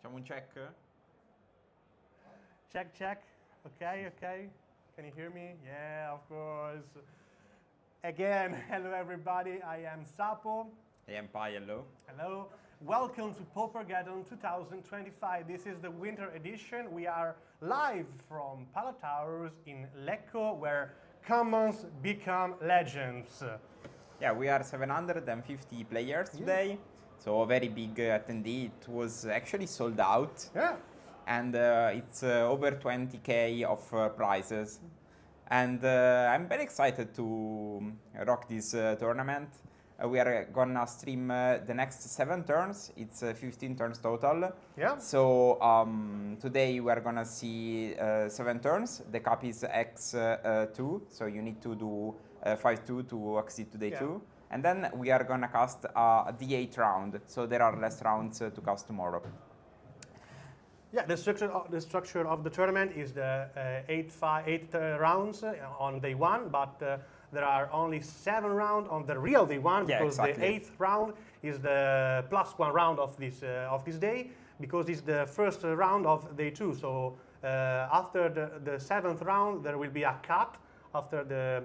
Facciamo un check? Check, check. Okay, okay. Can you hear me? Yeah, of course. Again, hello everybody. I am Sapo. I am Pai, hello. Hello. Welcome to Paupergeddon 2025. This is the winter edition. We are live from Pala Towers in Lecco, where commons become legends. Yeah, we are 750 players today, so a very big attendee. It was actually sold out. Yeah. And it's over 20k of prizes. And I'm very excited to rock this tournament. We are gonna stream the next 7 turns. It's 15 turns total. Yeah. So today we are gonna see 7 turns. The cap is X2, so you need to do 5-2 to exit to day 2. And then we are gonna cast a D8 round. So there are less rounds to cast tomorrow. Yeah, the structure of the tournament is the 8 rounds on day 1, but there are only 7 rounds on the real day 1 because the 8th round is the +1 round of this day, because it's the first round of day 2. So after the 7th round, there will be a cut after the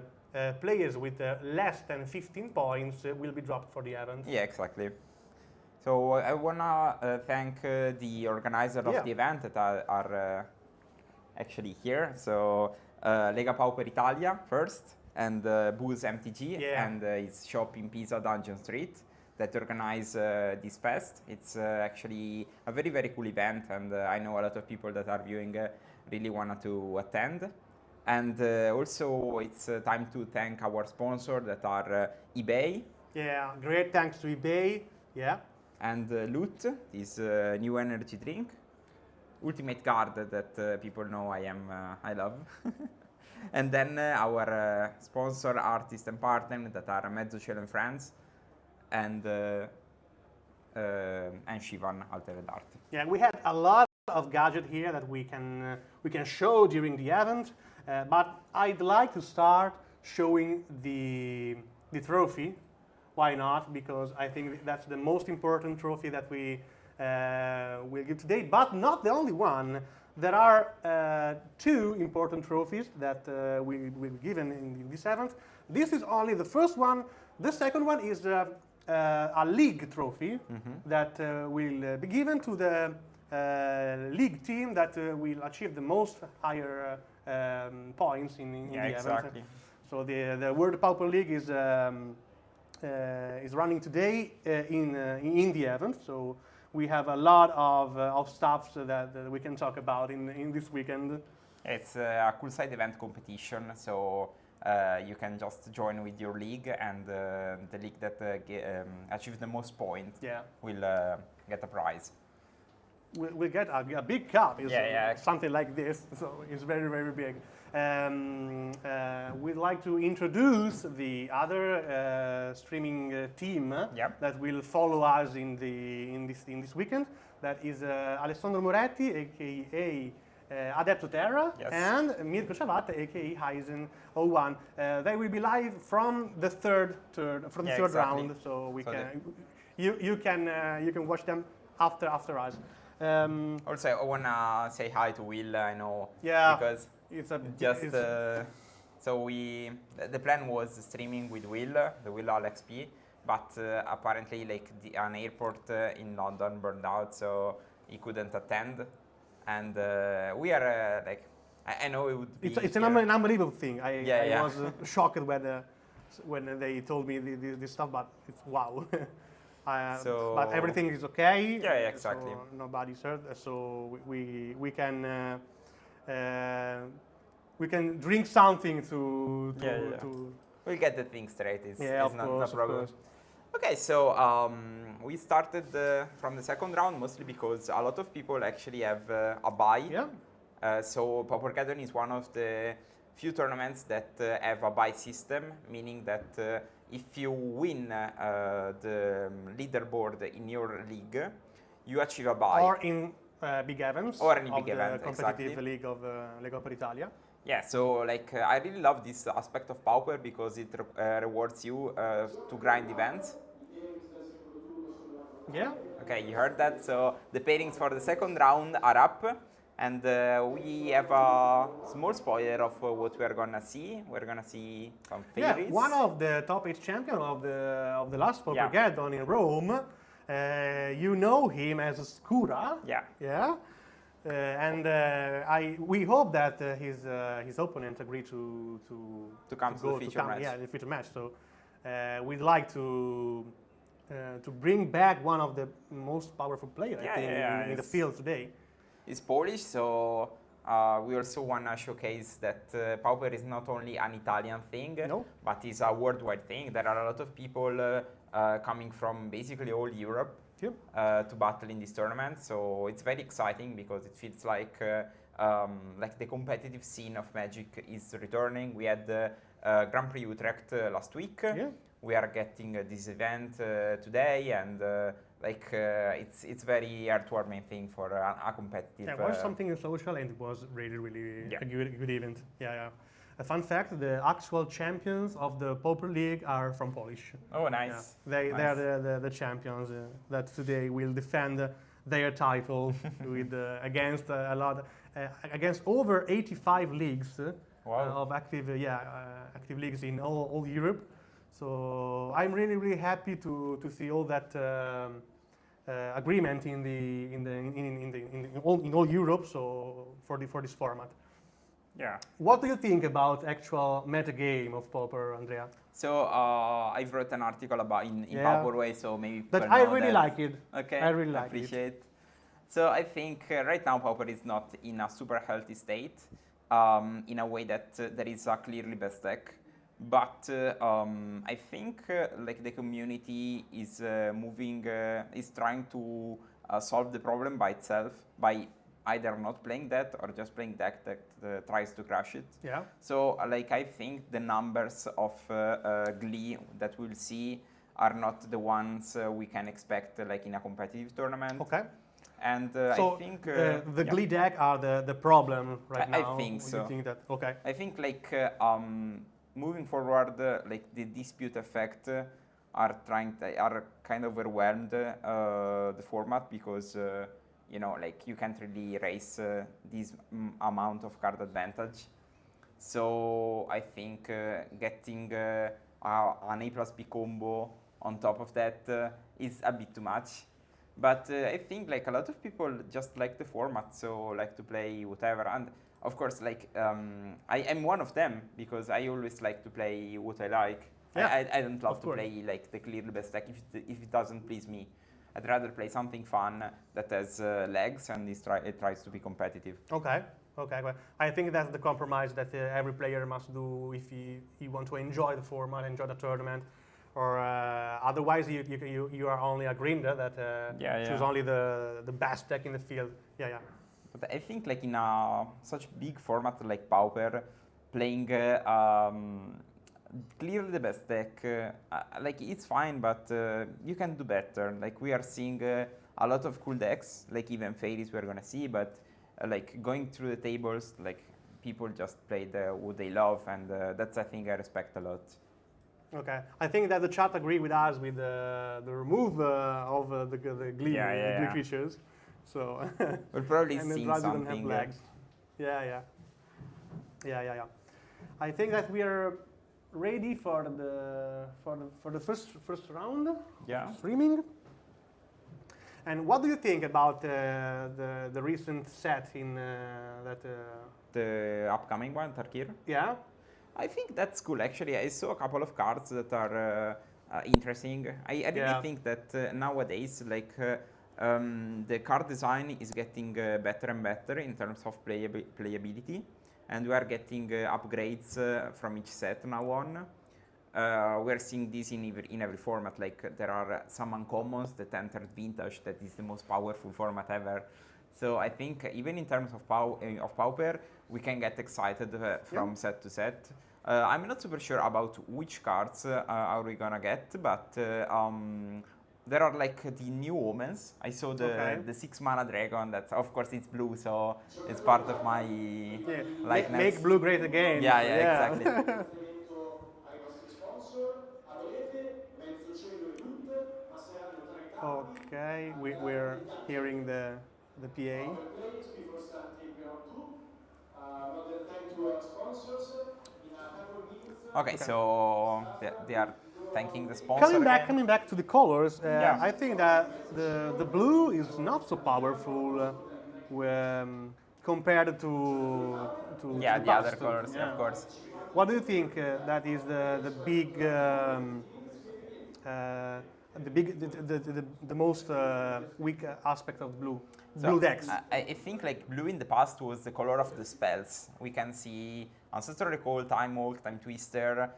players with less than 15 points will be dropped for the event. Yeah, exactly. So I wanna thank the organizer of the event that are actually here. So Lega Pauper Italia first, and Booze MTG and his shop in Pisa Dungeon Street that organize this fest. It's actually a very, very cool event, and I know a lot of people that are viewing really wanted to attend. And also it's time to thank our sponsor that are eBay. Yeah, great thanks to eBay. Yeah. And Loot, this new energy drink. Ultimate Guard that people know I love. And then our sponsor, artist and partner that are Mezzocielo and Friends and Shivan Altered Art. Yeah, we had a lot of gadget here that we can show during the event, but I'd like to start showing the trophy. Why not? Because I think that's the most important trophy that we will give today, but not the only one. There are 2 important trophies that we will be given in this event. This is only the first one. The second one is a league trophy that will be given to the league team that will achieve the most higher points in the event. So the World Pauper League is running today in the event, so we have a lot of stuff that we can talk about in this weekend. It's a cool side event competition, so you can just join with your league, and the league that achieves the most points will get a prize. We'll get a big cup, something like this, so it's very, very big. We'd like to introduce the other streaming team that will follow us in this weekend. That is Alessandro Moretti, aka Adepto Terra, and Mirko Ciavatta, aka Heisen01. They will be live from the third round, so we you can watch them after us. Also, I wanna say hi to Will. I know because it's so the plan was streaming with Will, the Will Alex P, but apparently like an airport in London burned out, so he couldn't attend. And we are I know it would be. It's an unbelievable thing. I was shocked when they told me this stuff, but it's wow. But everything is okay. Yeah, exactly. So nobody's hurt, so we can drink something to we'll get the thing straight. It's of not course, a problem. Of course. Okay, so we started from the second round mostly because a lot of people actually have a buy. So Paupergeddon is one of the few tournaments that have a buy system, meaning that if you win the leaderboard in your league, you achieve a buy. Or in big events. Or in big events, competitive league of Lega per Italia. Yeah, so I really love this aspect of Pauper because it rewards you to grind events. Yeah. Okay, you heard that. So the pairings for the second round are up, and we have a small spoiler of what we are gonna see. We're gonna see some Yeah, favorites. one of the top 8 champion of the last Paupergeddon in Rome. You know him as Scura. Yeah. Yeah. We hope that his opponent agreed to come to the feature match. Yeah, the feature match. So we'd like to bring back one of the most powerful players in the field today. He's Polish, so we also want to showcase that Pauper is not only an Italian thing, but it's a worldwide thing. There are a lot of people coming from basically all Europe to battle in this tournament. So it's very exciting because it feels like the competitive scene of Magic is returning. We had Grand Prix Utrecht last week. Yeah. We are getting this event today, and it's very heartwarming thing for a competitive. Yeah, I watched something in social, and it was really a good event. Yeah. A fun fact: the actual champions of the Pauper League are from Polish. Oh, nice. Yeah. They are the champions that today will defend their title with against against over 85 leagues of active leagues in all Europe. So I'm really happy to see all that agreement in all Europe. So for this format. Yeah. What do you think about actual metagame of Pauper, Andrea? So I've wrote an article about in Pauper way, so maybe. But I really like it. Okay. I really like appreciate. It. So I think right now Pauper is not in a super healthy state, in a way that there is a clearly best deck. But I think the community is moving, is trying to solve the problem by itself by either not playing that or just playing deck that tries to crush it. Yeah. So I think the numbers of GLEE that we'll see are not the ones we can expect in a competitive tournament. Okay. And so I think the GLEE deck are the problem right now. I think so. You think that? Okay. I think moving forward, the dispute effect are kind of overwhelmed the format because you can't really raise this amount of card advantage. So I think getting an A+B combo on top of that is a bit too much. But I think a lot of people just like the format, so like to play whatever. And of course, I am one of them because I always like to play what I like. Yeah, I don't love to play the clearly best deck if it doesn't please me. I'd rather play something fun that has legs and it tries to be competitive. Okay. Well, I think that's the compromise that every player must do if he wants to enjoy the format, enjoy the tournament. Or otherwise, you are only a grinder that choose only the best deck in the field. Yeah. But I think in such big format like Pauper, playing clearly the best deck, it's fine, but you can do better. We are seeing a lot of cool decks, even fairies we're gonna see, but going through the tables, people just play what they love, and that's I think I respect a lot. Okay, I think that the chat agree with us with the remove of the GLEE, GLEE creatures. So we'll probably and see something. Don't have legs. Yeah. I think that we are ready for the first round. Yeah. Streaming. And what do you think about the recent set in the upcoming one, Tarkir? Yeah. I think that's cool. Actually, I saw a couple of cards that are interesting. I really think that nowadays, the card design is getting better and better in terms of playability, and we are getting upgrades from each set now on. We're seeing this in every format. There are some uncommons that entered Vintage that is the most powerful format ever. So I think even in terms of Pauper, we can get excited from set to set. I'm not super sure about which cards are we gonna get, but there are the new omens. I saw the 6-mana dragon. That's of course it's blue, so it's part of my likeness. Make blue great again. Yeah, exactly. Okay, we're hearing the PA. Before starting round two, another thank to our sponsors. In a couple of minutes. Okay, so they are thanking the sponsor Coming back to the colors, Yeah. I think that the blue is not so powerful compared to Yeah, the the other past. colors, Yeah. of course. What do you think that is the big the most weak aspect of blue? Blue decks. I think like blue in the past was the color of the spells. We can see Ancestral Recall, Time Walk, Time Twister,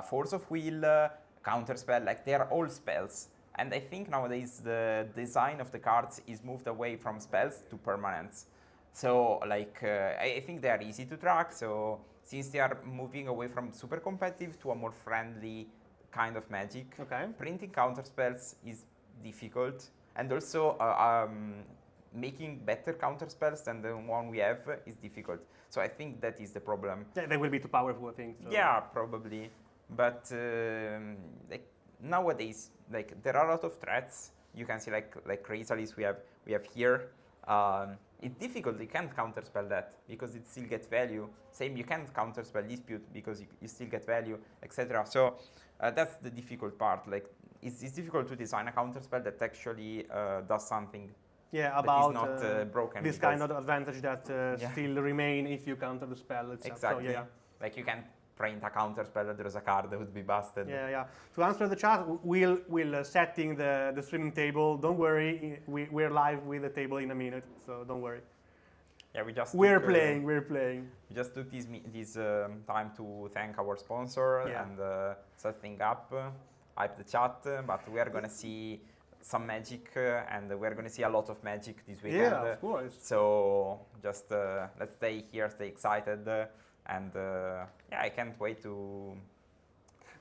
Force of Will, Counterspell, like they are all spells. And I think nowadays the design of the cards is moved away from spells to permanents. So like I think they are easy to track. So since they are moving away from super competitive to a more friendly kind of magic, printing counterspells is difficult. And also making better counterspells than the one we have is difficult. So I think that is the problem. Yeah, they will be too powerful, I think. So. Yeah, probably. But like nowadays, like there are a lot of threats. You can see like Chrysalis we have here. It's difficult. You can't counterspell that because it still gets value. Same, you can't counterspell Dispute because you still get value, etc. So that's the difficult part. Like it's difficult to design a counterspell that actually does something. Yeah, about that is not broken. This kind of advantage that still remain if you counter the spell itself. Exactly. So, yeah. Like you can print a counter spell that there is a card that would be busted. Yeah. To answer the chat, we'll setting the streaming table. Don't worry, we're live with the table in a minute, so don't worry. Yeah, we're playing. We just took this time to thank our sponsor and set things up, hype the chat. But we are gonna see some magic, and we're going to see a lot of magic this weekend. Yeah, of course. So just let's stay here, stay excited, and I can't wait to.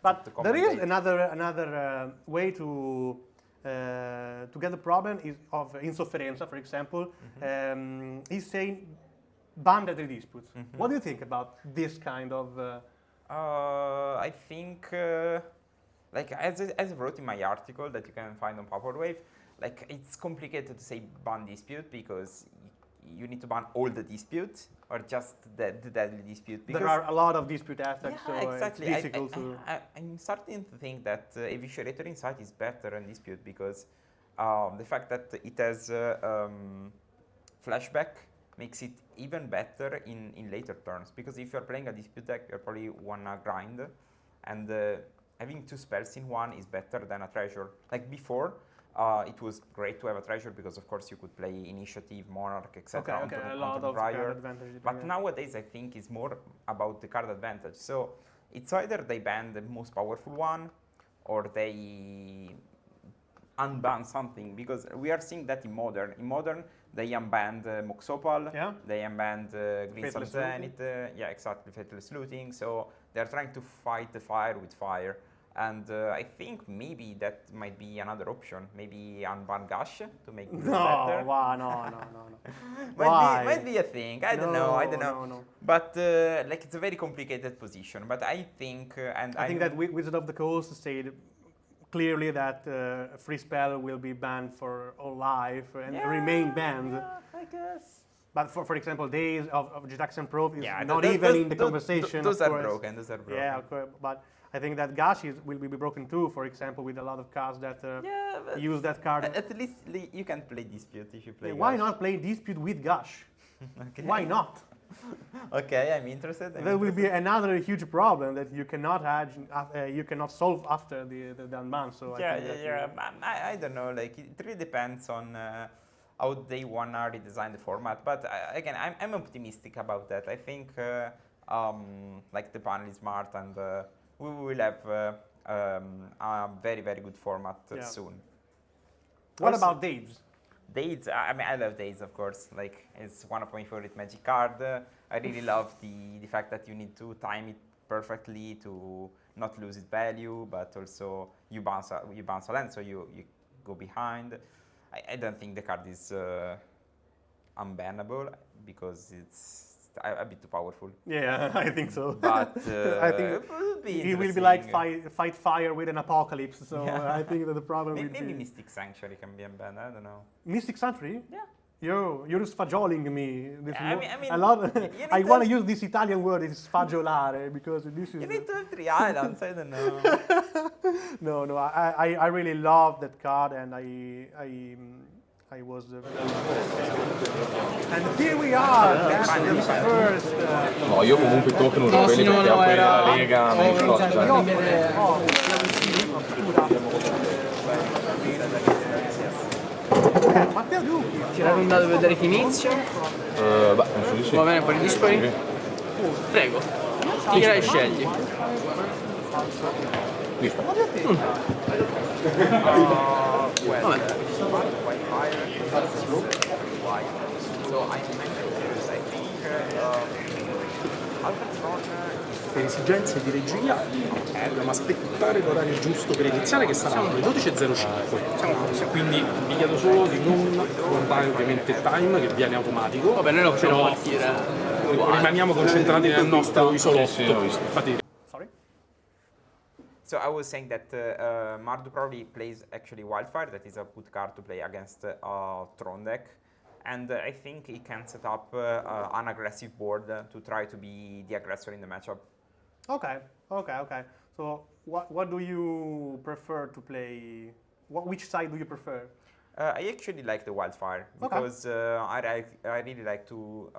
But there is another way to get the problem is of Insofferenza, for example. He's saying boundary disputes. What do you think about this kind of? I think. Like as I wrote in my article that you can find on Pauperwave, like it's complicated to say ban dispute because you need to ban all the dispute or just the deadly dispute. Because there are a lot of dispute effects, so exactly. It's difficult to. I'm starting to think that Eviscerator Insight is better than dispute because the fact that it has flashback makes it even better in later turns. Because if you're playing a dispute deck, you're probably wanna grind, and having two spells in one is better than a treasure. Like before, it was great to have a treasure because, of course, you could play Initiative, Monarch, etc. Okay, a lot of card advantage. But nowadays, I think it's more about the card advantage. So it's either they ban the most powerful one, or they unban something. Because we are seeing that in Modern. In Modern, they unbanned Moxopal, they unbanned Green Sun Zenith, exactly, Faithless Looting. So they're trying to fight the fire with fire. And I think maybe that might be another option. Maybe unban Gush to make it better. No. might be a thing. I don't know. No. But like it's a very complicated position. But I think, I think that Wizard of the Coast said clearly that free spell will be banned for all life and remain banned. Yeah, I guess. But for example, Days of Jackson Probe is not even in the conversation. Those are broken. Yeah, but I think that Gush will be broken too, for example, with a lot of cards that use that card. At least you can play Dispute if you play Gush. Why not play Dispute with Gush? Okay. Why not? Okay, I'm interested. There will be another huge problem that you cannot solve after the unban. So I don't know. Like it really depends on how they wanna redesign the format. But again, I'm optimistic about that. I think like the panel is smart, and we will have a very, very good format soon. What about Days? Days, I mean, I love Days, of course. Like, it's one of my favorite Magic cards. I really love the fact that you need to time it perfectly to not lose its value, but also you bounce a land, so you go behind. I don't think the card is unbannable because it's a bit too powerful. Yeah, I think so. But I think it will be it will be like interesting. fight fire with an apocalypse. So I think that the problem will Maybe be Mystic Sanctuary can be unbanned. I don't know. Mystic Sanctuary. Yeah. You're sfaggioling me. This I mean, a lot. you I need want to to- use this Italian word, is sfagiolare, because this is. You need to have 3 islands. I don't know. No. I really love that card, and I was. And here we are. That's the first. No, io comunque token uso quelli perché ho quelli della Lega, non so, Matteo Duchj. Tirare un dado e vedere chi inizia. beh, penso di sì. Va bene, pari dispari. Prego. Tira e scegli. Vabbè. Per esigenze di regia dobbiamo aspettare l'orario giusto per iniziare, che saranno le 12.05. Quindi vi chiedo solo di non guardare ovviamente il time, che viene automatico. Vabbè, noi lo facciamo però partire. rimaniamo concentrati nel nostro isolotto. Infatti, Sorry. So I was saying that Mardu probably plays actually Wildfire. That is a good card to play against Tron deck. And I think he can set up an aggressive board to try to be the aggressor in the matchup. Okay. So what do you prefer to play? Which side do you prefer? I actually like the Wildfire because I really like to,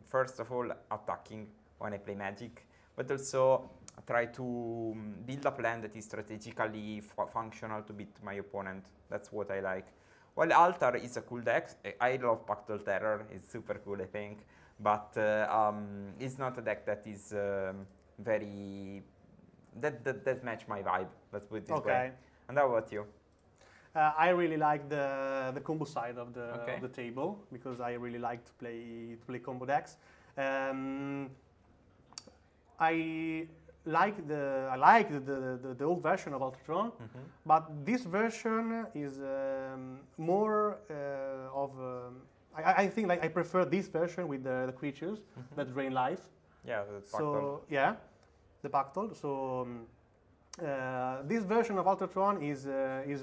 first of all, attacking when I play Magic, but also try to build a plan that is strategically functional to beat my opponent. That's what I like. While Altar is a cool deck, I love Pactal Terror, it's super cool I think, but it's not a deck that is that match my vibe, let's put it this way. And how about you? I really like the combo side of the table, because I really like to play combo decks. I like the old version of Ultratron, but this version is more of. I think like I prefer this version with the creatures that drain life. Yeah, the Pactal. So yeah, the Pactal. So this version of Ultratron is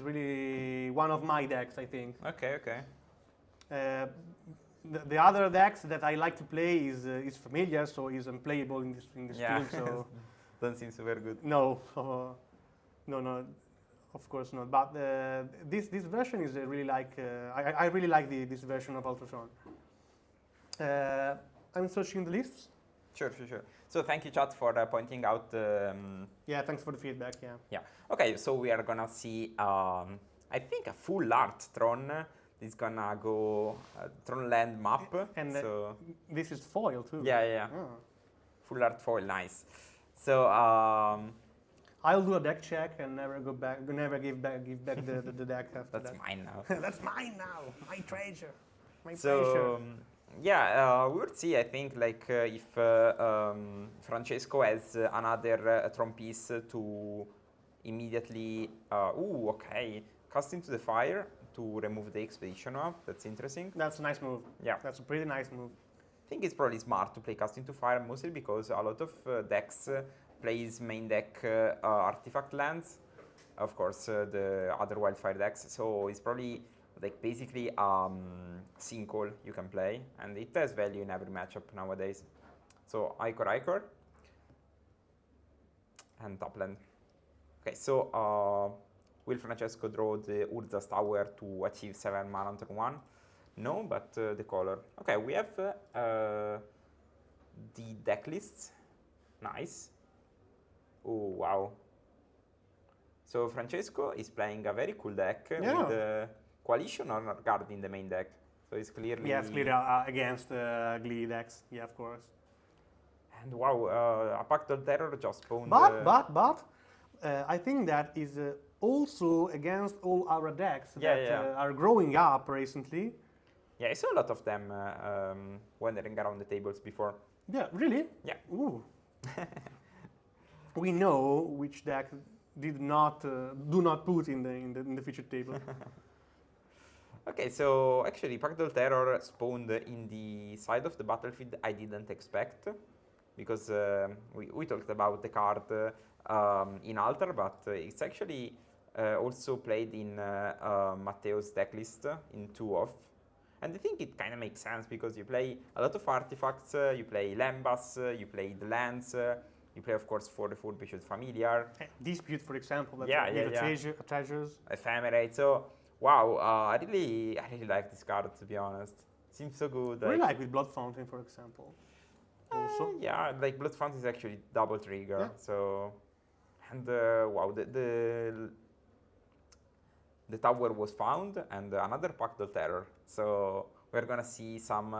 really one of my decks, I think. Okay. The other decks that I like to play is familiar, so is unplayable in this Yeah. stream. So Don't seem super good. no, of course not. But this version is really like I really like this version of Ultratron. I'm searching the lists. Sure. So thank you, chat, for pointing out. Yeah, thanks for the feedback. Yeah. Okay, so we are gonna see. I think a full art Tron is gonna go Tron land map. And so this is foil too. yeah. Oh. Full art foil, nice. So I'll do a deck check and never give back the deck after that's that. mine now. That's mine now. My treasure. My So treasure. we will see. I think like if Francesco has another Tron piece to immediately. Cast into the fire to remove the expedition map. That's interesting. That's a nice move. Yeah. That's a pretty nice move. I think it's probably smart to play Cast into Fire, mostly because a lot of decks plays main deck artifact lands, of course the other Wildfire decks, so it's probably like basically sinkhole you can play, and it has value in every matchup nowadays. So Icor, and top land. Okay, so will Francesco draw the Urza's Tower to achieve 7 mana on turn 1? No, but the color. Okay, we have the deck lists. Nice. Oh, wow. So Francesco is playing a very cool deck with Coalition or Guard in the main deck. So it's clearly... Yeah, it's clearly against GLEE decks. Yeah, of course. And wow, a Pactal Terror just spawned... But I think that is also against all our decks that are growing up recently. Yeah, I saw a lot of them wandering around the tables before. Yeah, really? Yeah. Ooh. We know which deck do not put in the featured table. Okay, so actually Pactol Terror spawned in the side of the battlefield I didn't expect, because we talked about the card in Altar, but it's actually also played in Matteo's decklist in 2-off. And I think it kind of makes sense, because you play a lot of artifacts, you play Lembas, you play the lands, you play, of course, for the Furbished Familiar. Dispute, for example, that's treasures. Ephemerate. So, wow, I really like this card, to be honest. Seems so good. Really like with Blood Fountain, for example. Also. Yeah, like Blood Fountain is actually double trigger. Yeah. So, and wow, the tower was found, and another Pactol Terror. So we're gonna see some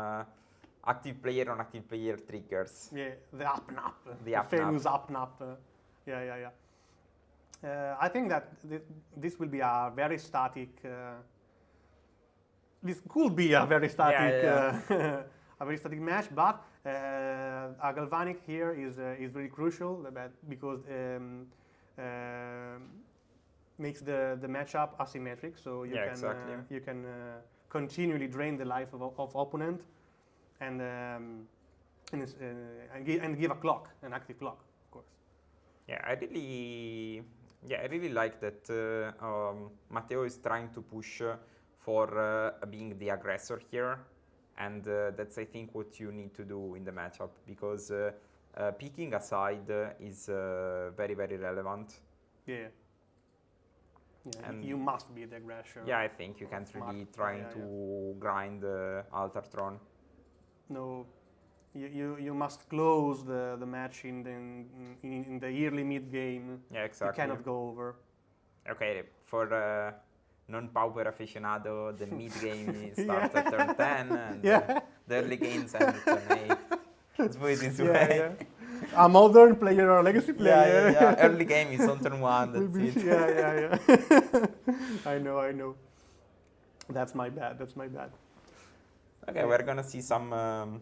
active player on active player triggers. Yeah, the up-nap. The famous up-nap. Yeah. I think that this will be a very static. This could be a very static, a very static match, but a galvanic here is very crucial because makes the matchup asymmetric, so you can continually drain the life of opponent and give a clock, an active clock, of course. Yeah, I really like that Matteo is trying to push for being the aggressor here, and that's, I think, what you need to do in the matchup, because picking a side is very, very relevant. Yeah, and you must be the aggressor. Yeah, I think you can't really try to grind Altar Tron. No, you must close the match in the early mid game. Yeah, exactly. You cannot go over. Okay, for non-Pauper aficionado, the mid game starts at turn 10, and the early games end at turn 8. Let's put it this way. A modern player or a legacy player. Yeah. Early game is on turn 1, that's it. Yeah. I know. That's my bad. Okay, we're gonna see some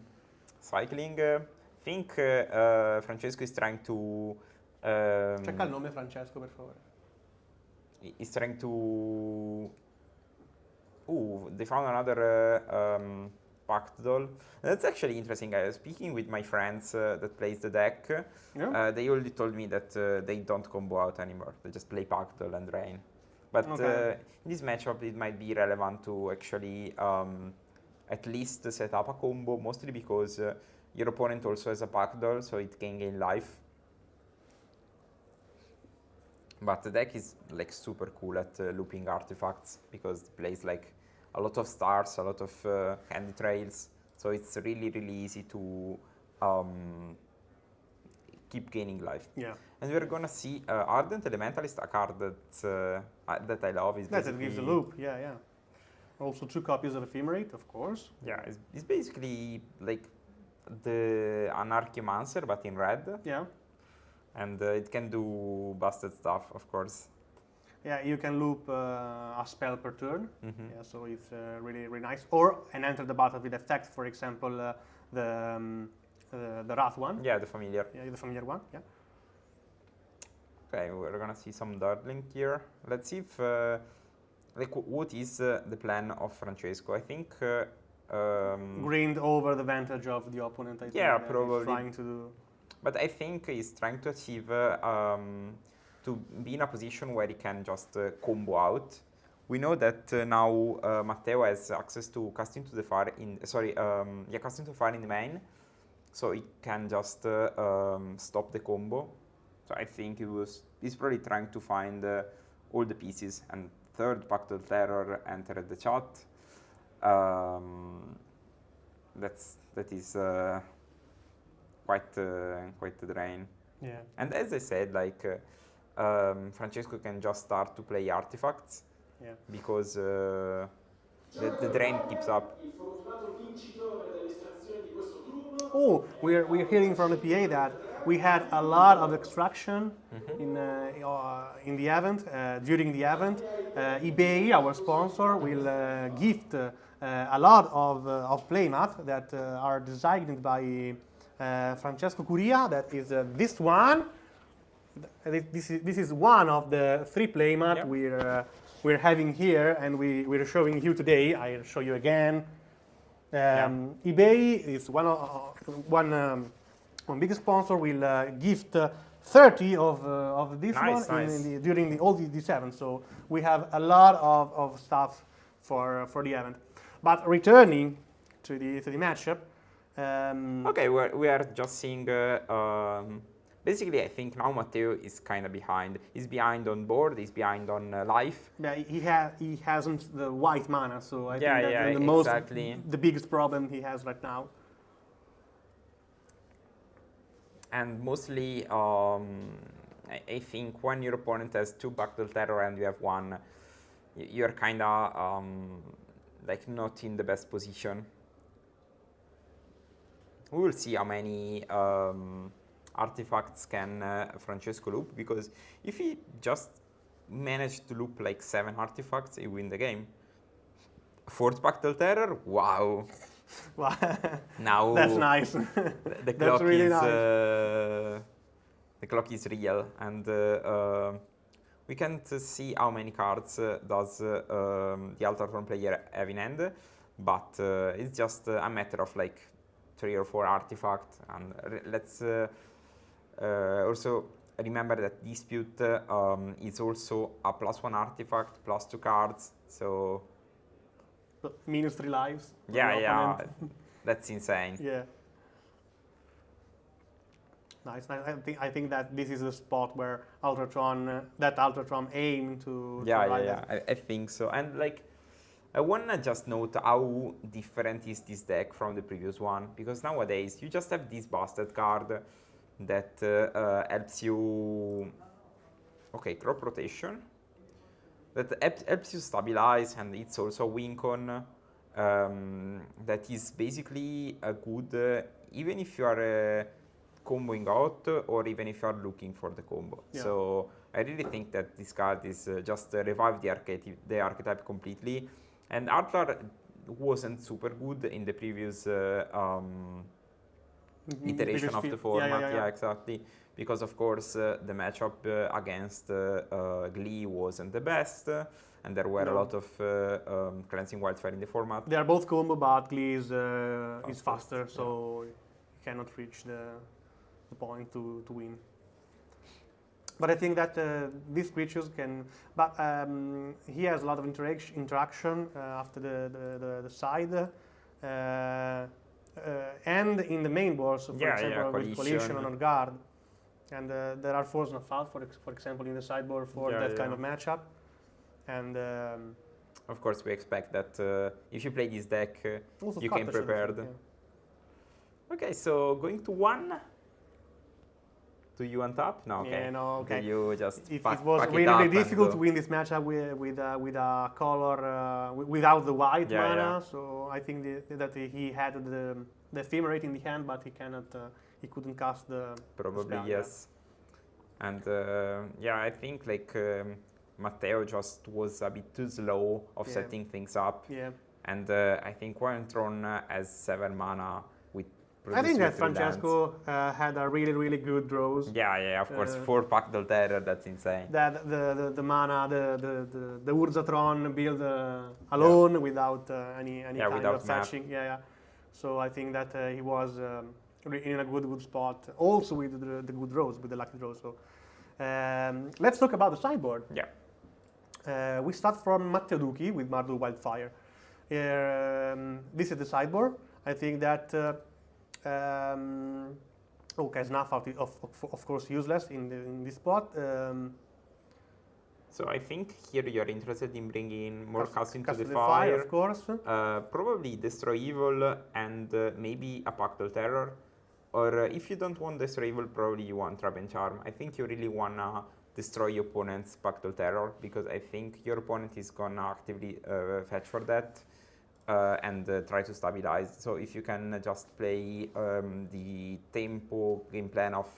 cycling. I think Francesco is trying to... Cerca il nome Francesco, per favore. He's trying to... they found another Pactol. That's actually interesting. I was speaking with my friends that plays the deck. They already told me that they don't combo out anymore. They just play Pactol and Drain. But in this matchup, it might be relevant to actually at least set up a combo, mostly because your opponent also has a Pactol, so it can gain life. But the deck is like super cool at looping artifacts, because it plays like a lot of stars, a lot of handy trails, so it's really, really easy to keep gaining life. Yeah. And we're gonna see Ardent Elementalist, a card that I love. That gives a loop, yeah. Also 2 copies of Ephemerate, of course. Yeah, it's basically like the Anarchomancer, but in red. Yeah. And it can do busted stuff, of course. Yeah, you can loop a spell per turn. Yeah, so it's really, really nice. Or enter the battle with effect, for example, the Wrath one. Yeah, the familiar. Yeah, the familiar one. Yeah. Okay, we're gonna see some Dartling here. Let's see if what is the plan of Francesco. I think grind over the advantage of the opponent. I think. Yeah, probably. He's trying to do. But I think he's trying to achieve to be in a position where he can just combo out. We know that now Matteo has access to casting to the fire casting to fire in the main, so he can just stop the combo. So I think he's probably trying to find all the pieces. And third Pactol Terror entered the chat. That is quite the drain. Yeah. And as I said, like Francesco can just start to play artifacts. Yeah. Because the drain keeps up. Oh, we're hearing from the PA that we had a lot of extraction in the event. During the event, eBay, our sponsor, will gift a lot of playmat that are designed by Francesco Curia. That is this one. This is one of the 3 playmat we're having here, and we're showing you today. I'll show you again. eBay is one big sponsor. Will gift 30 of this Nice, one nice. during all this event. So we have a lot of stuff for the event. But returning to the matchup. Okay, we are just seeing. Basically, I think now Matteo is kind of behind. He's behind on board. He's behind on life. Yeah, he hasn't the white mana, so I think that's exactly. the biggest problem he has right now. And mostly, I think when your opponent has 2 Backdoor Terror and you have 1, you're kind of like not in the best position. We will see how many artifacts can Francesco loop, because if he just managed to loop like 7 artifacts, he win the game. 4th Backdoor Terror, wow. Wow. Now that's nice. The clock That's really is nice. the clock is real, and we can't see how many cards does the Ultratron player have in hand, but it's just a matter of like 3 or 4 artifacts. And let's also remember that Dispute is also a +1 artifact, +2 cards, so -3 lives. yeah, that's insane. Yeah. Nice. I think that this is the spot where Ultratron aim to ride that. I think so. And like, I wanna just note how different is this deck from the previous one, because nowadays you just have this busted card that helps you. Okay, crop rotation. That helps you stabilize, and it's also a win con that is basically a good even if you are comboing out, or even if you are looking for the combo. Yeah. So I really think that this card is just revive the archetype completely. And Arthur wasn't super good in the previous iteration of the format. Yeah, exactly. Because of course the matchup against GLEE wasn't the best, and there were a lot of cleansing wildfire in the format. They are both combo, but GLEE is faster, so you cannot reach the point to win. But I think that these creatures can. But he has a lot of interaction after the side. And in the main board, so for example, with Coalition on guard. And there are Force of Out, for example, in the sideboard for that kind of matchup. And of course, we expect that if you play this deck, you came prepared. Yeah. Okay, so going to 1. Do you untap? No, okay. Yeah, no, okay. Do you just it was really difficult to win this matchup with a color without the white mana. Yeah. So I think that he had the Ephemerate in the hand, but he cannot. He couldn't cast the. Probably spell, yes. And I think like Matteo just was a bit too slow of setting things up. Yeah. And I think when TRON has 7 mana with. I think that Francesco had a really good draws. Yeah, of course, 4 Backdoor Terror, that's insane. That the mana, the Urzatron build alone without any kind of fetching. Yeah. So I think that he was in a good spot. Also with the good draws, with the lucky draws. So let's talk about the sideboard. Yeah. We start from Matteo Duchj with MARDU WILDFIRE. This is the sideboard. I think that. Okay, Snuff out of course useless in this spot. So I think here you're interested in bringing more cast into the fire, fire, of course. Probably Destroy Evil and maybe a Backdoor Terror. Or if you don't want Destroy Evil, probably you want Trap and Charm. I think you really wanna destroy your opponent's Backdoor Terror, because I think your opponent is gonna actively fetch for that. And try to stabilize. So if you can just play the tempo game plan of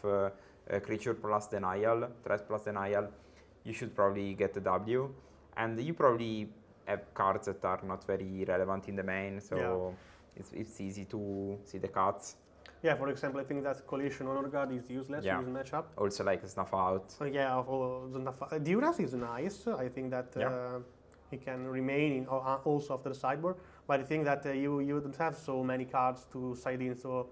creature plus denial, threat plus denial, you should probably get the W. And you probably have cards that are not very relevant in the main, so it's easy to see the cuts. Yeah, for example, I think that Collision Honor Guard is useless Yeah. in this matchup. Also like a snuff out. Yeah, Duras is nice. I think that he can remain in, also after the sideboard. But I think that you don't have so many cards to side in. So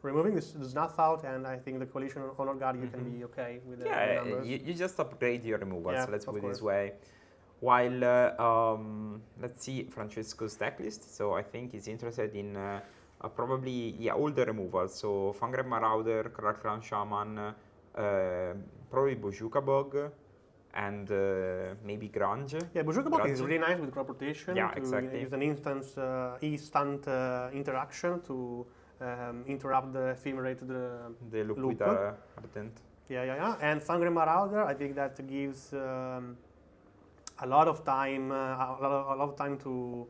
removing the snuff out, and I think the Collision Honor Guard, you can be okay with the numbers. You just upgrade your removals. Yeah, Let's put it course. this way. While let's see Francesco's deck list. So I think he's interested in probably all the removals. So Fangren Marauder, Krakran Shaman, probably Bojuka Bog, and maybe Grunge. Yeah, Bojuka Bog is really nice with crop rotation. Yeah, exactly. It's an instant interaction to interrupt the ephemerate The loop loop. with Ardent. Yeah. And Fangren Marauder, I think that gives a lot of time, to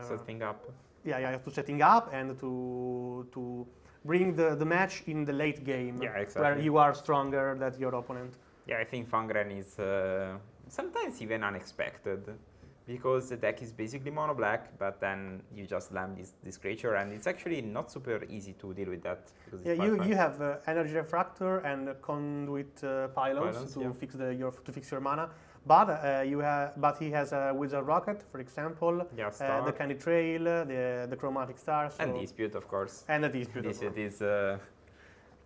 Setting up. to setting up and to bring the match in the late game, Yeah, exactly. where you are stronger than your opponent. Yeah, I think Fangren is sometimes even unexpected, because the deck is basically mono black, but then you just slam this creature, and it's actually not super easy to deal with that. Yeah, you have energy refractor and conduit pylons to yeah. fix your mana, but he has a wizard rocket, for example, Yeah, star. the candy trail, the chromatic star, And dispute, of course. and the dispute. Dispute is the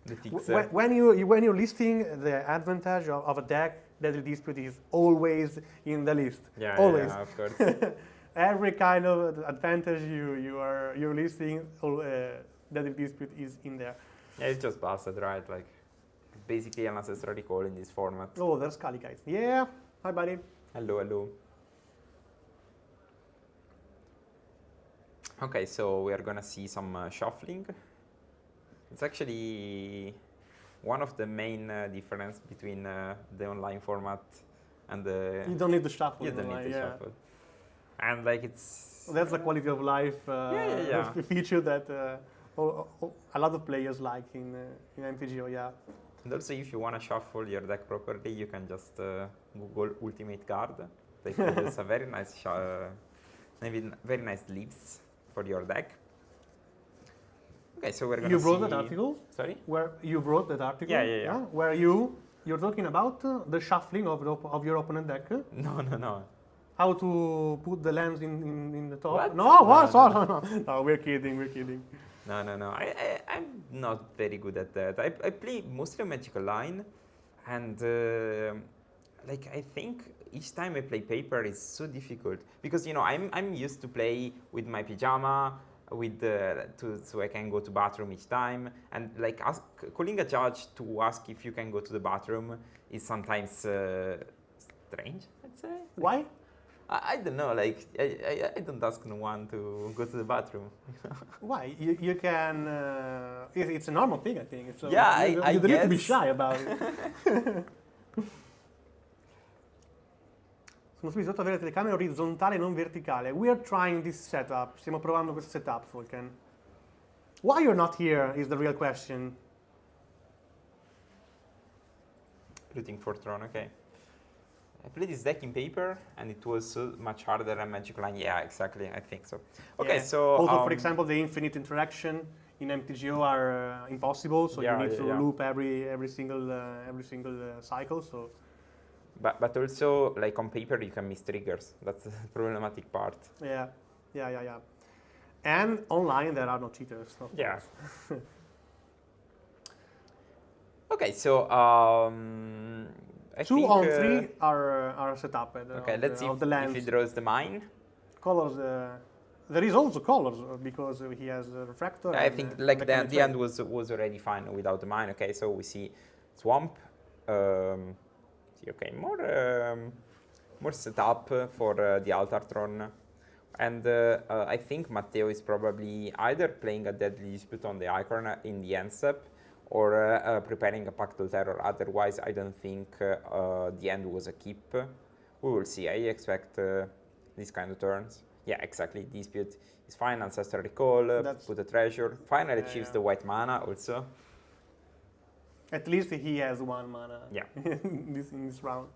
fixer. When you're listing the advantage of a deck, Deadly Dispute is always in the list. Yeah, always. yeah, of course. Every kind of advantage you're listing, Deadly Dispute is in there. Yeah, it's just busted, right? Like, basically an ancestral recall in this format. Oh, there's Kali, guys. Yeah, hi, buddy. Hello. Okay, so we are gonna see some shuffling. It's actually one of the main difference between the online format and the... You don't need the shuffle. You don't need the shuffle. And like it's... That's the quality of life feature that a lot of players like in MTGO, yeah. And also, if you want to shuffle your deck properly, you can just Google Ultimate Card. Like, there's a very nice, very nice leaves for your deck. Okay, so we're gonna You see... wrote that article? Sorry? Where you wrote that article? Yeah. Where you're talking about the shuffling of your opponent deck? No. How to put the lands in the top? What? No, we're kidding. No. I'm not very good at that. I play mostly Magical Line, and like I think each time I play paper is so difficult, because I'm used to play with my pajama, so I can go to bathroom each time, and like calling a judge to ask if you can go to the bathroom is sometimes strange, I'd say. Why? I don't know, like I don't ask no one to go to the bathroom. Why? You can. It's a normal thing, I think. So Yeah, you I don't need to be guess. shy about it. Sono qui sotto avere la telecamera orizzontale e non verticale. We are trying this setup. Stiamo provando questo setup, Falken. Why you're not here is the real question. Rooting for Tron, okay. I played this deck in paper, and it was so much harder than Magic Line. Yeah, exactly. I think so. Okay, Yeah. so Also, for example, the infinite interaction in MTGO are impossible, so you need to loop every single cycle. So, but also, like on paper, you can miss triggers. That's the problematic part. yeah. And online, there are no cheaters. Of Yeah. course. Okay, so I 2 think, on 3 are set up. Okay, let's see of the if lands. he draws the mine. Colors. There is also colors because he has a refractor. I and, think like the candy end trail. was already fine without the mine. Okay, so we see swamp. Okay, more setup for the altar tron, and I think Matteo is probably either playing a Deadly Dispute on the icon in the end step, or preparing a Pactal Terror. Otherwise, I don't think the end was a keep. We will see. I expect these kind of turns. Yeah, exactly. Dispute is fine. Ancestral Recall, put a treasure. Finally achieves the white mana also. At least he has 1 mana. Yeah. in this round.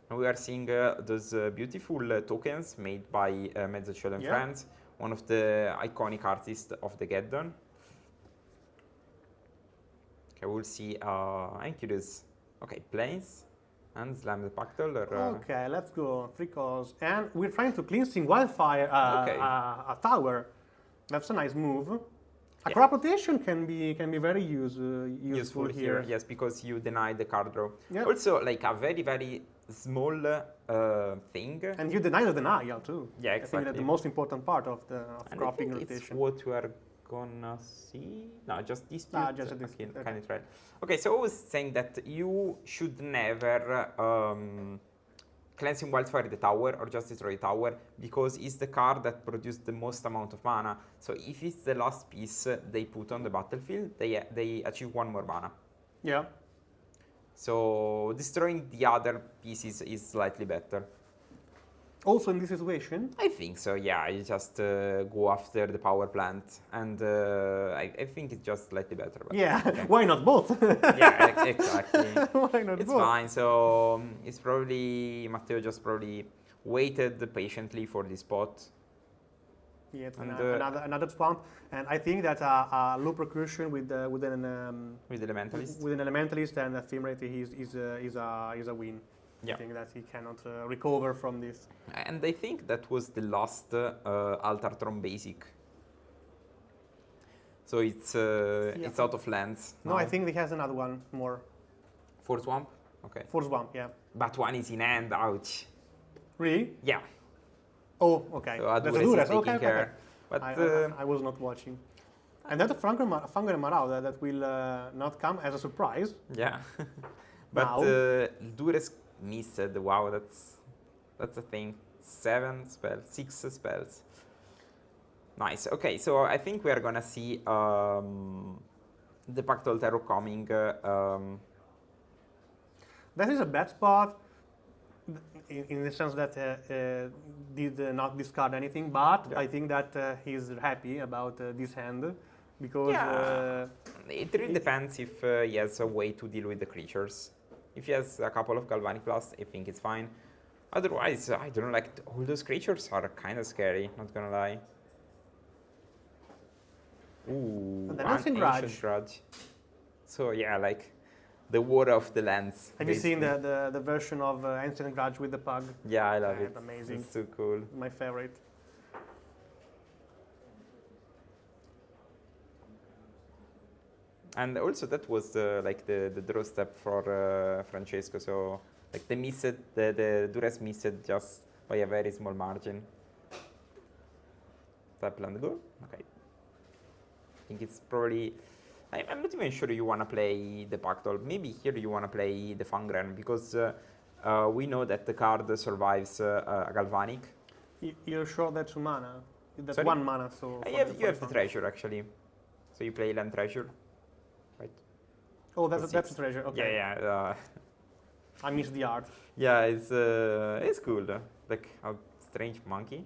And we are seeing those beautiful tokens made by Mezzocello and Friends, one of the iconic artists of the Geddon. Okay, we'll see. I'm curious. Okay, planes and slam the Pactol. Okay, let's go. 3 calls. And we're trying to cleansing wildfire a tower. That's a nice move. A crop rotation can be very useful here. Yes, because you deny the card draw. Yep. Also, like a very small thing. And you deny the denial too. Yeah, I think exactly. that's the most important part of And cropping I think rotation. it's what we are gonna see. No, just dispute. Just a dispute. Okay, kind of right. Okay, so I was saying that you should never cleansing wildfire the tower or just destroy the tower because it's the card that produced the most amount of mana. So if it's the last piece they put on the battlefield, they achieve 1 more mana. Yeah. So destroying the other pieces is slightly better. Also in this situation, I think so, yeah. You just go after the power plant, and I think it's just slightly better. But yeah, okay. why not both? Yeah, exactly. Why not It's both? fine. So it's probably Matteo just probably waited patiently for this spot. Yeah, it's And, another swamp, and I think that a loop recursion with an With Elementalist. with an elementalist and ephemerate is a win. Yeah. I think that he cannot recover from this. And I think that was the last Altar Tron basic. So it's out of lands. No, now. I think he has another one more. 4 swamp? Okay. 4 swamp, yeah. But 1 is in hand, ouch. Really? Yeah. Oh, okay. So That's a Adures is Duras. taking Okay, care. okay. But I was not watching. And that's a Fungal Marauder that will not come as a surprise. yeah. But Now. Dures missed. Wow, that's a thing. 7 spells, 6 spells. Nice. Okay, so I think we are gonna see the Pactol Terror coming. That is a bad spot in the sense that did not discard anything, but Yeah. I think that he's happy about this hand because Yeah. It really depends if he has a way to deal with the creatures. If he has a couple of Galvanic Blasts, I think it's fine. Otherwise, I don't know, like, all those creatures are kind of scary, not gonna lie. Ooh, And the one Ancient Ancient Grudge. So, yeah, like, the war of the lands. have you seen basically. the version of Ancient Grudge with the pug? Yeah, I love it. It's amazing. It's so cool. My favorite. And also that was the draw step for Francesco. So like the Dures missed just by a very small margin. Tap land go. Okay. I think it's probably. I'm not even sure you want to play the Pactol. Maybe here you want to play the Fangren because we know that the card survives a Galvanic. You're sure that's 2 mana? That's Sorry? 1 mana, so... You have the treasure actually. So you play land treasure. Right. Oh, that's Proceeds. a treasure, okay. Yeah. I missed the art. Yeah, it's cool. Like a strange monkey.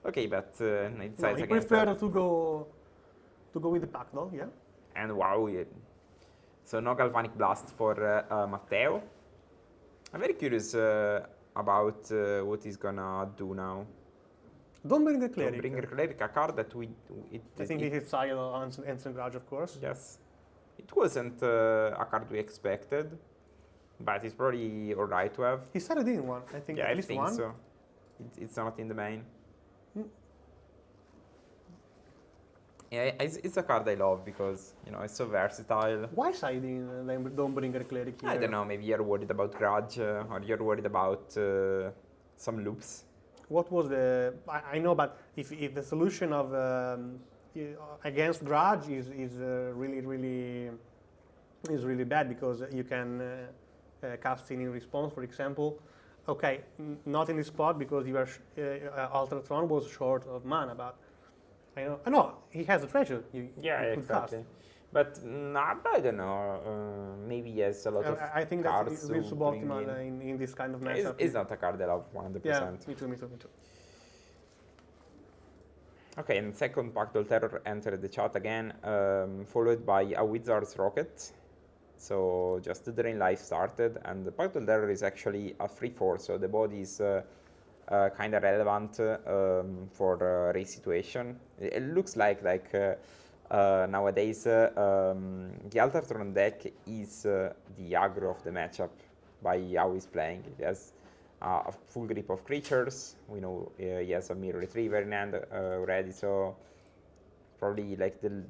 Okay, but it's No, size he against preferred that. to go with the pack, though, yeah? And wow, so no Galvanic Blast for Matteo. I'm very curious about what he's gonna do now. Don't bring the So cleric. bring a Cleric, a card that I think he hits Sile on Ancient Grudge, of course. Yes. It wasn't a card we expected, but it's probably alright to have. He started in one, I think, Yeah, at I least think one. so. It's not in the main. Yeah, it's a card I love because, it's so versatile. Why siding? Don't bring a cleric here. I don't know, maybe you're worried about Grudge or you're worried about some loops. What was the... I know, but if the solution of against Grudge is really bad because you can cast in response, for example. Okay, not in this spot because your Ultratron was short of mana, but I know he has a treasure. You could cast. But I don't know. Maybe he has a lot of I think cards that's really to suboptimal bring in this kind of in. matchup. It's not a card I love 100%. Yeah, me too. Okay, and second Pactol Terror entered the chat again, followed by a Wizard's Rocket. So just the Drain Life started, and the Pactol Terror is actually a 3/4, so the body is kind of relevant for race situation. It looks like nowadays, the Altar Tron deck is the aggro of the matchup by how he's playing. He has a full grip of creatures. We know he has a Mirror Retriever in hand already, so probably like the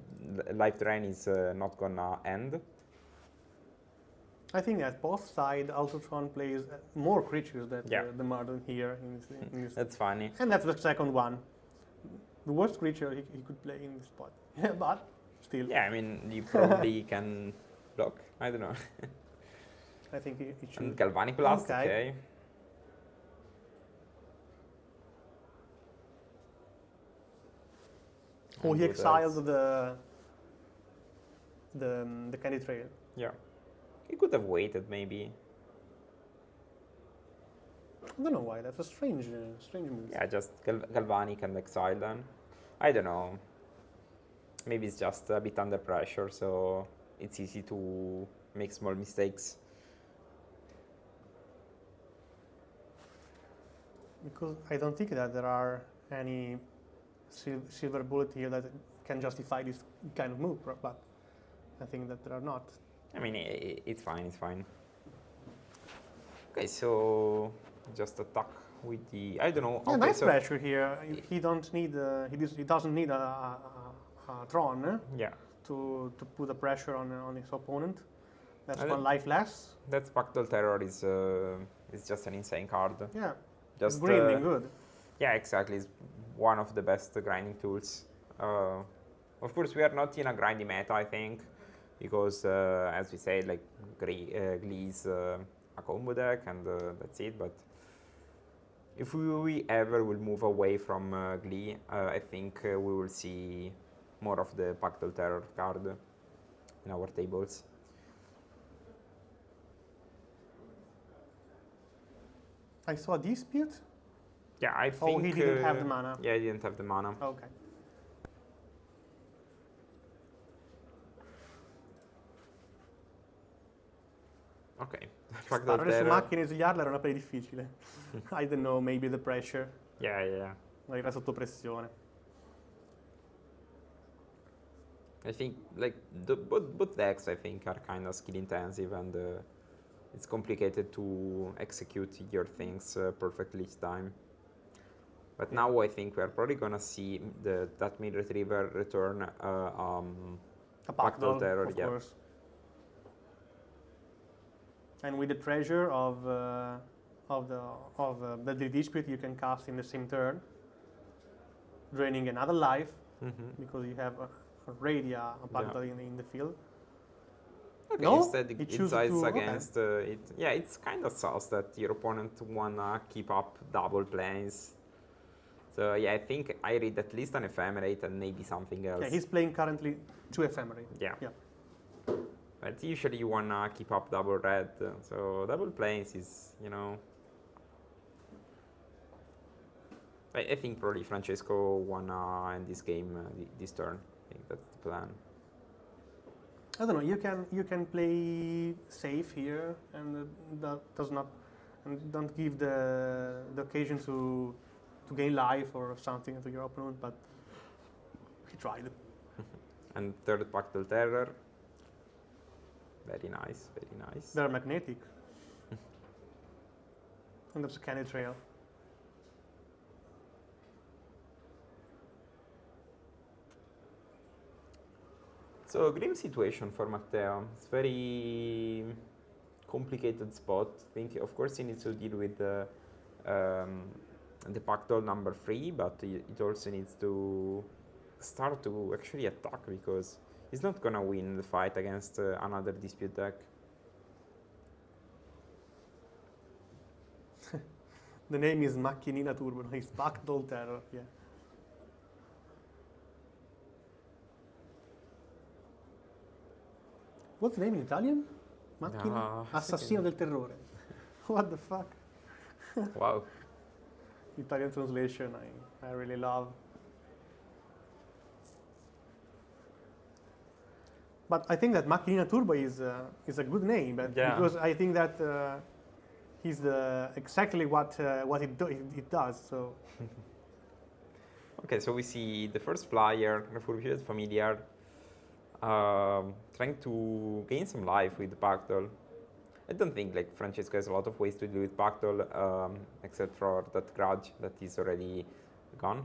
life drain is not gonna end. I think that both sides, Ultratron plays more creatures than the MARDU here. In this That's funny. And that's the second one. The worst creature he could play in this spot. Yeah, but still. Yeah, I mean, you probably can block. I don't know. I think it should. And Galvanic Blast, okay. Oh, he exiled the Candy Trail. Yeah. He could have waited, maybe. I don't know why. That's a strange move. Yeah, just Galvanic and exile then. I don't know. Maybe it's just a bit under pressure, so it's easy to make small mistakes. Because I don't think that there are any silver bullet here that can justify this kind of move, but I think that there are not. I mean, it's fine, it's fine. Okay, so just attack with the, I don't know. Yeah, okay, nice so pressure here. He doesn't need a Tron to put the pressure on his opponent. That's one life less. That Spectral Terror is just an insane card. Yeah, just grinding good. Yeah, exactly. It's one of the best grinding tools. Of course, we are not in a grindy meta, I think, because as we said, like GLEE is a combo deck, and that's it. But if we ever will move away from GLEE, I think we will see more of the Pactal Terror card in our tables. I saw Dispute. Yeah, I think. Oh, he didn't have the mana. Yeah, he didn't have the mana. Okay. Ok. Sparare su macchine e svegliarla era una play difficile. I don't know, maybe the pressure. Yeah. Ma era sotto pressione. I think like both decks I think are kind of skill intensive, and it's complicated to execute your things perfectly each time. But now I think we are probably gonna see that Mirror Retriever return A Pactal Terror, of course. And with the treasure of the Dispute, you can cast in the same turn, draining another life because you have already a Pactal in the field. Okay, no? instead it decides against it. Yeah, it's kind of sus that your opponent wanna keep up double planes. So yeah, I think I read at least an Ephemerate and maybe something else. Yeah, he's playing currently 2 Ephemerate. Yeah. But usually you wanna keep up double red, so double planes is, you know. I think probably Francesco wanna end this game this turn. I think that's the plan. I don't know. You can play safe here, and that does not, and don't give the occasion to gain life or something to your opponent. But he tried. And third Pactal Terror. Very nice, very nice. They're magnetic. And that's a Candy Trail. So grim situation for Matteo. It's very complicated spot. I think of course he needs to deal with the Pactal number 3, but it also needs to start to actually attack, because he's not gonna win the fight against another Dispute deck. The name is Macchinina Turbo. It's Pactal Terror. Yeah. What's the name in Italian? Macchina? Assassino del terrore. What the fuck? Wow. Italian translation I really love. But I think that Macchinina Turbo is a good name, but because I think that he's exactly what it does. So. Okay, so we see the first flyer, Refurbished Familiar. Trying to gain some life with Backdoll. I don't think like Francesco has a lot of ways to deal with Backdoll, except for that grudge that is already gone.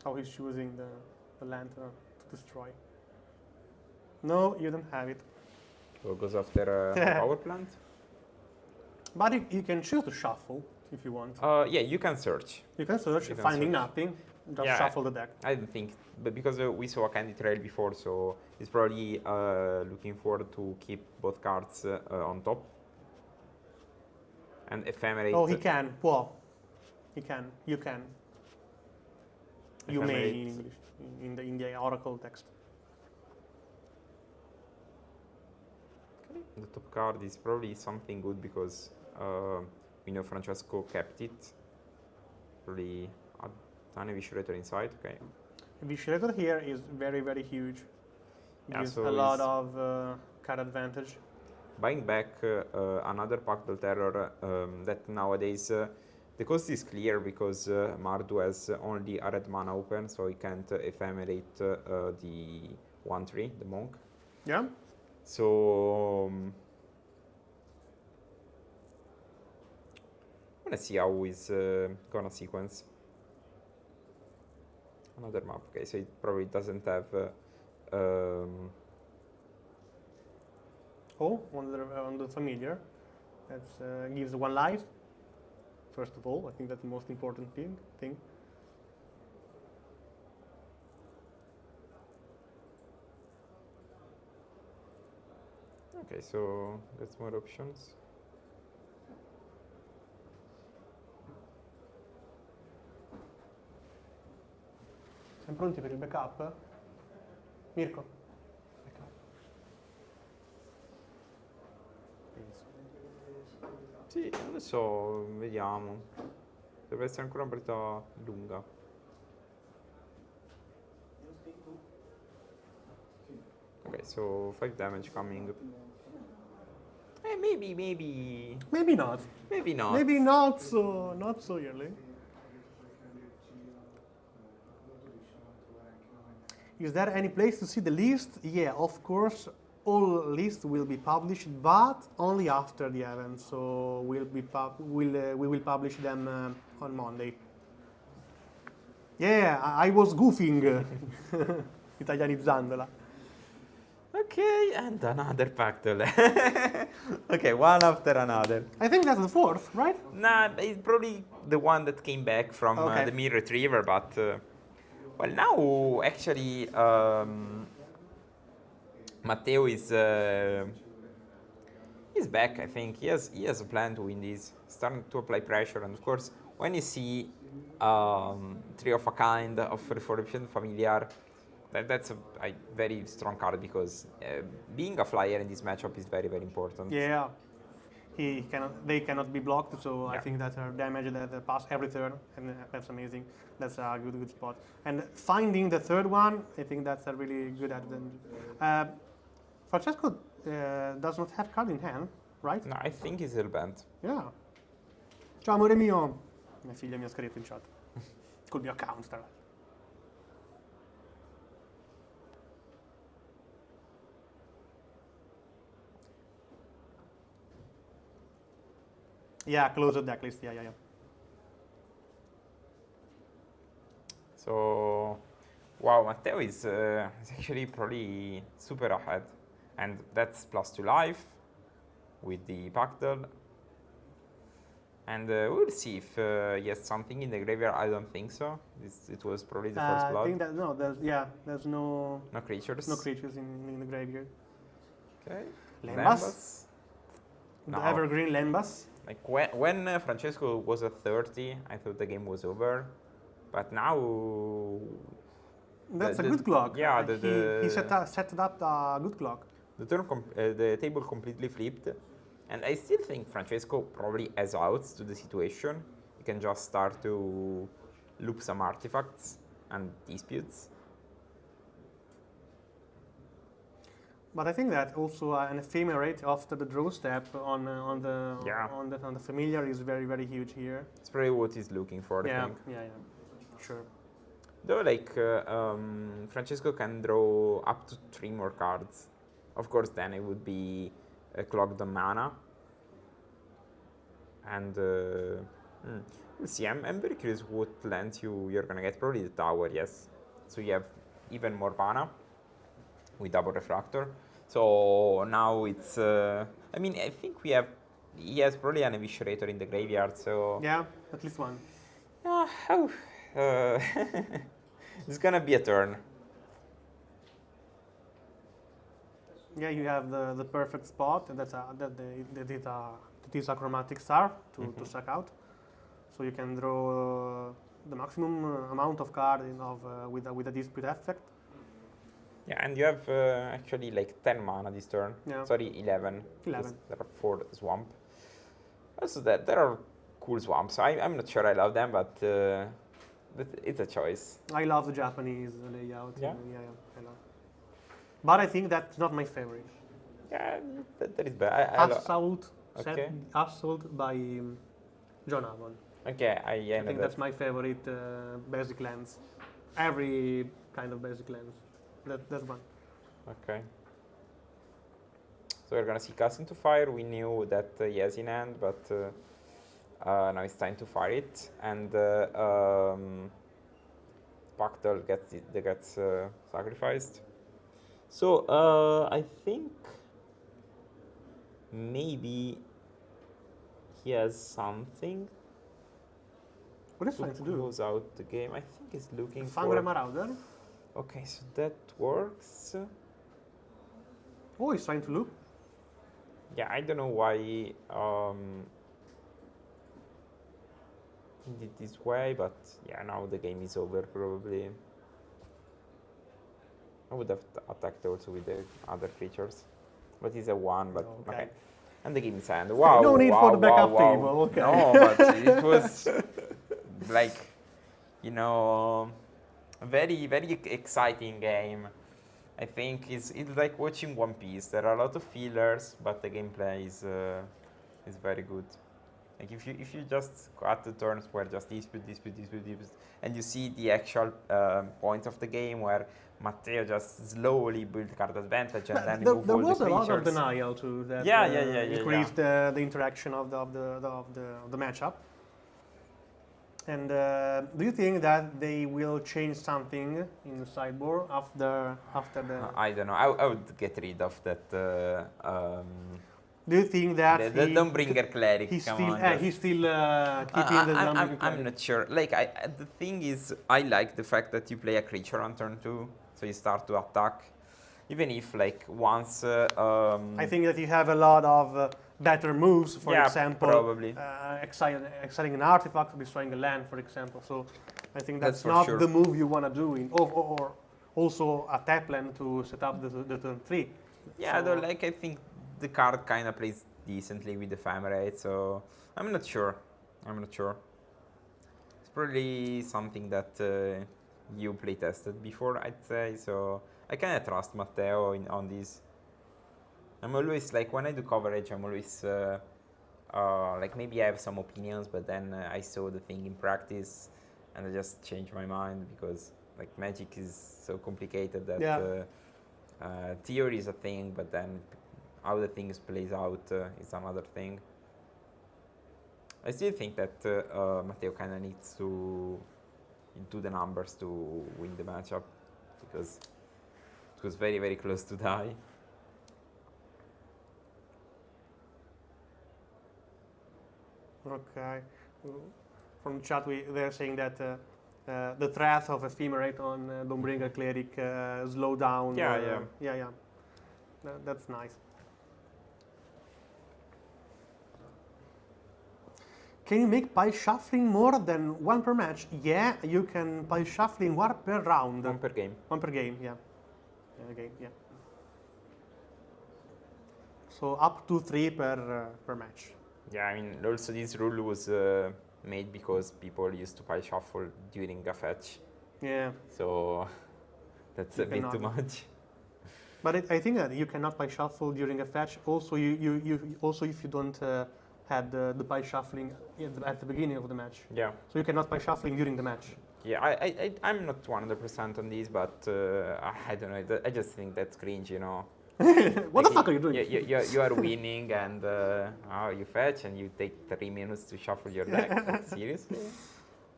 Oh, he's choosing the lantern to destroy. No, you don't have it. So goes after power plant. But you can choose to shuffle if you want. Yeah, you can search. You can search, finding nothing, just shuffle the deck. I don't think, but because we saw a Candy Trail before, so he's probably looking forward to keep both cards on top. And Ephemerate. Oh, he can. Well, he can. You can. You may Ephemerate. in English, in the Oracle text. The top card is probably something good because we know Francesco kept it. Probably a tiny Vishurator inside. Okay. Vishurator here is very, very huge. Yeah, Gives so a lot of card advantage. Buying back another Pactal Terror that nowadays the cost is clear because Mardu has only a red mana open, so he can't ephemerate the 1/3, the monk. Yeah. So let's see how he's gonna sequence. Another map. Okay, so it probably doesn't have. Oh, on the familiar, that gives 1 life. First of all, I think that's the most important thing. Okay, so that's more options. Siamo pronti per il backup? Mirko? Backup. Sì, non lo so, vediamo. Deve essere ancora una partita lunga. Okay, so 5 damage coming. Maybe. Maybe not. Maybe not. Maybe not so early. Is there any place to see the list? Yeah, of course. All lists will be published, but only after the event. So we will publish them on Monday. Yeah, I was goofing, italianizzandola. Okay, and another Pactal. Okay, one after another. I think that's the 4th, right? Nah, it's probably the one that came back from the Mir Retriever, but well, now actually Matteo is back. I think he has a plan to win this. Starting to apply pressure, and of course, when you see 3 of a kind of Reformation Familiar, that's a very strong card because being a flyer in this matchup is very, very important. Yeah, they cannot be blocked, so I think that's a damage that pass every turn, and that's amazing. That's a good spot. And finding the 3rd one, I think that's a really good advantage. Francesco does not have card in hand, right? No, I think he's hellbent. Yeah. Ciao amore mio. Mia figlia mi ha scritto in chat. Col mio account, tra l'altro. Yeah, close the deck list. Yeah. So, wow, Matteo is actually probably super ahead. And that's +2 life with the Pactal. And we'll see if he has something in the graveyard. I don't think so. It was probably the first blood. I think that, no, there's no creatures. No creatures in the graveyard. Okay. Lembas. No. The evergreen Lembas. Like when Francesco was at 30, I thought the game was over. But now... That's a good clock. Yeah, he set up a good clock. The table completely flipped. And I still think Francesco probably has outs to the situation. He can just start to loop some artifacts and disputes. But I think that also an ephemerate after the draw step on the familiar is very, very huge here. It's probably what he's looking for, I think. Yeah, sure. Though, like, Francesco can draw up to 3 more cards. Of course, then it would be clogged on mana. And we'll see. I'm very curious what land you're gonna get. Probably the tower, yes. So you have even more mana with double refractor. So now it's. I mean, I think he has probably an eviscerator in the graveyard. So Yeah, at least one. It's gonna be a turn. Yeah, you have the perfect spot, and that is a chromatic star to sack out. So you can draw the maximum amount of cards with a dispute effect. Yeah, and you have actually like 10 mana this turn. Yeah. Sorry, 11. 11. There are 4 swamp. Also, there are cool swamps. I'm not sure I love them, but it's a choice. I love the Japanese layout. Yeah? Yeah, I love. But I think that's not my favorite. Yeah, that is bad. Assault, Okay. Assault by John Avon. Okay, I think that's my favorite basic lands. Every kind of basic lands. That's one. Okay. So we're gonna see Cast into Fire. We knew that he has in hand, but now it's time to fire it. And Pactal gets sacrificed. So I think maybe he has something What is trying to do? close out the game. I think he's looking Fangre for. Marauder? Okay, so that works. Oh, he's trying to loop? Yeah, I don't know why he did this way, but yeah, now the game is over probably. I would have attacked also with the other creatures, but it's a 1. But okay. And the game is end. Wow! No need for the backup wow. table. Okay. No, but it was like, you know, a very exciting game. I think it's like watching One Piece. There are a lot of fillers, but the gameplay is very good. Like if you just cut the turns where just dispute, and you see the actual points of the game where Matteo just slowly built card advantage and then remove there all was the a creatures. lot of denial too that increased the interaction of the matchup. And do you think that they will change something in the sideboard after the? I don't know. I would get rid of that. Do you think that the Dawnbringer cleric? He's come still on, he's still keeping the Dawnbringer cleric? I'm not sure. Like the thing is, I like the fact that you play a creature on turn 2, so you start to attack, even if like once. I think that you have a lot of better moves. For example, probably exiling an artifact, destroying a land, for example. So I think that's not not sure. the move you want to do or also a tap land to set up the turn 3. Yeah, though, like I think the card kind of plays decently with Ephemerate, so I'm not sure. It's probably something that you play tested before, I'd say. So I kind of trust Matteo on this. I'm always like when I do coverage, I'm always like maybe I have some opinions, but then I saw the thing in practice, and I just changed my mind because like Magic is so complicated that theory is a thing, but then how the things plays out is another thing. I still think that Matteo kind of needs to do the numbers to win the matchup because it was very close to die. Okay. From the chat, they're saying that the threat of Ephemerate on Dawnbringer cleric slow down. Yeah. That's nice. Can you make pile shuffling more than 1 per match? Yeah, you can pile shuffling 1 per round. 1 per game. 1 per game, yeah. Yeah. So up to 3 per match. Yeah, I mean, also this rule was made because people used to pile shuffle during a fetch. Yeah. So that's a bit too much. But I think that you cannot pile shuffle during a fetch. Also, you also if you don't had the pile shuffling at the beginning of the match. Yeah. So you cannot pile shuffling during the match. Yeah, I'm not 100% on these, but I don't know. I just think that's cringe, you know. What the fuck are you doing? You are winning, and you fetch, and you take 3 minutes to shuffle your deck. Like, seriously?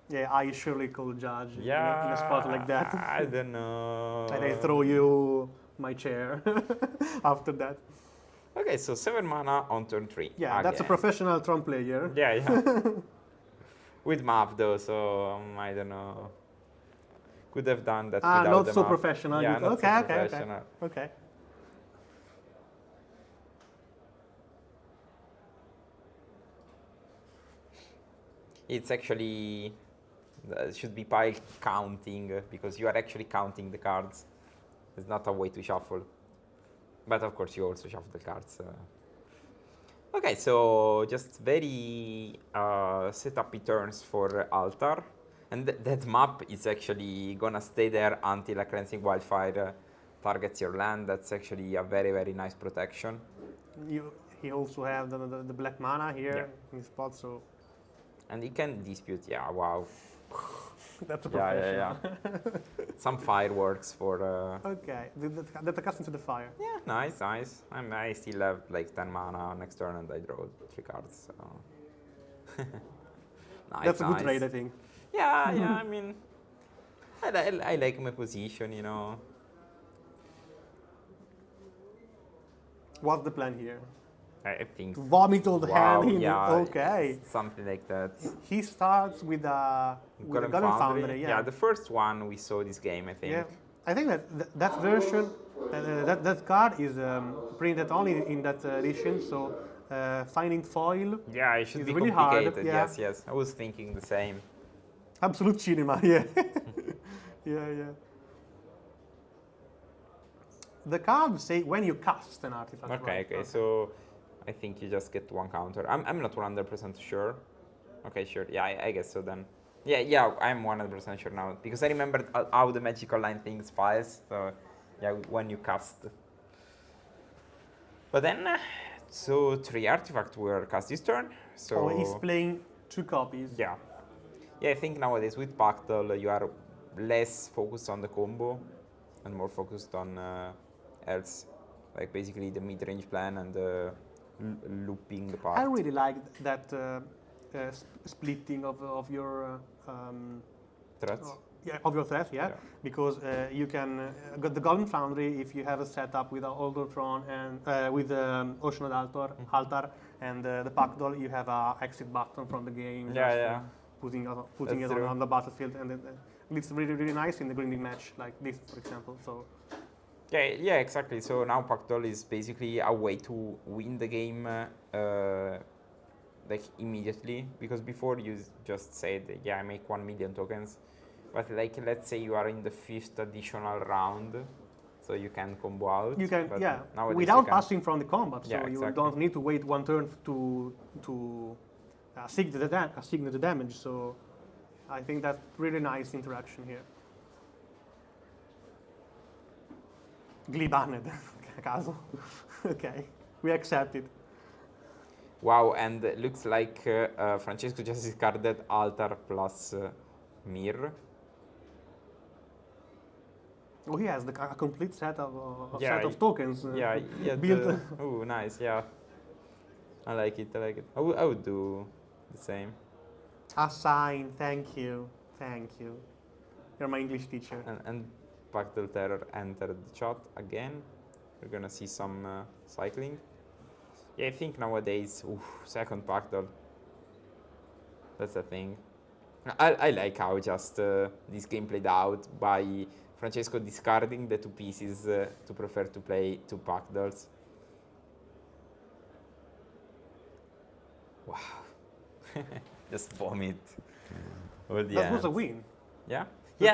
Yeah, I surely could judge Yeah. in a spot like that. I don't know. And I throw you my chair after that. Okay, so 7 mana on turn 3. Yeah, that's a again. professional Tron player. Yeah. With map though, so I don't know. Could have done that without not the so map. professional. Yeah, not Okay, so okay, professional. okay. It's actually should be pile counting because you are actually counting the cards. It's not a way to shuffle. But of course you also shuffle the cards. Okay, so just very setup turns for altar. And that map is actually gonna stay there until a cleansing wildfire targets your land. That's actually a very, very nice protection. He also have the black mana here in his spot, so... And he can dispute, yeah, wow. That's a professional. Yeah. Some fireworks for... Okay, that accustomed to the fire. Yeah, nice. I still have like 10 mana next turn and I draw 3 cards, so... Nice, That's a good trade, I think. Yeah, I mean... I like my position, you know. What's the plan here? I think... Vomit all the hand in. Yeah, Okay. something like that. He starts with a Golem Foundry. Yeah, the first one we saw this game, I think. Yeah, I think that version, that card is printed only in that edition, so finding foil. Yeah, it should be really complicated. hard. Yeah. Yes. I was thinking the same. Absolute cinema, yeah. yeah. The cards say when you cast an artifact. Okay, so I think you just get 1 counter. I'm not 100% sure. Okay, sure. Yeah, I guess so then. Yeah, I'm 100% sure now because I remembered how the Magic Online things files. So yeah, when you cast. But then, so 3 artifacts were cast this turn. So he's playing 2 copies. Yeah, I think nowadays with Pactal you are less focused on the combo and more focused on else, like basically the mid-range plan and the looping part. I really like that splitting of your threats. Of your threats, because you can got the Golden Foundry if you have a setup with Older Tron and with Ocean Altar and the Pactal, you have a exit button from the game. Putting it on the battlefield, and it's really, really nice in the grinding match like this, for example. So. Yeah, exactly. So now Pactal is basically a way to win the game like immediately, because before you just said, I make 1 million tokens, but like let's say you are in the 5th additional round, so you can combo out. You can, nowadays without passing from the combat, so exactly. You don't need to wait 1 turn to assign the damage. So I think that's really nice interaction here. GLEE banned, caso. Okay, we accept it. Wow, and it looks like Francesco just discarded Altar plus Mir. Oh, he has a complete set of tokens. Built. Oh, nice, yeah. I like it. I would do the same. Assign, thank you. You're my English teacher. And Pactal Terror entered the chat again. We're gonna see some cycling. Yeah, I think nowadays, second Pactal. That's the thing. I like how just this game played out by Francesco discarding the 2 pieces to prefer to play 2 Pactals. Wow. Just vomit. That was a win. Yeah,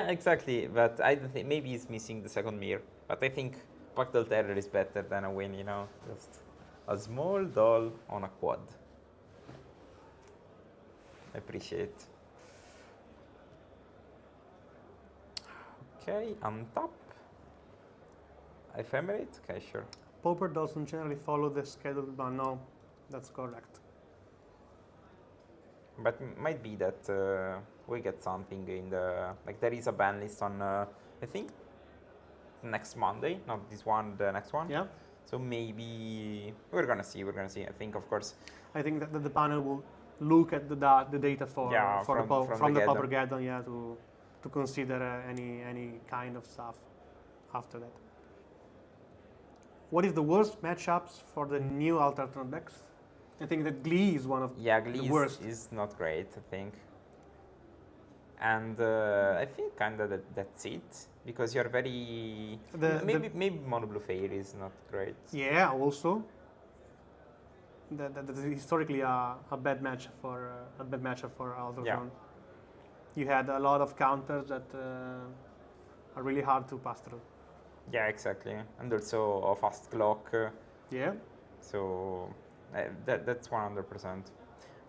exactly. But I don't think, maybe he's missing the second mirror. But I think Pactal Terror is better than a win, you know? Just a small doll on a quad. I appreciate. Okay, untap. Ephemerate? Okay, sure. Pauper doesn't generally follow the scheduled ban. No, that's correct. But might be that we get something in the like there is a ban list on I think next Monday, not this one, the next one. Yeah. So maybe we're gonna see. I think, of course. I think that the panel will look at the data for from the Geddon. PAUPERGEDDON, yeah, to consider any kind of stuff after that. What is the worst matchups for the new alternate decks? I think that GLEE is one of GLEE the worst. is not great, I think. And I think kind of that's it, because you're very maybe Mono Blue Fairy is not great. Yeah, also. That is historically a bad match for Alderson. Yeah. You had a lot of counters that are really hard to pass through. Yeah, exactly, and also a fast clock. Yeah. So that's 100%.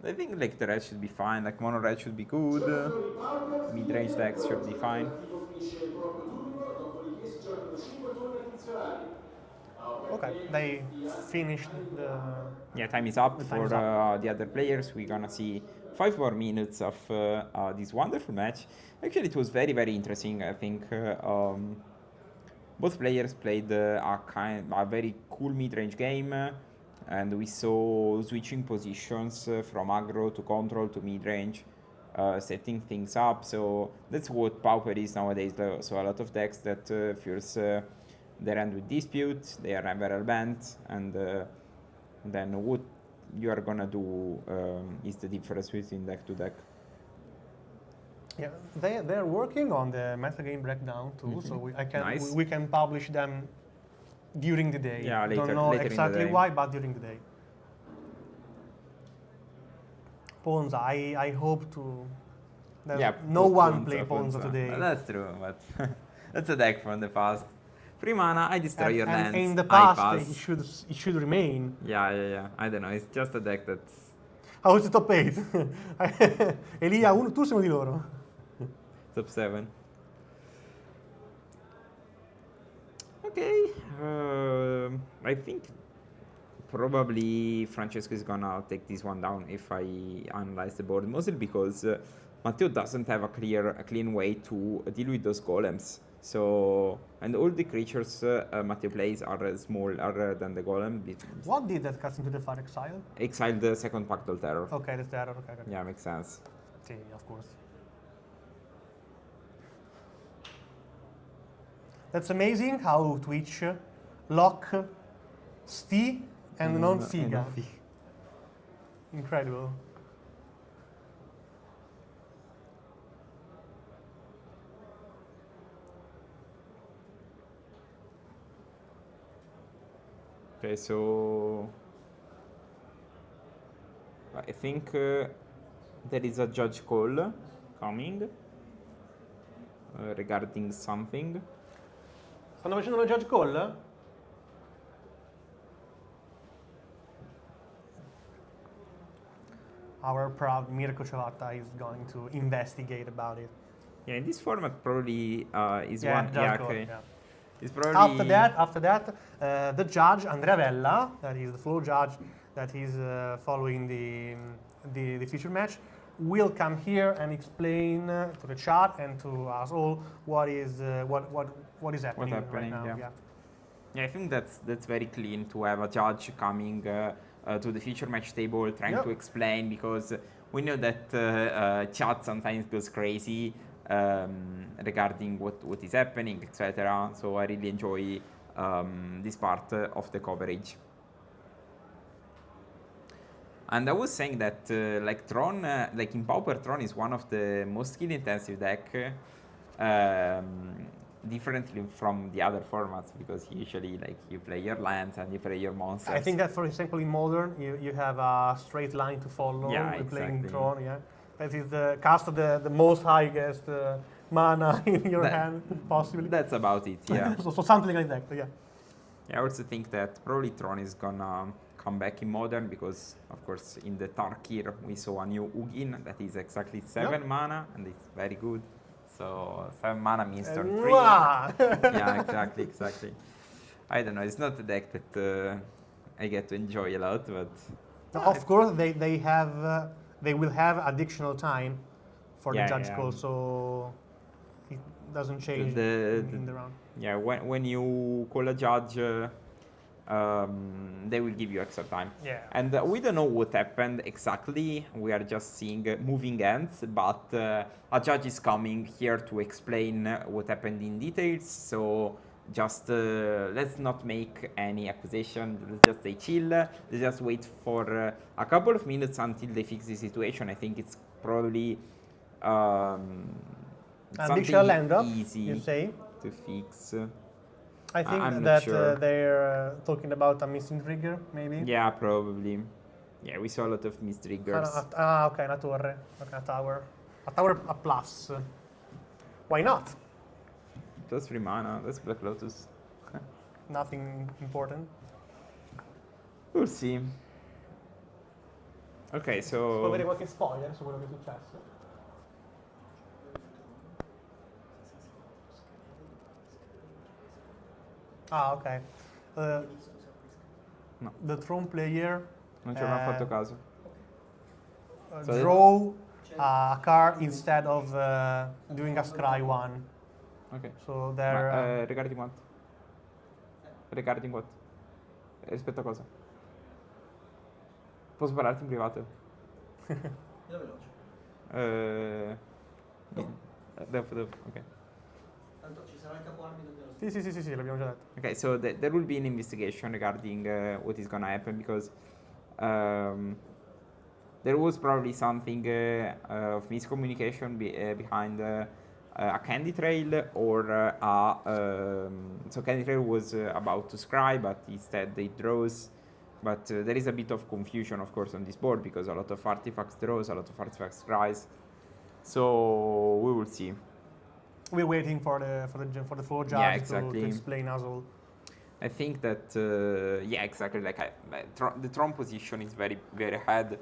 I think like the red should be fine. Like mono red should be good. Mid-range decks should be fine. Okay, they finished the... Yeah, time is up for the other players. We're gonna see 5 more minutes of this wonderful match. Actually, it was very, very interesting. I think both players played a very cool mid-range game, and we saw switching positions from aggro to control to mid-range, setting things up. So that's what Pauper is nowadays. So a lot of decks that first they end with dispute, they are never banned, and then what you are gonna do is the difference between deck to deck. Yeah, they're working on the metagame breakdown too, so we can publish them during the day. Yeah, later. Don't know later exactly why, but during the day. Ponza, I hope to. No one play Ponza today. That's true, but that's a deck from the past. 3 mana, I destroy your lands. And in the past, it should remain. Yeah. I don't know. It's just a deck that's. How is it top 8? Elia, tu sei uno di loro. Top 7. Okay. I think probably Francesco is gonna take this one down if I analyze the board, mostly because Matteo doesn't have a clean way to deal with those golems. So, and all the creatures Matteo plays are smaller than the golem. What did that cast into the fire? Exile? Exile the second Pactal Terror. Okay, that's terror. Okay. Yeah, makes sense. See, of course. That's amazing how Twitch lock Sti and non-Figa. Incredible. Okay, so I think there is a judge call coming regarding something. Stanno facendo una judge call? Our proud Mirko Ciavatta is going to investigate about it. Yeah, in this format probably is one. Yeah, Okay. Yeah. It's probably After that, the judge Andrea Vella, that is the floor judge that is following the feature match, will come here and explain to the chat and to us all what is happening right now. Yeah, I think that's very clean to have a judge coming to the feature match table trying to explain, because we know that chat sometimes goes crazy regarding what is happening, etc. So I really enjoy this part of the coverage. And I was saying that like Tron, like in Pauper, Tron is one of the most skill intensive deck, differently from the other formats, because usually like you play your lands and you play your monsters. I think that, for example, in Modern you have a straight line to follow. Playing Tron. Yeah, that is cast the most highest mana in your hand possibly. That's about it. Yeah. so something like that. Yeah. I also think that probably Tron is gonna come back in Modern, because of course in the Tarkir we saw a new Ugin that is exactly 7 mana and it's very good. So 7 mana means turn 3. Yeah, exactly. I don't know, it's not a deck that I get to enjoy a lot, but of course they will have additional time for the judge call, so it doesn't change in the round. Yeah, when you call a judge, they will give you extra time. Yeah. And we don't know what happened exactly. We are just seeing moving ends, but a judge is coming here to explain what happened in details. So just let's not make any accusation. Let's just stay chill. Let's just wait for a couple of minutes until they fix the situation. I think it's probably Additional land drop, easy you say? to fix. I think I'm not that sure. they're talking about a missing trigger, maybe. Yeah, probably. Yeah, we saw a lot of missed triggers. Okay, una torre. Okay, a tower. A tower, a plus. Why not? Plus 3 mana, that's Black Lotus. Nothing important. We'll see. Ok, so... Può avere qualche spoiler su quello che è successo? Ah, ok. No. The Tron player Non ci abbiamo fatto caso. draw a card instead of doing a scry one. Ok. So they're Regarding what? Regarding what? Rispetto a cosa? Posso parlarti in privato? Dopo, ok. Tanto ci sarà il capo armi dello Sì, l'abbiamo già detto. Okay, so there will be an investigation regarding what is gonna happen because there was probably something of miscommunication behind a candy trail or so candy trail was about to scry, but instead they draws. But there is a bit of confusion, of course, on this board because a lot of artifacts draws, a lot of artifacts scries. So we will see. We're waiting for the floor judge Yeah, exactly. to explain us all. I think that yeah, exactly. Like the Tron position is very, very ahead,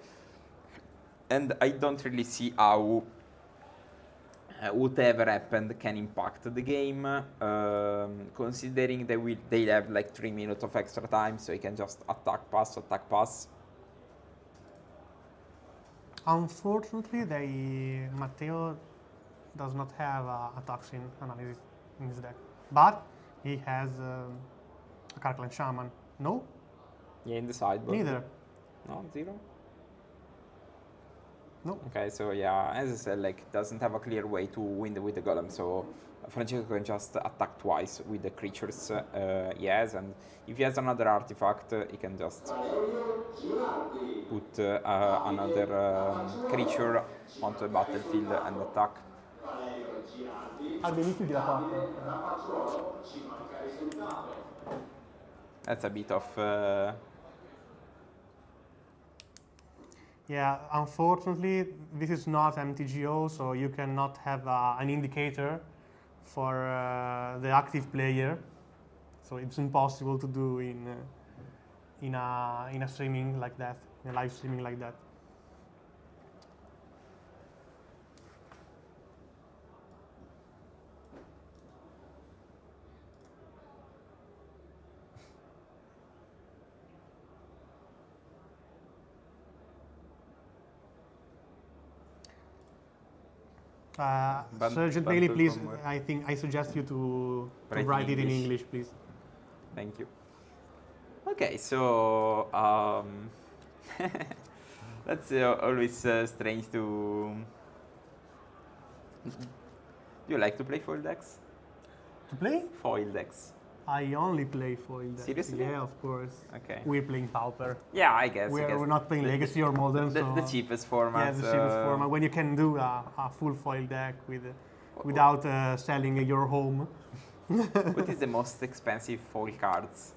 and I don't really see how whatever happened can impact the game. Considering they have like 3 minutes of extra time, so you can just attack pass. Unfortunately, Matteo does not have a toxin analysis in his deck, but he has a Karkland Shaman. No? Yeah, in the sideboard. Neither. No, 0. No. Okay, so yeah, as I said, like doesn't have a clear way to win with the golem, so Francesco can just attack twice with the creatures he has, and if he has another artifact, he can just put another creature onto the battlefield and attack. All'inizio di la parte. That's a bit of... Yeah, unfortunately, this is not MTGO, so you cannot have an indicator for the active player. So it's impossible to do in a streaming like that, in a live streaming like that. Sergeant Bailey, please. I suggest you to write it in English, please. Thank you. Okay, so that's always strange to. Do you like to play foil decks? To play? Foil decks. I only play foil decks. Seriously? Yeah, of course. Okay. We're playing Pauper. Yeah, I guess. We're not playing Legacy or Modern. The cheapest format. Yeah, the cheapest format. When you can do a full foil deck without selling your home. What is the most expensive foil cards?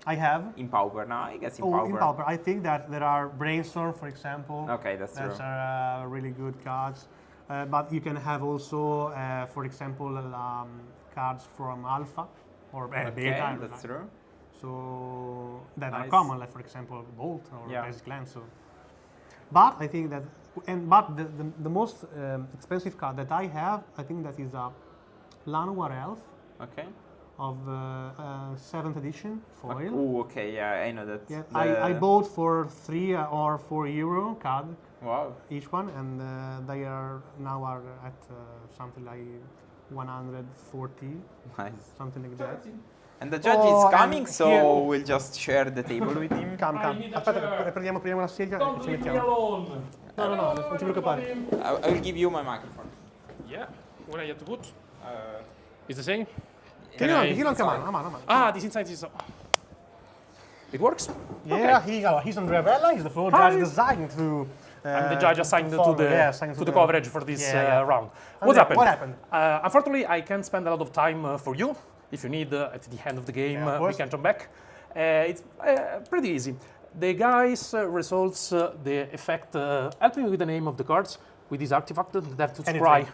I have. In Pauper now, I guess in Pauper. In Pauper. I think that there are Brainstorm, for example. Okay, that's true. Those are really good cards. But you can have also, for example, cards from Alpha or Beta. That's true. So that Nice. are common, like for example Bolt or Yeah. Basic Land. So, but I think that, the most expensive card that I have, I think that is a Llanowar Elf Okay. of 7th edition foil. Oh, okay, yeah, I know that. Yeah, I bought for €3 or €4 card Wow. each one, and they are now at something like 140, Nice. something like that. And the judge Oh, is coming, and so here- we'll just share the table with him. Come. need a Aspetta, chair. prendiamo prima una sedia e Don't ci leave me mettiamo. alone. No, non ti preoccupare. I will give you my microphone. Yeah, what I have to put? Is the same? Tienilo I- anche a mano, a mano. Ah, this inside is... It works? Yeah, he's Andrea Bella, he's the floor Hi. judge designed to... I'm the judge assigned to follow, the, yeah, assigned to the coverage for this round. What's Andrea, happened? what happened? Unfortunately, I can't spend a lot of time for you. If you need, at the end of the game, Yeah, of we course. can turn back. It's pretty easy. The guys resolves the effect. Help me with the name of the cards. With this artifact, they have to Anything. scry.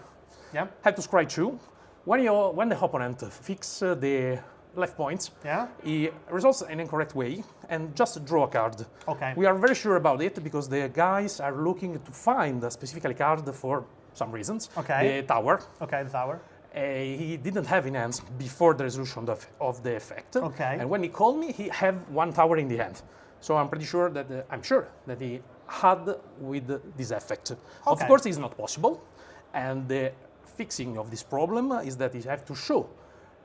Yeah, Have to scry 2. When the opponent fix the left points, yeah, he resolves in an incorrect way and just draw a card. okay. We are very sure about it because the guys are looking to find a specific card for some reasons. Okay. The tower. Okay, the tower. He didn't have in hands before the resolution of the effect. Okay. And when he called me, he had one tower in the hand. So I'm pretty sure that he had with this effect. Of Okay. course, it's not possible. And the fixing of this problem is that he have to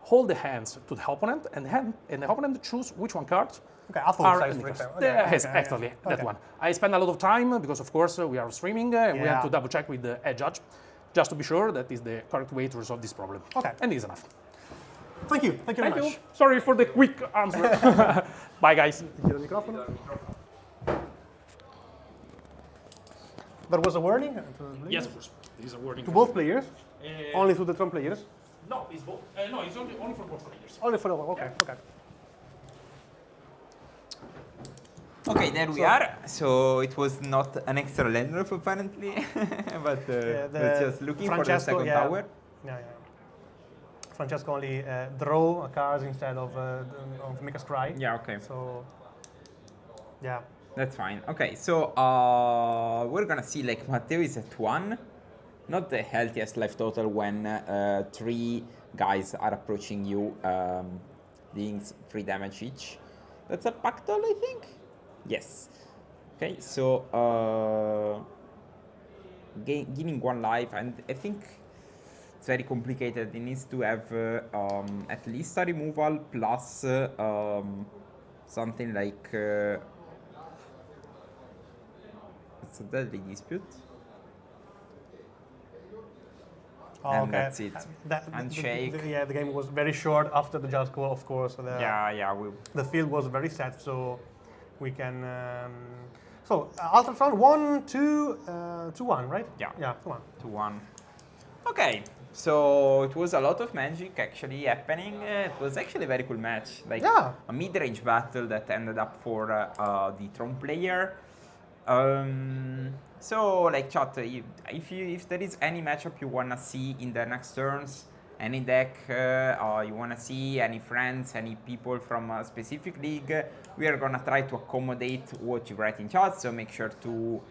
hold the hands to the opponent, and the opponent choose which one card. Okay, I thought are size in the for cards. example. Okay, Yes, okay, exactly, okay. that one. I spend a lot of time because, of course, we are streaming and we Yeah. have to double check with the head judge just to be sure that is the correct way to resolve this problem. Okay. And it's enough. Thank you very Thank much. you. Sorry for the quick answer. Bye, guys. Giro il microfono. There was a warning Yes, of course. This is a wording. to both players, only to the TRON players. No, it's both. No, it's only for both players. Only for the okay, okay. Okay, there we are. So it was not an extra land drop apparently, but we're just looking for the second tower. Yeah. Francesco only draw cards instead of make a scry. Yeah, okay. So, yeah. That's fine. Okay, so we're gonna see like Matteo is at 1. Not the healthiest life total when 3 guys are approaching you, dealing 3 damage each. That's a Pactol, I think? Yes. Okay, so gaining 1 life, and I think it's very complicated. It needs to have at least a removal plus something like it's a deadly dispute. Oh, And okay. that's it. Handshake. Handshake. The game was very short after the judge call, of course. The field was very set, so we can. So ultrasound 1, 2, 2, 1, right? Yeah. Yeah, 2, 1. 2-1. Okay, so it was a lot of magic actually happening. It was actually a very cool match. Like Yeah. a mid-range battle that ended up for the TRON player. So like chat, if there is any matchup you wanna see in the next turns, any deck, or you wanna see any friends, any people from a specific league, we are gonna try to accommodate what you write in chat. So make sure to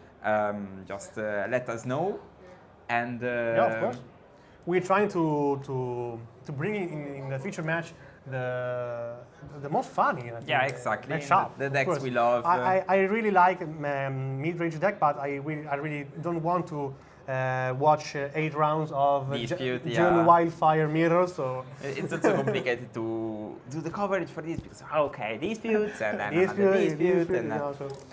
just let us know. And Yeah, of course. We're trying to bring in the feature match the most funny. I think, yeah, exactly. matchup, The of decks course. we love. I really like mid-range deck, but I really don't want to watch 8 rounds of Dispute, June Wildfire mirrors. So It's also complicated to do the coverage for this because disputes and then another dispute, dispute and then,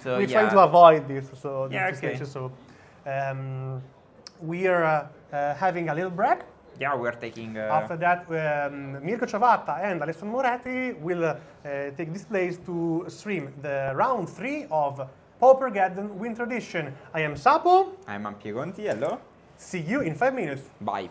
so we're yeah. trying to avoid this. So Yeah, this okay. issue, so we are having a little break. Yeah, we're taking. After that, Mirko Ciavatta and Alessandro Moretti will take this place to stream the round 3 of Paupergeddon Winter Edition. I am Sapo. I'm Ampiegonti. Hello. See you in 5 minutes. Bye.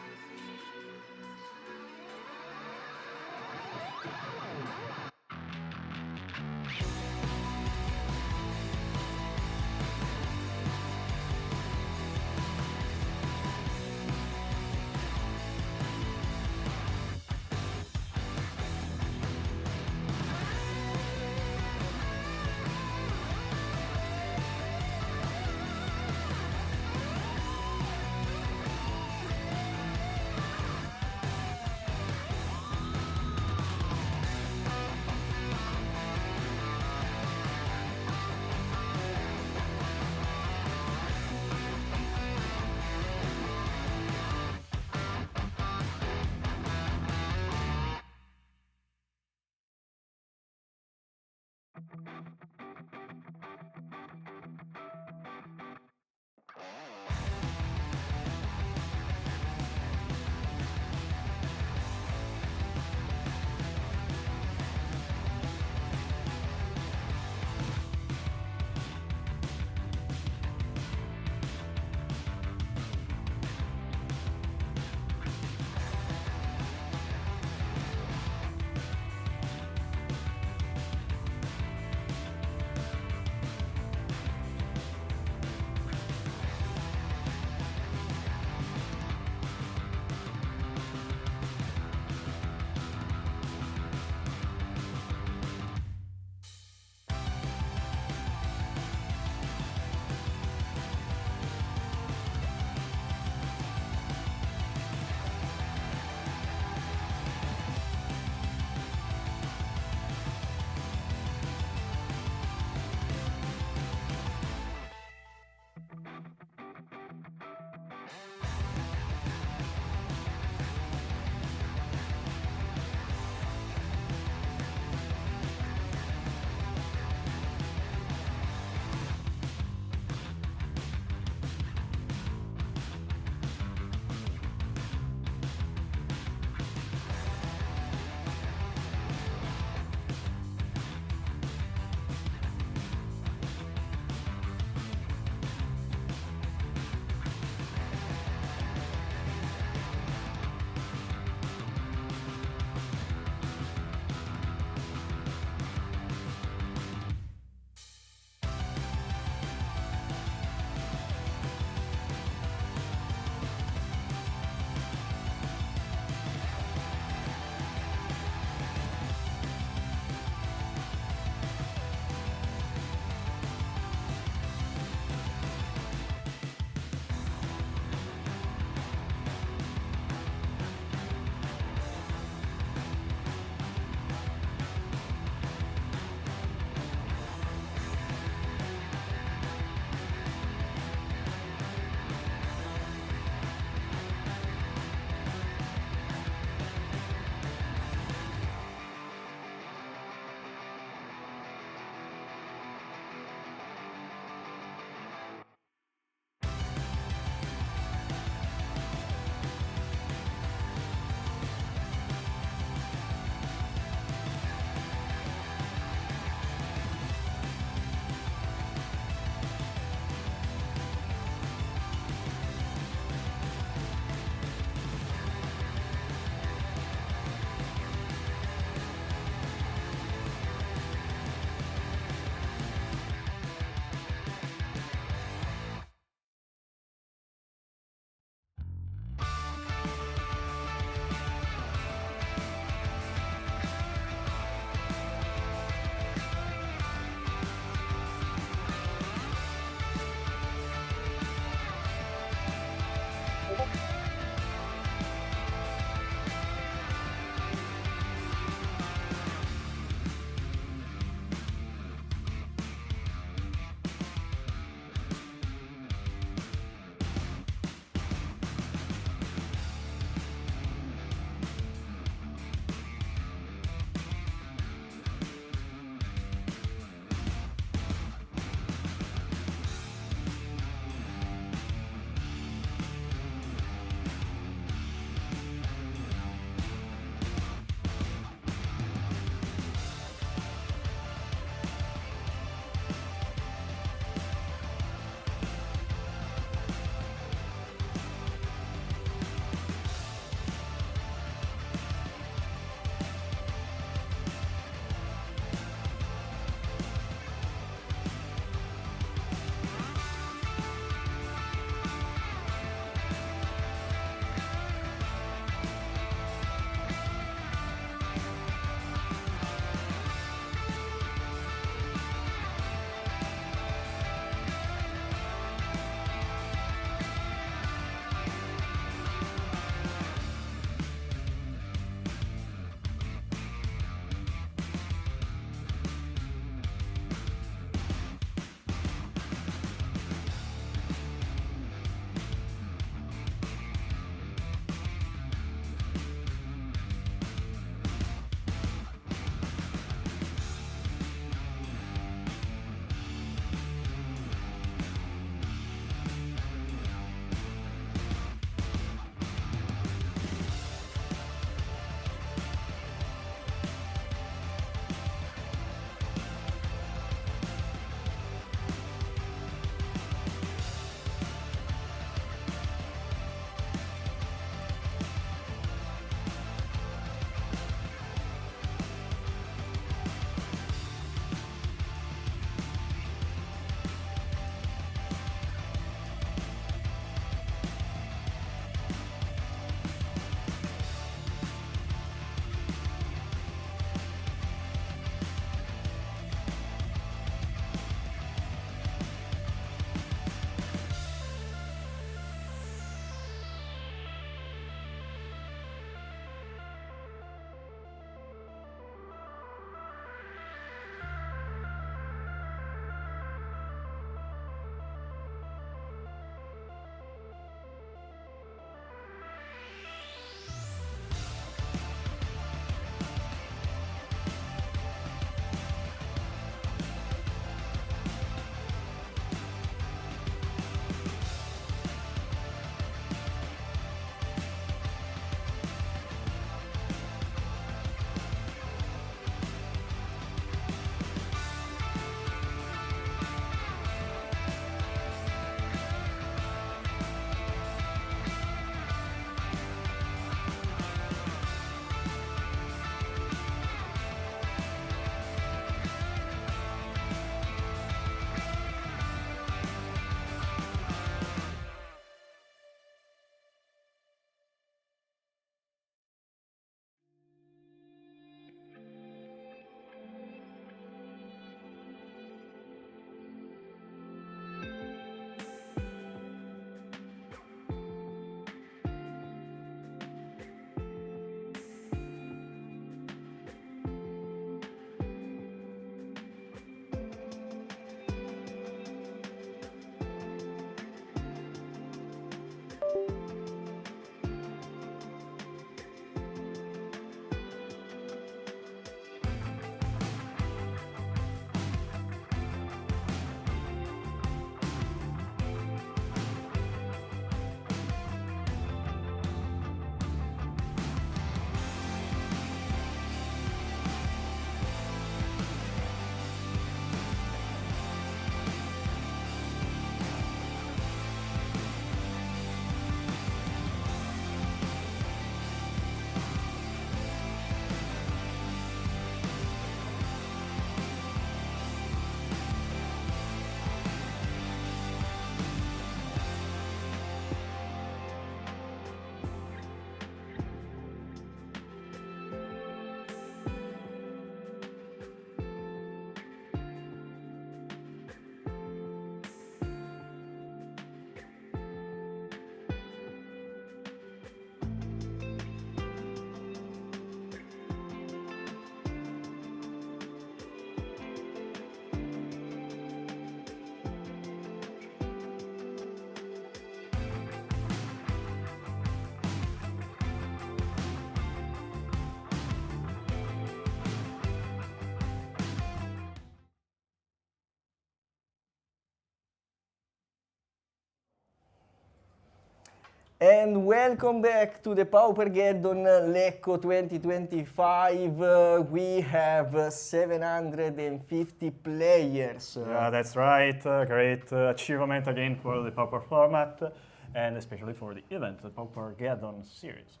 And welcome back to the Paupergeddon Lecco 2025. We have 750 players. Yeah, that's right. Great achievement again for the Pauper format, and especially for the event, the Paupergeddon series.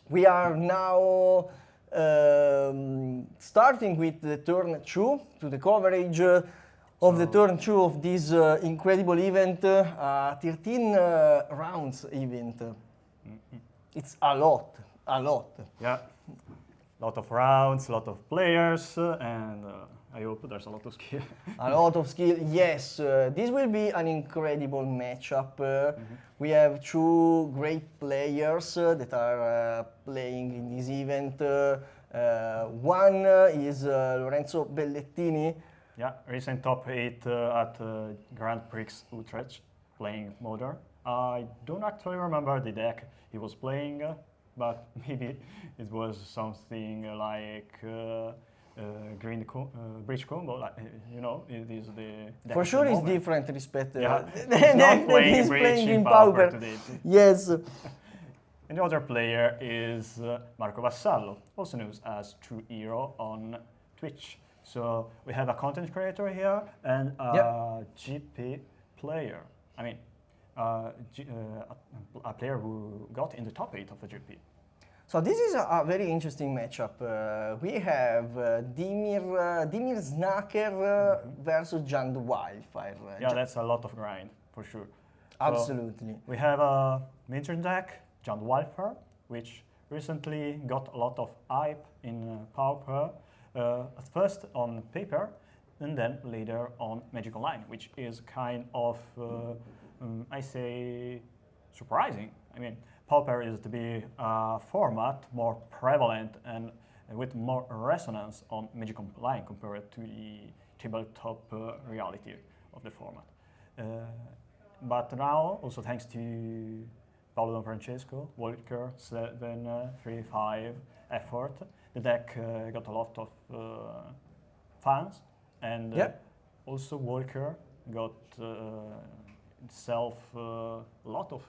We are now starting with the turn 2, to the coverage of the turn 2 of this incredible event, 13 rounds event. It's a lot. Yeah, lot of rounds, lot of players, and I hope there's a lot of skill. A lot of skill, yes. This will be an incredible matchup. We have two great players that are playing in this event. One is Lorenzo Bellettini. Yeah, recent top 8 at Grand Prix Utrecht, playing Modern. I don't actually remember the deck he was playing, but maybe it was something like green bridge combo, like, you know, it is the deck. For sure it's different respect yeah, he's playing in Pauper today. Yes. And the other player is Marco Vassallo, also known as True Hero on Twitch. So we have a content creator here and a GP player. I mean, a player who got in the top 8 of the GP. So this is a very interesting matchup. We have DIMIR SNACKER versus Giant WILDFIRE. Yeah, that's a lot of grind, for sure. Absolutely. So we have a major deck, Giant WILDFIRE, which recently got a lot of hype in Pauper. At first on paper, and then later on Magic Online, which is kind of, I say, surprising. I mean, Pauper is to be a format more prevalent and with more resonance on Magic Online compared to the tabletop reality of the format. But now, also thanks to Paolo Don Francesco, Walker 735 effort, the deck got a lot of fans, and also Walker got itself a lot of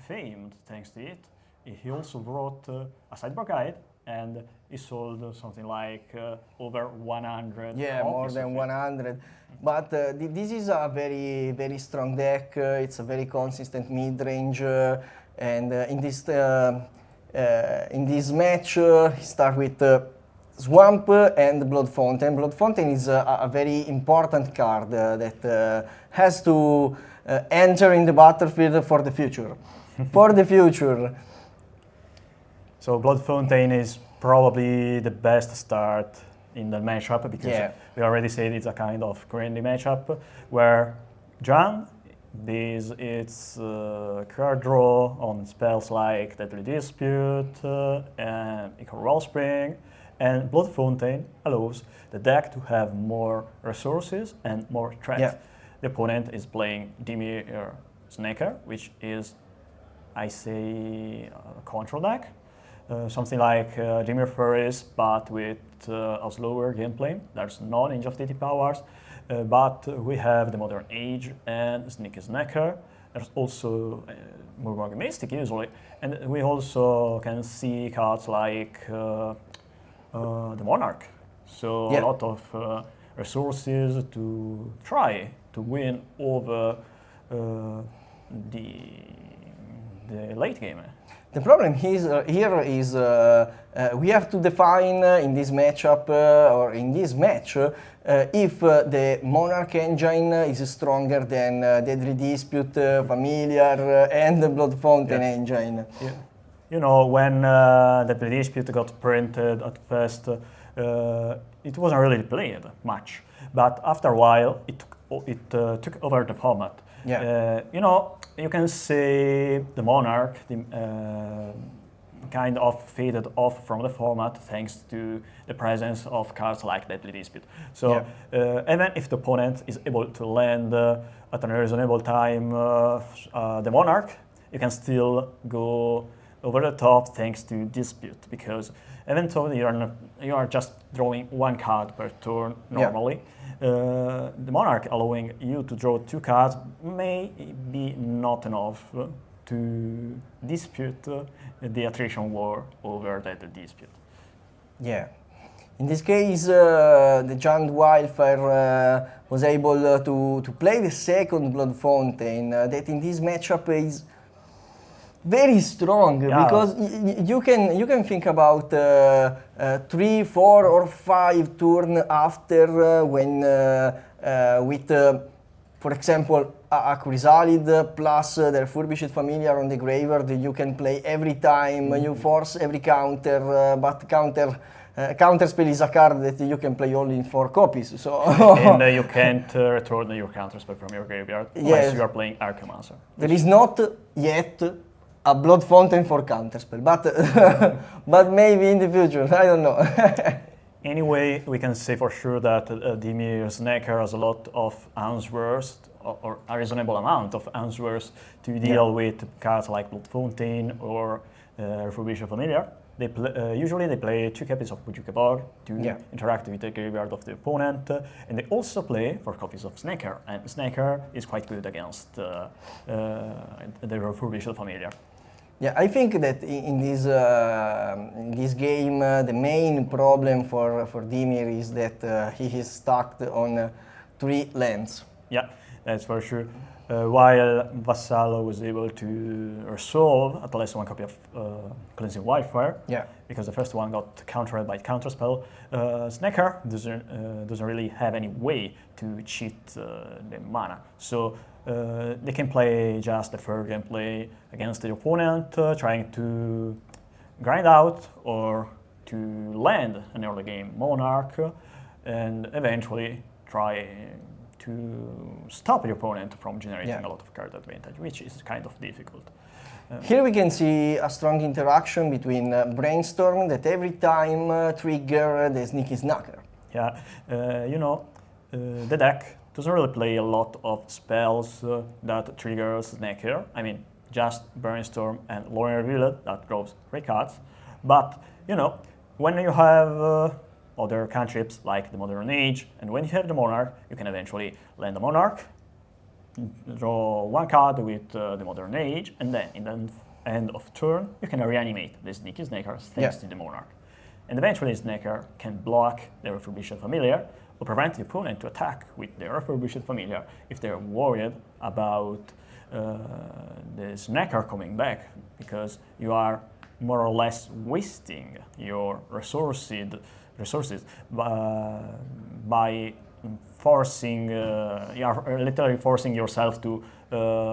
fame thanks to it. He also wrote a sideboard guide, and he sold something like over 100. Yeah, more than 100. But this is a very, very strong deck. It's a very consistent mid-range, and in this match, he starts with Swamp and Blood Fountain. Blood Fountain is a very important card that has to enter in the battlefield for the future. So Blood Fountain is probably the best start in the matchup because we already said it's a kind of grindy matchup where John bases its card draw on spells like Deadly Dispute and Echo Wellspring, and Blood Fountain allows the deck to have more resources and more threat. Yeah. The opponent is playing DIMIR SNEACKER, which is, I say, a control deck. Something like DIMIR Furries, but with a slower gameplay. There's no Ninja of Deity powers, but we have the Modern Age and Sneaky SNEACKER. There's also more Mystic usually, and we also can see cards like the Monarch. So a lot of resources to try to win over the late game. The problem here is we have to define in this matchup or in this match if the Monarch engine is stronger than Deadly Dispute, Familiar, and the Blood Fountain engine. Yeah. You know, when Deadly Dispute got printed at first, it wasn't really played much, but after a while it took over the format. Yeah. You know, you can say the Monarch kind of faded off from the format thanks to the presence of cards like Deadly Dispute. So even if the opponent is able to land at a reasonable time the Monarch, you can still go over the top thanks to Dispute, because eventually you are just drawing one card per turn normally. The Monarch allowing you to draw two cards may be not enough to dispute the attrition war over that dispute. Yeah. In this case, the giant Wildfire was able to play the second Blood Fountain, that in this matchup is very strong, because you can think about 3, 4, or 5 turns after when with, for example, a Chrysalid plus the Refurbished Familiar on the graveyard, you can play every time, you force every counter, but counterspell is a card that you can play only in 4 copies. So and you can't return your counterspell from your graveyard unless you are playing Archemaster. There is not yet a Blood Fountain for counterspell, but but maybe in the future, I don't know. Anyway, we can say for sure that DIMIR SNEACKER has a lot of answers, or a reasonable amount of answers to deal with cards like Blood Fountain or Refurbished Familiar. Usually they play 2 copies of Bujukabar to interact with the graveyard of the opponent, and they also play 4 copies of SNEACKER, and SNEACKER is quite good against the Refurbished Familiar. Yeah, I think that in this game, the main problem for DIMIR is that he is stuck on 3 lands. Yeah, that's for sure. While Vassallo was able to resolve at least 1 copy of Cleansing Wildfire, because the first one got countered by Counterspell, SNEACKER doesn't really have any way to cheat the mana. So they can play just the fair gameplay against the opponent, trying to grind out or to land an early game Monarch, and eventually try to stop your opponent from generating a lot of card advantage, which is kind of difficult. Here we can see a strong interaction between Brainstorm that every time trigger the Sneaky Snacker. Yeah, the deck doesn't really play a lot of spells that triggers Snacker. I mean, just Brainstorm and Lorien Revealed that draws 3 cards. But, when you have other cantrips like the Modern Age, and when you have the Monarch, you can eventually land the Monarch, draw 1 card with the Modern Age, and then in the end of turn, you can reanimate the Sneaky Snacker thanks to the Monarch. And eventually Snacker can block the Refurbished Familiar, or prevent the opponent to attack with the Refurbished Familiar if they're worried about the Snacker coming back, because you are more or less wasting your resources by forcing, you are literally forcing yourself to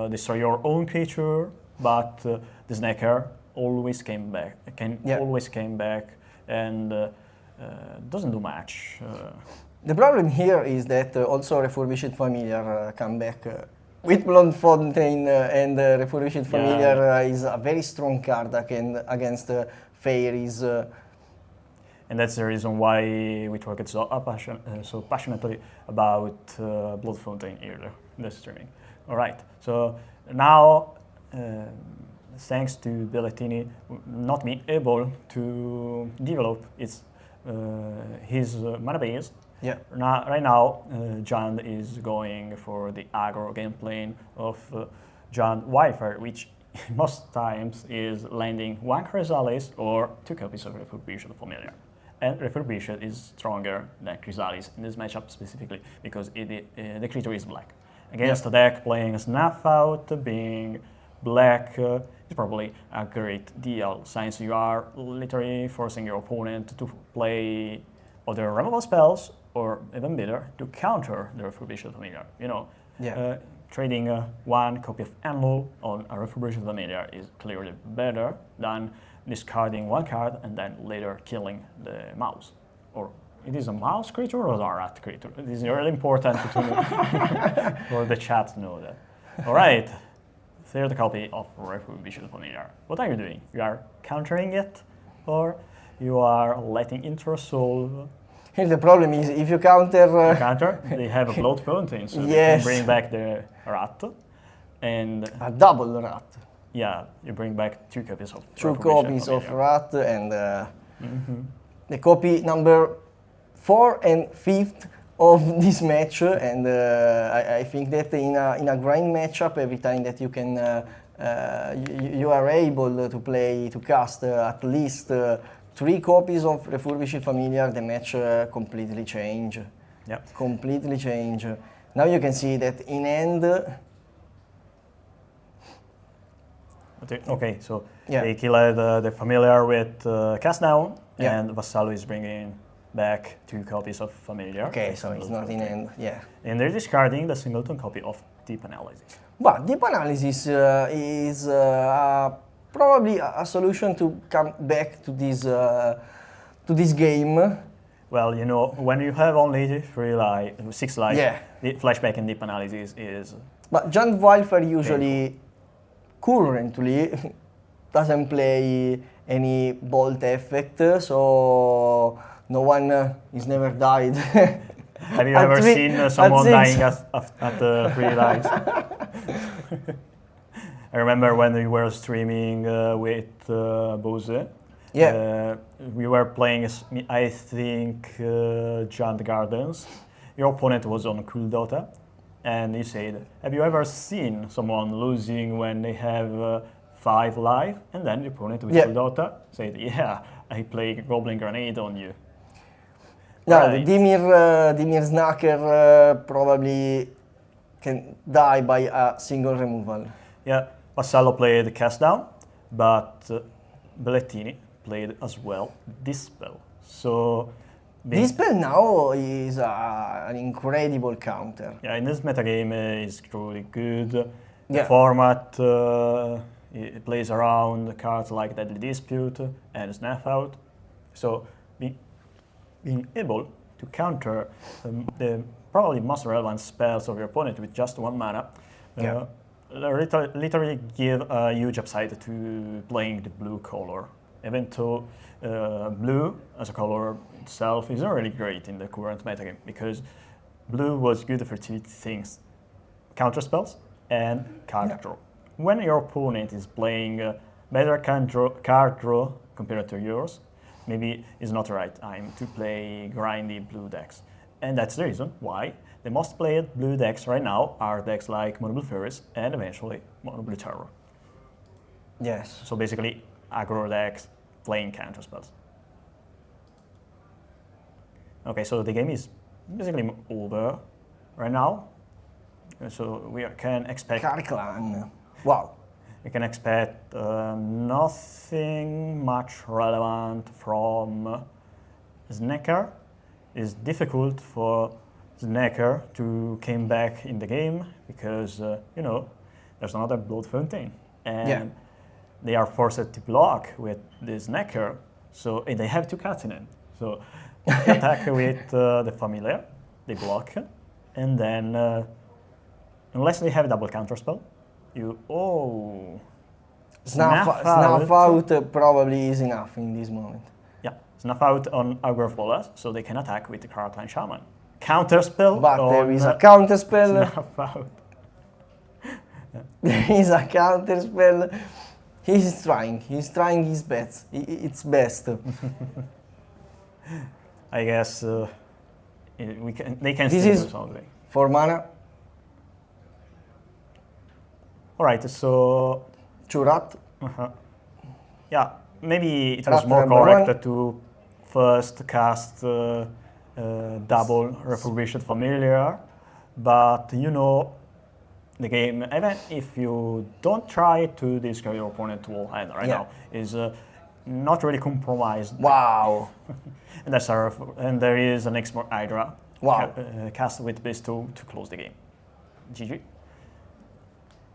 destroy your own creature, but the Snacker always came back, and doesn't do much. The problem here is that also Refurbished Familiar come back with Blood Fountain, and Refurbished Familiar is a very strong card against fairies. And that's the reason why we talked so passionately about Blood Fountain earlier in the streaming. All right, so now, thanks to Bellettini not being able to develop his mana base, right now Giant is going for the aggro gameplay of Giant Wildfire, which most times is landing 1 Chrysalis or 2 copies of Refurbished Familiar. And Refurbished is stronger than Chrysalis in this matchup specifically because the creature is black. Against a deck playing Snuff Out, being black is probably a great deal, since you are literally forcing your opponent to play other removal spells, or even better, to counter the Refurbished Familiar. Trading 1 copy of Annual on a Refurbished Familiar is clearly better than discarding 1 card and then later killing the mouse. Or it is a mouse creature or a rat creature? It is really important to know for the chat to know that. All right, 3rd copy of Refurbished Familiar. What are you doing? You are countering it, or you are letting it resolve? Here the problem is, if you counter... They have a Blood Fountain, so they can bring back the rat. And a double rat. Yeah, you bring back 2 copies of 2 copies of rat, and the copy number 4 and 5th of this match, and I think that in a grind matchup, every time that you can you are able to cast at least 3 copies of Refurbished Familiar, the match completely change. Yep. Completely change. Now you can see that in end. Okay, so Yeah. they killed the Familiar with cast down, Yeah. and Vassallo is bringing back 2 copies of Familiar. Okay, so it's not in end, yeah. And they're discarding the singleton copy of Deep Analysis. But Deep Analysis is probably a solution to come back to this game. Well, you know, when you have only 6 lives, Yeah. the flashback and Deep Analysis is... But John Wilfer usually, currently, doesn't play any bolt effect, so no one is never died. Have you ever seen someone dying at 3 lives? I remember when we were streaming with Bose. Yeah. We were playing, I think, Giant Gardens. Your opponent was on Cool Dota, and he said, have you ever seen someone losing when they have 5 life? And then the opponent with Cool Dota said, yeah, I play Goblin Grenade on you. No, Right. the DIMIR SNACKER probably can die by a single removal. Yeah, Vassallo played Cast Down, but Bellettini played as well Dispel. So Dispel now is an incredible counter. yeah, in this metagame is truly good. The Yeah. format it plays around cards like Deadly Dispute and Snuff Out. So being able to counter the probably most relevant spells of your opponent with just 1 mana literally give a huge upside to playing the blue color. Even though blue as a color itself isn't really great in the current metagame, because blue was good for 2 things: counter spells and card draw. When your opponent is playing better card draw compared to yours, maybe it's not the right time to play grindy blue decks. And that's the reason why the most played blue decks right now are decks like Mono Blue Furies and eventually Mono Blue Terror. Yes. So basically aggro decks playing counter spells. Okay, so the game is basically over right now. So we can expect... Karklan. Wow. We can expect nothing much relevant from SNEACKER. It's difficult for SNEACKER to come back in the game because, you know, there's another Blood Fountain. And they are forced to block with the SNEACKER, so they have 2 cards in it. So they attack with the Familiar, they block, and then, unless they have a double counterspell, Snuff out probably is enough in this moment. Yeah, Snuff out on Augur of Bolas, so they can attack with the Karklan Shaman. Counterspell. But there is a counterspell. Snuff out. There is a counterspell. He's trying his best. It's best. I guess they can This still is do something. 4 mana. Alright, so... Churat. Yeah, maybe it Rat was more number correct 1. to first cast double Refurbished Familiar, but you know, the game, even if you don't try to discard your opponent to all hand right now, is not really compromised. Wow. And there is an Export Hydra cast with Bestow to close the game. GG.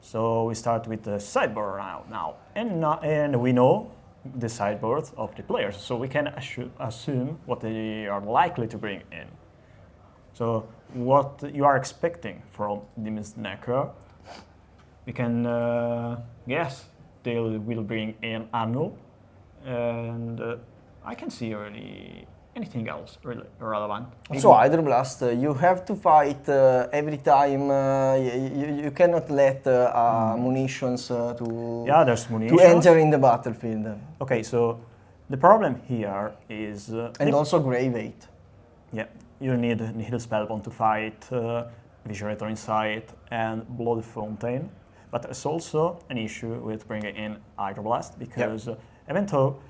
So we start with the sideboard now. And we know the sideboards of the players, so we can assume what they are likely to bring in. So what you are expecting from DIMIR SNEACKER, we can guess they will bring in Annual, and I can see really anything else really relevant. So Hydroblast, you have to fight every time. You cannot let munitions there's munitions to enter in the battlefield. Okay, so the problem here is and also Grave 8. Yeah, you need Nihil Spellbomb to fight Visionator Insight and Blood Fountain. but it's also an issue with bringing in Hydroblast because even though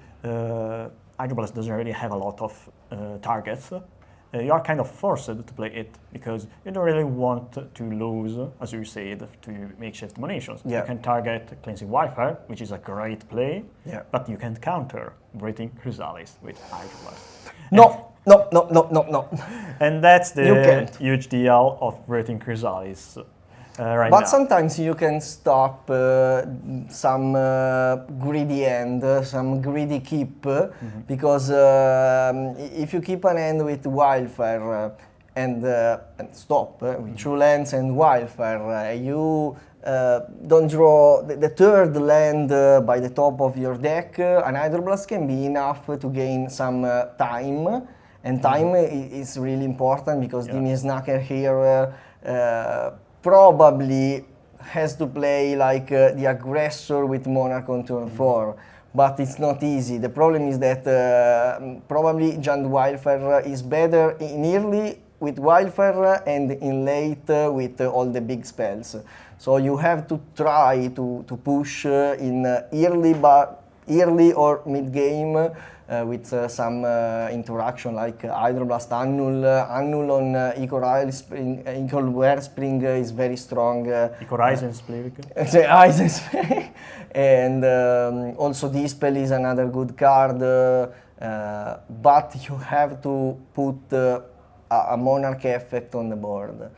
Hydroblast doesn't really have a lot of targets, you are kind of forced to play it because you don't really want to lose, as you said, to makeshift munitions. You can target Cleansing Wildfire, which is a great play, but you can't counter Breathing Chrysalis with Hydroblast. No. And that's the huge deal of Breathing Chrysalis. Right but now. Sometimes you can stop some greedy end, some greedy keep, because if you keep an end with Wildfire and stop with True Lands and Wildfire, you don't draw the third land by the top of your deck. An Hydroblast can be enough to gain some time, and time is really important because DIMIR SNACKER here probably has to play like the aggressor with Monarch on turn 4, but it's not easy. The problem is that probably Giant Wildfire is better in early with Wildfire and in late with all the big spells. So you have to try to push in early or mid game with some interaction like Hydroblast Annul on Eco Wellspring is very strong. Eco Eisenspring. Eisenspring. And also Dispel is another good card, but you have to put a Monarch effect on the board.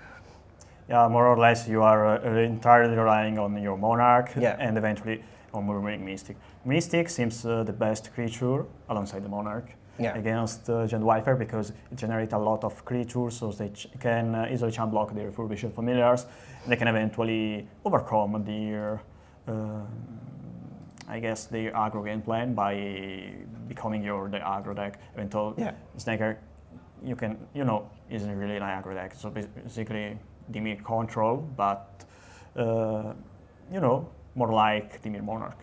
Yeah, more or less you are entirely relying on your Monarch and eventually on Murmuring Mystic. Mystic seems the best creature alongside the Monarch against Giant Wildfire because it generates a lot of creatures, so they can easily block their Refurbished Familiars. And they can eventually overcome their, I guess, their aggro game plan by becoming the aggro deck. Even though SNEACKER, isn't really an aggro deck. So basically, DIMIR control, but more like DIMIR Monarch.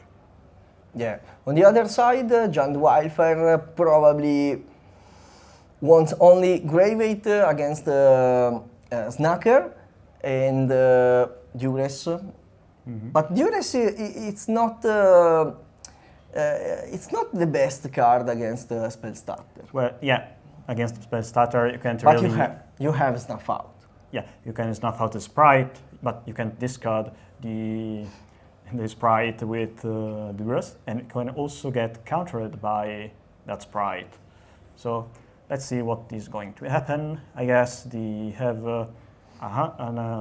Yeah. On the other side, Giant Wildfire probably wants only Graveyard against SNACKER and Duress. But Duress, it's not the best card against Spellstarter. Well, yeah, against Spellstarter you can't really. But you have Snuff Out. Yeah, you can snuff out the sprite, but you can discard the sprite with Duress, and it can also get countered by that sprite. So let's see what is going to happen. I guess they have a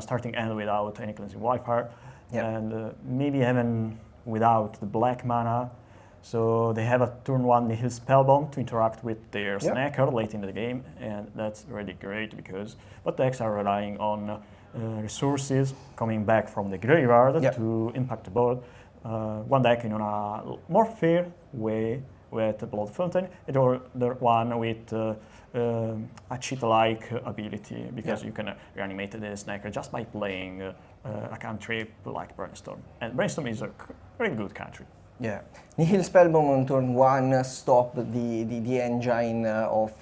starting end without any Cleansing Wildfire, and maybe even without the black mana. So they have a turn 1 Nihil Spellbomb to interact with their SNEACKER late in the game, and that's really great because both decks are relying on resources coming back from the graveyard to impact the board. One deck in a more fair way with Blood Fountain, and the other one with a cheat-like ability because you can reanimate the SNEACKER just by playing a cantrip like Brainstorm. And Brainstorm is a very good cantrip. Yeah, Nihil Spellbomb on turn 1 stop the engine of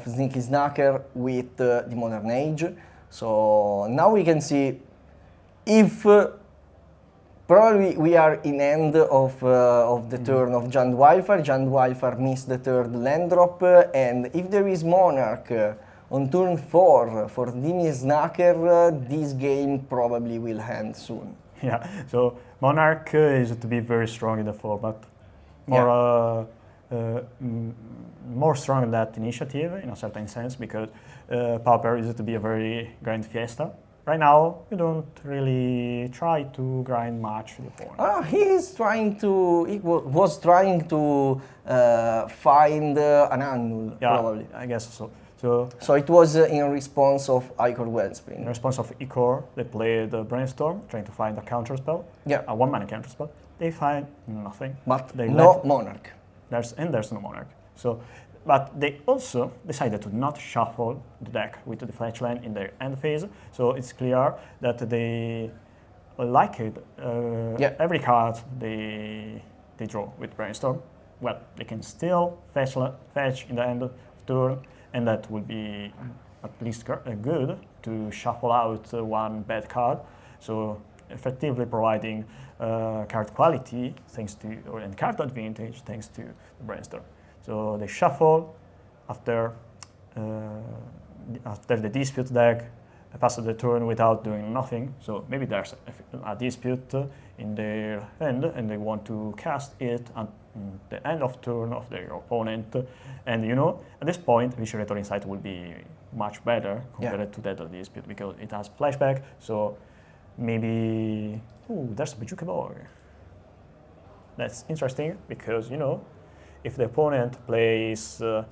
Sneaky SNACKER with the Modern Age. So now we can see if probably we are in end of the turn of Giant Wildfire. Giant Wildfire missed the third land drop, and if there is Monarch on turn 4 for DIMIR SNACKER, this game probably will end soon. Yeah, so Monarch is to be very strong in the format, more strong than that Initiative in a certain sense because Pauper is to be a very grind fiesta. Right now, you don't really try to grind much the opponent. He was trying to find an Annul, probably. I guess so. So it was in response of Icor Wellspring. In response of Icor, they played Brainstorm, trying to find a counter spell. Yeah. A 1-mana counter spell. They find nothing. But no Monarch. There's no Monarch. So, but they also decided to not shuffle the deck with the fetch land in their end phase. So it's clear that they like it. Every card they draw with Brainstorm. Well, they can still fetch in the end of turn. And that would be at least good to shuffle out one bad card. So effectively providing card quality and card advantage thanks to the brainstorm. So they shuffle after the dispute deck, pass the turn without doing nothing. So maybe there's a dispute in their hand and they want to cast it at the end of turn of their opponent. And at this point, Vision Insight will be much better compared to that dispute because it has flashback. So maybe, there's a Bazooka Board. That's interesting because, if the opponent plays the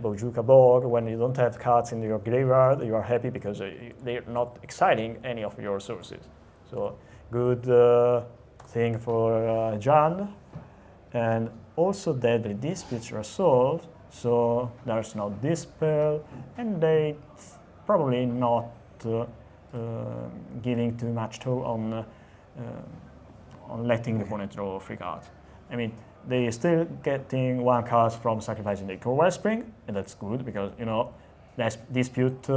Bazooka Board when you don't have cards in your graveyard, you are happy because they're not exciting any of your sources. So good thing for Jan. And also Deadly Disputes are solved, so there's no Dispel, and they probably not giving too much toll on letting the opponent draw 3 cards. I mean, they still getting 1 card from sacrificing the Core Wellspring, and that's good because that dispute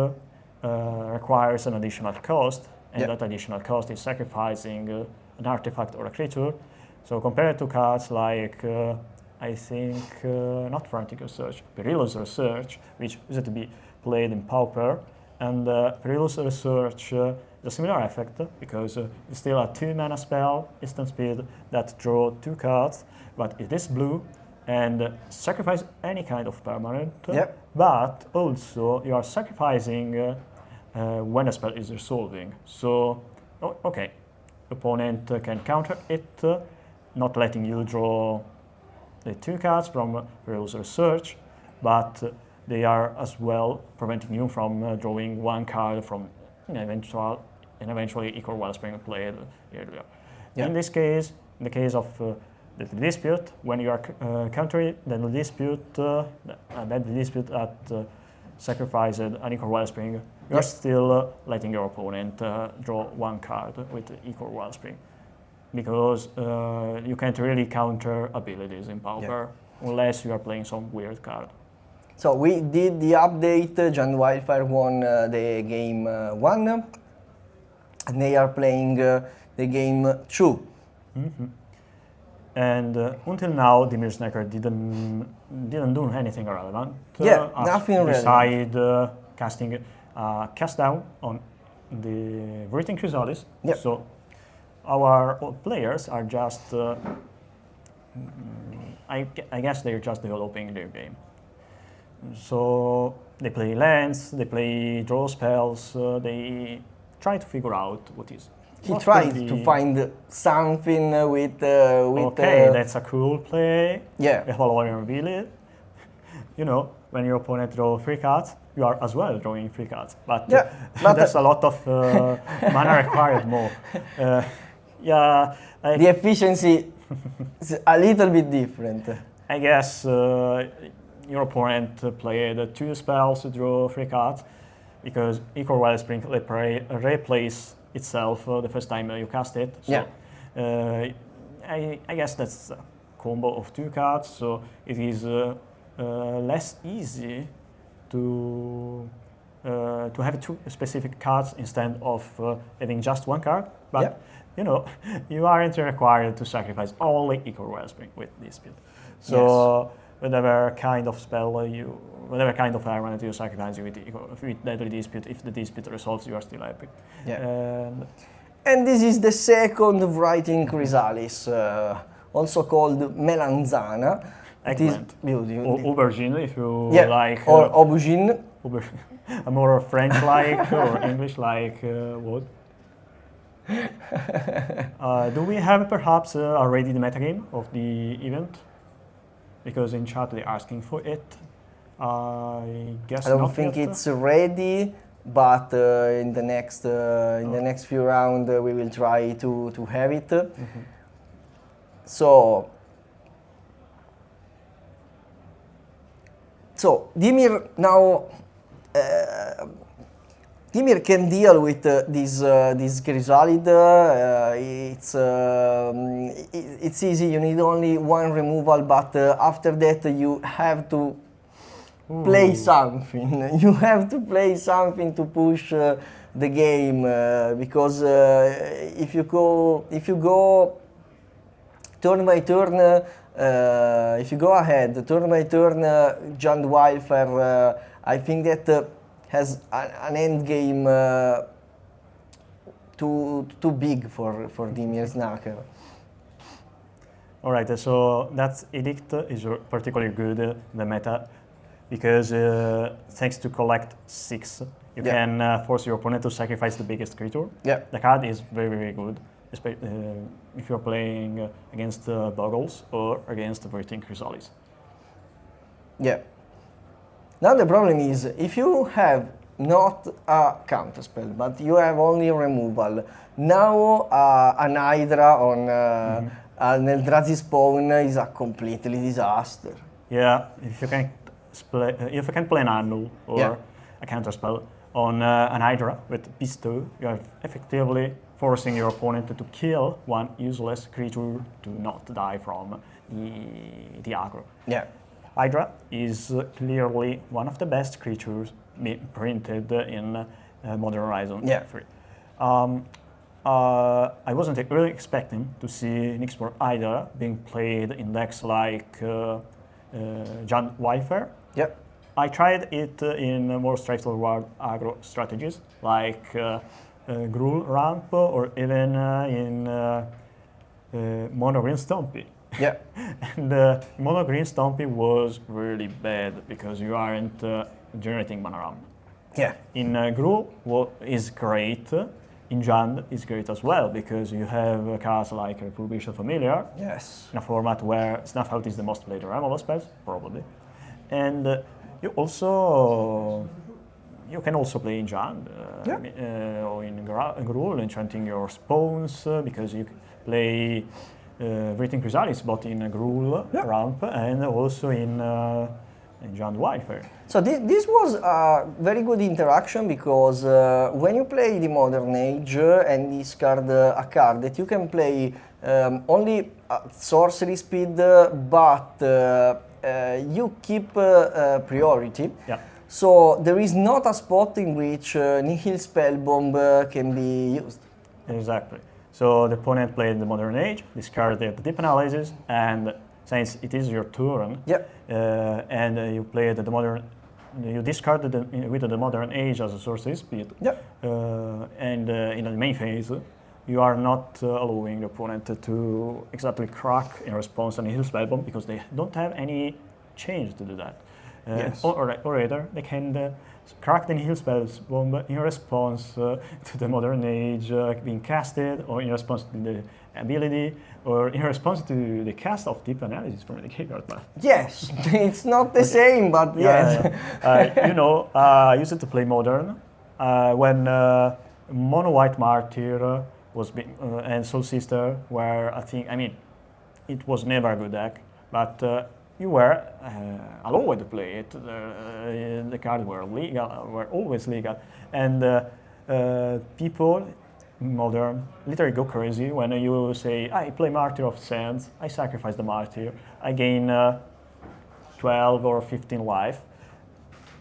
requires an additional cost, and that additional cost is sacrificing an artifact or a creature. So compared to cards like I think not Frantic Research, Perilous Research, which is to be played in Pauper, and Perilous Research is a similar effect because it's still a 2-mana spell, instant speed, that draw 2 cards, but it is blue and sacrifice any kind of permanent, but also you are sacrificing when a spell is resolving. So, okay, opponent can counter it, not letting you draw the 2 cards from Perilous Research, but they are as well preventing you from drawing 1 card from eventually Equal Wellspring played earlier. In this case, in the case of the dispute, when you are countering the dispute, that sacrificed an Equal Wellspring, you are still letting your opponent draw 1 card with Equal Wellspring, because you can't really counter abilities in Pauper unless you are playing some weird card. So we did the update. Jan Wildfire won the game 1, and they are playing the game 2. And until now, DIMIR SNEACKER didn't do anything relevant. Nothing relevant. Beside casting cast down on the Written Chrysalis. So our players are just, I guess they're just developing their game. So they play lands, they play draw spells, they try to figure out what is. He tried to find something with okay, that's a cool play. Yeah. Following Village. When your opponent draws 3 cards, you are as well drawing 3 cards. But there's a lot of mana required more. The efficiency is a little bit different. I guess your opponent played 2 spells to draw 3 cards because Equal Wellspring replays itself the first time you cast it. So I guess that's a combo of 2 cards, so it is less easy to have 2 specific cards instead of having just 1 card. But you aren't required to sacrifice only Equal Wellspring with Dispute. So whatever kind of spell whatever kind of permanent you sacrifice with Deadly Dispute, if the dispute resolves, you are still happy. And this is the second Writing Chrysalis, also called Melanzana. It is beautiful. Aubergine, if you like. Or aubergine. A more French-like or English-like word. Do we have perhaps already the metagame of the event? Because in chat they're asking for it. I guess I don't think it's ready, but in the next few rounds we will try to have it. So DIMIR now. DIMIR can deal with this Chrysalid. It's easy. You need only 1 removal, but after that you have to play something. You have to play something to push the game because if you go turn by turn, if you go ahead turn by turn, Giant Wildfire, I think that has an end game too big for DIMIR SNACKER. All right, so that edict is particularly good, the meta, because thanks to collect 6, you can force your opponent to sacrifice the biggest creature. Yeah. The card is very, very good, if you're playing against Boggles or against Breathing Chrysalis. Yeah. Now the problem is, if you have not a counterspell, but you have only removal, now an Hydra on an Eldrazi spawn is a completely disaster. Yeah, if you can play an Annul or a counterspell on an Hydra with Bestow, you are effectively forcing your opponent to kill one useless creature to not die from the aggro. Yeah. Hydra is clearly one of the best creatures printed in Modern Horizon 3. I wasn't really expecting to see Nyxmore Hydra being played in decks like Giant Wildfire. Yep. I tried it in more straightforward aggro strategies like GRUUL ramp or even in Mono Green Stompy. Yeah. And Mono Green Stompy was really bad because you aren't generating mana ramp. Yeah. In GRUUL is great. In Jund is great as well because you have cards like Prohibition Familiar. Yes. In a format where Snuff Out is the most played removal spells, probably. And you can also play in Jund or in GRUUL, enchanting your spawns because you play Breathing Chrysalis both in GRUUL ramp and also in Giant Wildfire. So this was a very good interaction because when you play the Modern Age and discard a card that you can play only at sorcery speed, but you keep priority. Yeah. So there is not a spot in which Nihil Spellbomb can be used. Exactly. So the opponent played the Modern Age, discarded the Deep Analysis, and since it is your turn, and you played the Modern, you discarded with the Modern Age as a sorcery speed, and in the main phase, you are not allowing the opponent to exactly crack in response to Nihil Spellbomb because they don't have any change to do that. Or either they can crack the Nihil Spellbomb in response to the Modern Age being casted, or in response to the ability, or in response to the cast of Deep Analysis from the graveyard. Yes, it's not the same, but yes. You know, I used to play Modern when Mono White Martyr was being, and Soul Sister were, I mean, it was never a good deck, but you were allowed to play it. The cards were legal, were always legal, and people Modern literally go crazy when you say, I play Martyr of Sands, I sacrifice the Martyr, I gain 12 or 15 life.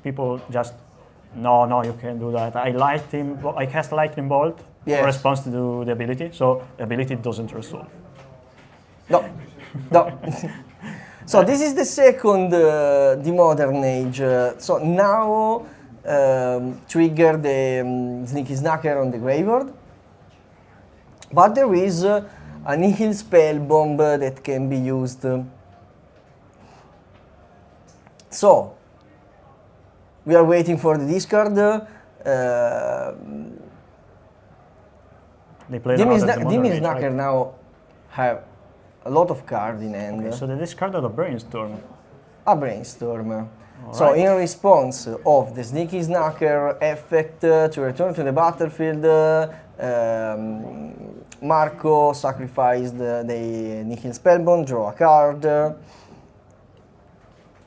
People just, no, you can't do that. I cast Lightning Bolt in response to the ability, so the ability doesn't resolve. No. So this is the second, the Modern Age. So now trigger the Sneaky Snacker on the graveyard. But there is a Nihil Spellbomb that can be used. So we are waiting for the discard. DIMIR SNACKER now have a lot of cards in hand. Okay, so they discarded a Brainstorm. A Brainstorm. So in response of the Sneaky Snacker effect to return to the battlefield, Marco sacrificed the Nihil Spellbomb, draw a card.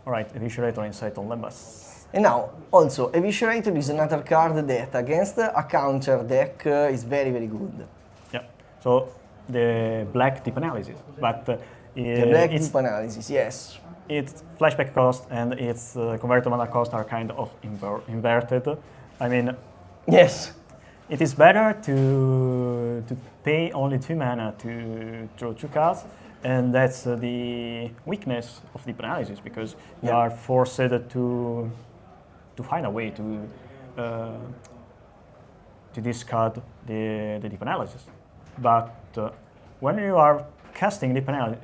Alright, Eviscerator Insight on Lembas. And now, also, Eviscerator is another card that against a counter deck is very, very good. Yeah, so the black Deep Analysis, but the black Deep Analysis, yes. Its flashback cost and its converted mana cost are kind of inverted. I mean, yes. it is better to pay only 2 mana to draw 2 cards, and that's the weakness of deep analysis, because you are forced to find a way to discard the deep analysis. But when you are casting deep analysis,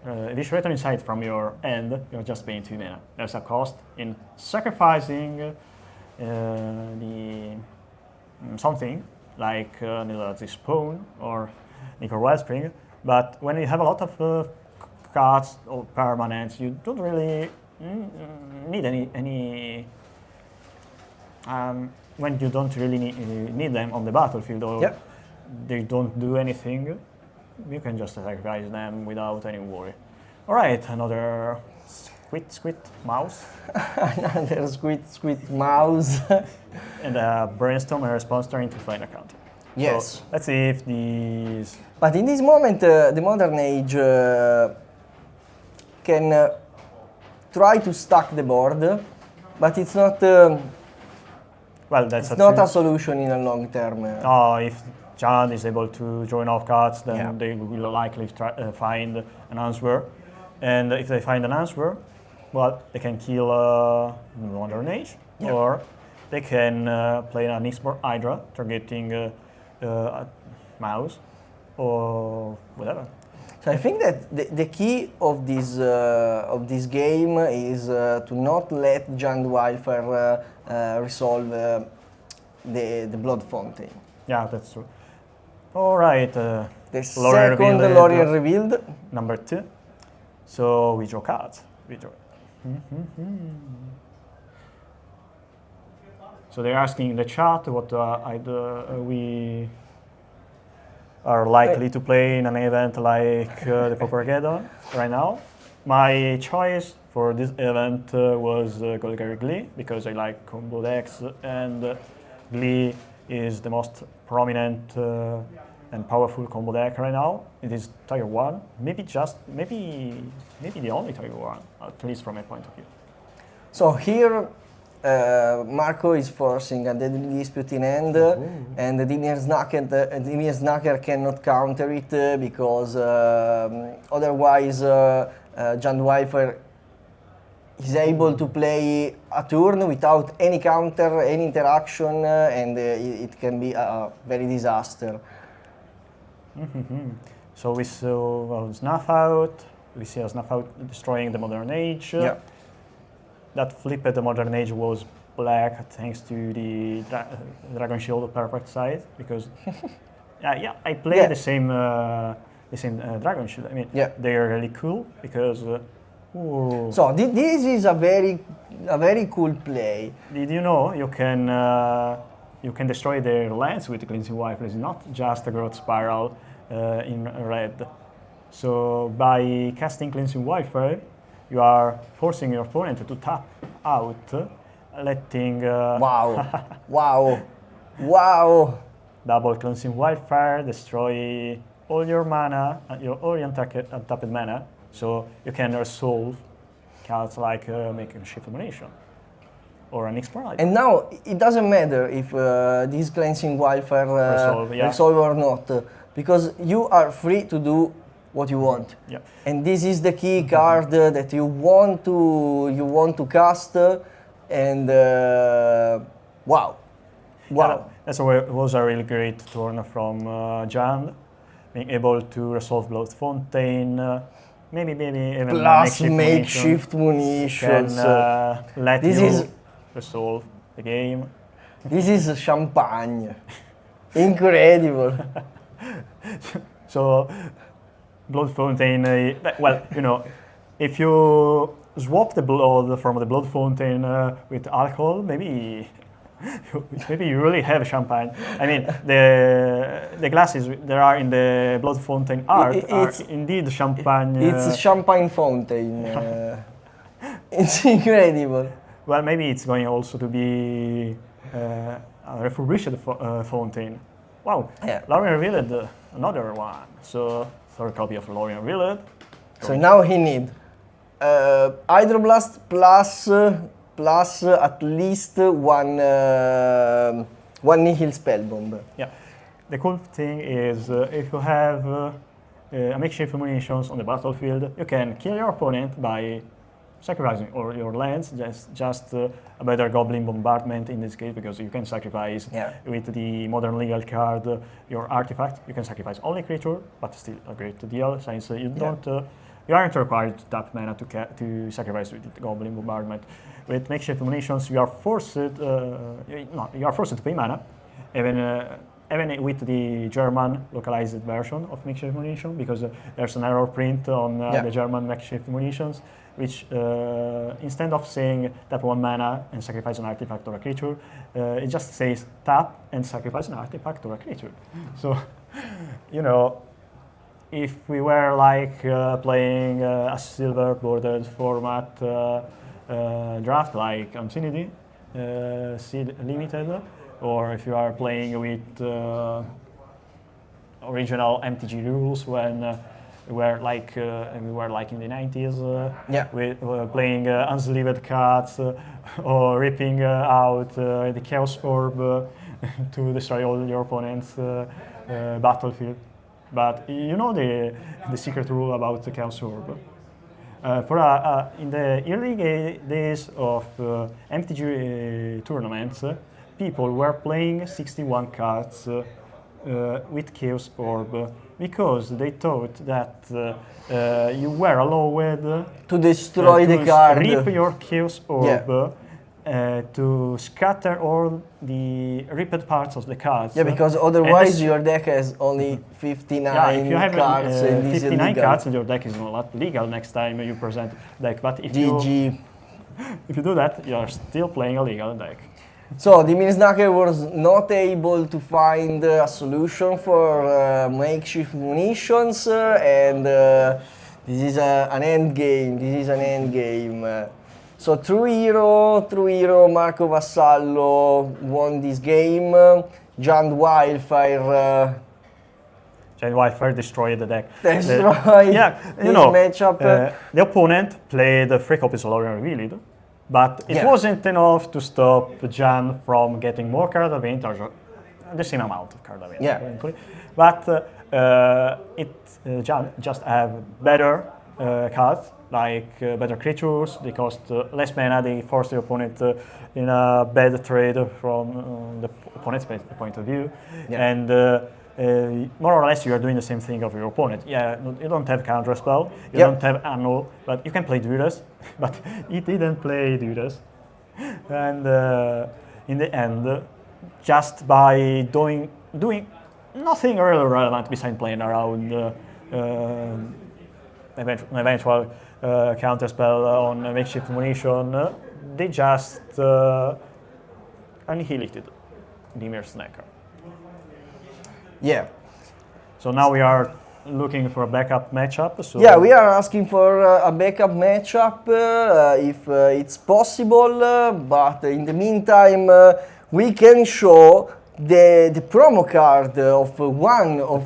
Eviscerator Insight from your end, you're just paying 2 mana. There's a cost in sacrificing something like the Spawn or Nickel Wellspring, but when you have a lot of cards or permanents, you don't really need any when you don't really need them on the battlefield, or they don't do anything, you can just sacrifice them without any worry. All right, another squid mouse. Another squid mouse. And a brainstorm and response turn to find a counter. Yes. So let's see if these... But in this moment, the Modern Age can try to stack the board, but it's not... well, that's it's not a solution in a long term. If Jan is able to draw enough cards, then they will likely find an answer. And if they find an answer, well, they can kill Modern Age, or they can play an Expert Hydra, targeting a mouse, or whatever. So I think that the key of this game is to not let Giant Wildfire resolve the Blood Fountain. Yeah, that's true. All right. The second Lorien revealed. Number 2. So we draw cards. We draw. So they're asking in the chat what we are likely to play in an event like the PAUPERGEDDON right now. My choice for this event was GOLGARI GLEE, because I like combo decks, and GLEE is the most prominent and powerful combo deck right now. It is Tier 1, maybe the only Tier 1, at least from my point of view. So here Marco is forcing a Deadly Dispute in hand, and the DIMIR SNACKER cannot counter it because otherwise Giant Wildfire is able to play a turn without any counter, any interaction, and it can be a very disaster. So we saw Snuff Out. We see a Snuff Out destroying the Modern Age. Yeah. That flipped the Modern Age was black thanks to the Dragon Shield Perfect Size, because I played the same Dragon Shield. I mean, they are really cool because. So this is a very cool play. Did you know you can destroy their lands with the Cleansing Wildfire? It's not just a Growth Spiral in red. So by casting Cleansing Wildfire, you are forcing your opponent to tap out, letting... Wow! Double Cleansing Wildfire, destroy all your mana, all your untapped mana, so you can resolve cards like Making Shift Domination or an Expert. And now it doesn't matter if this Cleansing Wildfire resolve or not, because you are free to do what you want. Yeah. And this is the key card that you want to cast, and wow. Yeah, that was a really great turn from Jan, being able to resolve Blood Fountain, maybe even plus makeshift munitions. Can let you resolve the game. This is champagne. Incredible. So Blood Fountain, well, you know, if you swap the blood from the Blood Fountain with alcohol, maybe you really have champagne. I mean, the glasses there are in the Blood Fountain art are indeed champagne. It's champagne fountain. It's incredible. Well, maybe it's going also to be a refurbished fountain. Wow, Lorien revealed another one. So third copy of Lorien revealed. So now he need Hydroblast plus at least one One nihil spell bomb. Yeah. The cool thing is if you have a makeshift munitions on the battlefield, you can kill your opponent by sacrificing or your lands, just a better goblin bombardment in this case, because you can sacrifice with the modern legal card your artifact. You can sacrifice only creature, but still a great deal since you don't you aren't required to tap mana to sacrifice with the goblin bombardment. With makeshift munitions, you are forced you are forced to pay mana, even with the German localized version of makeshift munition, because there's an error print on the German makeshift munitions, which instead of saying tap 1 mana and sacrifice an artifact or a creature, it just says tap and sacrifice an artifact or a creature. So, you know, if we were like playing a silver bordered format draft like AFFINITY, Seed Limited, or if you are playing with original MTG rules when we were like in the 90s, we were playing unsleeved cards or ripping out the Chaos Orb to destroy all your opponent's battlefield. But you know the secret rule about the Chaos Orb. In the early days of MTG tournaments, people were playing 61 cards with Chaos Orb because they thought that you were allowed to destroy the card, rip your Chaos Orb, to scatter all the ripped parts of the cards. Yeah, because otherwise your deck has only 59 if you have cards. 59 cards, your deck is not legal next time you present deck. But if you do that, you are still playing a legal deck. So DIMIR SNACKER was not able to find a solution for makeshift munitions, and this is an end game. So True Hero Marco Vassallo won this game. Giant Wildfire destroyed the deck. Matchup. The opponent played 3 copies of Lorien Revealed, but it wasn't enough to stop Jan from getting more card advantage, the same amount of card advantage. But Jan just have better cards, like better creatures. They cost less mana, they force the opponent in a bad trade from the opponent's point of view. And more or less you are doing the same thing of your opponent. Yeah, you don't have counterspell, you don't have annul, but you can play Duras, but he didn't play Duras. And in the end, just by doing nothing really relevant besides playing around eventual counterspell on makeshift munition, they just annihilated DIMIR SNACKER. Yeah. So now we are looking for a backup matchup. So yeah, we are asking for a backup matchup if it's possible, but in the meantime we can show the promo card of one of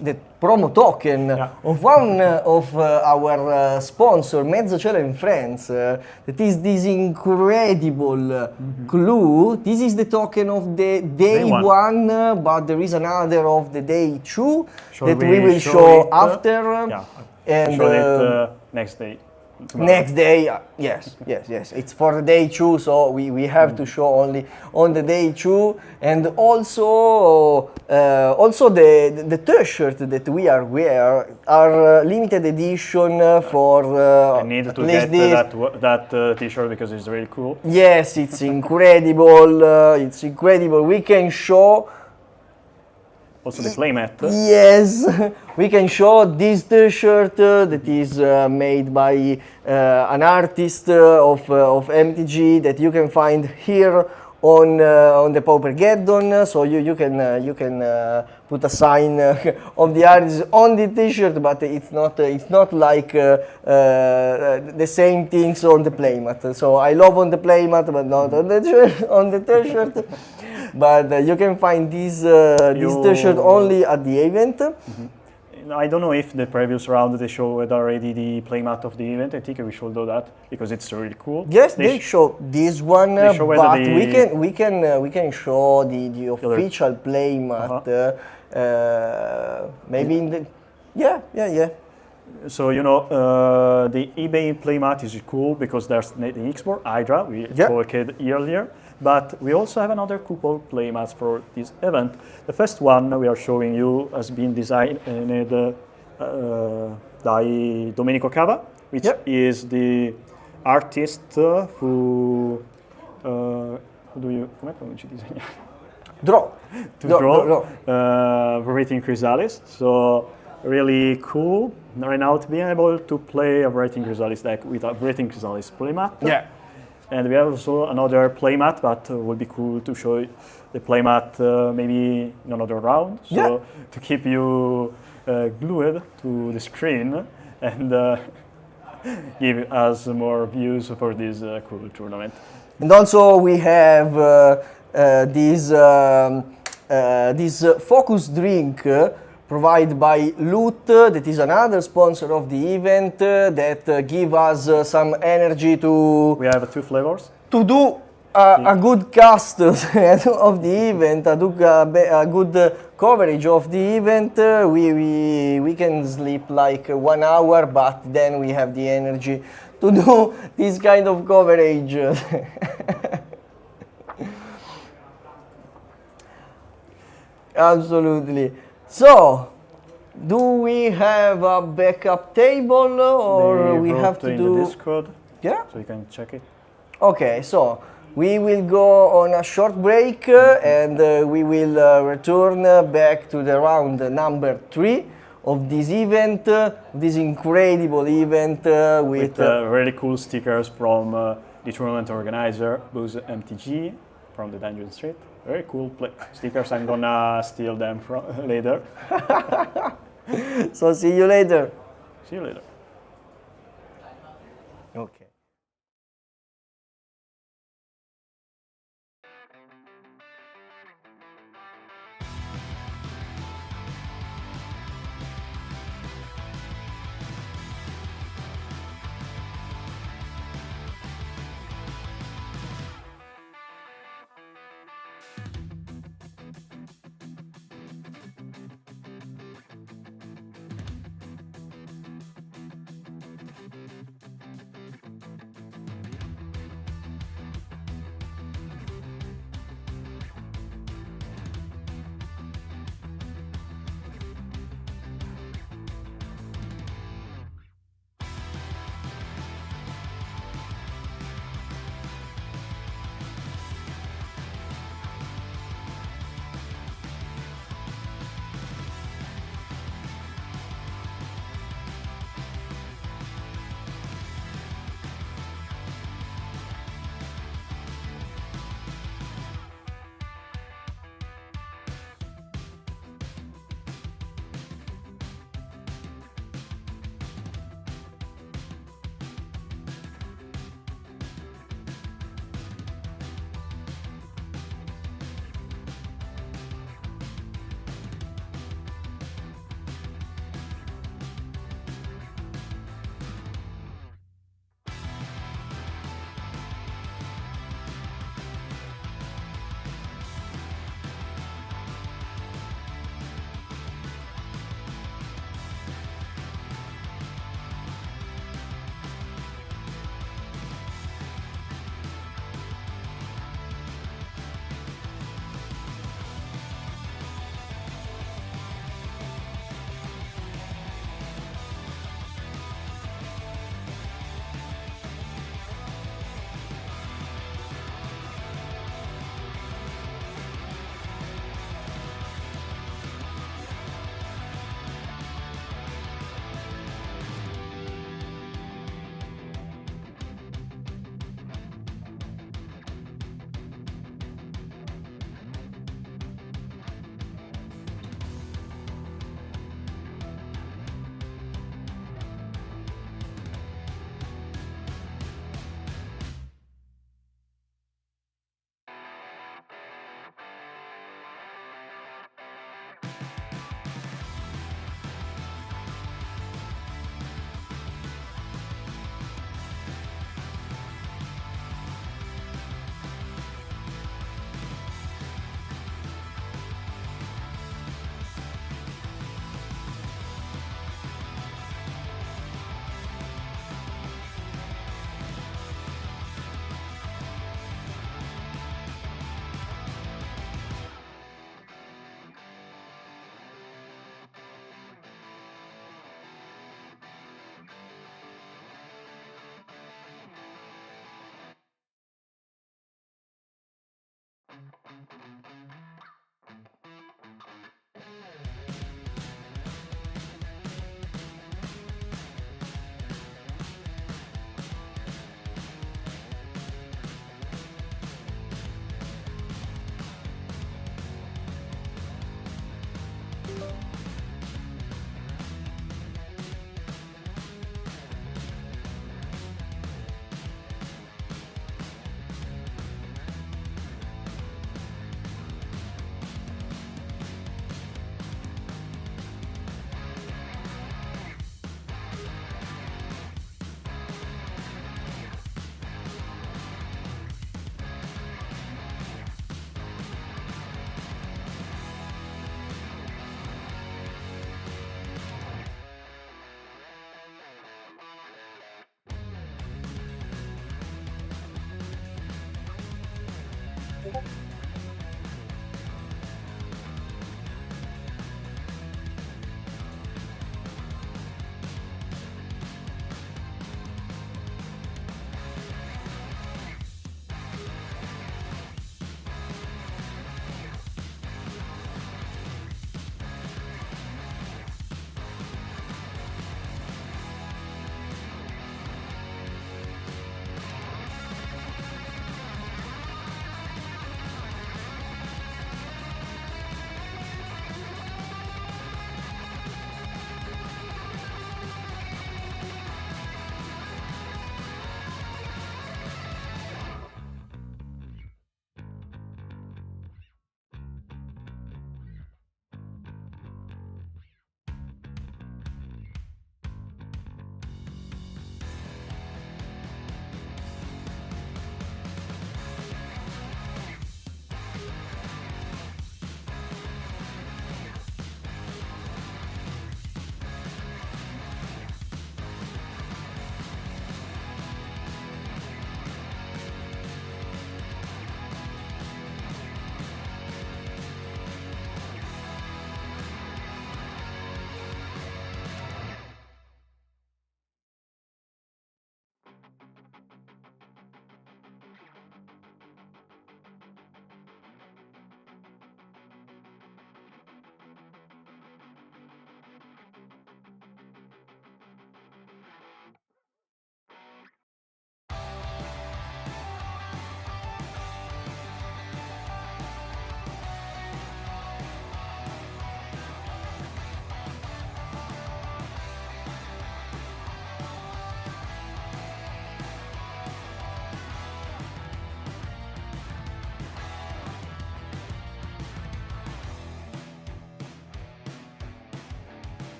the promo token of one of our sponsor, Mezzocello and Friends. That is this incredible glue. This is the token of the day one, but there is another of the day 2 that we will show after. And show it next day. Tomorrow. Next day, yes. It's for the day 2, so we have to show only on the day 2, and also the T-shirt that we are wearing are limited edition for. I need to get that T-shirt because it's really cool. Yes, it's incredible. It's incredible. We can show. Also the playmat. Yes, we can show this T-shirt that is made by an artist of MTG that you can find here on the Paupergeddon. So you can put a sign of the artist on the T-shirt, but it's not like the same things on the playmat. So I love on the playmat, but not on the T-shirt. But you can find this T-shirt only at the event. I don't know if the previous round they showed already the playmat of the event. I think we should do that because it's really cool. Yes, they show this one, show but the we can show the official playmat. Maybe in the yeah. So the eBay playmat is cool because there's the export Hydra we talked earlier. But we also have another couple playmats for this event. The first one we are showing you has been designed by Domenico Cava, which is the artist who do you come pronunci disegna? Draw. Writing Chrysalis. So really cool right now to be able to play a Writing Chrysalis deck with a Writing Chrysalis playmat. Yeah. And we have also another playmat, but would be cool to show the playmat maybe in another round. So to keep you glued to the screen and give us more views for this cool tournament. And also we have this focus drink provided by Loot, that is another sponsor of the event, that give us some energy to... We have 2 flavors. To do a good cast of the event, a good coverage of the event. We can sleep like 1 hour, but then we have the energy to do this kind of coverage. Absolutely. So, do we have a backup table or we have to do... in the Discord, so you can check it. Okay, so we will go on a short break and we will return back to the round number 3 of this event, this incredible event with really cool stickers from the tournament organizer, Booz MTG, from the Dungeon Street. Very cool stickers. I'm gonna steal them later. So see you later. See you later. Okay.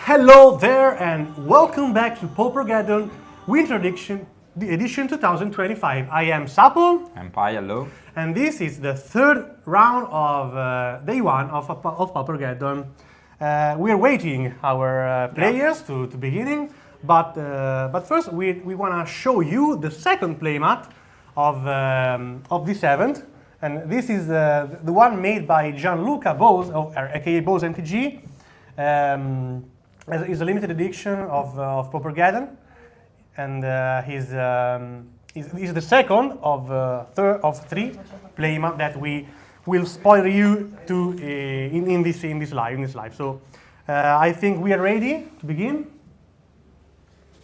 Hello there and welcome back to Paupergeddon Winter Edition, the edition 2025. I am Sapo. I'm Paialo. And this is the third round of day one of Paupergeddon. We are waiting our players to beginning, but first we want to show you the second playmat of this event, and this is the one made by Gianluca Bose, aka Bose MTG. It's a limited edition of Paupergeddon, and he's the second of three playmat that we will spoil you to in this live. So I think we are ready to begin.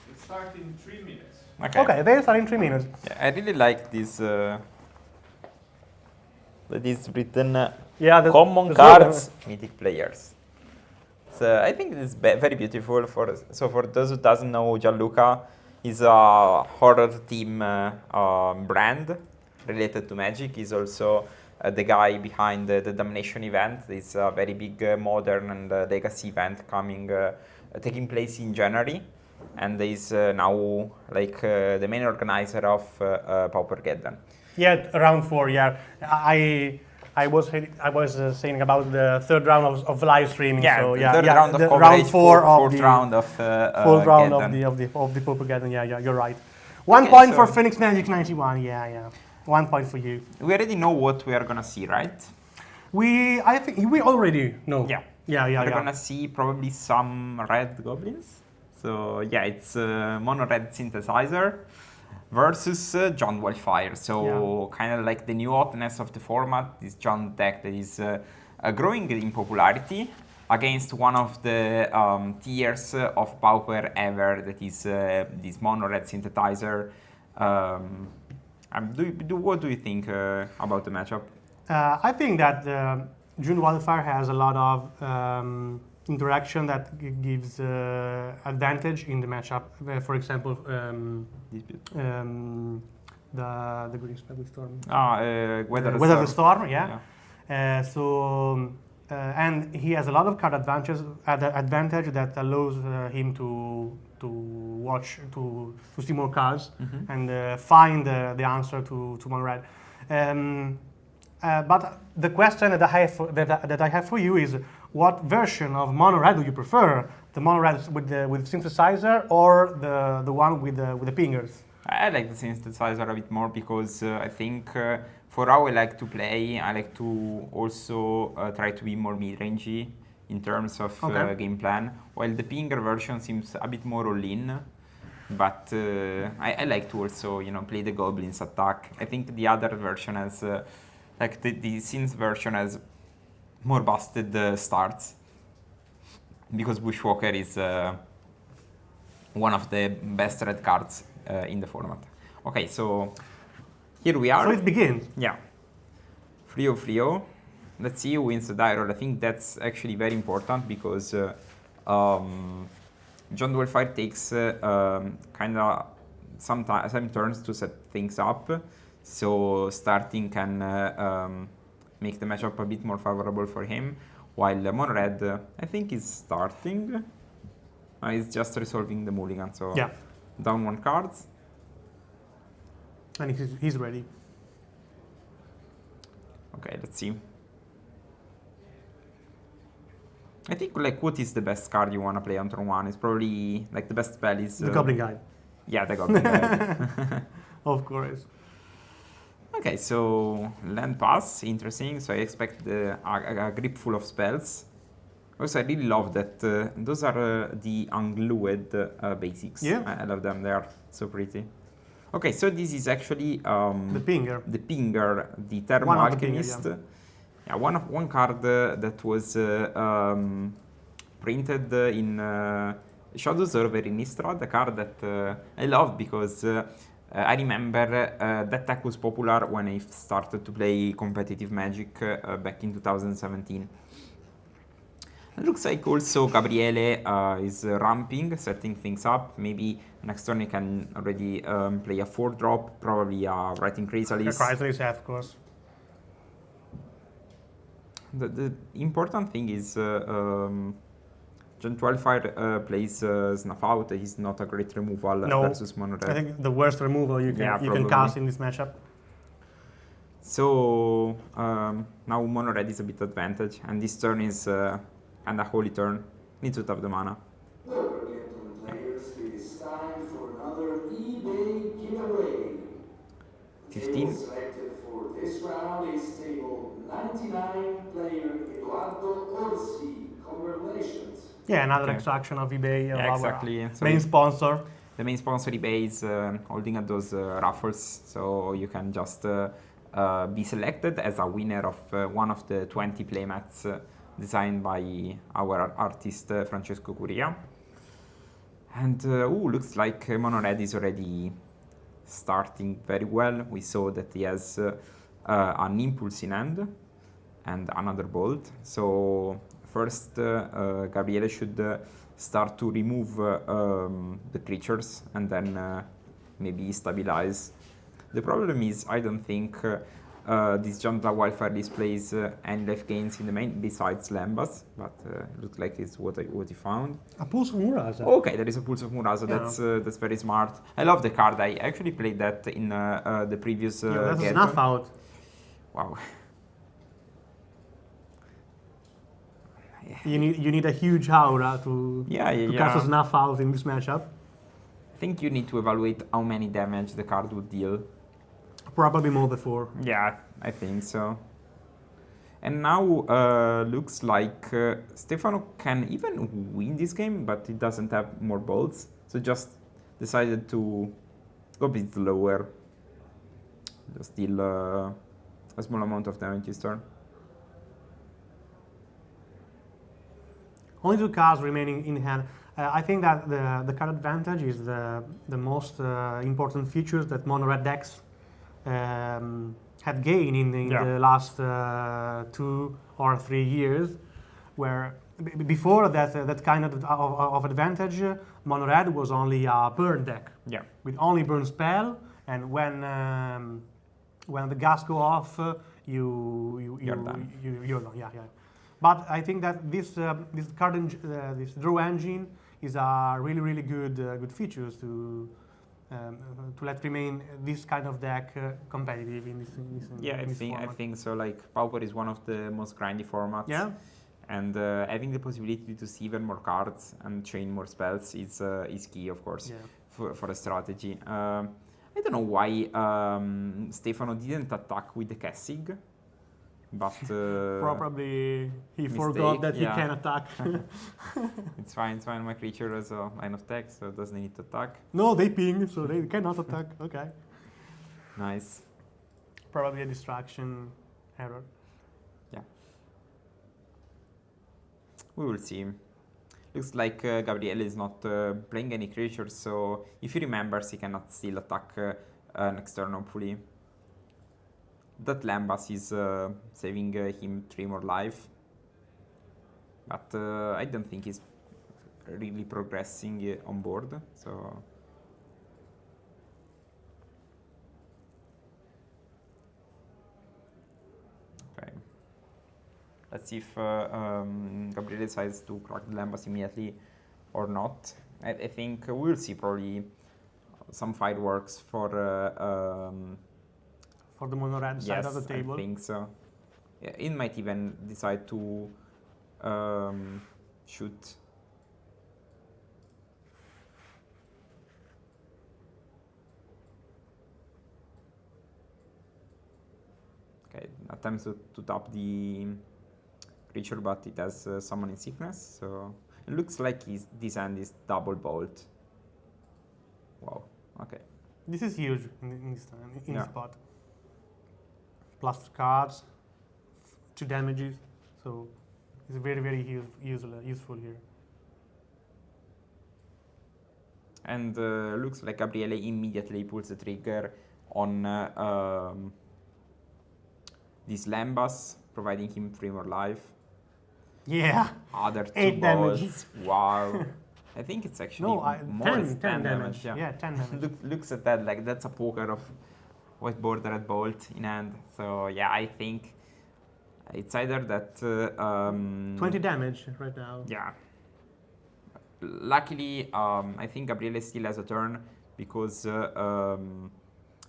Let's start in 3 minutes. Okay, they start in 3 minutes. Yeah, I really like this. That is written common cards, mythic players. So I think it's very beautiful. For those who doesn't know, Gianluca is a horror theme brand related to Magic. He's also the guy behind the Damnation event. It's a very big modern and legacy event taking place in January, and he's now like the main organizer of Paupergeddon. Yeah, round 4. Yeah, I was saying about the third round of live streaming. Yeah, so third round of coverage, round 4 fourth round of fourth round of the Paupergeddon. Yeah, you're right. One point for Phoenix Magic 91. Yeah. 1 point for you. We already know what we are gonna see, right? I think we already know. Yeah. We're gonna see probably some red goblins. So yeah, it's mono red synthesizer versus John WILDFIRE. So kind of like the new hotness of the format. This John deck that is growing in popularity against one of the tiers of Pauper ever, that is this mono red synthesizer. What do you think about the matchup? I think that John WILDFIRE has a lot of interaction that gives advantage in the matchup. For example, the Green Spell Storm. Weather the Storm. Yeah. And he has a lot of card advantage that allows him to watch, to see more cards and find the answer to mono red. But the question that I have for you is, what version of mono red do you prefer? The mono red with synthesizer or the one with the pingers? I like the synthesizer a bit more because I think for how I like to play, I like to also try to be more mid-rangey in terms of game plan, while the pinger version seems a bit more all-in. But I like to also play the goblins attack. I think the other version has like the synth version has more busted starts, because Bushwalker is one of the best red cards in the format. Okay, so here we are. So it begins. Yeah. Frio. Let's see who wins the die roll. I think that's actually very important because John WILDFIRE takes kind of some turns to set things up. So starting can make the matchup a bit more favorable for him, while mono red, I think, is starting. He's just resolving the mulligan, so down 1 card. And he's ready. Okay, let's see. I think like what is the best card you want to play on turn 1 is probably like the best spell is the Goblin Guide. Yeah, the Goblin Guide. Of course. Okay, so land pass, interesting. So I expect a grip full of spells. Also, I really love that those are the unglued basics. Yeah, I love them. They are so pretty. Okay, so this is actually the Pinger. The Pinger, the Thermo Alchemist. Yeah, one card that was printed in Shadow Server in Innistrad, a card that I love because I remember that deck was popular when I started to play competitive Magic back in 2017. It looks like also Gabriele is ramping, setting things up. Maybe next turn he can already play a 4-drop, probably a Writing Chrysalis. Chrysalis, of course. The important thing is WILDFIRE plays Snuff Out. He's not a great removal versus Mono Red. I think the worst removal you can cast in this matchup. So now Mono Red is a bit advantage, and this turn is and a holy turn. Need to tap the mana. Geddon players, it's time for another eBay giveaway. 15. Selected for this round is table 99 player A.F.Rossi. Congratulations. Yeah, another extraction of eBay. Yeah, exactly. So main sponsor. The main sponsor eBay is holding at those raffles, so you can just be selected as a winner of one of the 20 playmats designed by our artist Francesco Curia. And looks like Mono Red is already starting very well. We saw that he has an impulse in hand and another bolt. So first Gabriele should start to remove the creatures and then maybe stabilize. The problem is I don't think this Jundra WILDFIRE displays any life gains in the main besides Lambas, but looks like it's what he found. A Pulse of Murasa. Okay, there is a Pulse of Murasa. Yeah. That's very smart. I love the card. I actually played that in the previous that's a Snuff Out. Wow. You need a huge aura to cast a Snuff Out in this matchup. I think you need to evaluate how many damage the card would deal. Probably more before. Yeah, I think so. And now looks like Stefano can even win this game, but he doesn't have more bolts. So just decided to go a bit lower. Just deal a small amount of damage this turn. Only 2 cards remaining in hand. I think that the card advantage is the most important features that Mono Red decks had gained in the last 2 or 3 years, where before that kind of advantage, Mono Red was only a burn deck with only burn spell, and when the gas go off, you're done. But I think that this draw engine is a really good features to let remain this kind of deck competitive in this I think so. Like Pauper is one of the most grindy formats. Yeah. And having the possibility to see even more cards and chain more spells is key, of course, for a strategy. I don't know why Stefano didn't attack with the Kessig, but probably he forgot that he can attack. It's fine. My creature has a line of text, so it doesn't need to attack. No, they ping, so they cannot attack. Okay. Nice. Probably a distraction error. Yeah. We will see. Looks like Gabriele is not playing any creatures, so if he remembers, he cannot still attack next turn, hopefully. That Lambas is saving him 3 more life, but I don't think he's really progressing on board, so... Okay. Let's see if Gabriele decides to crack the Lambas immediately or not. I think we'll see probably some fireworks for the Mono Red side of the table. I think so. Yeah, it might even decide to shoot. Okay, attempts to tap the creature, but it has Summoning Sickness, so it looks like this hand is double bolt. Wow, okay. This is huge in this spot. Plus cards, 2 damages, so it's very useful here. And looks like Gabriele immediately pulls the trigger on this Lambas, providing him 3 more life. Yeah. Other 2 8 balls. damage. Wow. I think it's actually more 10 damage. Yeah, 10 damage. Looks at that like that's a poker of white border at bolt in hand. So yeah, I think it's either that 20 damage right now. Yeah. luckily, I think Gabriele still has a turn because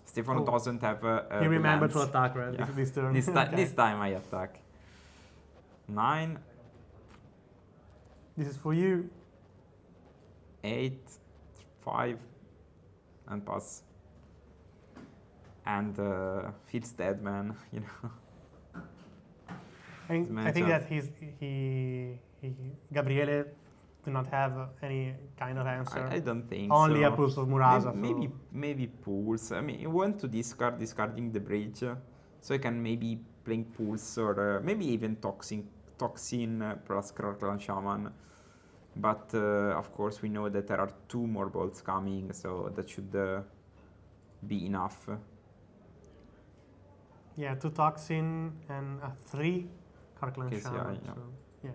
Stefano doesn't have he the remembered to lands. attack, right? Yeah. This turn. This time I attack. 9, This is for you. 8, 5, and pass. And feels dead, man. You know. I think that Gabriele do not have any kind of answer. I don't think Only so. a pulse of Murasa. Maybe pulse. I mean, you want to discarding the bridge, so I can maybe playing pulse or maybe even toxin plus Crackland Shaman. But of course we know that there are 2 more bolts coming, so that should be enough. Yeah, 2 toxin and a 3 Crackland Okay, Shaman. yeah. So, yeah.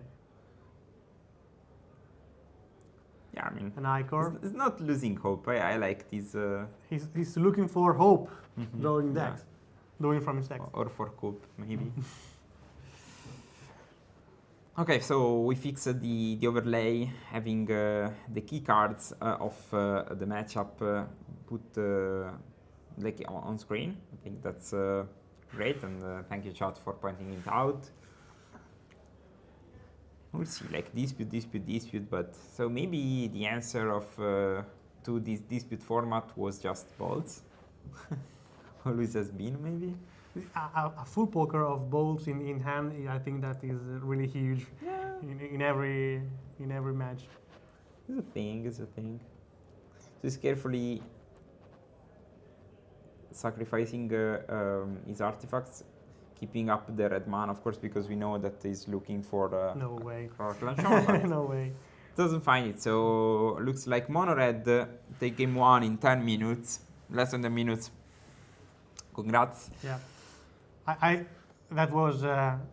Yeah, I mean, An Icor. it's not losing hope. I like this. He's looking for hope, drawing decks, drawing from his decks. Or for cope, maybe. Okay, so we fixed the overlay, having the key cards of the matchup put like on screen. I think that's great, and thank you, chat, for pointing it out. We'll see, like dispute, but so maybe the answer of to this dispute format was just bolts. Always has been, maybe. A full poker of bolts in hand, I think that is really huge in every match. It's a thing. So he's carefully sacrificing his artifacts, keeping up the red mana, of course, because we know that he's looking for no way. No way. Doesn't find it, so looks like mono red take game 1 in 10 minutes, less than 10 minutes. Congrats. Yeah, I that was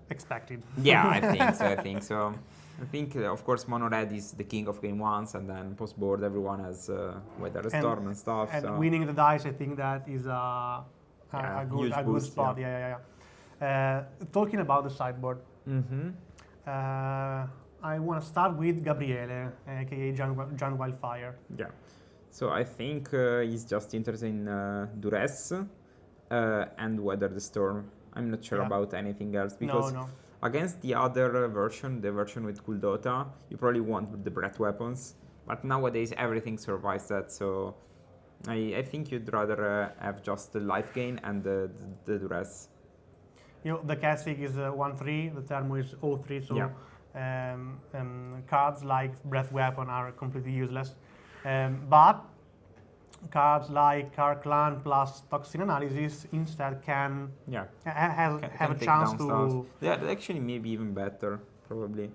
expected. Yeah, I think so. I think, of course, mono red is the king of game 1s, and then post board everyone has Weather Storm and stuff. And so. winning the dice, I think that is a good boost, spot. Yeah. Talking about the sideboard, I want to start with Gabriele, aka John Wildfire. Yeah. So I think he's just interested in Duress and Weather the Storm. I'm not sure about anything else because against the other version, the version with Cool Dota, you probably want the breath weapons. But nowadays everything survives that, so I think you'd rather have just the life gain and the Duress. The casting is 1/3, the thermo is 0/3, so cards like Breath Weapon are completely useless. But cards like Clan plus Toxin Analysis instead can have a chance to... Yeah, actually maybe even better, probably.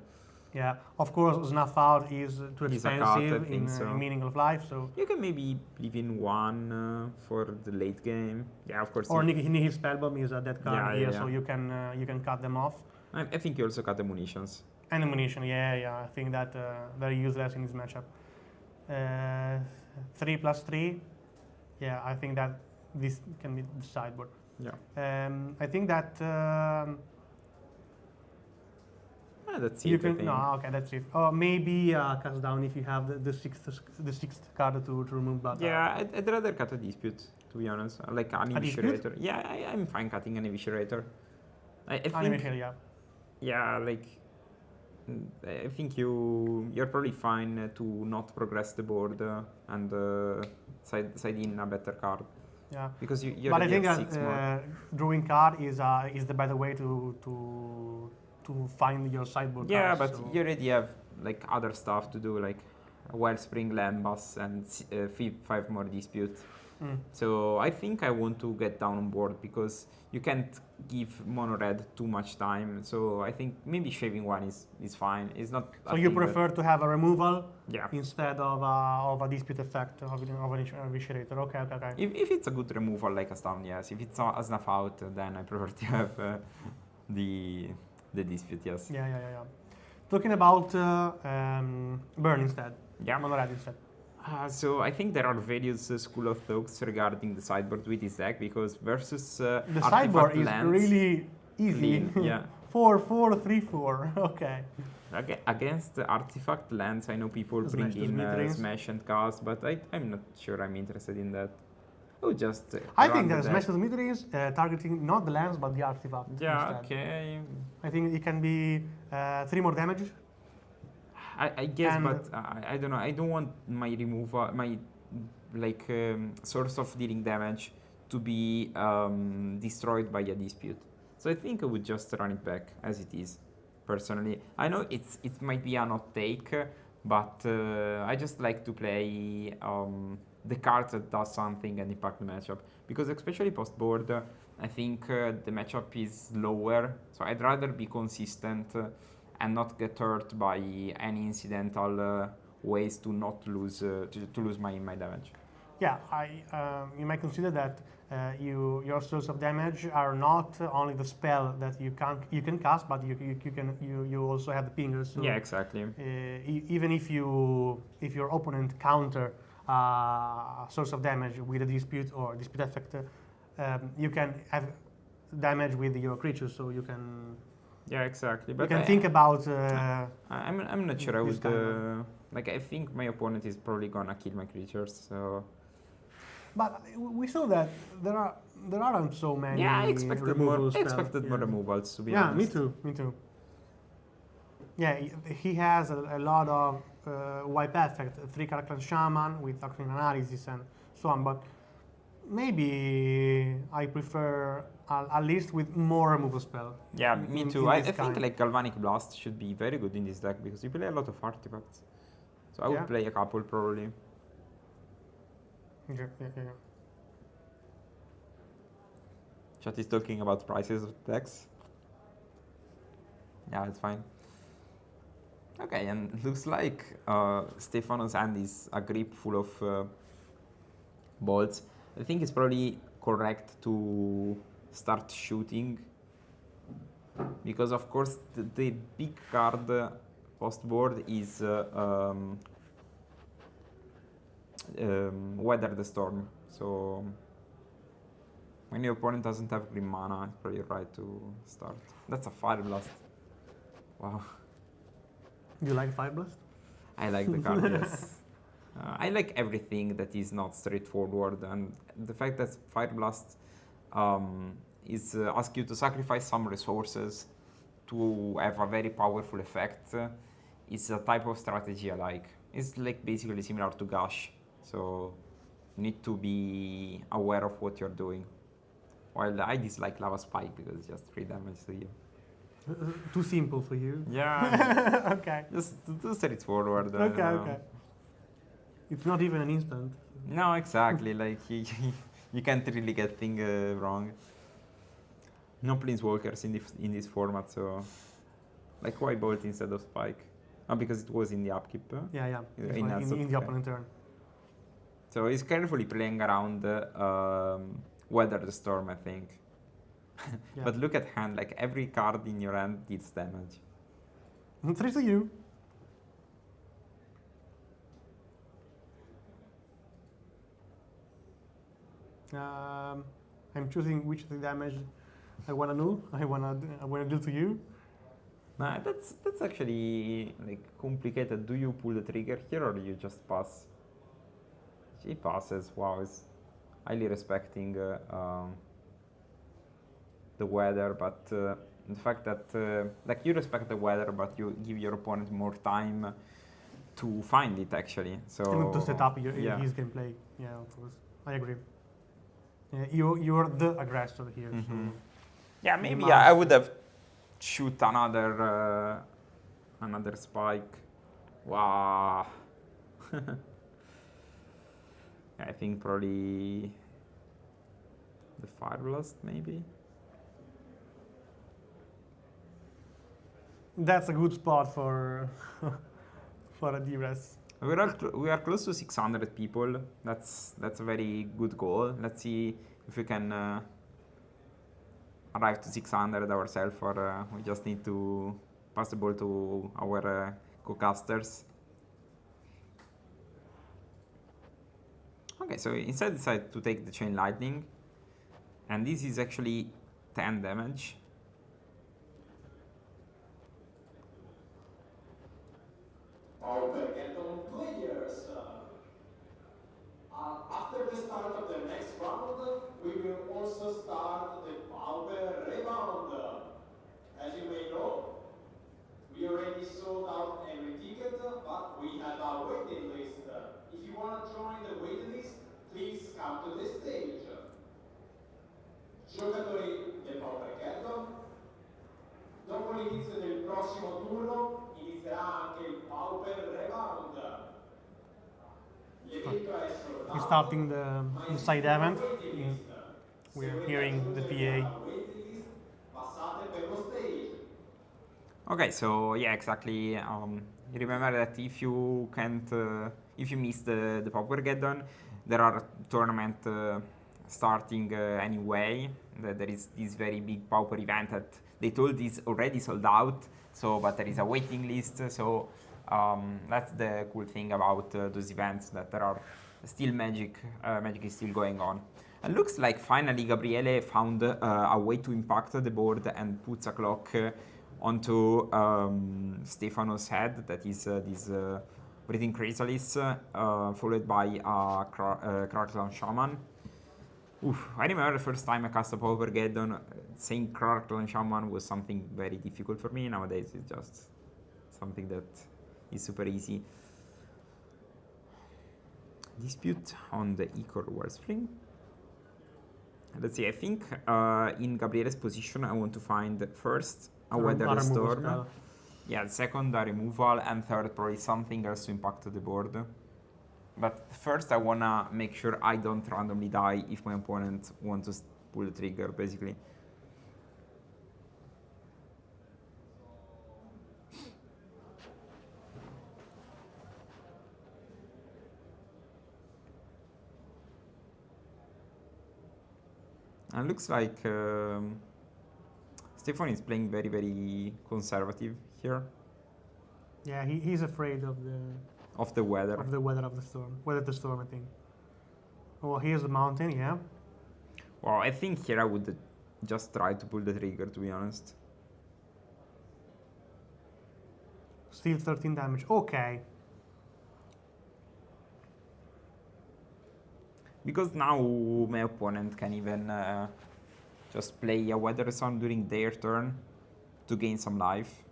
Yeah, of course, Snuff Out is too expensive in Meaning of Life, so... You can maybe leave in 1 for the late game. Yeah, of course. Or Nihil Spellbomb is a dead card here, so you can cut them off. I think you also cut the munitions. And the munition, yeah. I think that very useless in this matchup. 3+3, yeah, I think that this can be the sideboard. Yeah. I think that... that's you it. can, no, okay, that's it. Maybe cast down if you have the sixth card to remove. But yeah, I'd rather cut a dispute, to be honest. Like an eviscerator. Yeah, I'm fine cutting an eviscerator. I think. Yeah, like I think you're probably fine to not progress the board and side in a better card. Yeah, because you. But I think drawing card is the better way to find your sideboard. Yeah, cards, but so. you already have like other stuff to do, like Wellspring, Lambas, and 5 more dispute. So I think I want to get down on board because you can't give mono red too much time. So I think maybe shaving 1 is fine. It's not. So you prefer to have a removal Yeah. instead of a dispute effect of an eviscerator. Okay. If it's a good removal like a stun, yes. If it's a snuff out, then I prefer to have the dispute, yes. Yeah. Talking about burn instead. Yeah. Mono red instead. So I think there are various school of thoughts regarding the sideboard with this deck because versus the sideboard is lands, really easy. clean, yeah. 4-4-3-4. Okay. Against the artifact lands, I know people bring in smash and cast, but I'm not sure I'm interested in that. Oh, just. I think that Smash Transmitter is targeting not the lands but the artifact. Yeah, instead. okay. I think it can be 3 more damage. I guess, but I don't know. I don't want my removal, my source of dealing damage to be destroyed by a dispute. So I think I would just run it back as it is. Personally, I know it might be a not take, but I just like to play the cards that does something and impact the matchup, because especially post board, I think the matchup is lower. So I'd rather be consistent and not get hurt by any incidental ways to not lose to lose my damage. Yeah, you might consider that your source of damage are not only the spell that you can cast, but you also have the pingers. So, yeah, exactly. Even if your opponent counter source of damage with a dispute or dispute effect, you can have damage with your creatures, so you can. Yeah, exactly. But you can think about. I'm not sure I would. I think my opponent is probably gonna kill my creatures. So. But we saw that there aren't so many. Yeah, I expected more removals, to be honest. Yeah, me too. Yeah, he has a lot of wipe effect, 3 character shaman with toxin analysis and so on. But maybe I prefer at least with more removal spell. Yeah, me too. I think Galvanic Blast should be very good in this deck because you play a lot of artifacts. So I would play a couple probably. Yeah. Chat is talking about prices of decks. Yeah, it's fine. Okay, and it looks like Stefano's hand is a grip full of bolts. I think it's probably correct to start shooting because, of course, the big card post board is Weather the Storm. So when your opponent doesn't have green mana, it's probably right to start. That's a Fire Blast. Wow. You like Fire Blast? I like the card, yes. I like everything that is not straightforward, and the fact that Fire Blast is ask you to sacrifice some resources to have a very powerful effect is a type of strategy I like. It's like basically similar to Gush. So you need to be aware of what you're doing. While I dislike Lava Spike because it's just 3 damage to you. Too simple for you. Yeah. Okay. Just too straightforward. Okay. It's not even an instant. No, exactly. Like you can't really get things wrong. No Planeswalkers in this format, so like why Bolt instead of Spike? Oh, because it was in the upkeep. Yeah. In the opponent turn. So he's carefully playing around Weather the Storm, I think. Yeah. But look at hand, like every card in your hand deals damage. 3 to you. I'm choosing which of the damage I wanna do. I wanna deal to you. Nah, that's actually like complicated. Do you pull the trigger here or do you just pass? She passes. Wow, it's highly respecting the weather, but the fact that like you respect the weather, but you give your opponent more time to find it actually. So to set up his gameplay. Yeah, of course, I agree. You're the aggressor here. Mm-hmm. So yeah, maybe I would have shoot another spike. Wow. I think probably the Fire Blast maybe. That's a good spot for a D-Res. We are close to 600 people. That's a very good goal. Let's see if we can arrive to 600 ourselves, or we just need to pass the ball to our co-casters. Okay, so instead I decided to take the Chain Lightning, and this is actually 10 damage. PAUPERGEDDON players. After the start of the next round, we will also start the Pauper rebound. As you may know, we already sold out every ticket, but we have a waiting list. If you want to join the waiting list, please come to the stage. Giocatori del PAUPERGEDDON, dopo l'inizio del prossimo turno inizierà anche il Pauper rebound. He's starting the side event. We're hearing the PA. Okay, so yeah, exactly. Remember that if you can't, if you miss the PAUPERGEDDON, there are tournament starting anyway. There is this very big Pauper event that they told is already sold out. So, but there is a waiting list. So that's the cool thing about those events, that there are still magic. Magic is still going on. It looks like finally Gabriele found a way to impact the board and puts a clock onto Stefano's head. That is this Breathing Chrysalis, followed by a Crackdown Shaman. Oof, I remember the first time I cast a PAUPERGEDDON, saying Crackdown Shaman was something very difficult for me. Nowadays it's just something that is super easy. Dispute on the Icor Wellspring. Let's see, I think in Gabriele's position I want to find first a Weather Storm. Yeah, second a removal, and third probably something else to impact the board. But first I wanna make sure I don't randomly die if my opponent wants to pull the trigger, basically. And looks like Stefano is playing very, very conservative here. Yeah, he's afraid of the weather. Of the weather of the storm. Weather of the storm, I think. Oh, here's the mountain, yeah. Well, I think here I would just try to pull the trigger, to be honest. Still 13 damage. Okay. Because now my opponent can even just play a Weather Storm during their turn to gain some life.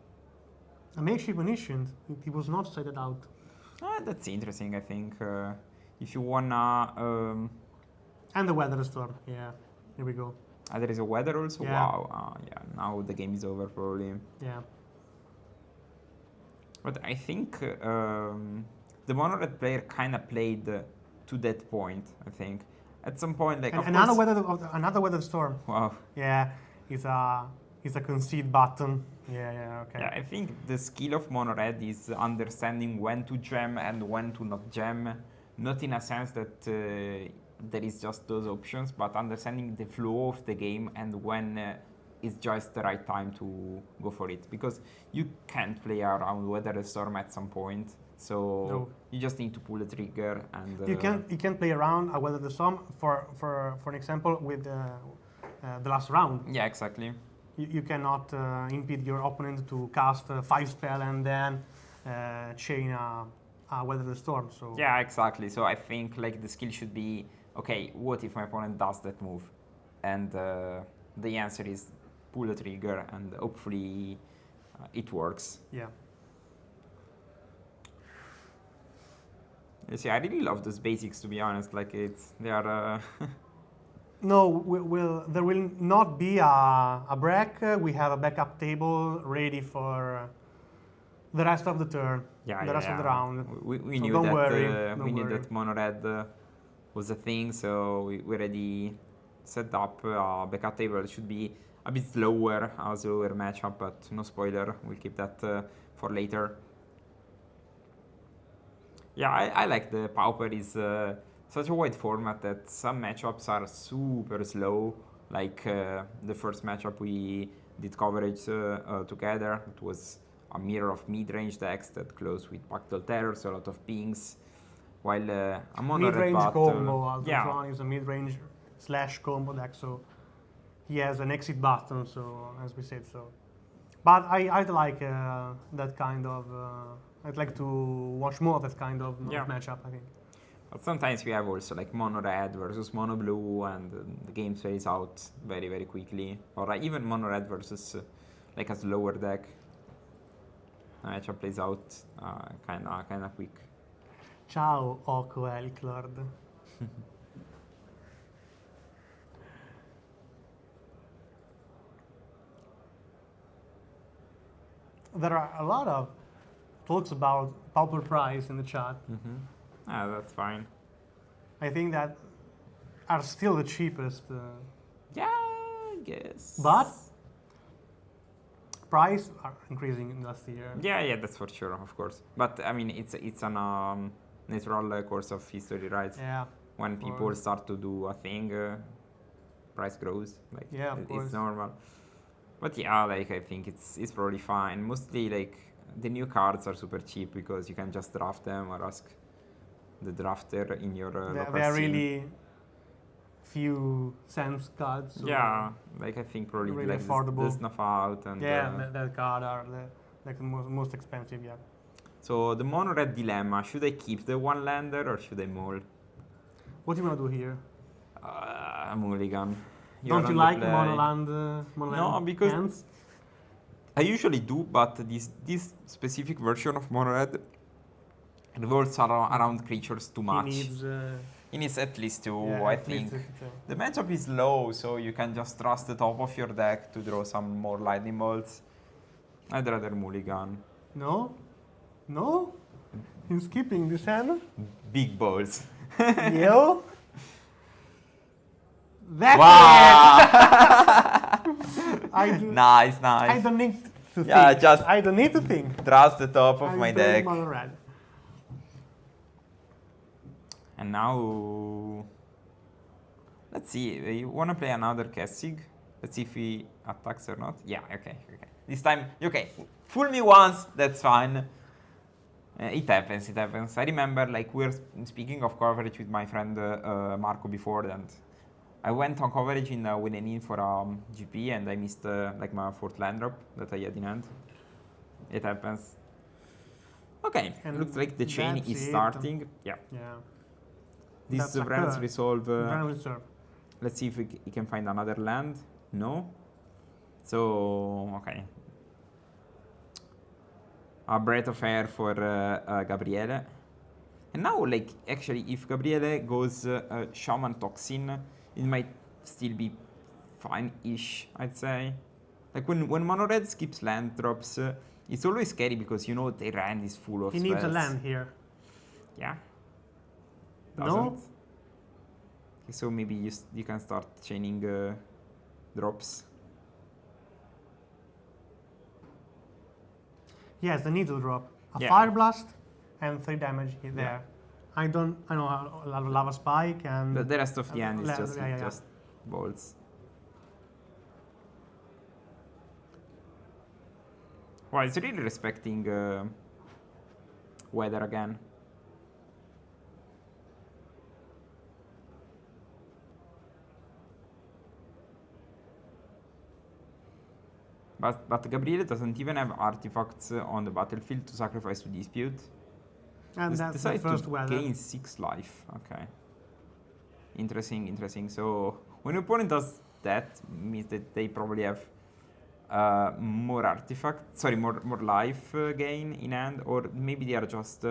A makeshift munition. It was not set out. That's interesting, I think. If you wanna... and the Weather Storm, yeah. Here we go. There is a weather also? Yeah. Wow. Yeah, now the game is over, probably. Yeah. But I think the mono-red player kind of played to that point, I think. At some point, like, another weather storm. Wow. Yeah, it's a concede button. Yeah, okay. Yeah, I think the skill of mono-red is understanding when to jam and when to not jam. Not in a sense that there is just those options, but understanding the flow of the game and when it's just the right time to go for it. Because you can't play around Weather Storm at some point. So you just need to pull the trigger, and you can play around a Weather Storm for an example with the last round. Yeah, exactly. You cannot impede your opponent to cast 5 spell and then chain a Weather Storm. So yeah, exactly. So I think like the skill should be, okay, what if my opponent does that move? And the answer is pull the trigger, and hopefully it works. Yeah. You see, I really love those basics, to be honest. Like they are. No, there will not be a break. We have a backup table ready for the rest of the turn. Yeah, the rest of the round. We so knew don't that worry, we knew that mono red was a thing, so we already set up a backup table. It should be a bit slower, a slower matchup, but no spoiler. We'll keep that for later. Yeah, I like the Pauper is such a wide format that some matchups are super slow. Like the first matchup we did coverage together, it was a mirror of mid-range decks that closed with Pactal Terror, so a lot of pings. While a mono red mid-range battle, combo, TRON is a mid-range / combo deck, so he has an exit button. So as we said, so But I'd like that kind of. I'd like to watch more of that kind of matchup, I think. But sometimes we have also like mono red versus mono blue, and the game fades out very, very quickly. Or even mono red versus like a slower deck. The matchup plays out kind of quick. Ciao, Oko Elk Lord. There are a lot of talks about Pauper price in the chat. That's fine. I think that are still the cheapest. Yeah, I guess. But price are increasing in last year. Yeah, that's for sure, of course. But I mean, it's an natural course of history, right? Yeah. When people start to do a thing, price grows. Like, yeah, of course. It's normal. But yeah, like I think it's probably fine. Mostly like the new cards are super cheap because you can just draft them or ask the drafter in your local They are scene. really few cents cards. So yeah, like I think probably really like affordable. the snuff out and that card are the most expensive. Yeah. So the mono red dilemma: should I keep the one lander or should I mull? What do you want to do here? Mulligan. Don't you like monoland? No, because hands? I usually do, but this specific version of mono red revolves around creatures too much. He needs at least two, I think. The matchup is low, so you can just trust the top of your deck to draw some more lightning bolts. I'd rather mulligan. No? He's skipping this hand? Big balls. Yo? That's it! Nice. I don't need to think. I don't need to think. Trust the top of my deck. Mono red. And now, let's see. You want to play another Kessig? Let's see if he attacks or not. Yeah, okay. This time, okay. Fool me once, that's fine. It happens. I remember, like, we were speaking of coverage with my friend Marco before, and I went on coverage in Winning for GP, and I missed like my fourth land drop that I had in hand. It happens. Okay, And looks like the chain is starting. Yeah. This Brand's Resolve. Let's see if he can find another land. No. So, okay. A Breath of Air for Gabriele. And now, like, actually, if Gabriele goes Shaman Toxin, it might still be fine-ish, I'd say. Like, when Mono Red skips land drops, it's always scary because, you know, the hand is full of spells. He needs a land here. Yeah. No? Doesn't. Okay, so maybe you can start chaining drops. Yes, the needle drop. A Fire Blast and 3 damage there. I know a Lava Spike and... The rest of the hand is just bolts. Wow, it's really respecting weather again. But Gabriele doesn't even have artifacts on the battlefield to sacrifice to dispute. And that's the first weather. Gain 6 life. Okay. Interesting. So when your opponent does that, means that they probably have more life gain in hand, or maybe they are just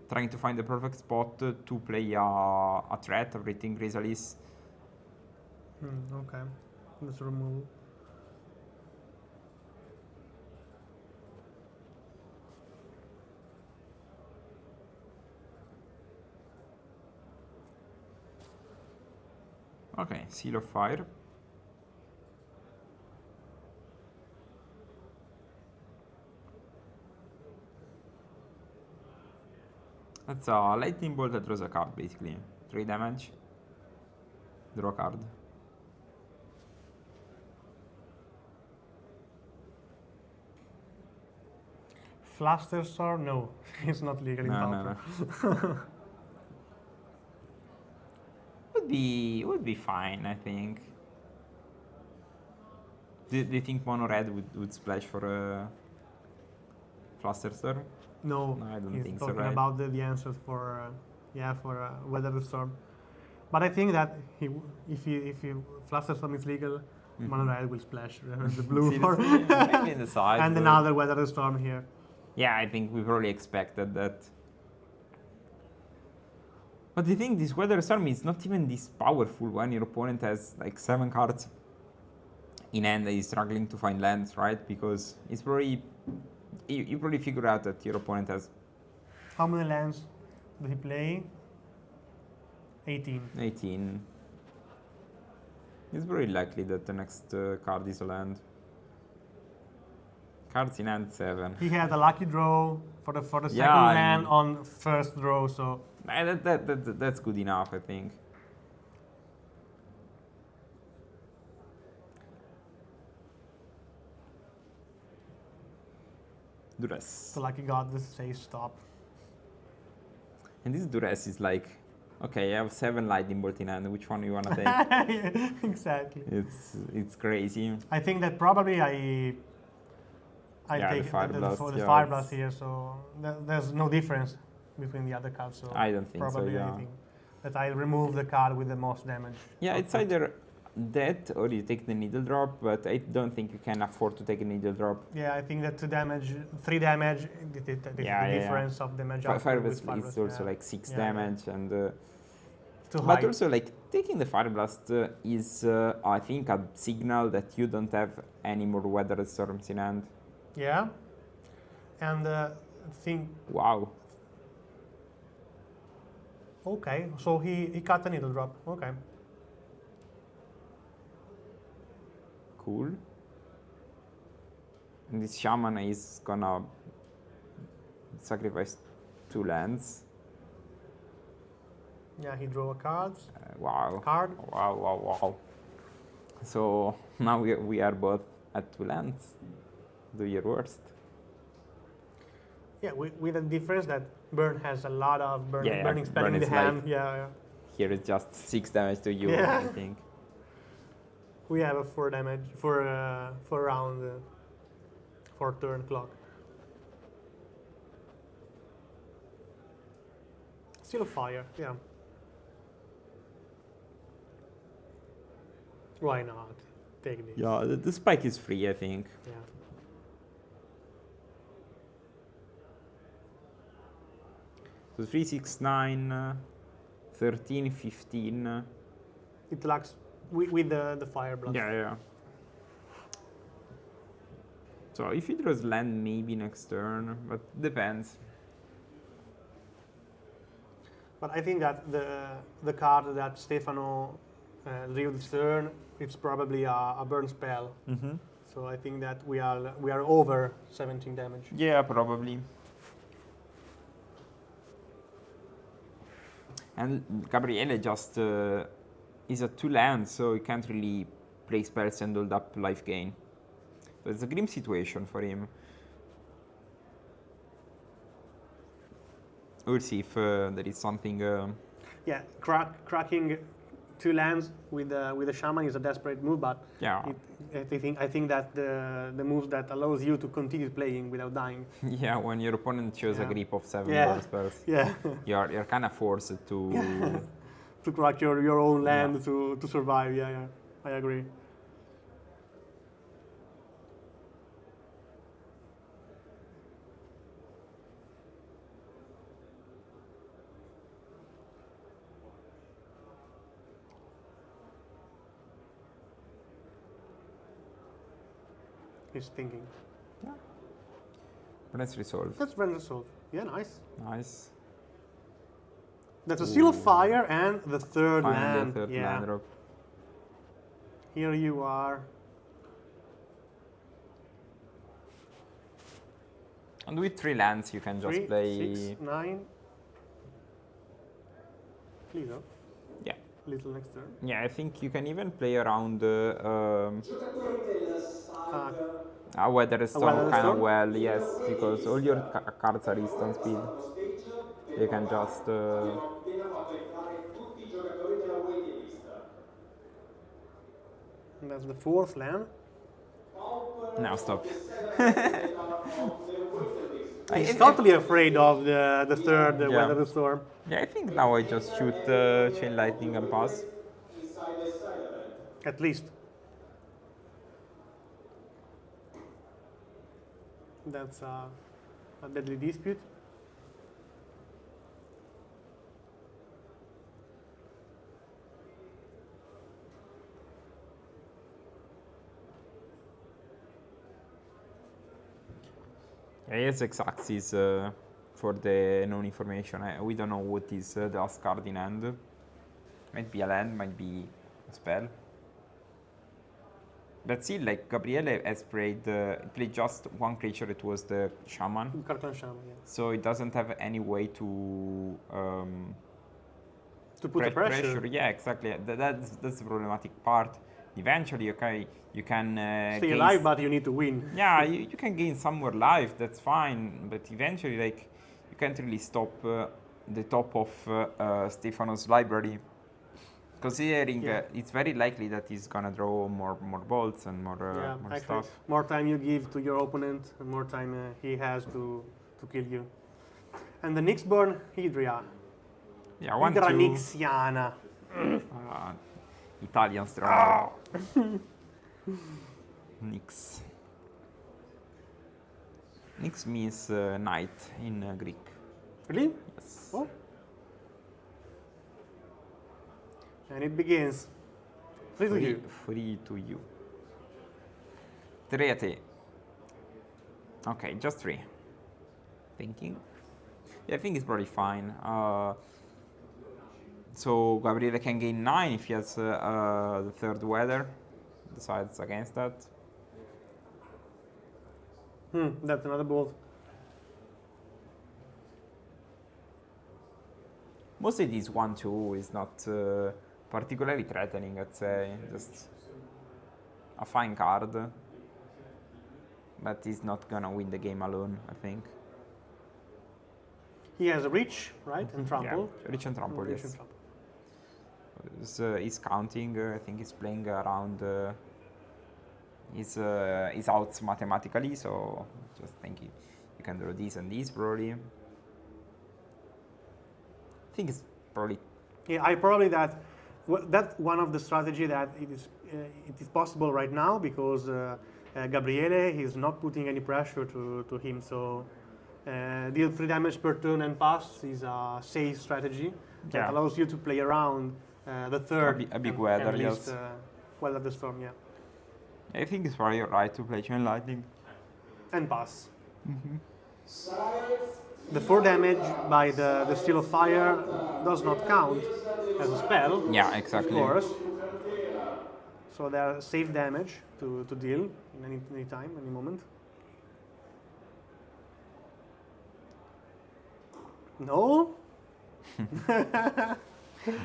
trying to find the perfect spot to play a threat, a Breathing Chrysalis. Okay. Let's remove. Okay, Seal of Fire. That's a lightning bolt that draws a card, basically. 3 damage. Draw a card. Flusterstorm? No, it's not legal in Pauper. No. Would be fine, I think. Do you think mono red would splash for a Flusterstorm? No, I don't he's think so, talking right? about the answers for Weather Storm. But I think that if Flusterstorm is legal, mono red will splash the blue for Maybe in the side. and another Weather Storm here. Yeah, I think we probably expected that. But I think this Weather Storm is not even this powerful when your opponent has like 7 cards in hand and is struggling to find lands, right? Because it's probably you probably figure out that your opponent has How many lands did he play? 18. 18. It's very likely that the next card is a land. Cards in hand 7. He had a lucky draw for the second Yeah, I land mean- on first draw, so That's good enough, I think. Duress. the lucky god says stop. And this Duress is like, okay, I have 7 lightning bolt in hand. Which one you wanna take? Exactly. It's crazy. I think that probably I Yeah, the take Fire Blast, the yeah, Fire it's- Blast here, so there's no difference between the other cards. So I don't think so, probably yeah. I think that I remove the card with the most damage. Yeah, it's either that or you take the needle drop, but I don't think you can afford to take a needle drop. Yeah, I think that 3 damage, the Yeah, yeah. difference of damage. Fire output with Blast Fire is Blast, also yeah. like 6 Yeah, damage, and Too but high. also like taking the Fire Blast is I think a signal that you don't have any more Weather Storms in hand. Yeah, and think. Wow. Okay, so he cut a needle drop. Okay. Cool. And this shaman is gonna sacrifice 2 lands. Yeah, he drew a card. Wow. Card. Wow. So now we are both at 2 lands. Do your worst. Yeah, with the difference that Burn has a lot of Yeah, burning spell Burn in the is hand. like- Yeah. Here it's just 6 damage to you, Yeah. I think. We have a 4 damage for round 4 turn clock. Seal of Fire, yeah. Why not? Take this. Yeah, the spike is free, I think. Yeah. So 3, 6, 9, 13, 15. It lacks with the Fire Blast. Yeah. So if he draws land, maybe next turn, but depends. But I think that the card that Stefano drew this turn, it's probably a burn spell. Mm-hmm. So I think that we are over 17 damage. Yeah, probably. And Gabriele just is at 2 lands, so he can't really play spells and hold up life gain. So it's a grim situation for him. We'll see if there is something. Yeah, cracking 2 lands with a shaman is a desperate move, but Yeah. I think that the move that allows you to continue playing without dying. Yeah, when your opponent shows a Yeah. grip of 7 Yeah. burn spells, Yeah, you're kind of forced to. to crack your own land Yeah. to survive. Yeah, I agree. He's thinking. Let's resolve. That's render solve. Yeah, nice. Nice. That's a Seal of Fire and the third Finally, land. the third Yeah. land drop. Here you are. And with 3 lands, you can just 3, play. 6, 9. Please, huh? Yeah. Little next turn. Yeah, I think you can even play around a Weather Storm Weather kind of Storm? well, yes, because all your cards are instant speed. You can just. appena fatto entrare tutti I giocatori della waiting list. And that's the fourth land. Now stop. He's totally afraid of the third Yeah. Weather the Storm. Yeah, I think now I just shoot Chain Lightning and pass. At least. That's a deadly dispute. Yeah, he has X-axis for the known information. We don't know what is the last card in hand. Might be a land, might be a spell. But still, like, Gabriele has played just one creature, it was the Shaman. Cartoon Shaman, yeah. So it doesn't have any way to put the pressure. Yeah, exactly. That's the problematic part. Eventually, okay, you can stay alive, but you need to win. Yeah, you can gain some more life. That's fine. But eventually, like, you can't really stop the top of Stefano's library. Considering it's very likely that he's gonna draw more bolts and more stuff. More time you give to your opponent, the more time he has to kill you. And the Nyxborn Hydria. Yeah, one, Hydra two. Nyxiana. Italian strong. Nyx. Nyx means knight in Greek. Really? Yes. Oh. And it begins. Free to you. Free to you. 3 at A. Okay, just 3. Thinking. Yeah, I think it's probably fine. So Gabriele can gain 9 if he has the third weather. Decides against that. That's another bolt. Mostly this 1-2 is not particularly threatening, I'd say. Just a fine card. But he's not gonna win the game alone, I think. He has a reach, right? And trample. Yeah, reach and trample, Reach yes. and trample. He's counting, I think he's playing around his outs mathematically, so just thinking you can draw this and this probably. I think it's probably... Yeah, I probably that's one of the strategy that it is possible right now because Gabriele is not putting any pressure to him, so deal 3 damage per turn and pass is a safe strategy that allows you to play around the third. A big weather, at least, yes. Weather the Storm, yeah. I think it's probably right to play Chain Lightning. And pass. The 4 damage by the Steel of Fire does not count as a spell. Yeah, exactly. Of course. So they are safe damage to deal in any time, any moment. No?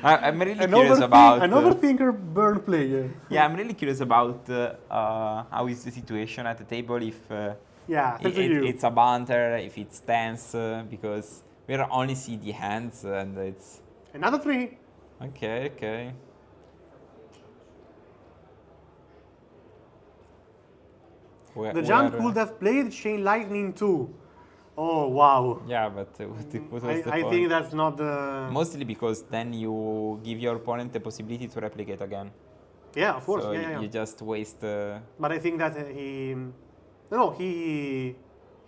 I'm really curious about... An overthinker burn player. Yeah, I'm really curious about how is the situation at the table, if it's a banter, if it's tense, because we only see the hands and it's... Another 3. Okay. The Jump could have played Chain Lightning too. Oh, wow. Yeah, but what was the I point? think that's not the... Mostly because then you give your opponent the possibility to replicate again. Yeah, of course. So yeah. you just waste... But I think that he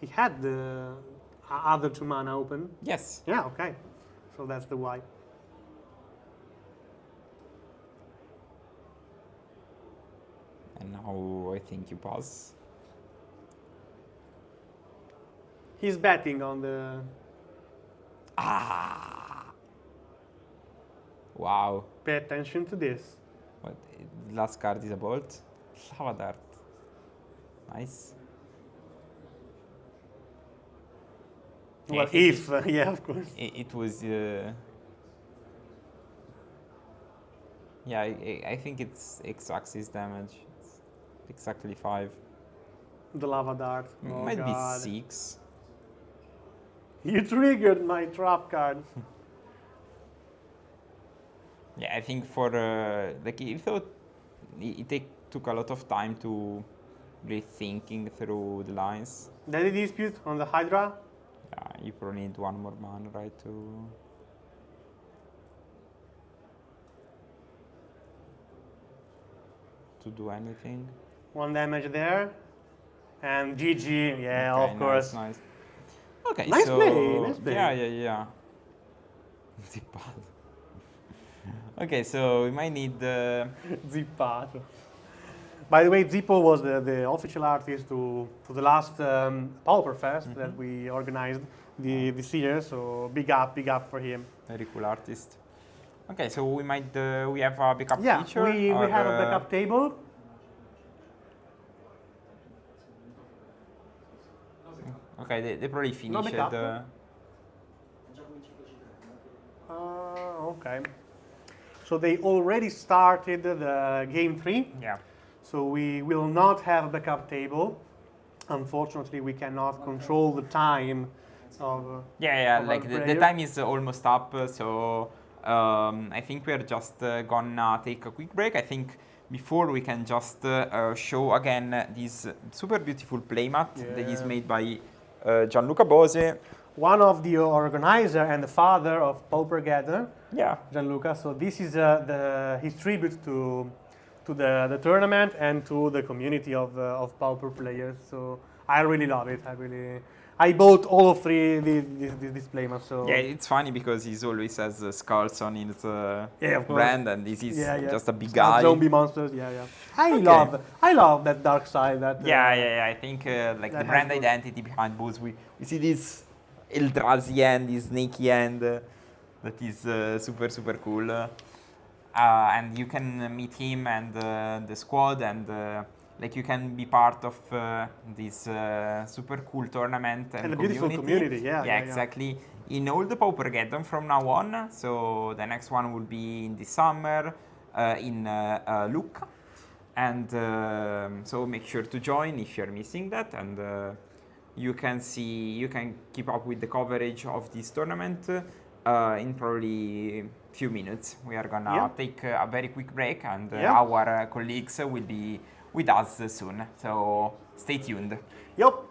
had the other 2 mana open. Yes. Yeah, okay. So that's the why. And now I think you pass. He's betting on the... Wow. Pay attention to this. What? Last card is a bolt? Lava Dart. Nice. Well, if, yeah, of course. It was... yeah, I think it's X-axis damage. It's exactly 5. The Lava Dart. Oh, Might God. be 6. You triggered my trap card. Yeah, I think for... like, I thought it took a lot of time to really thinking through the lines. Any dispute on the Hydra? You probably need one more mana, right, to do anything. 1 damage there. And GG, yeah, Okay, of course. Nice. Okay, Nice so play, nice play. Yeah. Zippato. Okay, so we might need the Zippato. By the way, Zippo was the official artist to the last Pauper Fest that we organized this year, so big up for him. very cool artist. Okay, so we might we have a backup Yeah, feature. we have a backup table. Okay, they probably finished. backup? Okay. So they already started the game 3. Yeah. So we will not have a backup table. Unfortunately, we cannot control the time of of like our the player. time is almost up, so I think we're just gonna take a quick break. I think before we can just show again this super beautiful playmat that is made by Gianluca Bose. One of the organizer and the father of Paupergeddon, Yeah. Gianluca. So this is his tribute to the tournament and to the community of Pauper players. So I really love it. I bought all of 3 this playmat. So Yeah, it's funny because he always has skulls on his of course. brand, and this is just a big Some guy. zombie monsters. Yeah. Okay. I love that dark side. That I think like the that brand has identity behind Bose. We see this Eldrazi hand, this snaky hand that is super cool. And you can meet him and the squad, and like you can be part of this super cool tournament and a beautiful community. Yeah, exactly. In all the Paupergeddon from now on. So the next one will be in the summer in Lucca, and so make sure to join if you're missing that, and you can keep up with the coverage of this tournament in probably few minutes. We are gonna take a very quick break, and our colleagues will be with us soon. So stay tuned. Yup.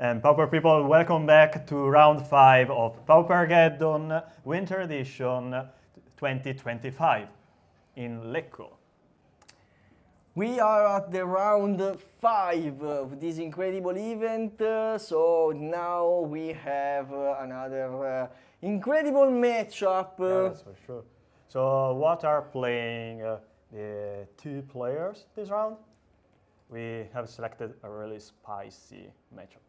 And Pauper people, welcome back to round 5 of PAUPERGEDDON Winter Edition 2025 in Lecco. We are at the round 5 of this incredible event, so now we have another incredible matchup. Yeah, that's for sure. So what are playing the 2 players this round? We have selected a really spicy matchup.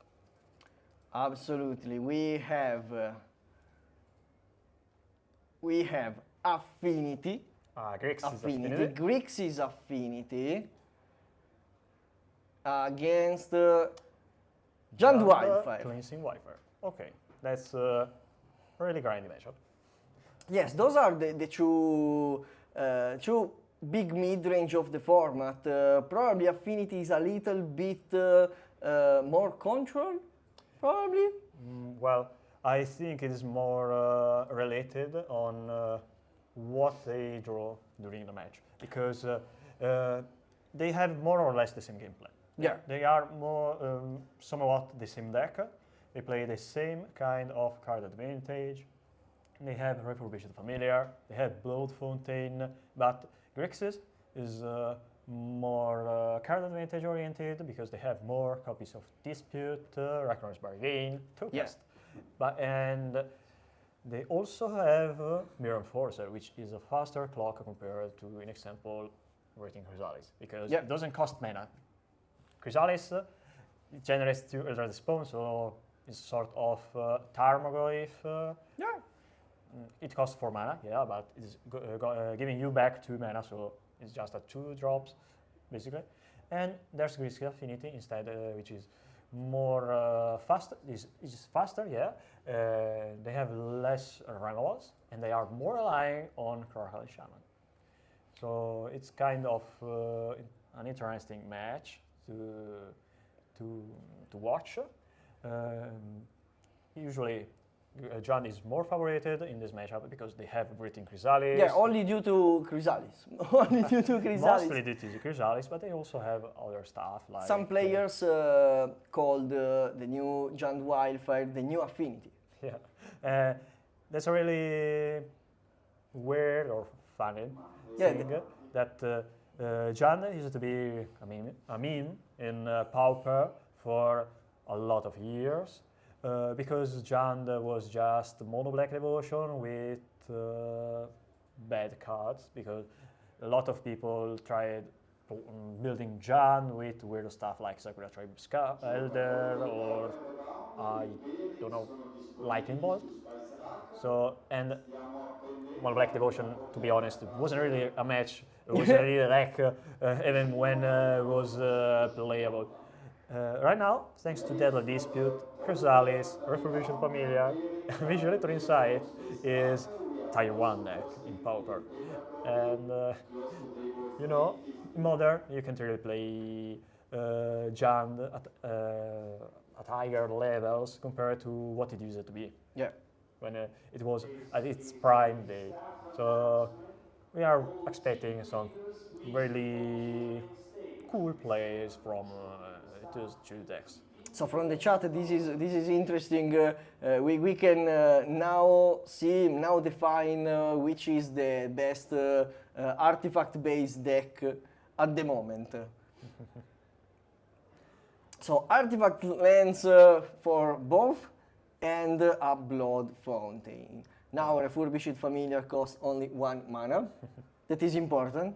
Absolutely, we have Affinity. Grixis Affinity against Giant Wildfire. Cleansing Wildfire. Okay, that's a really grindy matchup. Yes, those are the two big mid-range of the format. Probably Affinity is a little bit more control, probably. Well, I think it is more related on what they draw during the match, because they have more or less the same gameplay. Yeah. They are more somewhat the same deck. They play the same kind of card advantage. They have Refurbished Familiar, they have Blood Fountain, but Grixis is more card advantage oriented because they have more copies of Dispute, Ragnaros Bargain, Toolcast. And they also have Mirror Enforcer, which is a faster clock compared to, in example, Writing Chrysalis, because it doesn't cost mana. Chrysalis generates 2 Eldrazi Spawn, so it's sort of Tarmogoyf. It costs 4 mana, but it's giving you back 2 mana, so it's just a 2 drops, basically. And there's Grixis Affinity instead, which is more faster. Is faster, they have less removals, and they are more relying on Crocodile Shaman. So it's kind of an interesting match to watch. Usually, John is more favored in this matchup because they have Written Chrysalis. Yeah, only due to Chrysalis. Only due to Chrysalis. Mostly due to Chrysalis, but they also have other stuff like... Some players called the new Giant Wildfire the new Affinity. Yeah, that's a really weird or funny thing that John used to be a meme in Pauper for a lot of years. Because Jand was just mono black devotion with bad cards, because a lot of people tried building Jand with weird stuff like Sakura Tribe Elder or I don't know, Lightning Bolt. So, and mono black devotion, to be honest, it wasn't really a match. It wasn't really a deck even when it was playable. Right now, thanks to Deadly Dispute, Chrysalis, Refurbished Familiar, Visually to Insight is Tier 1 deck in Pauper. And, in Modern, you can really play Jand at higher levels compared to what it used to be. Yeah. When it was at its prime day. So, we are expecting some really cool plays from those 2 decks. So from the chat, this is interesting. We can now define which is the best artifact-based deck at the moment. So artifact lands for both and a Blood Fountain. Now Refurbished Familiar costs only 1 mana. That is important.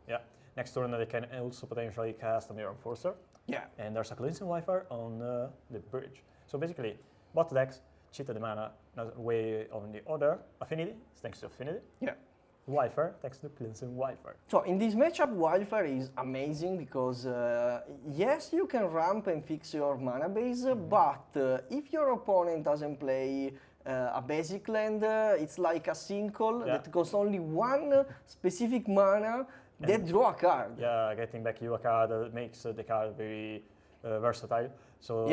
Yeah. Next turn they can also potentially cast a Mirror Enforcer. Yeah. And there's a Cleansing Wildfire on the bridge. So basically, both decks cheated the mana way on the other. Affinity, thanks to Affinity. Yeah. Wildfire, thanks to Cleansing Wildfire. So in this matchup, Wildfire is amazing because yes, you can ramp and fix your mana base, but if your opponent doesn't play a basic land, it's like a single that costs only 1 specific mana. They draw a card. Yeah, getting back you a card makes the card very versatile. So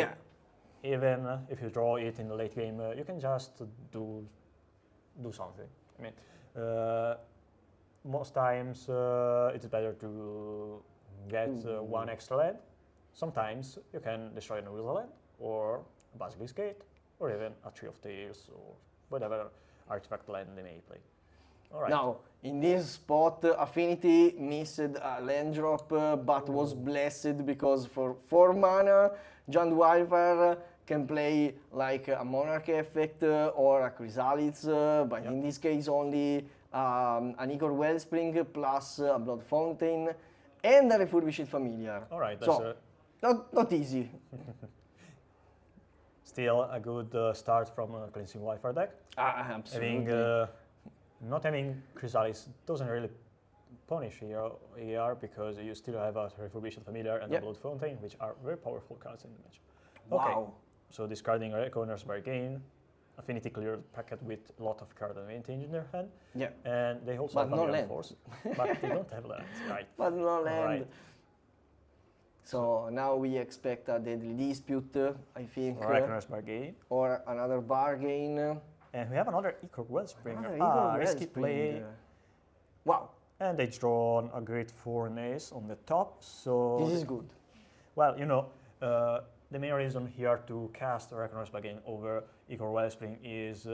even if you draw it in the late game, you can just do something. I mean, most times it's better to get 1 extra land. Sometimes you can destroy an Urza land, or a Basilisk Gate, or even a Tree of Tales, or whatever artifact land they may play. All right. Now, in this spot, Affinity missed a land drop, but was blessed because for 4 mana, Giant Wildfire can play like a Monarch effect or a Chrysalis, but in this case only an Ichor Wellspring plus a Blood Fountain and a Refurbished Familiar. All right, so not easy. Still a good start from a Cleansing Wildfire deck. Absolutely. Not having Chrysalis doesn't really punish here because you still have a Refurbished Familiar and a Blood Fountain, which are very powerful cards in the match. Okay, wow. So discarding Reckoner's Bargain, Affinity cleared packet with a lot of card advantage in their hand. Yeah. And they also have Familiar Force, but they don't have lands, right? But no land. Right. So now we expect a Deadly Dispute, I think. Reckoner's Bargain. Or another Bargain. And we have another Ichor Wellspring. Risky play. Wow. And they draw a great 4 ace on the top, so... This is good. Well, you know, the main reason here to cast Reckoner's Bargain over Ichor Wellspring is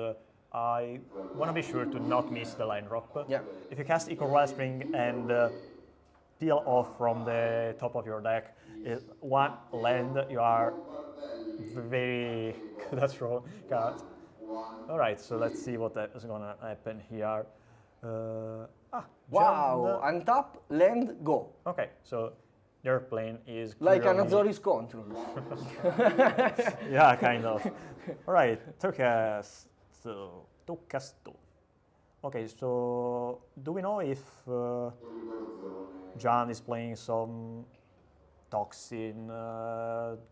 I want to be sure to not miss the line drop. Yeah. If you cast Ichor Wellspring and peel off from the top of your deck one land, you are very good at draw cards. Alright, so let's see what is gonna happen here. Wow, untap, land, go. Okay, so their plane is like an Azorius Control. Yeah, kind of. Alright, Tokasto. Okay, so do we know if Jan is playing some Toxin,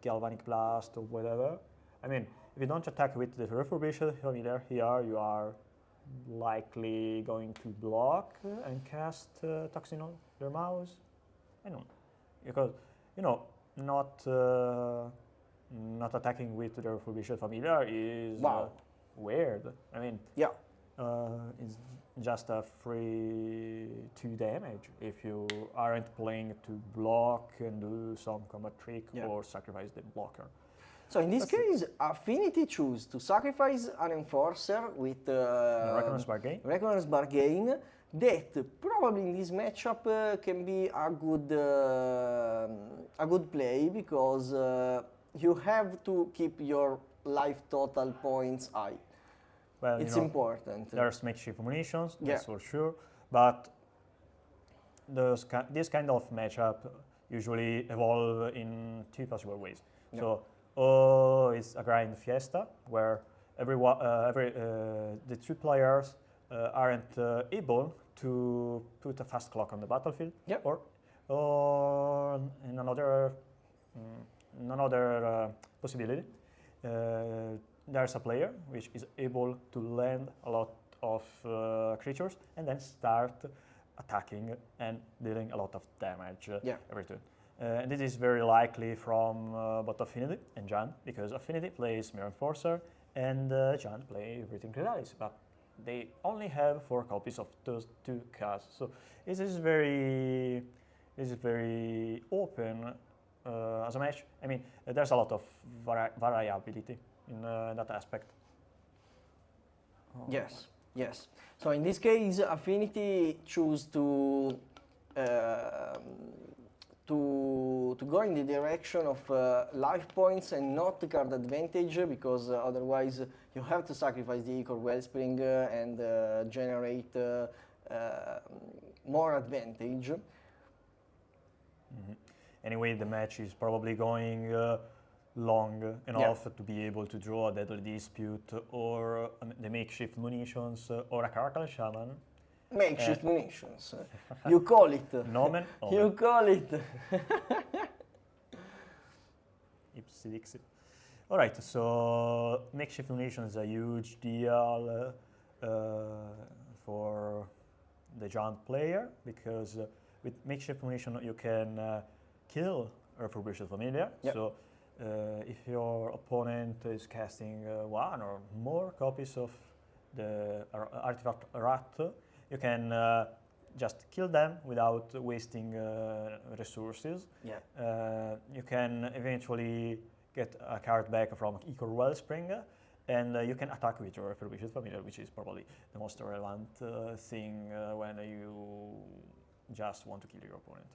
Galvanic Blast, or whatever? I mean, if you don't attack with the Refurbished Familiar here, you are likely going to block and cast Toxin on their mouse. I don't know. Because, you know, not attacking with the Refurbished Familiar is weird. I mean, it's just a free 2 damage if you aren't playing to block and do some combat trick or sacrifice the blocker. So in this case, Affinity choose to sacrifice an Enforcer with Reckoner's Bargain that probably in this matchup can be a good play because you have to keep your life total points high. Well, it's important. There's makeshift munitions, that's for sure, but this kind of matchup usually evolve in 2 possible ways. So, it's a grind fiesta where the 2 players aren't able to put a fast clock on the battlefield, or in another possibility, there's a player which is able to land a lot of creatures and then start attacking and dealing a lot of damage every turn. And this is very likely from both Affinity and Jan, because Affinity plays Mirror Enforcer and Jan plays Breathing Chrysalis, but they only have 4 copies of those 2 cards. So this is very open as a match. I mean, there's a lot of variability in that aspect. Yes. So in this case, Affinity choose to go in the direction of life points and not card advantage, because otherwise you have to sacrifice the Ichor Wellspring and generate more advantage. Mm-hmm. Anyway, the match is probably going long enough to be able to draw a Deadly Dispute or the makeshift munitions or a Carcal Shaman. Makeshift munitions. You call it. Nomen. You call it. Ipsy Dixit. All right, so makeshift munitions is a huge deal for the giant player, because with makeshift munition you can kill a Refurbished Familiar. So if your opponent is casting 1 or more copies of the artifact rat, you can just kill them without wasting resources. You can eventually get a card back from Ichor Wellspring, and you can attack with your Refurbished Familiar, which is probably the most relevant thing when you just want to kill your opponent.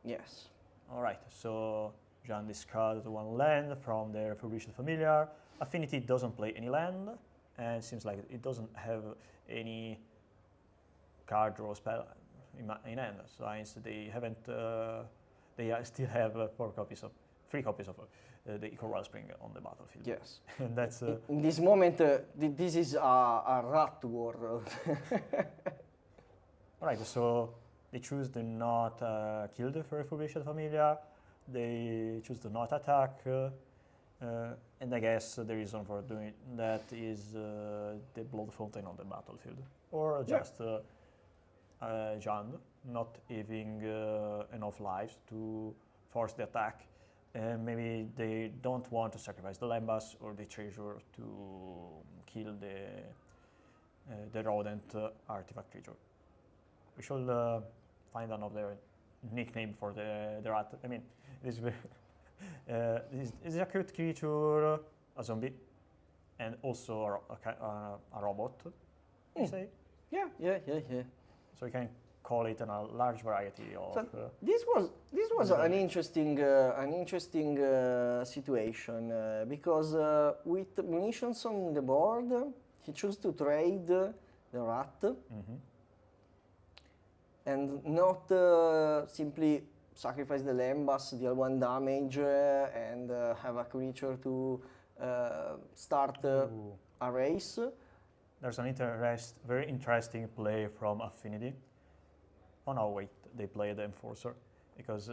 Yes. All right, so Jan discards one land from the Refurbished Familiar. Affinity doesn't play any land, and it seems like it doesn't have any card draw spell in hand. So they haven't. They still have 3 copies of the Ichor Wellspring on the battlefield. Yes. And that's in this moment. This is a rat war. Right. So they choose to not kill the Refurbished Familiar. They choose to not attack. And I guess the reason for doing that is the Blood Fountain on the battlefield, or just Jan not having enough lives to force the attack, and maybe they don't want to sacrifice the Lembas or the treasure to kill the rodent artifact creature. We should find another nickname for the rat. I mean, this is a cute creature, a zombie, and also a robot, you say? Yeah. So you can call it a large variety of. So this was an interesting situation because with munitions on the board, he chose to trade the rat and not simply sacrifice the Lembas, deal 1 damage, and have a creature to start a race. There's an very interesting play from Affinity. Oh no, wait, they played the Enforcer, because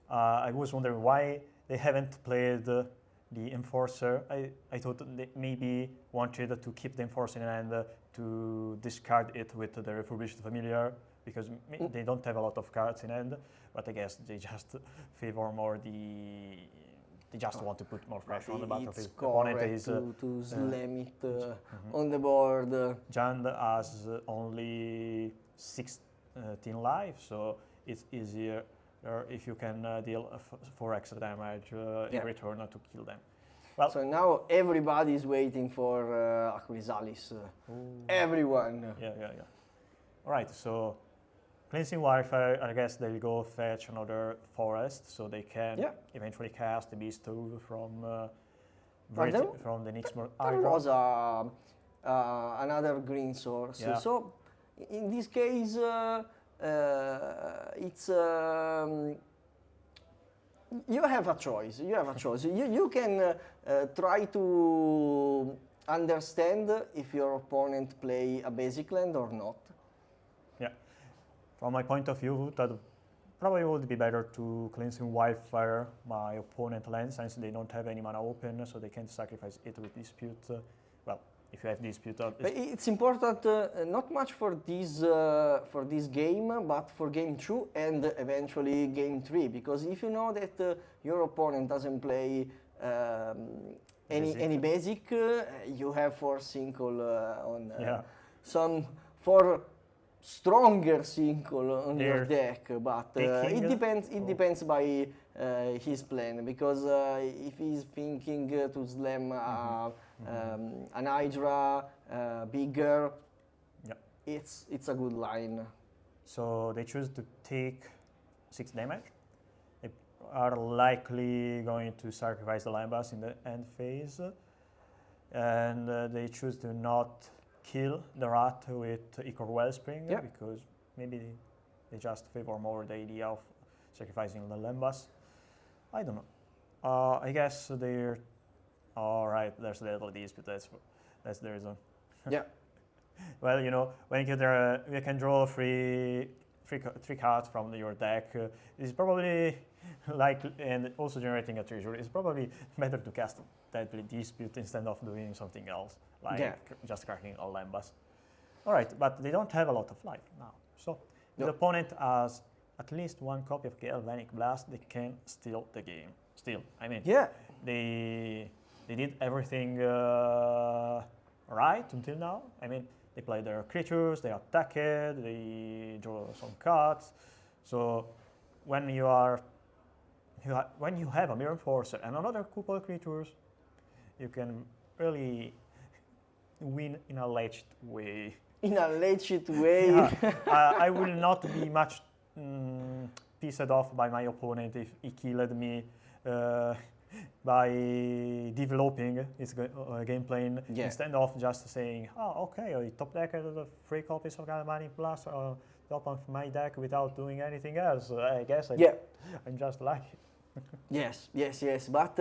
I was wondering why they haven't played the Enforcer. I thought they maybe wanted to keep the Enforcer in hand to discard it with the Refurbished Familiar, because they don't have a lot of cards in hand, but I guess they just favor more they just want to put more pressure on the battlefield. It's correct to slam it on the board. Jan has only 16 lives, so it's easier if you can deal 4 extra damage every turn to kill them. Well, so now everybody is waiting for a Chrysalis. Everyone. Yeah. All right, so Cleansing Wildfire, I guess they'll go fetch another forest, so they can eventually cast the Beast Stove from the Nyxmore. There was another green source. Yeah. So in this case, it's you have a choice. You can try to understand if your opponent play a basic land or not. Yeah. From my point of view, that probably would be better to Cleansing Wildfire my opponent land, since they don't have any mana open, so they can sacrifice it with Dispute. Well, if you have Dispute. But it's important not much for this game, but for game 2 and eventually game 3, because if you know that your opponent doesn't play any basic, you have 4 single on some 4 stronger single on your deck, but it depends by his plan, because if he's thinking to slam an Hydra bigger, it's a good line. So they choose to take 6 damage. They are likely going to sacrifice the Lambas in the end phase, and they choose to not kill the rat with Ichor Wellspring, because maybe they just favor more the idea of sacrificing the Lembas. I don't know. I guess they're all right. There's a little dispute. That's the reason. Yeah. Well, you know, when you can draw three cards from your deck, it's probably and also generating a treasure. It's probably better to cast Deadly Dispute instead of doing something else, like just cracking all Lembas. All right, but they don't have a lot of life now. So the opponent has at least 1 copy of Galvanic Blast. They can steal the game. I mean, they did everything right until now. I mean, they play their creatures, they attack it, they draw some cards. So when you are when you have a Mirror Enforcer and another couple of creatures, you can really win in a latched way. In a latched way. I will not be much pissed off by my opponent if he killed me by developing his gameplay instead of just saying, oh, okay, I top decked 3 copies of Galvanic Blast on top of my deck without doing anything else. I guess I'm just lucky. Yes, but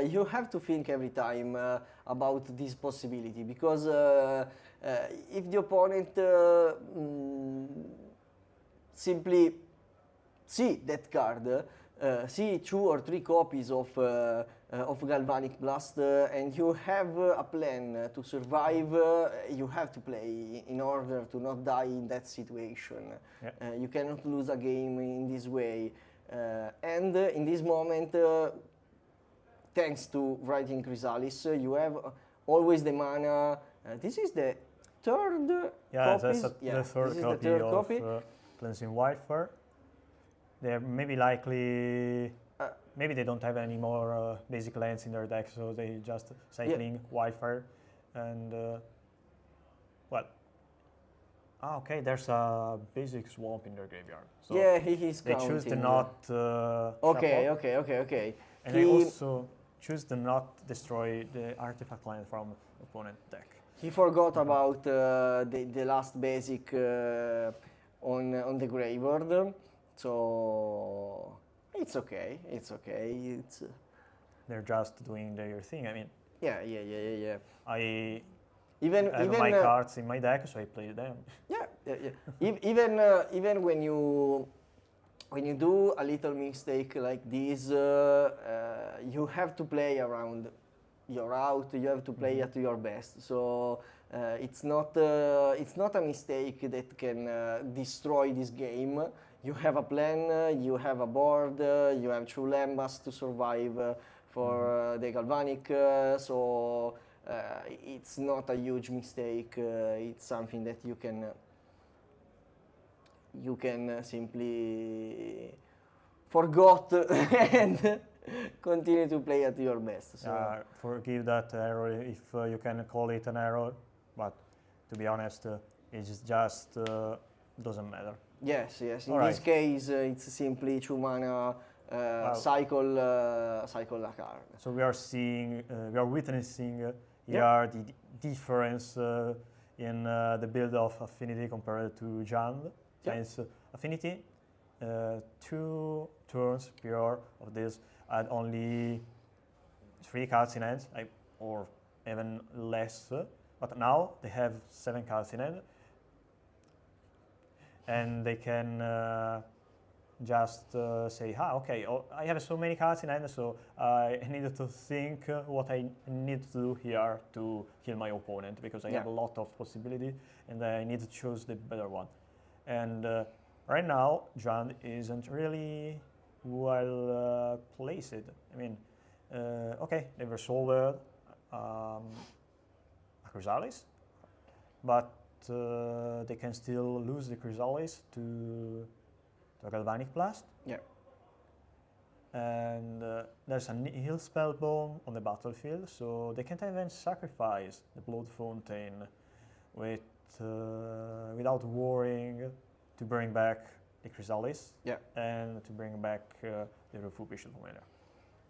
you have to think every time about this possibility, because if the opponent simply see that card, see 2 or 3 copies of Galvanic Blast, and you have a plan to survive, you have to play in order to not die in that situation. You cannot lose a game in this way. And in this moment, thanks to Writing Chrysalis, you have always the mana. This is the third copy. The third copy of Cleansing WILDFIRE. They're maybe likely, maybe they don't have any more basic lands in their deck, so they just cycling WILDFIRE. And, well, okay, there's a basic swamp in their graveyard. So he's they counting. Choose to not Okay. And they also choose to not destroy the artifact land from opponent deck. He forgot about the last basic on the graveyard, so it's okay. They're just doing their thing. I mean. Yeah. I even my cards in my deck, so I play them. Yeah. Even when you do a little mistake like this, you have to play around your route. You have to play at your best. So it's not a mistake that can destroy this game. You have a plan. You have a board. You have 2 Lambas to survive for the Galvanic. So. It's not a huge mistake. It's something that you can simply forgot and continue to play at your best. So. Forgive that error if you can call it an error, but to be honest, it just doesn't matter. Yes. In this case, it's simply 2 mana. Cycle a card. So we are witnessing here the difference in the build of Affinity compared to Jund. Since Affinity, 2 turns pure of this had only 3 cards in hand, or even less. But now they have 7 cards in hand, and they can just say, okay, I have so many cards in hand, so I needed to think what I need to do here to kill my opponent, because I have a lot of possibility and I need to choose the better one. And right now, Jund isn't really well placed. I mean, okay, they were solved a Chrysalis, but they can still lose the Chrysalis to a Galvanic Blast. And there's a Nihil Spellbomb on the battlefield, so they can't even sacrifice the Blood Fountain without worrying to bring back the Chrysalis and to bring back the Refurbished Familiar.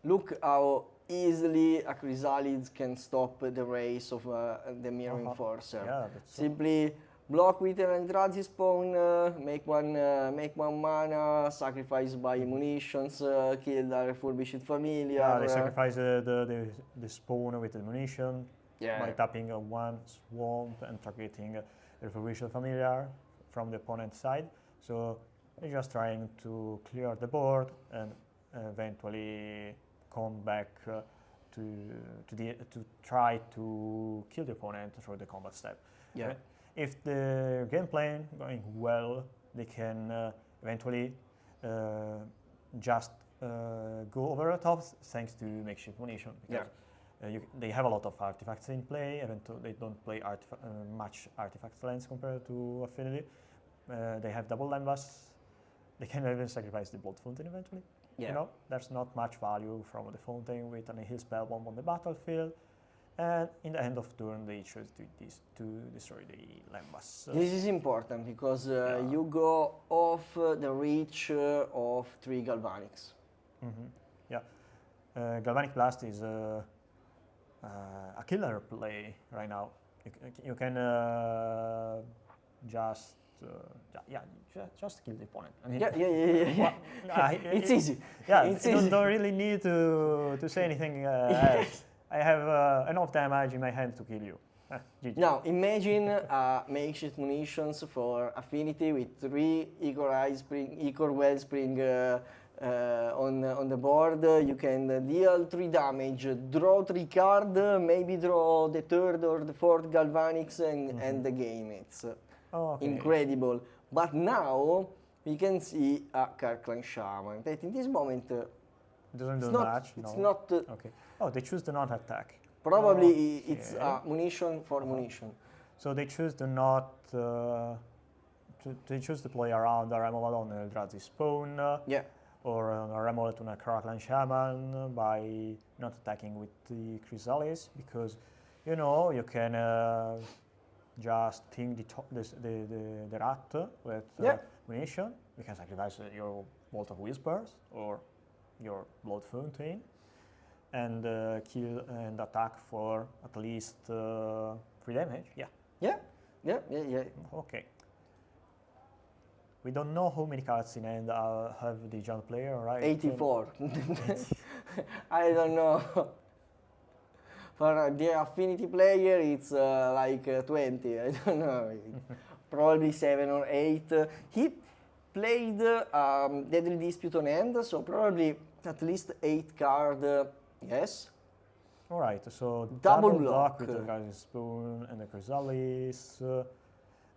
Look how easily a Chrysalis can stop the race of the Mirror Enforcer. Simply block with an Eldrazi Spawn, make one mana, sacrifice by munitions, kill the Refurbished Familiar. They sacrifice the Spawn with the munition by tapping 1 Swamp and targeting the Refurbished Familiar from the opponent's side. So they're just trying to clear the board and eventually come back to try to kill the opponent through the combat step. If the gameplay going well, they can eventually just go over the top thanks to makeshift munition, because they have a lot of artifacts in play, even though they don't play much artifact lands compared to Affinity. They have double Lambas. They can even sacrifice the Blood Fountain eventually. Yeah. You know, there's not much value from the fountain with an heal spell bomb on the battlefield. And in the end of turn, they choose to destroy the Lembas. This is important because you go off the reach of 3 Galvanics. Yeah, Galvanic Blast is a killer play right now. You can just kill the opponent. I mean, It's easy. Yeah, it's you easy. don't really need to say anything else. I have enough damage in my hand to kill you. GG. Now imagine makeshift munitions for Affinity with 3 Ichor Wellspring on the board. You can deal 3 damage, draw 3 cards, maybe draw the 3rd or the 4th Galvanics and end the game. It's incredible. But now we can see a Karklan Shaman that in this moment doesn't do much. It's no. not. Okay. Oh, they choose to not attack. Probably it's munition for munition. So they choose to not. They choose to play around a removal on Eldrazi Spawn. Or a removal to a Karklan Shaman by not attacking with the Chrysalis, because you know you can just ping the rat with munition. You can sacrifice your Bolt of Whispers or your Blood Fountain and kill and attack for at least 3 damage. Yeah. Okay. We don't know how many cards in hand have the giant player, right? 84. I don't know. For the Affinity player, it's like 20. I don't know. Probably 7 or 8. He played Deadly Dispute on hand, so probably at least 8 card. Yes. All right. So double block with the Eldrazi Spoon and the Chrysalis.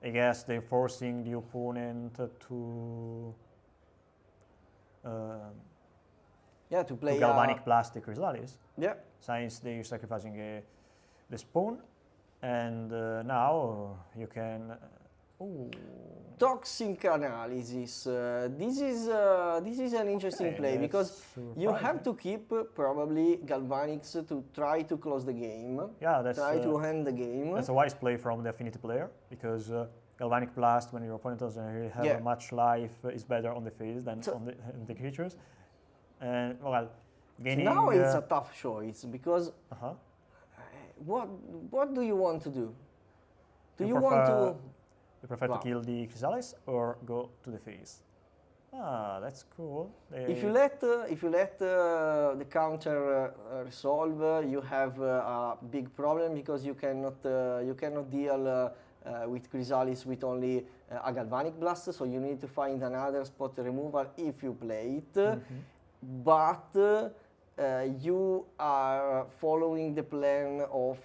I guess they're forcing the opponent to play to Galvanic Blast the Chrysalis. Yeah. Since they're sacrificing the Spawn, and now you can. Toxic Analysis. This is an interesting play because you have to keep probably Galvanics to try to close the game. Yeah, that's try to end the game. That's a wise play from the Affinity player because Galvanic Blast, when your opponent doesn't really have much life, is better on the face than on the creatures. And well, gaining. Now it's a tough choice because what do you want to do? Do you want to? You prefer to kill the Chrysalis or go to the face? That's cool. If you let the counter resolve, you have a big problem because you cannot deal with Chrysalis with only a Galvanic Blast. So you need to find another spot removal if you play it. But you are following the plan of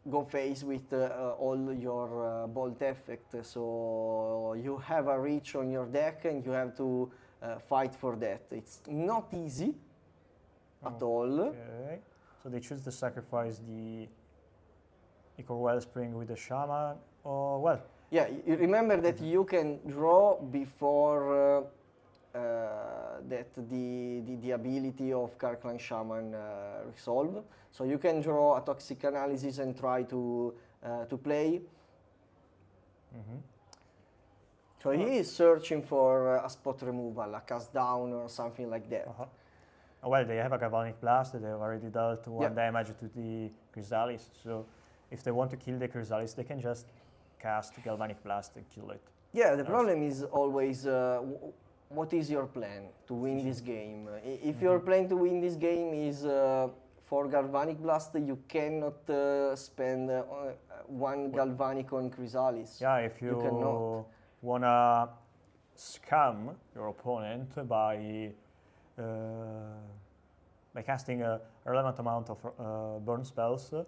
go face with all your bolt effect, so you have a reach on your deck and you have to fight for that. It's not easy at all. Okay. So they choose to sacrifice the Ichor Wellspring with the Shaman. Oh well. Yeah, you remember that you can draw before that the ability of Karklan Shaman resolve. So you can draw a Toxic Analysis and try to play. So he is searching for a spot removal, a cast down or something like that. Well, they have a Galvanic Blast. They have already dealt 1 damage to the Chrysalis. So if they want to kill the Chrysalis, they can just cast Galvanic Blast and kill it. Yeah, the problem is always what is your plan to win this game? If your plan to win this game is for Galvanic Blast, you cannot spend 1 Galvanic on Chrysalis. Yeah, if you wanna scam your opponent by casting a relevant amount of burn spells, it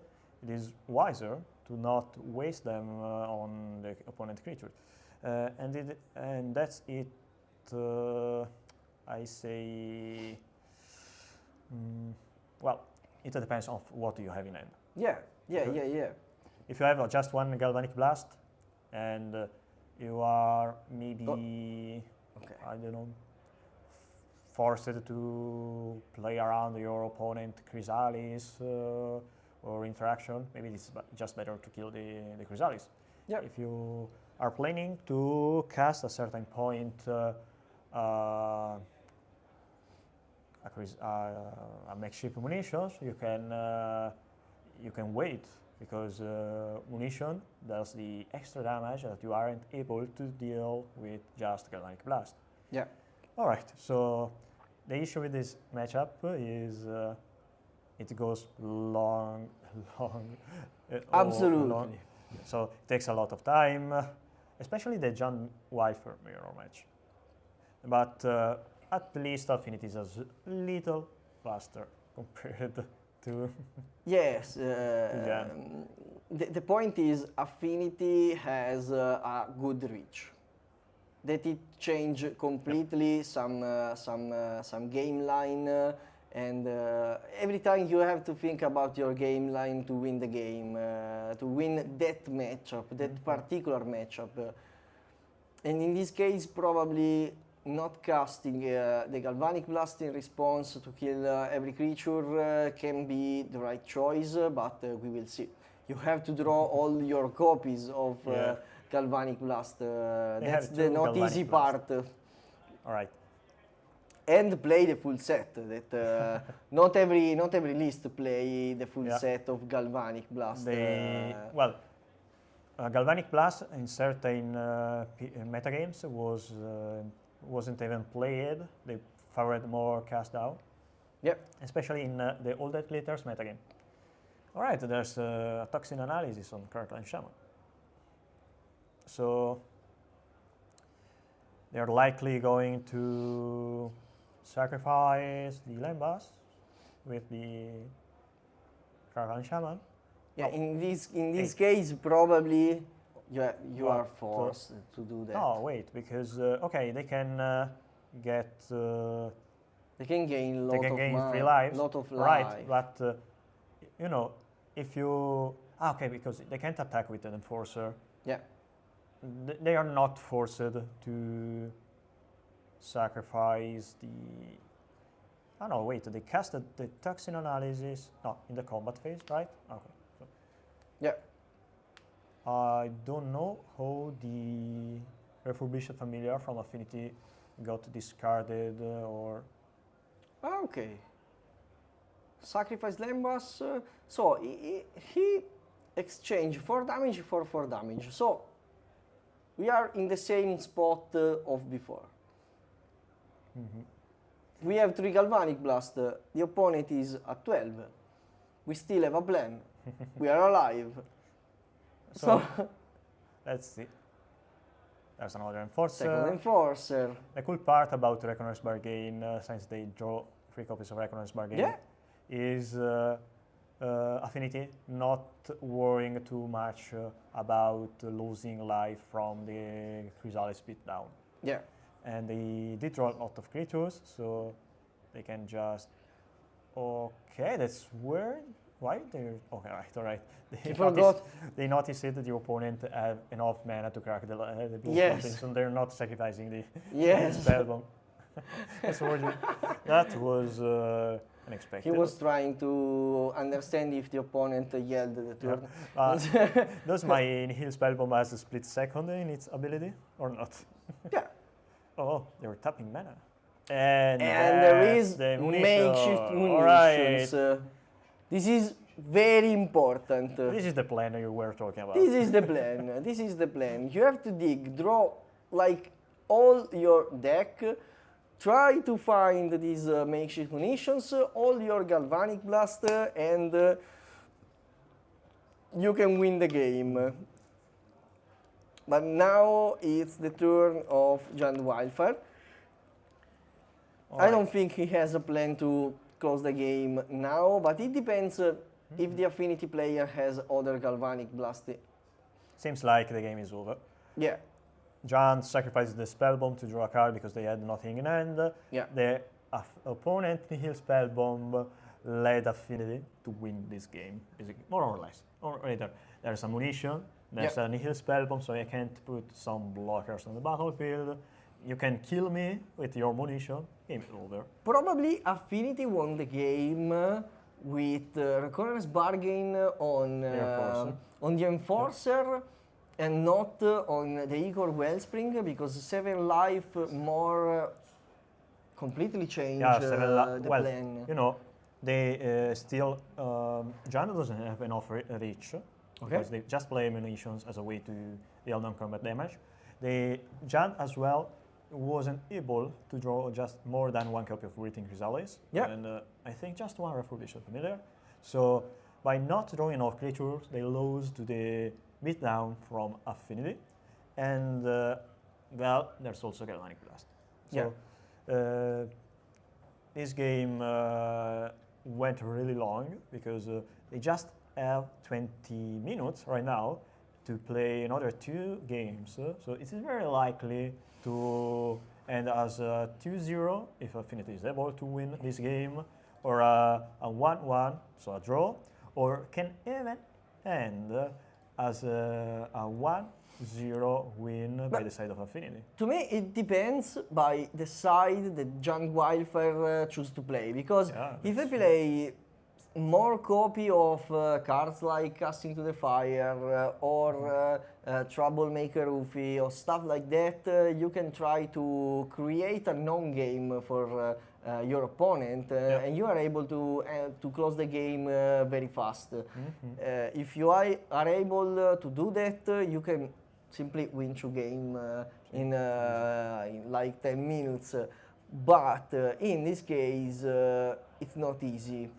is wiser to not waste them on the opponent creature. And that's it. I say, well, it depends on what you have in hand. Yeah. If you have just 1 Galvanic Blast and you are maybe, I don't know, forced to play around your opponent Chrysalis or interaction, maybe it's just better to kill the Chrysalis. Yeah. If you are planning to cast a certain point a makeshift munitions, you can wait, because munition does the extra damage that you aren't able to deal with just Galvanic Blast. Yeah. All right, so the issue with this matchup is it goes long. Absolutely. Long. So it takes a lot of time, especially the John WILDFIRE mirror match. But at least Affinity is a little faster compared to. Yes. The point is, Affinity has a good reach. That it changed completely some game line, and every time you have to think about your game line to win the game, to win that matchup, that particular matchup. And in this case, probably not casting the Galvanic Blast in response to kill every creature can be the right choice, but we will see. You have to draw all your copies of Galvanic Blast. That's the not easy part. All right. And play the full set. That not every list play the full set of Galvanic Blast. Galvanic Blast in certain metagames wasn't even played. They favored more cast down. Yep. Especially in the All That Glitters metagame. All right, there's a toxin analysis on Kirkland Shaman. So they're likely going to sacrifice the Lembas with the Kirkland Shaman. Yeah, in this case, probably you are forced to do that. Oh, wait, because okay, they can get. They can gain free lives. Lot of right, life. But you know, if you okay, because they can't attack with an enforcer. Yeah. They are not forced to sacrifice the. Oh no, wait, they casted the toxin analysis. No, in the combat phase, right? Okay. So. Yeah. I don't know how the Refurbished Familiar from Affinity got discarded or. Okay. Sacrifice Lembas. So he exchanged 4 damage for 4 damage. So we are in the same spot of before. Mm-hmm. We have 3 Galvanic Blast. The opponent is at 12. We still have a plan. We are alive. So let's see. There's another enforcer. Second enforcer. The cool part about Reckoner's Bargain, since they draw 3 copies of Reckoner's Bargain, is Affinity not worrying too much about losing life from the Chrysalis beatdown. Yeah. And they did draw a lot of creatures, so they can just. Okay, that's weird. Why they're okay? All right. They noticed that the opponent had enough mana to crack the blue so they're not sacrificing the spellbomb. That was unexpected. He was trying to understand if the opponent yelled the turn. Does my Nihil Spellbomb has a split second in its ability or not? Yeah. Oh, they were tapping mana. And there is the makeshift munitions. All right. This is very important. This is the plan you were talking about. This is the plan. This is the plan. You have to dig, draw like all your deck, try to find these makeshift munitions, all your Galvanic Blast, and you can win the game. But now it's the turn of John WILDFIRE. I don't think he has a plan to close the game now, but it depends if the Affinity player has other Galvanic Blast. Seems like the game is over. Yeah. John sacrifices the Spellbomb to draw a card because they had nothing in hand. Yeah. The opponent Nihil Spellbomb led Affinity to win this game, more or less. Or later, there's ammunition, there's a Nihil Spellbomb, so I can't put some blockers on the battlefield. you can kill me with your munition, game over. Probably Affinity won the game with Reconnaissance Bargain on the Enforcer and not on the Igor Wellspring, because 7 life more completely changed the plan. You know, they still, Giordano doesn't have enough reach, because they just play munitions as a way to deal non-combat damage. Giant as well wasn't able to draw just more than 1 copy of Breathing Chrysalis, and I think just 1 Refurbished Familiar. So by not drawing enough creatures, they lose to the beatdown from Affinity, and well, there's also Galvanic Blast. So this game went really long, because they just have 20 minutes right now to play another 2 games. So it is very likely to end as a 2-0 if Affinity is able to win this game, or a 1-1, so a draw, or can even end as a 1-0 win by the side of Affinity. To me, it depends by the side that Giant Wildfire choose to play, because if they play more copy of cards like Casting to the Fire or Troublemaker Ufi or stuff like that, you can try to create a non-game for your opponent, and you are able to close the game very fast. If you are able to do that, you can simply win 2 games in like 10 minutes. But in this case, it's not easy.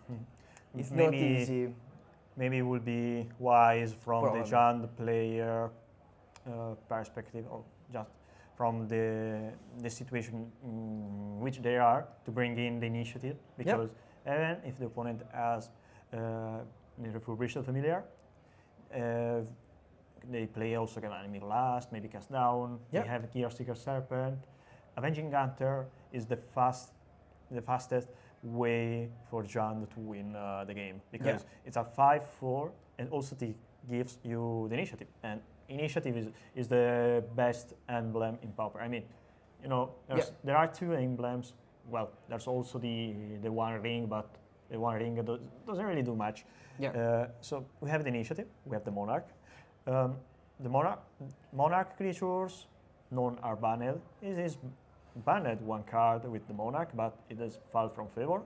It's not easy. Maybe it would be wise from the Giant player perspective, or just from the situation in which they are, to bring in the initiative, because even if the opponent has the Refurbished Familiar, they play also Galvanic Blast, maybe Cast Down, they have Gearseeker Serpent. Avenging Hunter is the fastest way for Giant to win the game, because it's a 5-4, and also it gives you the initiative, and initiative is the best emblem in Pauper. I mean, you know, there are 2 emblems. Well, there's also the One Ring, but the One Ring doesn't really do much. So we have the initiative, we have the Monarch. The Monarch creatures, none are banned. It is banned 1 card with the Monarch, but it does fall from favor.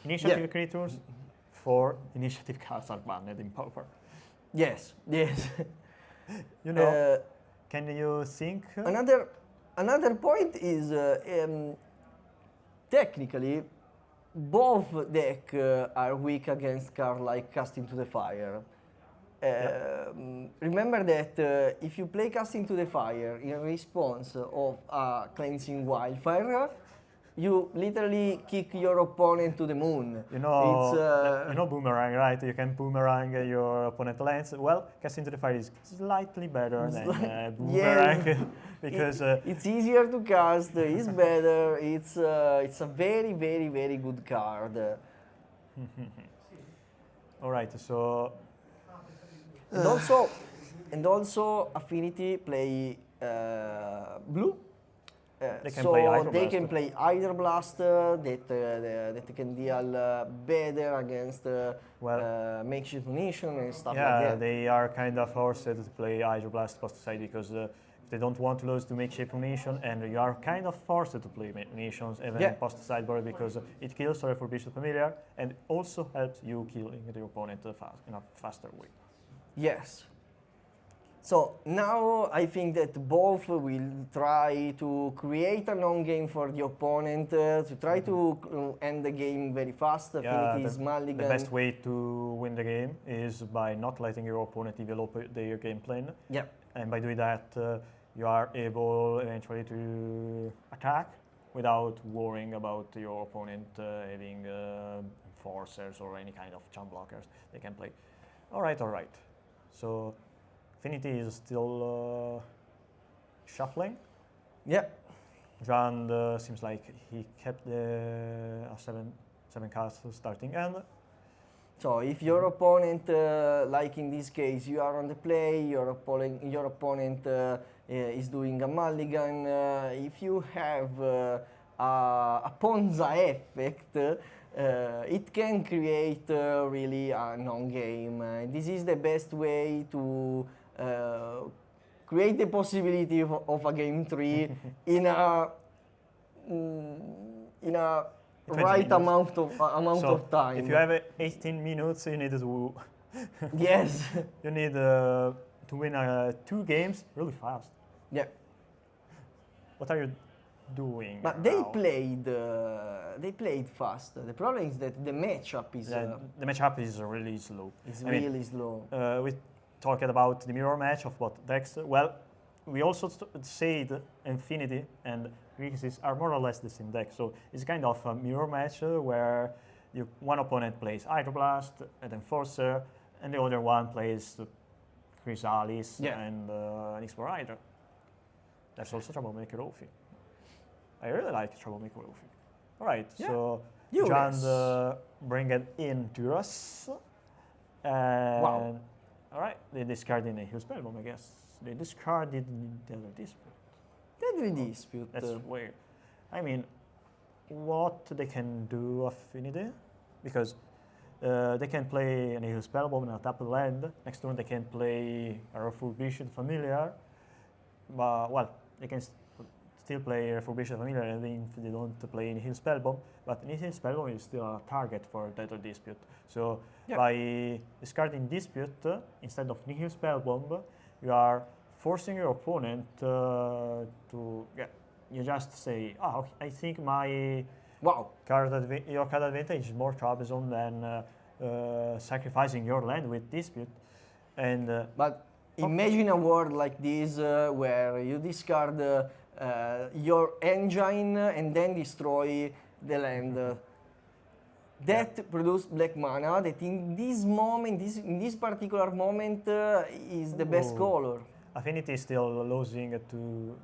Initiative creatures, 4 initiative cards are banned in Pauper. Yes. You know, can you think? Another point is technically both decks are weak against cards like Casting to the Fire. Remember that if you play Casting to the Fire in response of a Cleansing Wildfire, you literally kick your opponent to the moon. You know Boomerang, right? You can Boomerang your opponent lands. Well, Casting to the Fire is slightly better than Boomerang, because it's easier to cast, it's better, it's a very, very, very good card. All right, so... And also Affinity play blue. They can play Hydroblast that can deal better against makeshift munition and stuff like that. Yeah, they are kind of forced to play Hydroblast post side, because if they don't want to lose to makeshift munition, and you are kind of forced to play munitions even post sideboard, because it kills a Refurbished Familiar and also helps you killing the opponent in a faster way. Yes. So now I think that both will try to create a non-game for the opponent, to try to end the game very fast. The best way to win the game is by not letting your opponent develop their game plan. And by doing that, you are able eventually to attack without worrying about your opponent having enforcers or any kind of jump blockers they can play. All right. So Affinity is still shuffling. John seems like he kept the 7 cards starting end. So if your opponent, like in this case, you are on the play, your opponent is doing a mulligan, if you have a Ponza effect, it can create really a non-game. This is the best way to create the possibility of a game 3 in a right minutes. amount So of time. if you have 18 minutes, you need to Yes. you need to win 2 games really fast. Yeah. What are you doing? But now? they played fast. The problem is that the matchup is the matchup is really slow. It's really slow. We talked about the mirror match of both decks. Well, we also said Infinity and Grixis are more or less the same deck. So it's kind of a mirror match where one opponent plays Hydroblast and Enforcer, and the other one plays Chrysalis and Explorer Hydra. There's also Troublemaker Luffy. I really like Troublemaker Luffy. All right, so John bring it in to us. And Wow. All right, they discarded a Heal Spellbomb, I guess. They discarded Deadly Dispute. Deadly Dispute. That's weird. I mean, what they can do, Affinity? Because they can play an Heal Spellbomb in a tapped land. Next turn they can play a Refurbished Familiar. But, well, they can still play Refurbished Familiar even if they don't play any Heal Spellbomb. But an Heal Spellbomb is still a target for Deadly Dispute. So by discarding Dispute instead of Nihil Spellbomb, you are forcing your opponent to you just say, okay, I think my your card advantage is more troublesome than sacrificing your land with Dispute. And but imagine a world like this where you discard your engine and then destroy the land. That produces black mana that in this moment, in this particular moment, is the best color. Affinity is still losing to,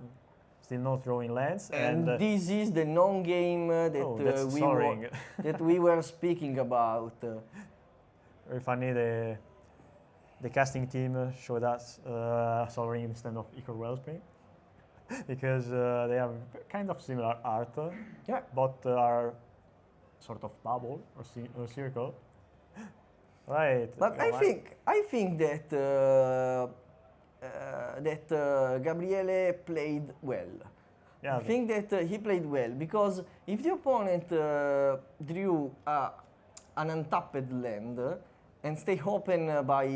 still not drawing lands. And this is the non-game that we were speaking about. Very funny, the casting team showed us Sol Ring instead of Ichor Wellspring. Because they have kind of similar art. Both are sort of bubble or circle, right? But I think that Gabriele played well. Yeah, I think that he played well because if the opponent drew an untapped land and stay open by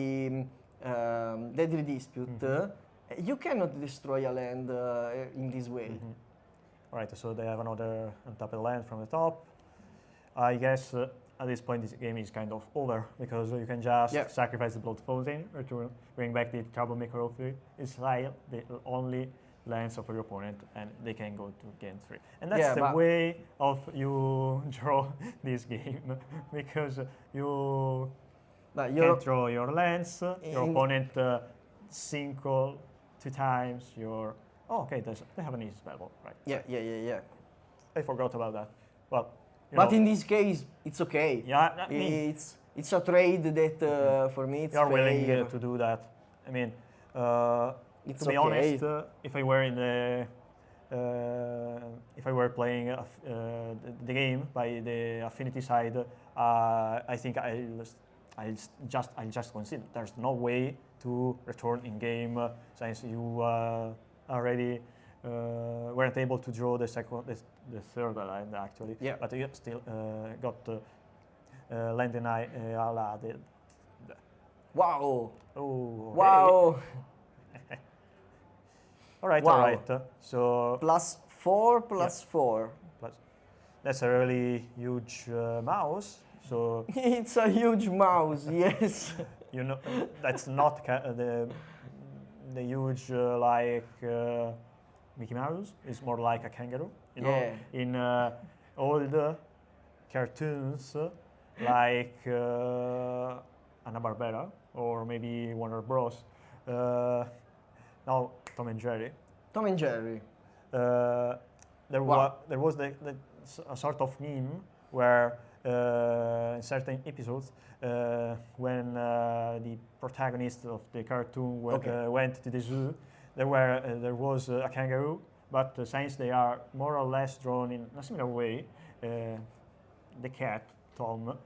Deadly Dispute, you cannot destroy a land in this way. All right, so they have another untapped land from the top. I guess at this point this game is kind of over because you can just sacrifice the Blood Fountain or to bring back the Troublemaker of Israel, the only lands of your opponent, and they can go to game 3. And that's the way of you draw this game because you can draw your lands, your opponent single 2 times your... Oh, okay, they have an easy spell, right? Yeah. I forgot about that. Well, but in this case, it's okay. Yeah, it's a trade that for me it's you're fair. willing to do that. I mean, it's to be honest, if I were in the if I were playing the game by the Affinity side, I think I'll just consider. There's no way to return in game since you already weren't able to draw the third land actually. Yeah. But you still got land and Ala. Wow. Oh. Wow. All right. So +4. That's a really huge mouse. So it's a huge mouse. Yes. You know, that's not the huge like Mickey Mouse. It's more like a kangaroo. You know, in old cartoons like Hanna-Barbera or maybe Warner Bros. Now Tom and Jerry. Tom and Jerry. There was a sort of meme where in certain episodes when the protagonist of the cartoon went to the zoo. There was a kangaroo, but since they are more or less drawn in a similar way, the cat Tom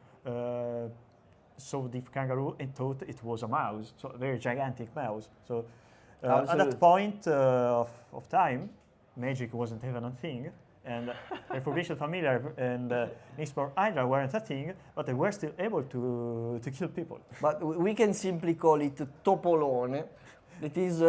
saw the kangaroo and thought it was a mouse, so a very gigantic mouse. So at that point of time, magic wasn't even a thing, and Refurbished Familiar and Export Hydra weren't a thing, but they were still able to kill people. But we can simply call it Topolone. It is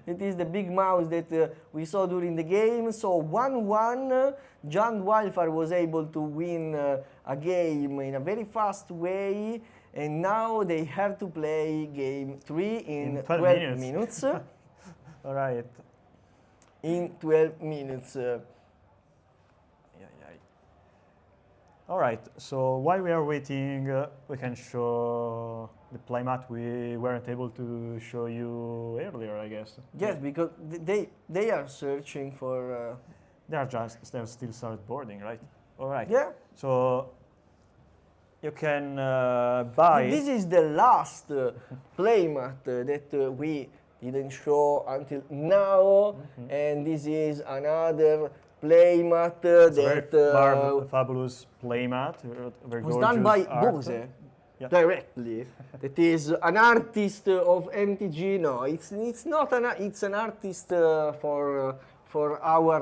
it is the big mouse that we saw during the game. So 1-1, John Wildfire was able to win a game in a very fast way, and now they have to play game 3 in 12 minutes. All right. In 12 minutes. All right, so while we are waiting, we can show the playmat we weren't able to show you earlier, I guess. Yes, because they are searching for... They're still boarding, right? All right. Yeah. So you can buy... This is the last playmat that we didn't show until now, and this is another playmat that fabulous playmat. Was done by Bose directly. That is an artist of MTG. No, it's not an. It's an artist for our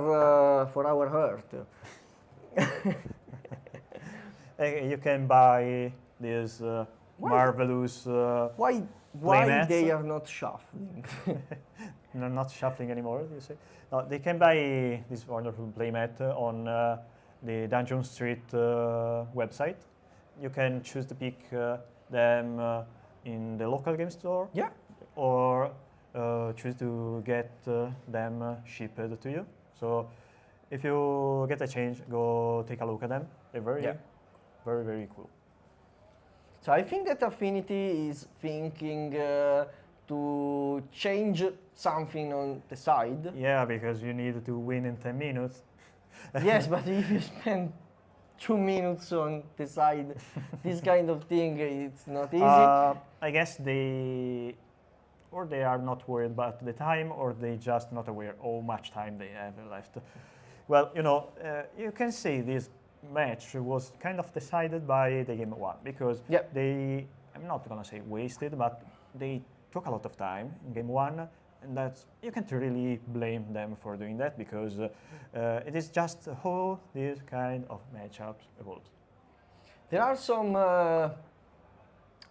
heart. You can buy this marvelous. Why playmats. They are not shuffling? No, not shuffling anymore, you say? No, they can buy this wonderful playmat on the Dungeon Street website. You can choose to pick them in the local game store. Yeah. Or choose to get them shipped to you. So if you get a change, go take a look at them. They're very, very cool. So I think that Affinity is thinking to change something on the side. Yeah, because you need to win in 10 minutes. Yes, but if you spend 2 minutes on the side, this kind of thing, it's not easy. I guess they are not worried about the time, or they just not aware how much time they have left. Well, you know, you can say this match was kind of decided by the game 1, because they, I'm not gonna say wasted, but they took a lot of time in game 1, and that's, you can't really blame them for doing that, because it is just how this kind of matchups evolves. There are some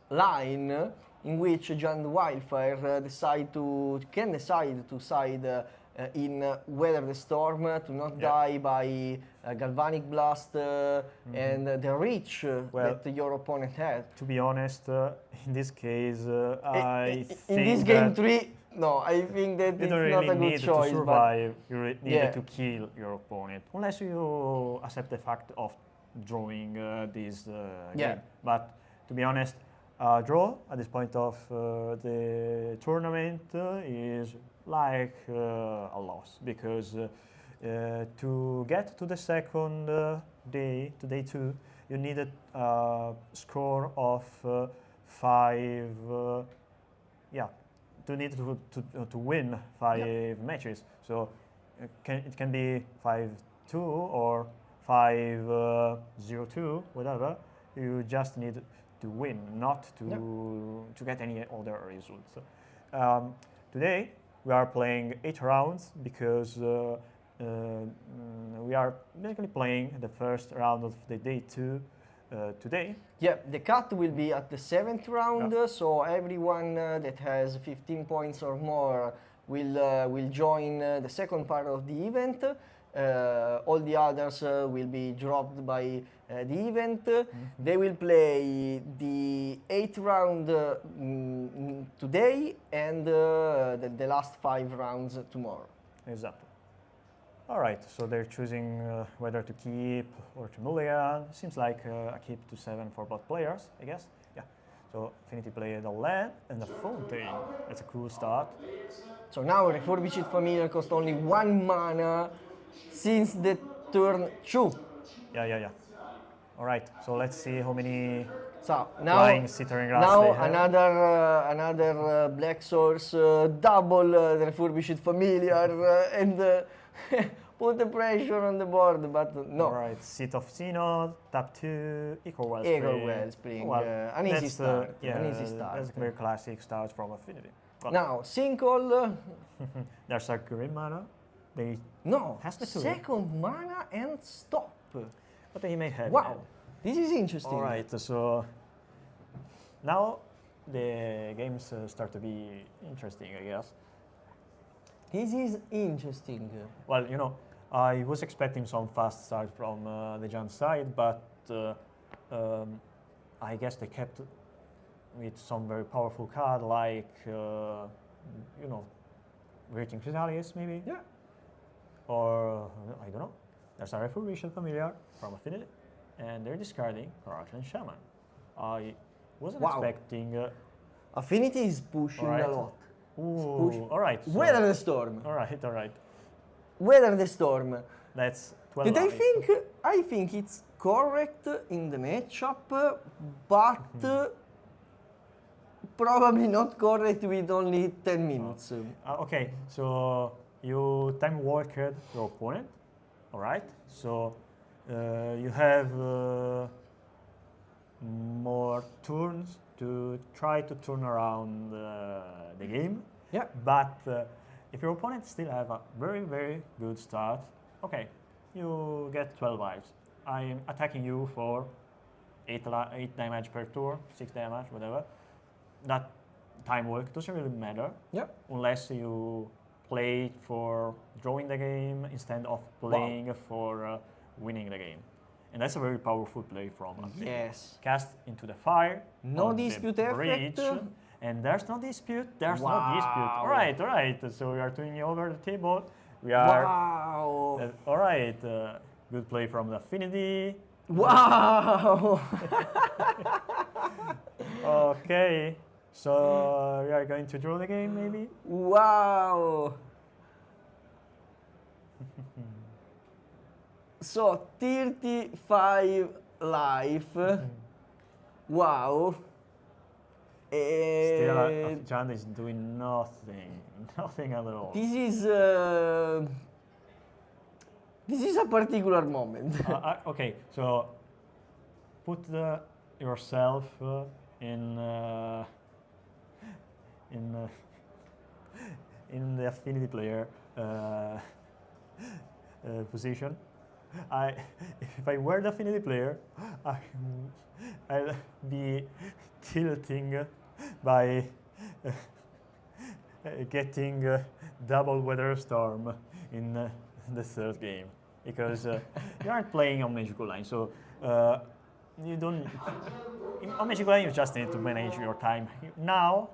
line in which John Wildfire can decide to side in Weather the Storm, to not die by Galvanic Blast and the reach that your opponent had. To be honest, in this case, I think in this game 3, no, I think that it's really not a good choice. To survive, you need to kill your opponent, unless you accept the fact of drawing this game. But to be honest, draw at this point of the tournament is like a loss, because to get to the second day, to day 2, you needed a score of 5. To win 5 matches. So it can be 5-2 or 5-0-2, whatever. You just need to win, not to get any other results. Today we are playing 8 rounds, because we are basically playing the first round of the day 2 today. Yeah, the cut will be at the 7th round, so everyone that has 15 points or more will join the second part of the event. All the others will be dropped by the event. They will play the 8th round today and the last 5 rounds tomorrow. Exactly. All right, so they're choosing whether to keep or to mulligan. Seems like a keep to 7 for both players, I guess. Yeah. So Affinity play the land and the fountain. That's a cool start. So now Refurbished Familiar cost only 1 mana since the turn 2. Yeah. All right, so let's see how many So now, flying Cittern grass they have. another Black Source double refurbished familiar and put the pressure on the board, but no. All right, Seat of Synod, tap 2, Echo Wellspring. An easy start. Yeah, an easy start. that's a very classic start from Affinity. But Now, Sinkhole. there's a green mana. They No, has the 2. second mana and stop. But he may have. Wow, this is interesting. All right, so now the games start to be interesting, I guess. This is interesting. Well, you know, I was expecting some fast start from the Giant side, but I guess they kept with some very powerful card like, you know, Waiting Chrysalius maybe? Yeah. Or, I don't know. There's a Refurbished Familiar from Affinity, and they're discarding Rockland Shaman. I wasn't expecting... Affinity is pushing a lot. Ooh, all right. So, Weather the Storm. all right. Weather the Storm. That's 12 Did I life. think it's correct in the matchup, but probably not correct with only 10 minutes. Okay, so you time worked your opponent, all right? So you have more turns to try to turn around the game. Yeah. But if your opponent still have a very, very good start, okay, you get 12 lives. I'm attacking you for 8 damage per turn, 6 damage, whatever. That time work doesn't really matter. Yeah. Unless you play for drawing the game instead of playing for winning the game. And that's a very powerful play from Affinity. Yes. Cast into the fire. No on the dispute bridge, effect. and there's no dispute. There's no Wow. dispute. All right. So we are doing over the table. We are. Wow. All right. Good play from the Affinity. Wow. Okay. So we are going to draw the game, maybe. Wow. So 35 life. Wow. Still, John is doing nothing at all. This is a particular moment. Okay, so put yourself in the Affinity player position. If I were the Affinity player, I'll be tilting by getting double Weather Storm in the third game, because you aren't playing on Magical Line, so you don't. On Magical Line, you just need to manage your time. Now,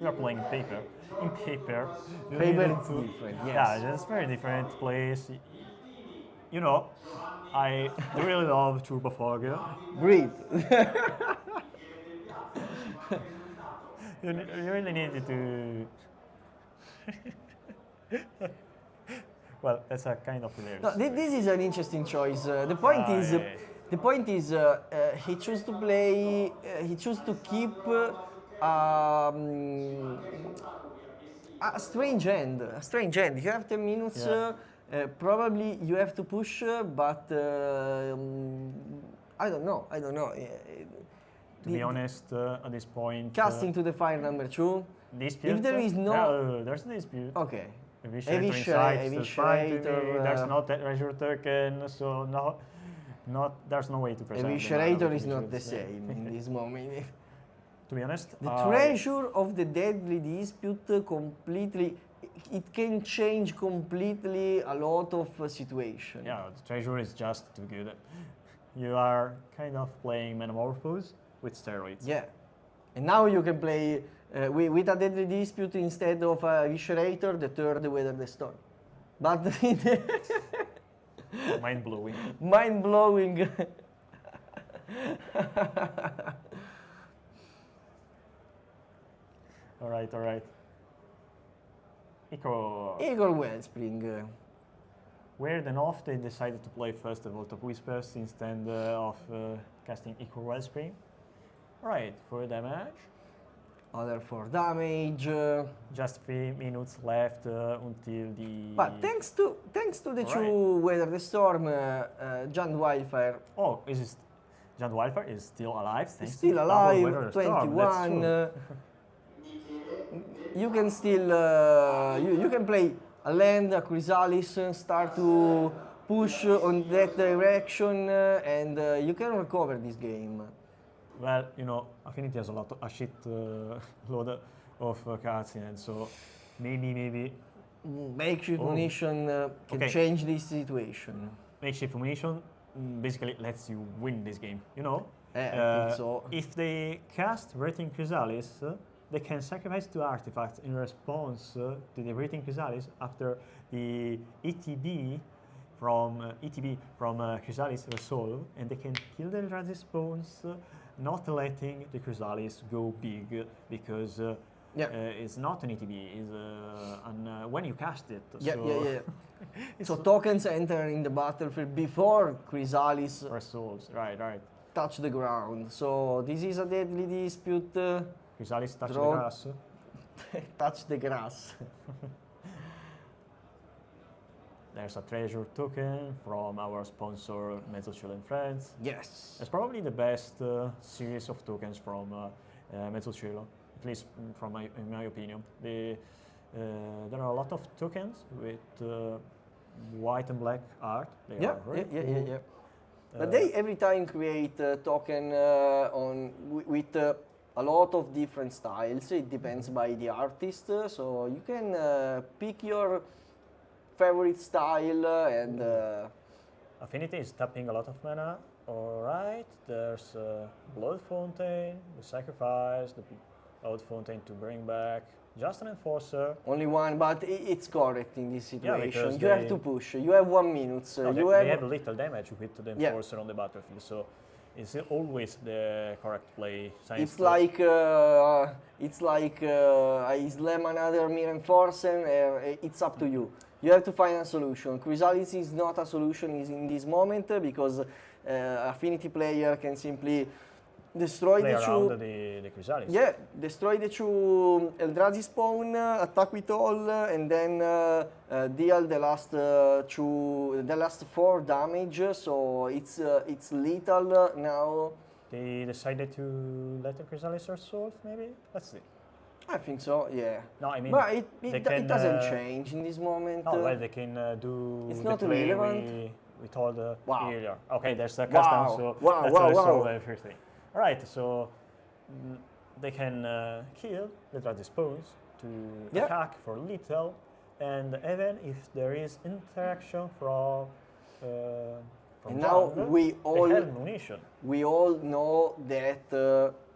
you are playing paper. In paper, you Paper need is to, different, yes. Yeah, it's very different place. You know, I really love Turbo Fog. Breathe. You really need to. Well, that's a kind of hilarious. No, this is an interesting choice. The point is, he chose to play. He chose to keep a strange end. A strange end. You have 10 minutes. Yeah. Probably you have to push, but I don't know. To be honest, at this point, Casting to the fire number 2. dispute. If there is no, there's a dispute. okay. Eviscerator, there's not a treasure token, so there's no way to present. Eviscerator is not the same in this moment. To be honest, The treasure of the deadly dispute completely, it can change completely a lot of situation. Yeah, the treasure is just too good. You are kind of playing Metamorphose with steroids. Yeah. And now you can play with a deadly dispute instead of a Eviscerator, the third Weather the Storm. But Mind blowing. mind blowing. All right. Echo. Eagle Wellspring. weird enough, they decided to play first the Vault of Whispers instead of casting Equal Wellspring. Right, for damage. Other 4 damage. Just 3 minutes left until the... But thanks to the true Weather the Storm, Giant Wildfire... Oh, Giant Wildfire is still alive. He's still alive, 21. You can still... you can play a land, a Chrysalis, start to push on that direction, and you can recover this game. Well, you know, Affinity has a shit load of cards in it, so maybe... Makeshift munition can change this situation. Makeshift munition basically lets you win this game, you know? I think so. If they cast Writhing Chrysalis, they can sacrifice 2 artifacts in response to the Writhing Chrysalis after the ETB from Chrysalis resolve, and they can kill the Eldrazi Bones, not letting the Chrysalis go big, because it's not an ETB, it's when you cast it. So tokens enter in the battlefield before Chrysalis resolves, right. Touch the ground. So this is a deadly dispute. Chrysalis touch the grass. Touch the grass. There's a treasure token from our sponsor Mezzocello and Friends. Yes. It's probably the best series of tokens from Mezzocello, at least in my opinion. There are a lot of tokens with white and black art. They are very cool. But they every time create a token with a lot of different styles. It depends by the artist, so you can pick your favorite style and... Affinity is tapping a lot of mana. Alright, there's Blood Fountain, the Sacrifice, the Blood Fountain to bring back just an Enforcer. Only one, but it's correct in this situation. You have have to push. You have 1 minute. No, they have little damage with the Enforcer on the battlefield, so it's always the correct play. It's like I slam another Mirror Enforcer. It's up to you. You have to find a solution. Chrysalis is not a solution in this moment because Affinity player can simply destroy the Chrysalis. Yeah, destroy the 2 Eldrazi spawn, attack with all, and then deal the last 4 damage. So it's lethal now. They decided to let the Chrysalis resolve, maybe? Let's see. I think so, yeah. No, I mean, but it doesn't change in this moment. No, well, they can do it's the not play relevant. we told earlier. Okay, there's a Wow. custom, so let's resolve everything. Alright, so they can kill the Eldrazi Spawns to attack for lethal, and even if there is interaction from now we all know that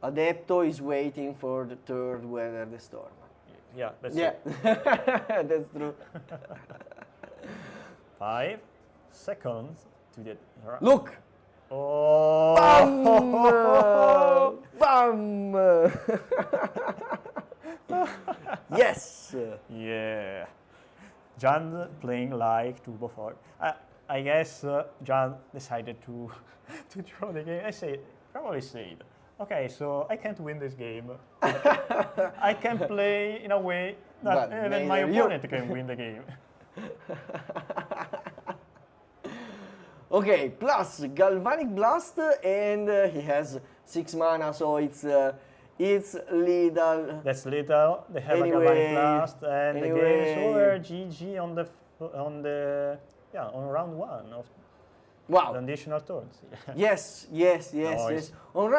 Adepto is waiting for the 3rd Weather the Storm. Yeah, that's true. That's true. 5 seconds to the... Look! Oh! Bam! Yes! Yeah. John playing like Turbo 4. I guess John decided to draw the game. Probably said, okay, so I can't win this game. I can play in a way that even my opponent can win the game. Okay, plus Galvanic Blast, and he has 6 mana, so it's lethal. That's lethal. They have a Galvanic Blast, and the game is over. GG on round 1 of the additional turns. Yes. On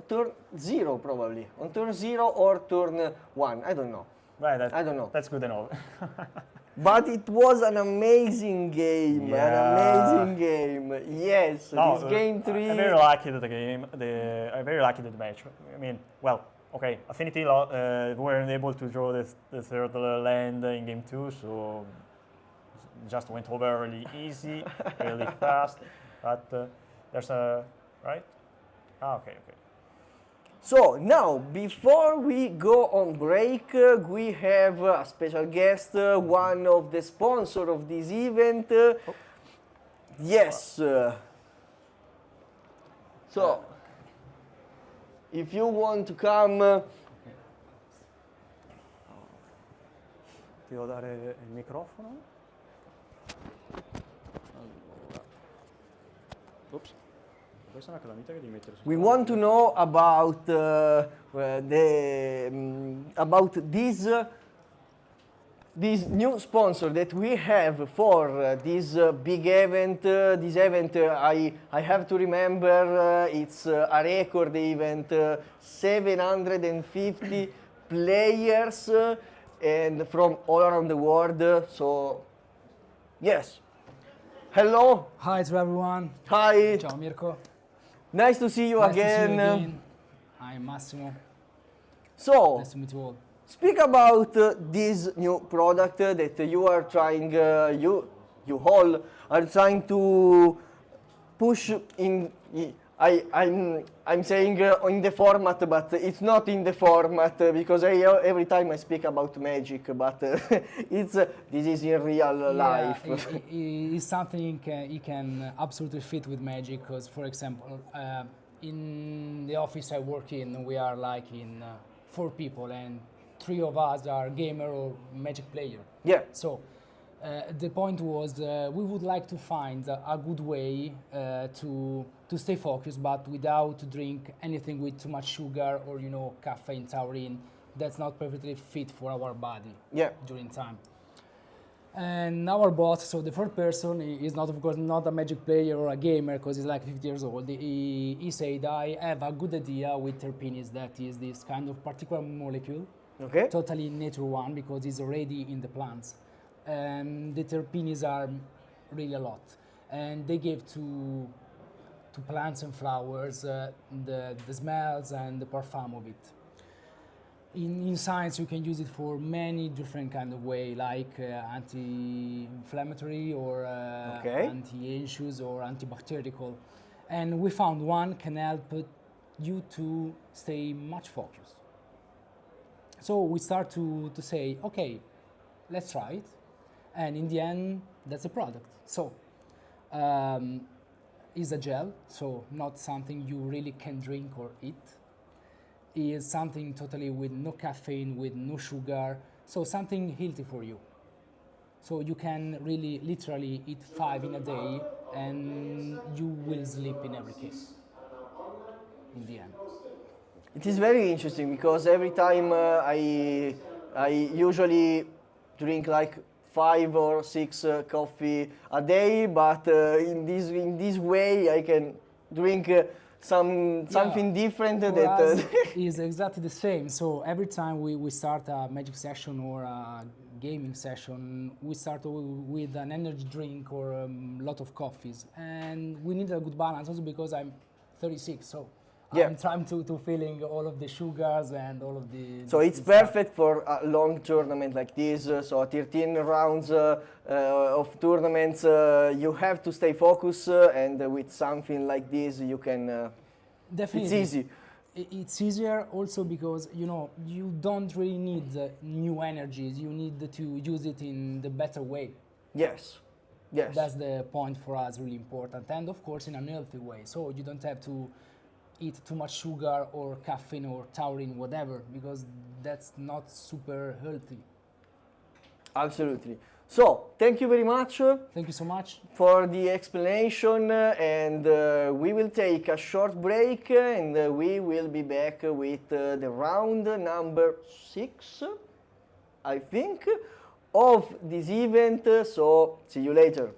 turn 0 probably. On turn 0 or turn 1, I don't know. Right, I don't know. That's good enough. But it was an amazing game. Yes, this game 3. I'm very lucky that I'm very lucky that the match. I mean, well, okay, Affinity weren't able to draw the 3rd land in game 2, so just went over really easy, really fast. But there's a right. Okay. So now, before we go on break, we have a special guest, one of the sponsors of this event. Yes. So, if you want to come. Ti devo dare il microfono. Ops. Questa è una calamita che devi mettere su. We want to know about about this new sponsor that we have for this big event. This event, I have to remember, it's a record event. 750 players and from all around the world. So, yes. Hello. Hi to everyone. Hi. Ciao Mirko. Nice to see you Nice again. To see you again. I'm Massimo. So, Nice to meet you all. speak about this new product that you are trying, you all are trying to push in. I'm saying in the format, but it's not in the format because every time I speak about magic, but this is in real life. It's something you can absolutely fit with magic because, for example, in the office I work in, we are like in 4 people and 3 of us are gamer or magic player. Yeah. So the point was we would like to find a good way to stay focused, but without to drink anything with too much sugar or caffeine, taurine. That's not perfectly fit for our body. Yeah. During time. And our boss, so the 4th person, is not, of course, not a magic player or a gamer because he's like 50 years old. He said, I have a good idea with terpenes, that is this kind of particular molecule. Okay. Totally nature one because it's already in the plants. And the terpenes are really a lot. And they give to plants and flowers the smells and the perfume of it. In science, you can use it for many different kind of way, like anti-inflammatory or anti-anxious or antibacterial. And we found one can help you to stay much focused. So we start to say, okay, let's try it. And in the end, that's a product. So it's a gel, so not something you really can drink or eat. Is something totally with no caffeine, with no sugar, so something healthy for you. So you can really literally eat 5 in a day and you will sleep in every case, in the end. It is very interesting because every time I usually drink like 5 or 6 coffee a day, but in this way I can drink something different. For that us is exactly the same. So every time we start a magic session or a gaming session, we start with an energy drink or a lot of coffees, and we need a good balance also because I'm 36, so I'm trying to feeling all of the sugars and all of the. So it's perfect for a long tournament like this. So 13 rounds of tournaments, you have to stay focused, and with something like this, you can. Definitely, it's easy. It's easier also because you don't really need new energies. You need to use it in the better way. Yes. Yes. That's the point for us, really important, and of course in a healthy way. So you don't have to eat too much sugar or caffeine or taurine, whatever, because that's not super healthy. Absolutely. So, thank you very much. Thank you so much for the explanation, and we will take a short break, and we will be back with the round number 6, I think, of this event. So, see you later.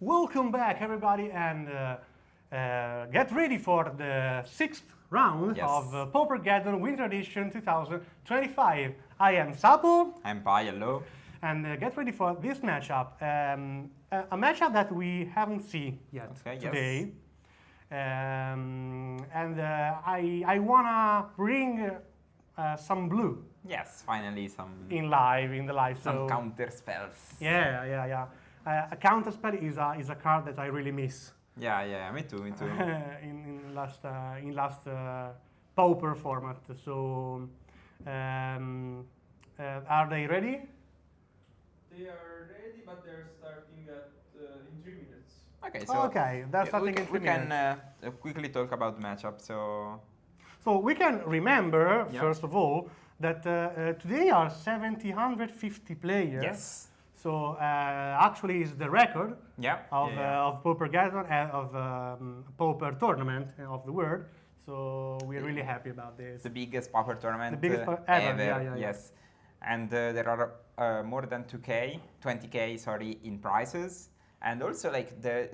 Welcome back, everybody, and get ready for the 6th round of Paupergeddon Winter Edition 2025. I am Sapo. I'm Paolo. And get ready for this matchup. A matchup that we haven't seen yet today. And I wanna bring some blue. Yes, finally some... In the live. Some counter spells. Yeah. A counter spell is a card that I really miss. Yeah, me too. in last Pauper format. So, are they ready? They are ready, but they're starting in 3 minutes. Okay, so that's starting in 3 minutes. We can quickly talk about the matchup. So we can remember first of all that today are 750 players. Yes. So actually, it's the record of Paupergeddon and of Pauper tournament of the world. So we're really happy about this. The biggest Pauper tournament ever. Yes, and there are more than 20k in prizes, and also like the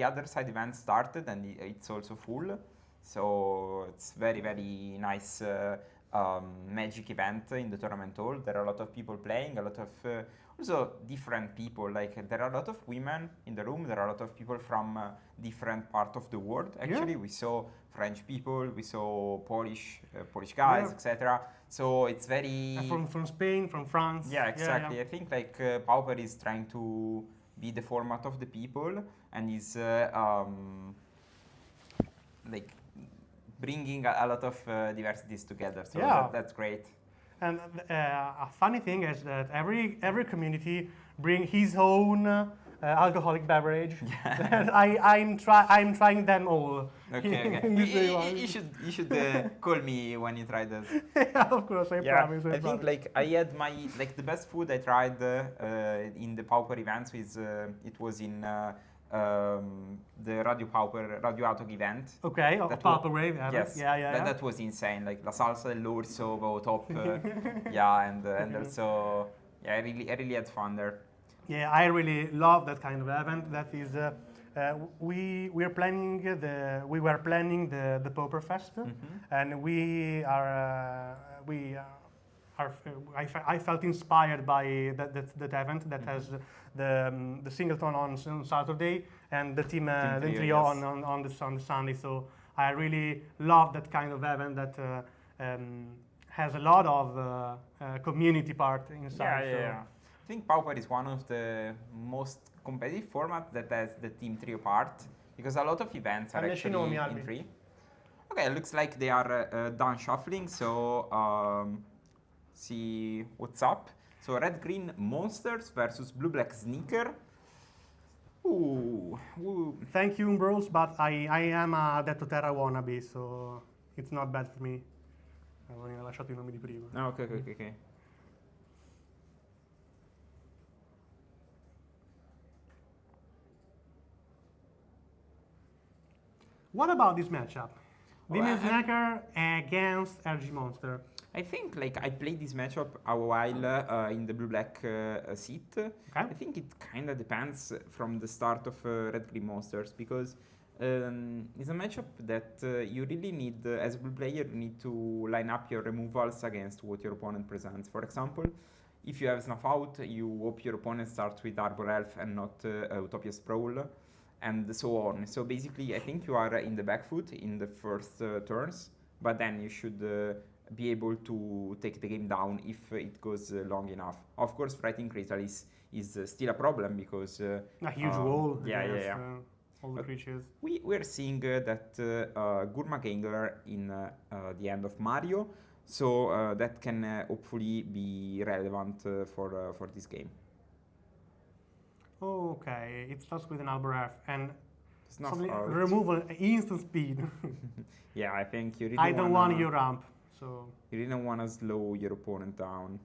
other side event started and it's also full. So it's very nice. Magic event in the tournament hall. There are a lot of people playing, a lot of also different people. Like there are a lot of women in the room. There are a lot of people from different parts of the world. Actually, we saw French people, we saw Polish guys, etc. So it's very from Spain, from France. Yeah, exactly. I think like Pauper is trying to be the format of the people and is like bringing a lot of diversities together, so that's great. And a funny thing is that every community bring his own alcoholic beverage. I'm trying them all. Okay. You should call me when you try that. Yeah, of course, I promise. I think like I had the best food I tried in the Pauper events it was in the Radio Autog event. Okay, Pauper Wave. Yes, that was insane. Like la salsa dell'orso, top. And also, I really had fun there. Yeah, I really love that kind of event. That is, we were planning the Pauper Fest, and I felt inspired by that event that has the singleton on Saturday and the team trio on the Sunday. So I really love that kind of event that has a lot of community part inside. Yeah. I think Pauper is one of the most competitive formats that has the team trio part because a lot of events are actually in three. Okay, it looks like they are done shuffling. So. See what's up. So red-green monsters versus blue-black sneaker. Ooh. Thank you, bros, but I am a Detto Terra wannabe, so it's not bad for me. Avevo lasciato I nomi di prima. Okay. What about this matchup? DIMIR SNACKER against RG Monster. I think like I played this matchup a while in the blue-black seat. Okay. I think it kind of depends from the start of red-green monsters because it's a matchup that you really need, as a blue player, you need to line up your removals against what your opponent presents. For example, if you have Snuff Out, you hope your opponent starts with Arbor Elf and not Utopia Sprawl, and so on. So basically, I think you are in the back foot in the first turns, but then you should be able to take the game down if it goes long enough. Of course, Frightened Crystal is still a problem because... a huge wall. Yeah. All the creatures. We're seeing that Gurmag Angler in the end of Mario, so that can hopefully be relevant for this game. Okay, it starts with an Arbor Elf and removal instant speed. Yeah, I think you really I don't want your ramp. So you really don't want to slow your opponent down.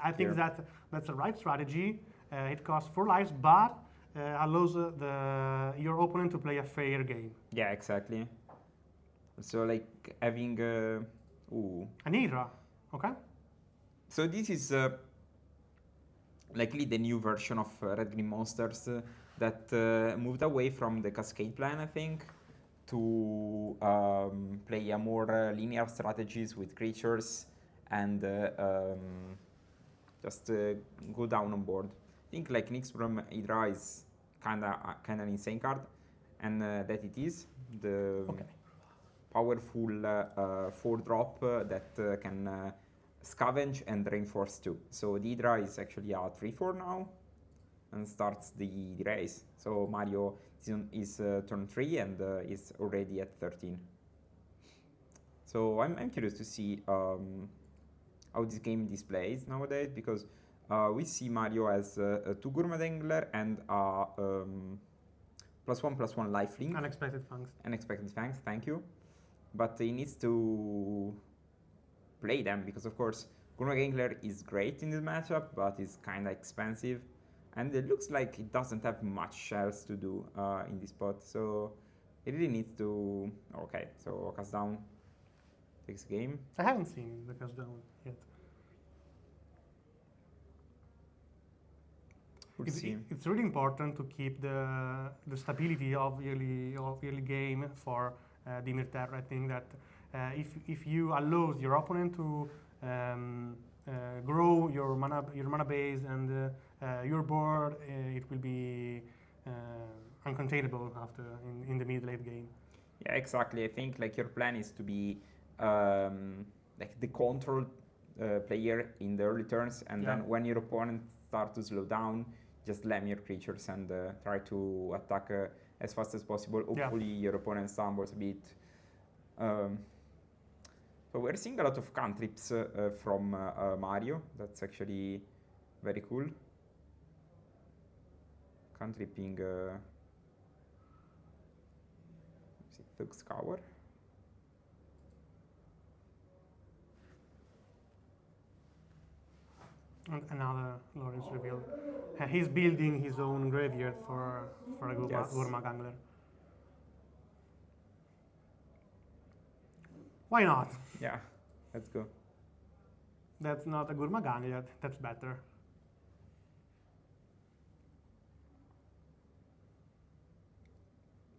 I think that's the right strategy. It costs 4 lives, but allows your opponent to play a fair game. Yeah, exactly. So like having an Hydra, okay. So this is likely the new version of Red Green Monsters. that moved away from the cascade plan, I think, to play a more linear strategies with creatures and just go down on board. I think like Nyx from Hydra is kinda an insane card, and that it is the powerful 4-drop that can scavenge and reinforce too. So the Hydra is actually a 3/4 now and starts the race. So Mario is turn 3 and is already at 13. So I'm curious to see how this game displays nowadays, because we see Mario as 2 Gourmet Angler and a +1/+1 lifelink. Unexpected Fangs. Unexpected Fangs, thank you. But he needs to play them, because of course Gourmet Angler is great in this matchup, but it's kind of expensive. And it looks like it doesn't have much else to do in this spot, so it really needs to... Okay, so cast down, takes game. I haven't seen the cast down yet. We'll see. It's really important to keep the stability of early game for DIMIR Terror. I think that if you allow your opponent to grow your mana base and your board, it will be uncontainable after in the mid-late game. Yeah, exactly. I think like your plan is to be like the control player in the early turns, and then when your opponent starts to slow down, just slam your creatures and try to attack as fast as possible. Hopefully your opponent stumbles a bit. So we're seeing a lot of cantrips from Mario. That's actually very cool. Cantripping Thug Scour. And another Lawrence reveal. He's building his own graveyard for a Gourmet Angler. Why not? Yeah, let's go. That's not a Gourmet Angler, that's better.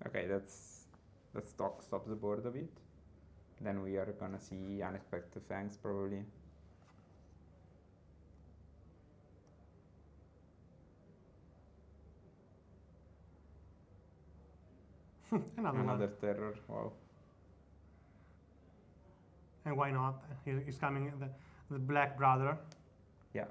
Okay, let's stop the board a bit. Then we are gonna see Unexpected Fangs probably. Another terror, wow. And why not? He's coming, the Black Brother. Yeah.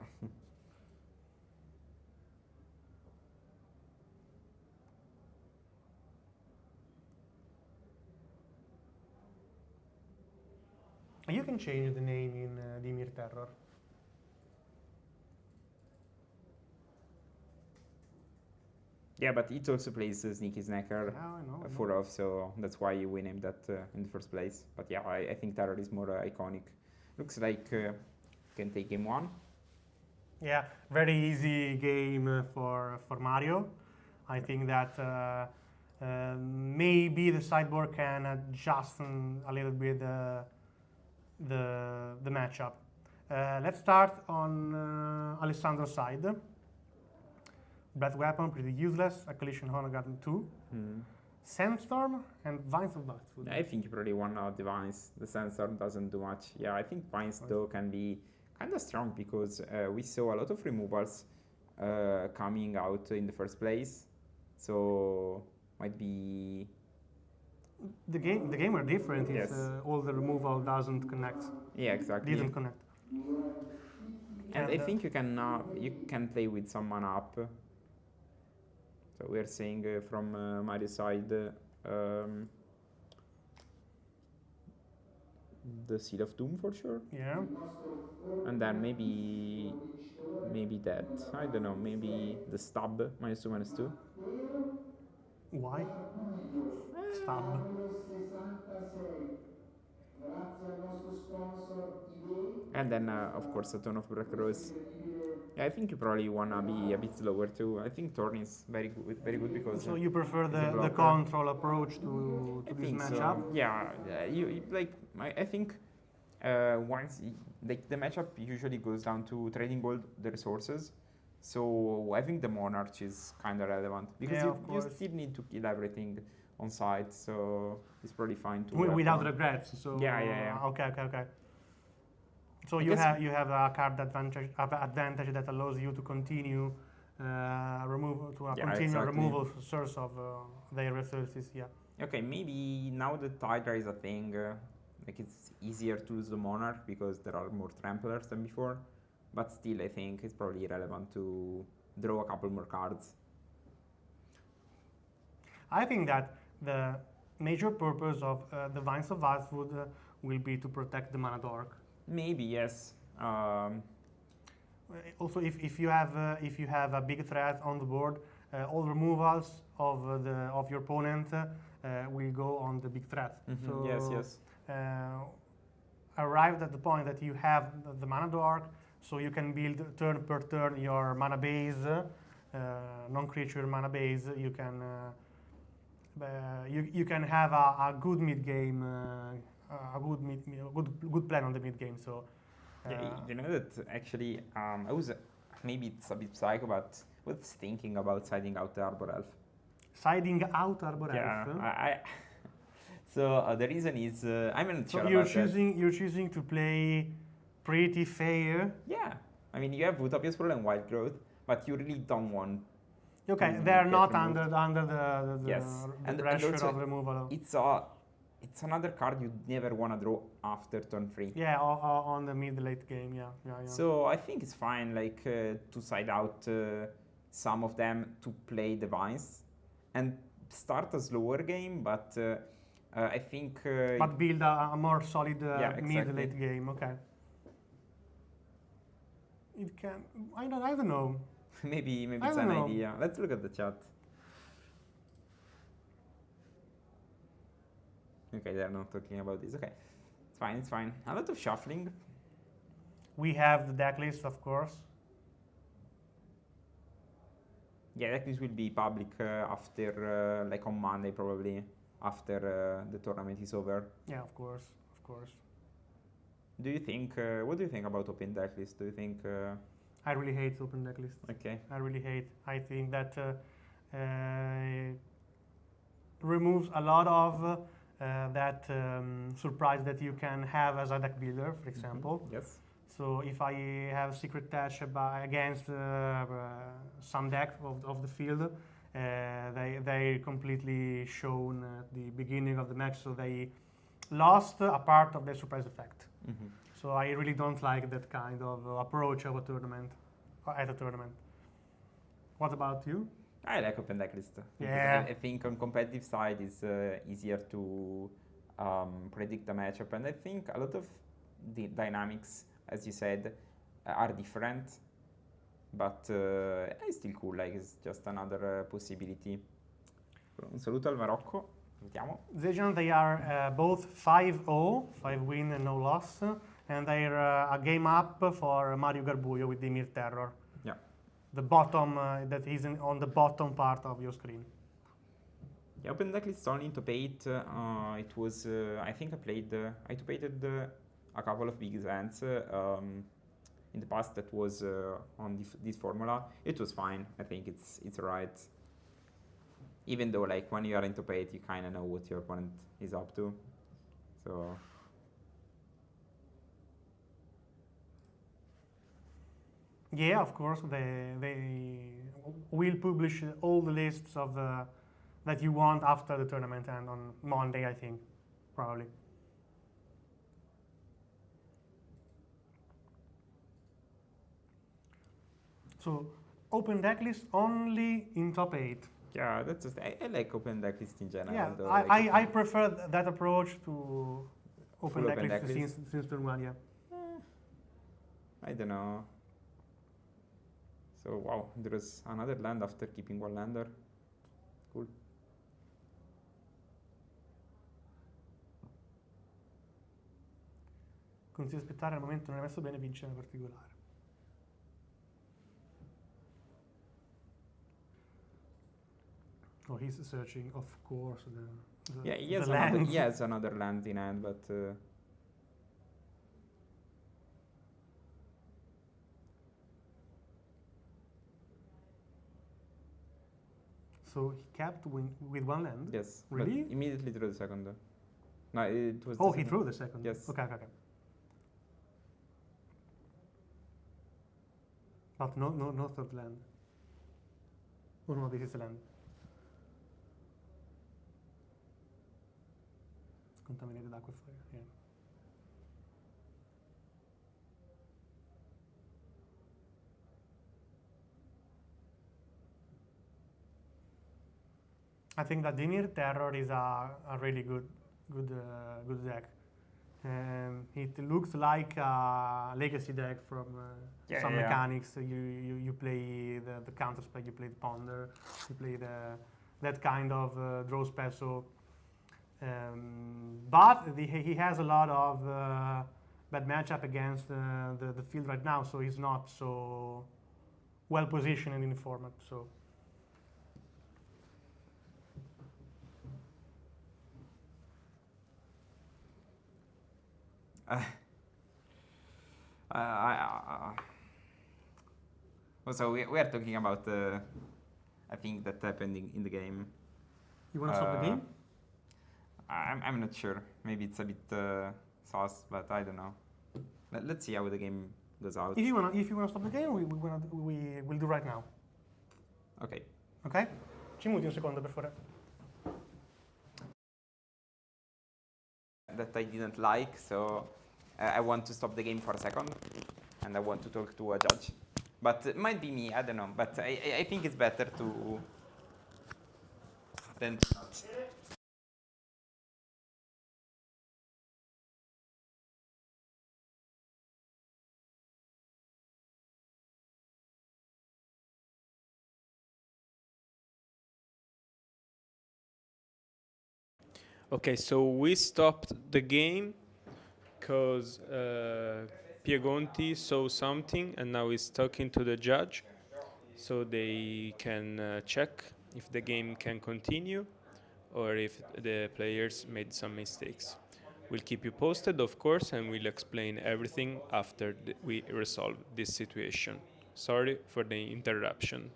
You can change the name in DIMIR Terror. Yeah, but it also plays Sneaky Snacker full of, so that's why we named that in the first place. But yeah, I think Terror is more iconic. Looks like can take game 1. Yeah, very easy game for Mario. I think that maybe the sideboard can adjust a little bit the matchup. Let's start on Alessandro's side. Breath Weapon, pretty useless. A Collision Honor Garden 2. Sandstorm and Vines of Darkfoot. I think you probably won out the Vines. The Sandstorm doesn't do much. Yeah, I think Vines though can be kind of strong, because we saw a lot of removals coming out in the first place. So might be... The game are different if all the removal doesn't connect. Yeah, exactly. Didn't connect. And I think you can play with some mana up. So we are saying from Mario's side the Seal of Doom for sure. Yeah. And then maybe that. I don't know, maybe the Stab, -2/-2. Why? Stab. And then, of course, a Ton of Black Rose. Yeah, I think you probably wanna be a bit slower too. I think Thorn is very good because. So you prefer the control approach to this matchup? So. Yeah, you like. I think once like the matchup usually goes down to trading all the resources. So having the monarch is kind of relevant because you still need to kill everything on site, so it's probably fine to without regrets. So yeah. Okay. So you have a card advantage that allows you to continue removal source of their resources. Yeah. Okay, maybe now that Hydra is a thing, like it's easier to use the monarch because there are more tramplers than before. But still, I think it's probably relevant to draw a couple more cards. I think that the major purpose of the Vines of Wildwood will be to protect the mana dork. Maybe, yes. Also, if you have a big threat on the board, all removals of your opponent will go on the big threat. So yes. Arrived at the point that you have the mana dork, so you can build turn per turn your mana base, non-creature mana base. You can you can have a good mid game, good plan on the mid game. So you know that actually I was maybe it's a bit psycho, but was thinking about siding out the Arbor Elf. Siding out Arbor Elf. Yeah, so the reason is I'm not sure. So you're choosing to play pretty fair. Yeah, I mean you have Utopia Sprawl and Wild Growth, but you really don't want. Okay, they are not under the and pressure also of removal. It's another card you never want to draw after turn 3. Yeah, on the mid-late game. Yeah. So I think it's fine, like to side out some of them to play the Vines and start a slower game, but. I think. But build a more solid mid-late game. Okay. It can. I don't know. maybe it's an idea. Let's look at the chat. Okay, they're not talking about this. Okay, it's fine. A lot of shuffling. We have the deck list, of course. Yeah, deck list will be public after, like on Monday probably. After the tournament is over. Yeah, of course. Do you think? What do you think about open deck list? Do you think? I really hate open deck lists. Okay. I really hate. I think that removes a lot of that surprise that you can have as a deck builder, for example. Yes. So if I have Secret Touch against some deck of the field. They completely shown at the beginning of the match, so they lost a part of their surprise effect. So I really don't like that kind of approach of a tournament, at a tournament. What about you? I like open deck list. Yeah. I think on competitive side it's easier to predict the matchup, and I think a lot of the dynamics, as you said, are different. But it's still cool, like it's just another possibility. Un saluto al Marocco. Salutiamo. Zejan, they are both 5-0, 5 win and no loss, and they're a game up for Mario Garbuio with DIMIR Terror. Yeah. The bottom, that is on the bottom part of your screen. Yeah, open deck list only in top 8. It was, I think I top-8ed a couple of big events. In the past, that was on this formula. It was fine. I think it's right. Even though, like, when you are in top 8, you kind of know what your opponent is up to. So. Yeah, of course. They will publish all the lists of that you want after the tournament and on Monday, I think, probably. So open deck list only in top 8. Yeah, that's just, I like open deck list in general. Yeah, though, I prefer that approach to open deck list since turn 1, yeah. I don't know. So wow, there is another land after keeping one lander. Cool. Consiglio di aspettare, al momento non è messo bene, vince in particolare. Oh, he's searching, of course, yeah, he has another land in hand, but So he kept with one land? Yes. Really? But immediately drew the second. No, it was. Oh, he drew the second. Yes. Okay. But no third land. Oh no, this is the land. Contaminated aquifer. Yeah. I think that DIMIR Terror is a really good deck. It looks like a legacy deck from some mechanics. You play the counter spec, you play the ponder, you play that kind of draw spell. So, but he has a lot of bad matchup against the field right now, so he's not so well positioned in the format. So. Also, we are talking about a thing that happened in the game. You want to stop the game? I'm not sure. Maybe it's a bit sauce, but I don't know. Let's see how the game goes out. If you wanna stop the game, we will do right now. Ok. Ok? Ci muti un secondo, per favore. That I didn't like, so I want to stop the game for a second, and I want to talk to a judge. But it might be me, I don't know. But I think it's better to than to not. Okay, so we stopped the game because Piegonti saw something and now he's talking to the judge so they can check if the game can continue or if the players made some mistakes. We'll keep you posted, of course, and we'll explain everything after we resolve this situation. Sorry for the interruption.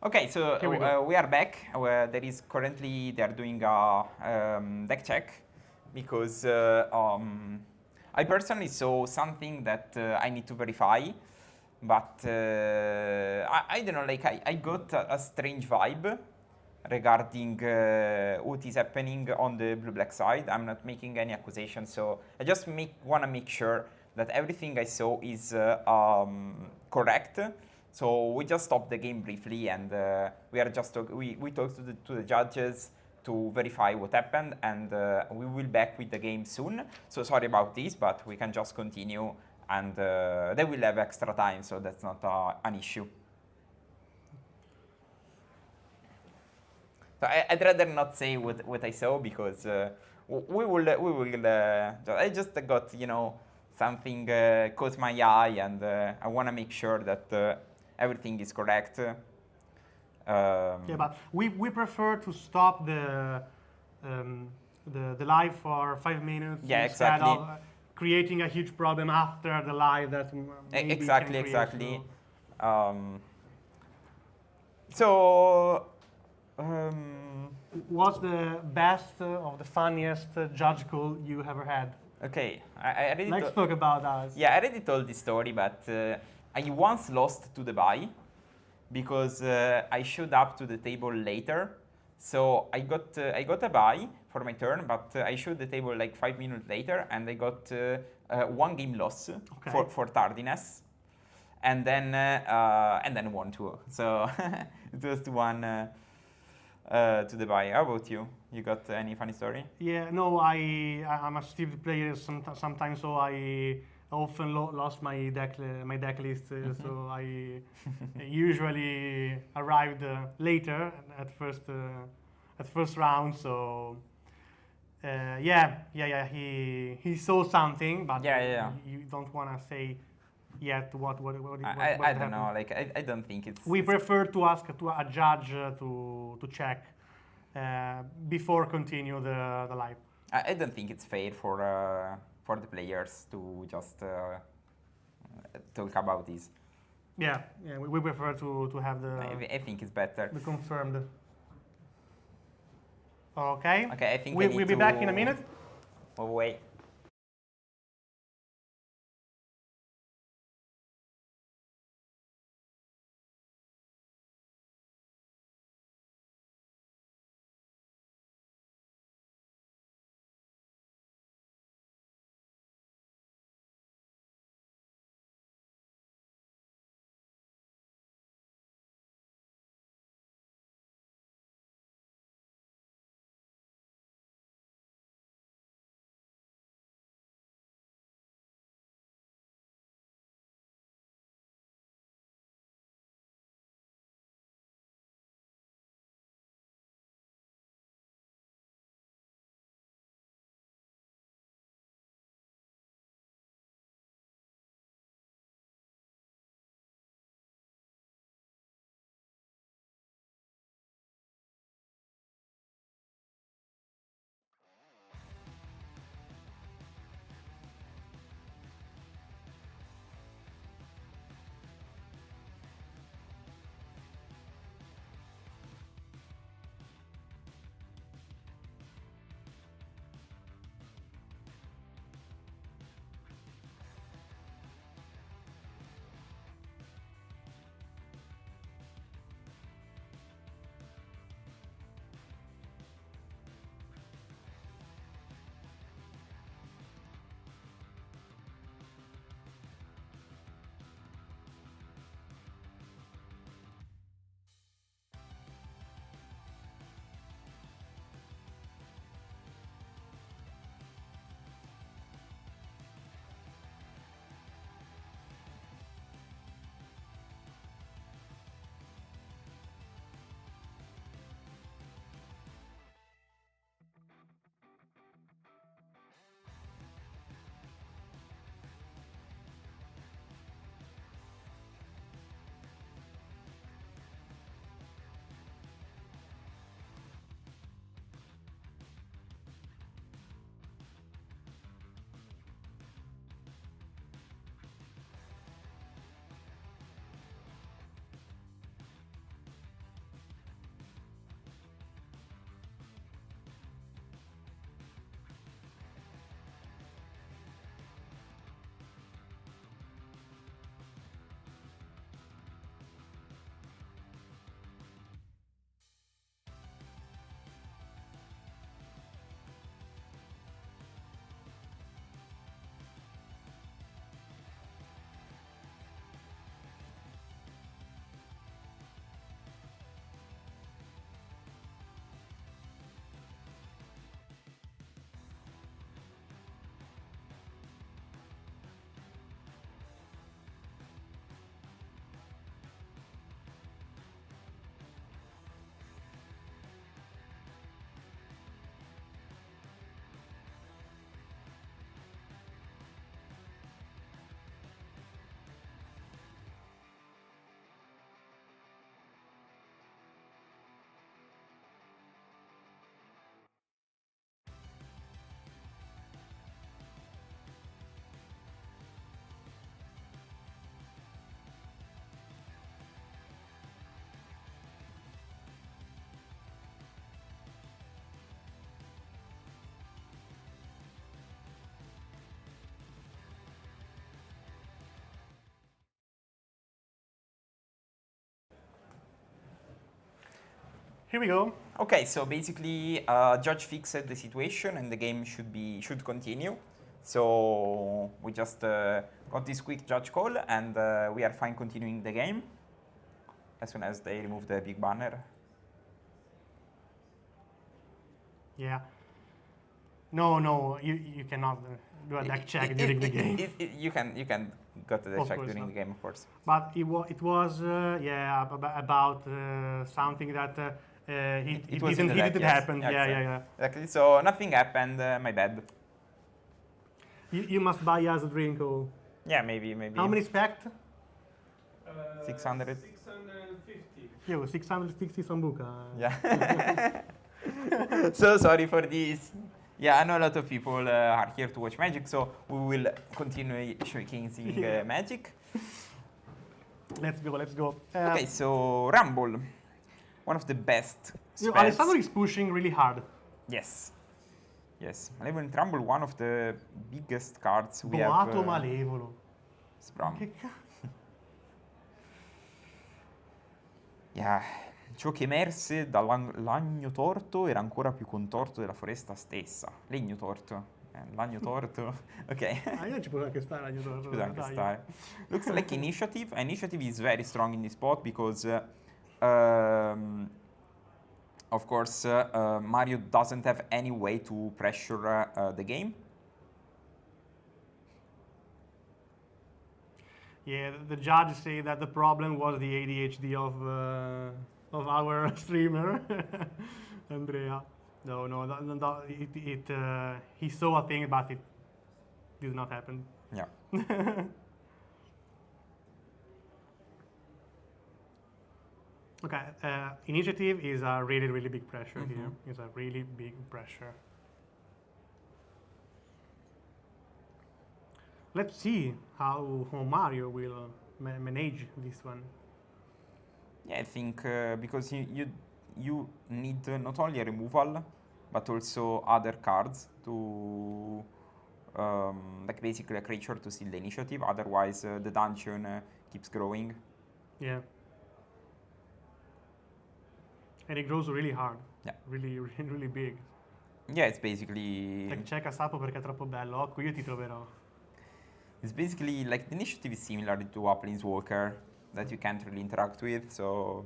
Okay, so we are back. There is currently they are doing a deck check because I personally saw something that I need to verify, but I don't know. Like I got a strange vibe regarding what is happening on the blue-black side. I'm not making any accusation, so I just want to make sure that everything I saw is correct. So we just stopped the game briefly, and we talked to the judges to verify what happened, and we will back with the game soon. So sorry about this, but we can just continue, and they will have extra time, so that's not an issue. So I'd rather not say what I saw because we will. I just got something caught my eye, and I want to make sure that everything is correct. Yeah, but we prefer to stop the live for 5 minutes instead of creating a huge problem after the live that maybe exactly. So. What's the best or the funniest judge call you ever had? Okay, I already Let's talk about us. Yeah, I already told this story, but I once lost to the buy because I showed up to the table later. So I got a buy for my turn, but I showed the table like 5 minutes later, and I got 1 game loss for tardiness, and then won 2. So it was 2-1 to the buy. How about you? You got any funny story? Yeah, no, I'm a stupid player sometimes, so I often lost my deck list. So I usually arrived later at first round. So he saw something, but you don't want to say yet what I don't know. Like I don't think it's. We prefer to ask a judge to check before continue the live. I don't think it's fair for the players to just talk about this. Yeah, we prefer to have the. I think it's better. The confirmed. Okay. Okay, I think we'll be back in a minute. Oh wait. Here we go. Okay, so basically, Judge fixed the situation, and the game should continue. So we just got this quick judge call, and we are fine continuing the game as soon as they remove the big banner. Yeah. No, you cannot do a deck check during the game. You can go to the check during the game, of course. But it was about something that it didn't happen. Yeah. Exactly. So nothing happened. My bad. You must buy us a drink or. Yeah, maybe. How many spect? 600. 650. Yo, 660 Sambuca. Yeah. So sorry for this. Yeah, I know a lot of people are here to watch Magic, so we will continue showcasing Magic. Let's go. Okay, so Rumble, one of the best spells. Alessandro is pushing really hard. Yes. Malevolent Rumble, one of the biggest cards we Boato have. malevolo. Sprung. Che cazzo? Yeah. Ciò che emerse dall'agno torto era ancora più contorto della foresta stessa. Legno torto. L'agno torto. Ok. Io ci può anche stare l'agno torto. Ci può anche stare. Looks like Initiative. Initiative is very strong in this spot because, of course, Mario doesn't have any way to pressure the game. Yeah, the judge say that the problem was the ADHD of our streamer, Andrea. No, he saw a thing, but it did not happen. Yeah. Okay, Initiative is a really big pressure here. It's a really big pressure. Let's see how Mario will manage this one. Yeah, I think because you need not only a removal, but also other cards to, like basically a creature to seal the initiative. Otherwise, the dungeon keeps growing. Yeah. And it grows really hard. Yeah. Really big. Yeah, it's basically... Check a sapo perché è troppo bello. Occo, io ti troverò. It's basically like the initiative is similar to a planeswalker that you can't really interact with, so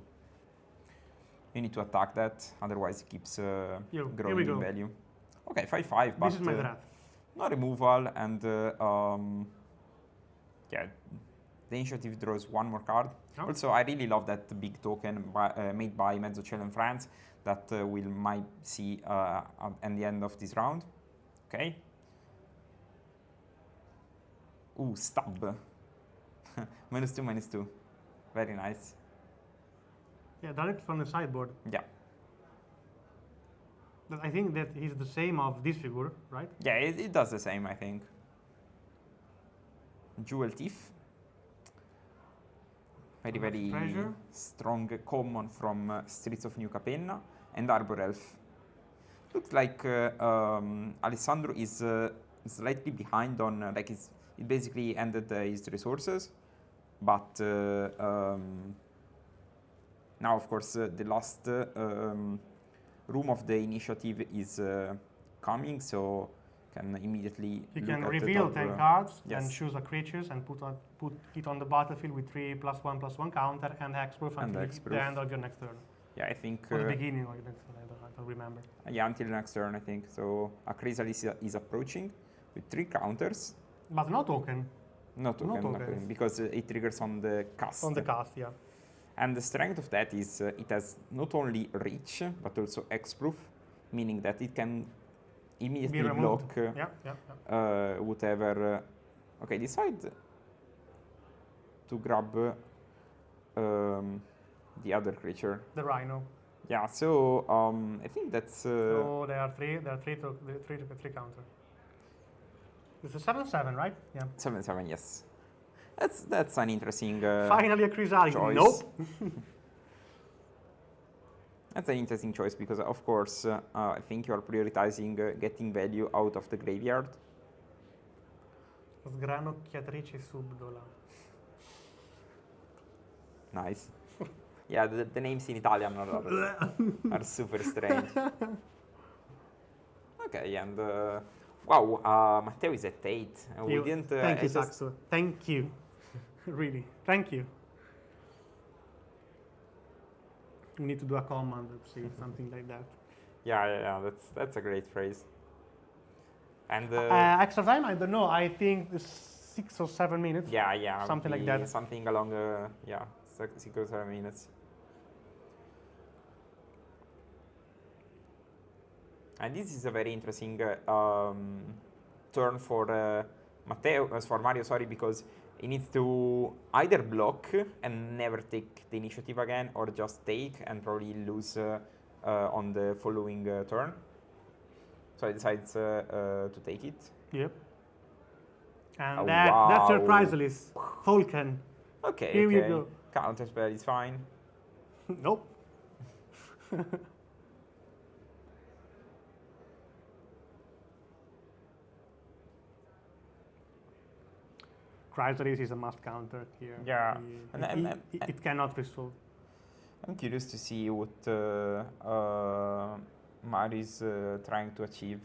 you need to attack that, otherwise it keeps growing in value. Okay, 5/5, but this is my draft. No removal, and yeah, the initiative draws one more card. Oh. Also, I really love that big token made by Mezzocello in France that we might see at the end of this round. Okay. Ooh, stab. -2/-2. Very nice. Yeah, direct from the sideboard. Yeah. But I think that he's the same of this figure, right? Yeah, it does the same, I think. Jewel Thief. Very strong common from Streets of New Capenna. And Arbor Elf. Looks like Alessandro is slightly behind on, it basically ended his resources, but now, of course, the last room of the initiative is coming, so can immediately you can reveal 10 cards and choose a creatures and put it on the battlefield with 3+1/+1 counter and hexproof until the end of your next turn. Yeah, I think... Or the beginning of the next turn, I don't remember. Yeah, until the next turn, I think. So Acrysal is approaching with 3 counters. But no token. No token, because it triggers on the cast. On the cast, yeah. And the strength of that is it has not only reach, but also hexproof, meaning that it can immediately block whatever... okay, decide to grab the other creature. The Rhino. Yeah, so I think that's... oh, there are three counter. It's a 7/7, right? Yeah. 7/7, yes. That's an interesting finally a Chrysalis. Choice. Nope. That's an interesting choice because, of course, I think you are prioritizing getting value out of the graveyard. Sgranocchiatrice subdola. Nice. Yeah, the names in Italian are super strange. Okay, and wow, Matteo is at 8. We didn't. Thank you, Saxo. Thank you. Really, thank you. We need to do a command to say something like that. Yeah, that's a great phrase. And extra time, I don't know. I think 6 or 7 minutes. Yeah, something like that. Something along 6 or 7 minutes. And this is a very interesting turn for Matteo, for Mario, sorry, because he needs to either block and never take the initiative again, or just take and probably lose on the following turn. So he decides to take it. Yep. And that's surprisingly Falcon. Okay, Here we go. Counter spell is fine. Nope. Chrysalis is a must counter here. Yeah. It cannot resolve. I'm curious to see what Mario is trying to achieve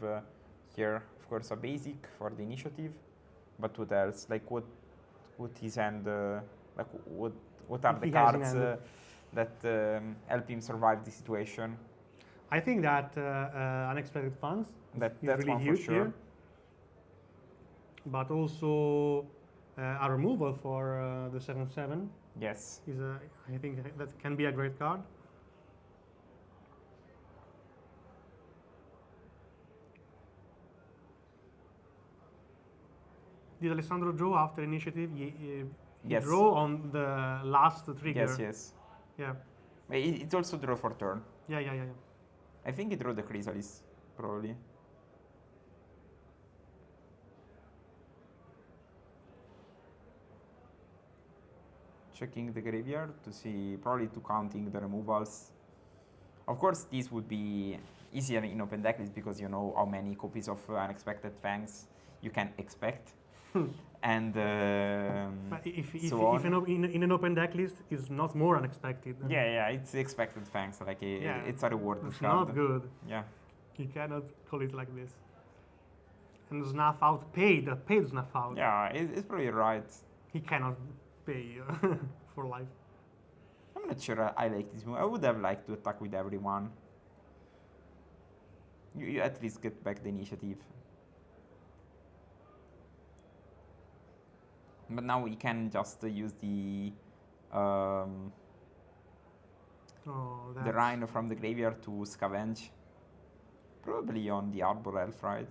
here. Of course, a basic for the initiative, but what else? Like what his hand, like what are the cards that help him survive the situation? I think that unexpected funds that's really one huge for sure. here, but also a removal for the 7/7. Yes. I think that can be a great card. Did Alessandro draw after initiative? He Yes. draw on the last trigger. Yes. Yeah. It also draw for turn. Yeah. I think he drew the Chrysalis, probably. Checking the graveyard to see, probably to counting the removals. Of course, this would be easier in open decklist because you know how many copies of Unexpected Fangs you can expect. And but if in an open decklist is not more unexpected. Yeah, it's expected Fangs. Like it's a reward. It's not good. Yeah. You cannot call it like this. And snuff out paid snuff out. Yeah, it's probably right. He cannot pay for life. I'm not sure I like this move. I would have liked to attack with everyone. You at least get back the initiative. But now we can just use the Rhino from the graveyard to scavenge. Probably on the Arbor Elf, right?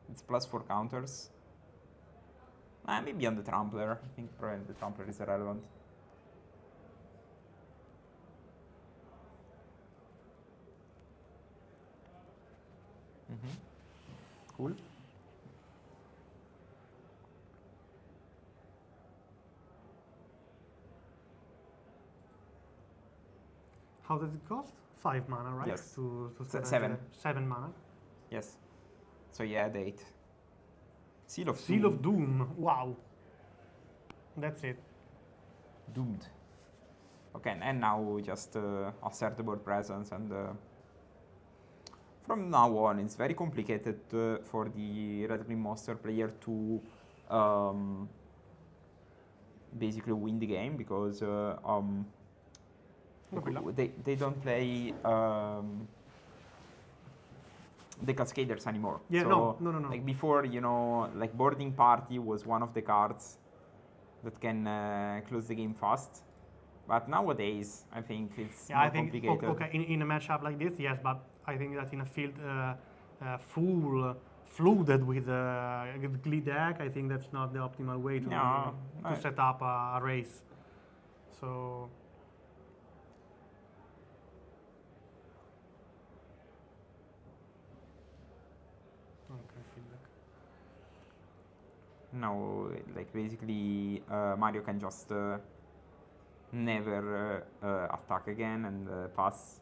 It's +4 counters. Maybe on the Trampler. I think probably the Trampler is irrelevant. Cool. How does it cost? 5 mana, right? Yes. To 7. 7 mana. Yes. So you add 8. Seal of Doom. Wow. That's it. Doomed. Okay, and now just assert the board presence, and from now on it's very complicated for the Red Green Monster player to basically win the game because they don't play the Cascaders anymore. Yeah, so no. Like before, you know, like Boarding Party was one of the cards that can close the game fast. But nowadays, I think it's more complicated. Okay, in a matchup like this, yes, but I think that in a field flooded with GLEE deck, I think that's not the optimal way to set up a race. So. Now, like basically, Mario can just never attack again and pass.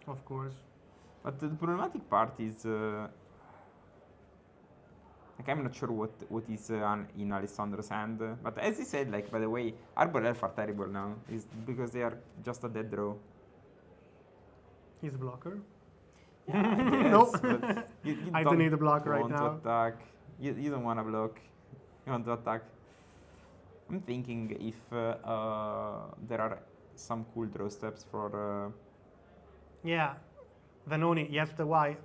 Of course. But the problematic part is Like, I'm not sure what is in Alessandro's hand. But as he said, like, by the way, Arbor Elf are terrible now. Is because they are just a dead draw. He's a blocker. Yeah, Nope. but you I don't need a blocker right want now. to attack. You don't want to block. You want to attack. I'm thinking if there are some cool draw steps for... Yeah, Vanoni, yes, the why.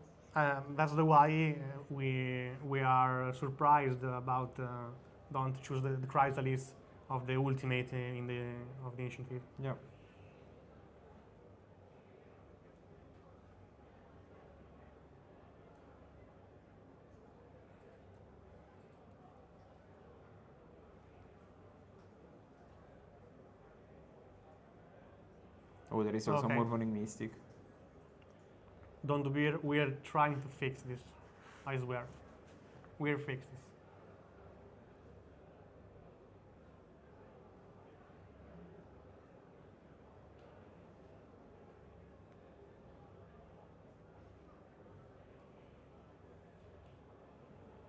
That's the why we are surprised about don't choose the Chrysalis of the ultimate of the initiative. Yeah. Oh, there is also Okay. more Morning Mystic. Don't we're trying to fix this. I swear, we're fix this.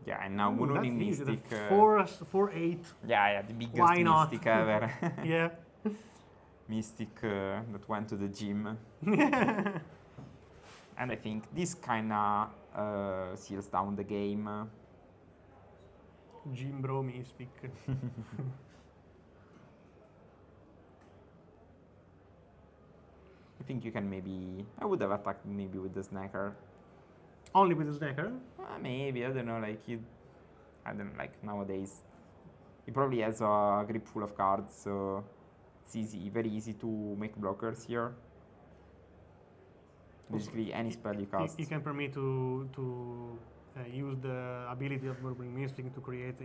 Yeah, and now Ooh, Morning that's easy. Mystic. The 4/8. Yeah, the biggest Why not? Mystic ever. Yeah. Mystic that went to the gym. And I think this kinda seals down the game. Gym bro Mystic. I think you can maybe... I would have attacked maybe with the Snacker. Only with the Snacker? Maybe, I don't know, like I don't know, like nowadays. He probably has a grip full of cards, so it's easy, very easy to make blockers here. Basically, any spell you cast. You can permit to use the ability of Murmuring Mystic to create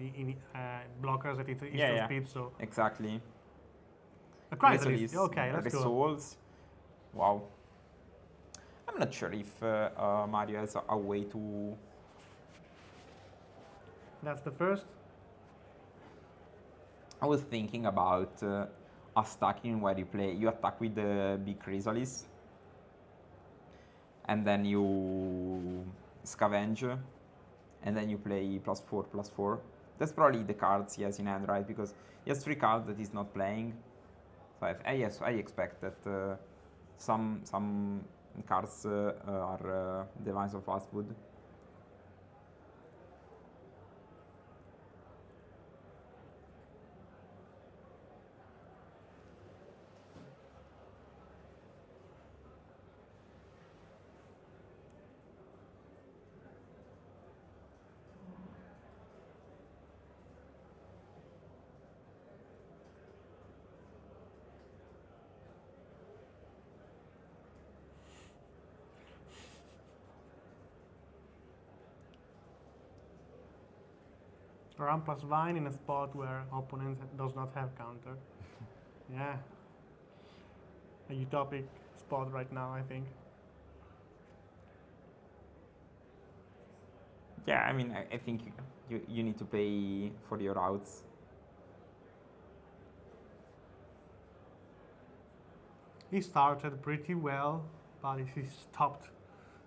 blockers at its instant speed. So exactly. A Chrysalis. Okay, let's go. Souls. Wow. I'm not sure if Mario has a way to... That's the first. I was thinking about a stacking where you attack with the big Chrysalis, and then you scavenge, and then you play +4/+4. That's probably the cards he has in hand, right? Because he has 3 cards that he's not playing. So I expect that some cards are Device of Fastwood. Ram plus Vine in a spot where opponent does not have counter. Yeah. A utopic spot right now, I think. Yeah, I mean, I think you need to pay for your outs. He started pretty well, but he stopped.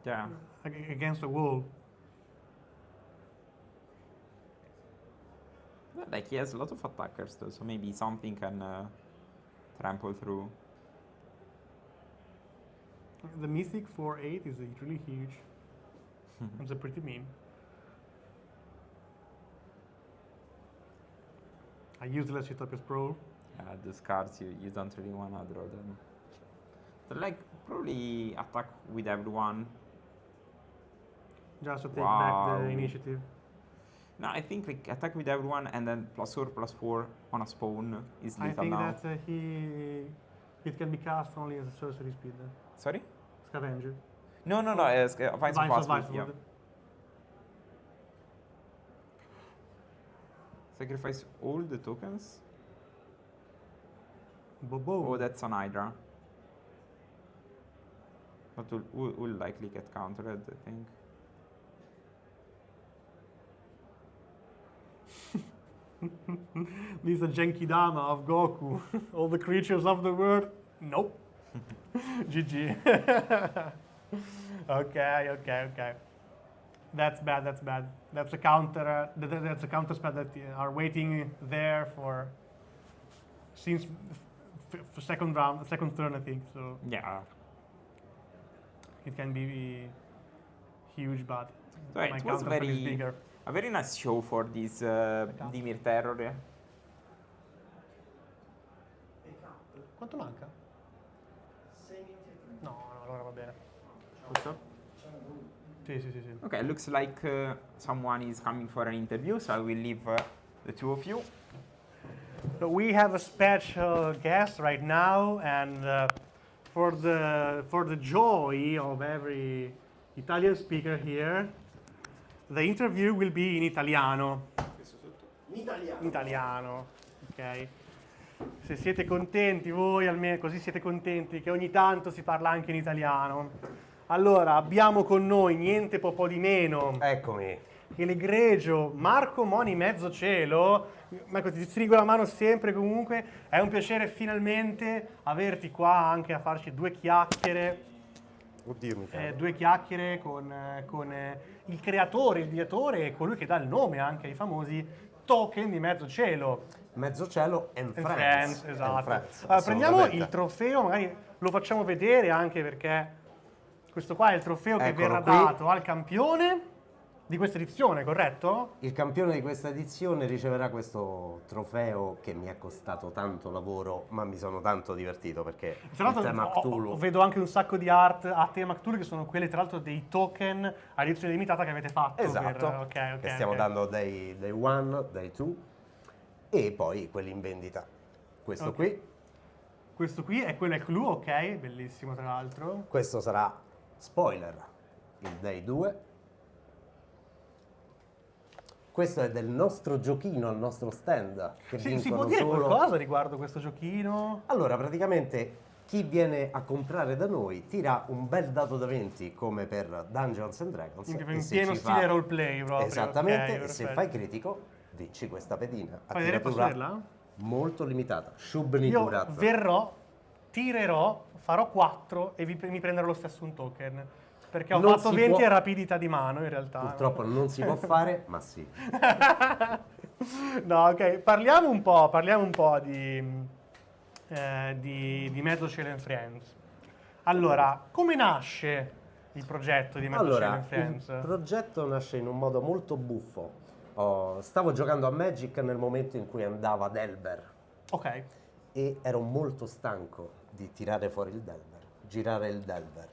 Yeah. Against the wall. Like, he has a lot of attackers though, so maybe something can trample through. The Mythic 4/8 is really huge. It's a pretty meme. I useless Utopia's Pro. Yeah, those cards you don't really want to draw them. But like, probably attack with everyone. Just to take back the initiative. No, I think like attack with everyone and then +4/+4 on a spawn is lethal now. I think that it can be cast only as a sorcery speed. Sorry? Scavenger. No, Vines of Fastwood, yeah. Sacrifice all the tokens? Bobo. Oh, that's an Hydra. But will likely get countered, I think. This is a Genkidama of Goku. All the creatures of the world. Nope. GG. Okay. That's bad. That's bad. That's a counter. That's a counter spell that are waiting there for since second turn, I think. So Yeah. it can be huge, but So my it was counter spell is bigger. a very nice show for this Dimir Terror. Quanto manca? 6 minuti e 30. No, allora va bene. Questo? Sì. Okay, looks like someone is coming for an interview, so I will leave the two of you. So we have a special guest right now, and for the joy of every Italian speaker here, the interview will be in italiano. In italiano, ok? Se siete contenti voi, almeno così siete contenti che ogni tanto si parla anche in italiano. Allora, abbiamo con noi niente po' di meno. Eccomi. Che l'egregio Marco Moni Mezzocielo. Marco, ti stringo la mano sempre comunque. È un piacere finalmente averti qua anche a farci due chiacchiere. Oddio, mi fa. Due chiacchiere con il creatore, il direttore e colui che dà il nome anche ai famosi token di Mezzocielo. Mezzocielo and And Friends. esatto. And Friends, Allora, prendiamo assolutamente. il trofeo, magari lo facciamo vedere anche perché questo qua è il trofeo che Eccolo verrà qui. dato al campione di questa edizione, corretto? Il campione di questa edizione riceverà questo trofeo che mi è costato tanto lavoro, ma mi sono tanto divertito perché Tra il l'altro tema Cthulhu. vedo anche un sacco di art a tema Cthulhu che sono quelli tra l'altro dei token a edizione limitata che avete fatto. Esatto, Per, che stiamo dando dei 1, dei 2 e poi quelli in vendita. Questo qui. Questo qui è quello è Clue, ok, bellissimo tra l'altro. Questo sarà spoiler, il Day 2. Questo è del nostro giochino, il nostro stand. Che Si vincono può dire solo... qualcosa riguardo questo giochino? Allora, praticamente chi viene a comprare da noi tira un bel dato da 20 come per Dungeons and Dragons. In e se pieno ci stile fa- roleplay proprio. Esattamente, ok, e se perfetto. fai critico vinci questa pedina. A Fai vedere, posso tiratura vederla? molto limitata. Shubni Io Kurat. verrò, tirerò, farò 4 e mi prenderò lo stesso un token. Perché ho Non fatto si 20 può- a rapidità di mano in realtà. Purtroppo non si può fare, ma sì. No, ok, parliamo un po' di Mezzocielo and Friends. Allora, come nasce il progetto di Mezzocielo Allora, and Friends? il progetto nasce in un modo molto buffo. Stavo giocando a Magic nel momento in cui andava Delver. Ok. E ero molto stanco di tirare fuori il Delver, girare il Delver.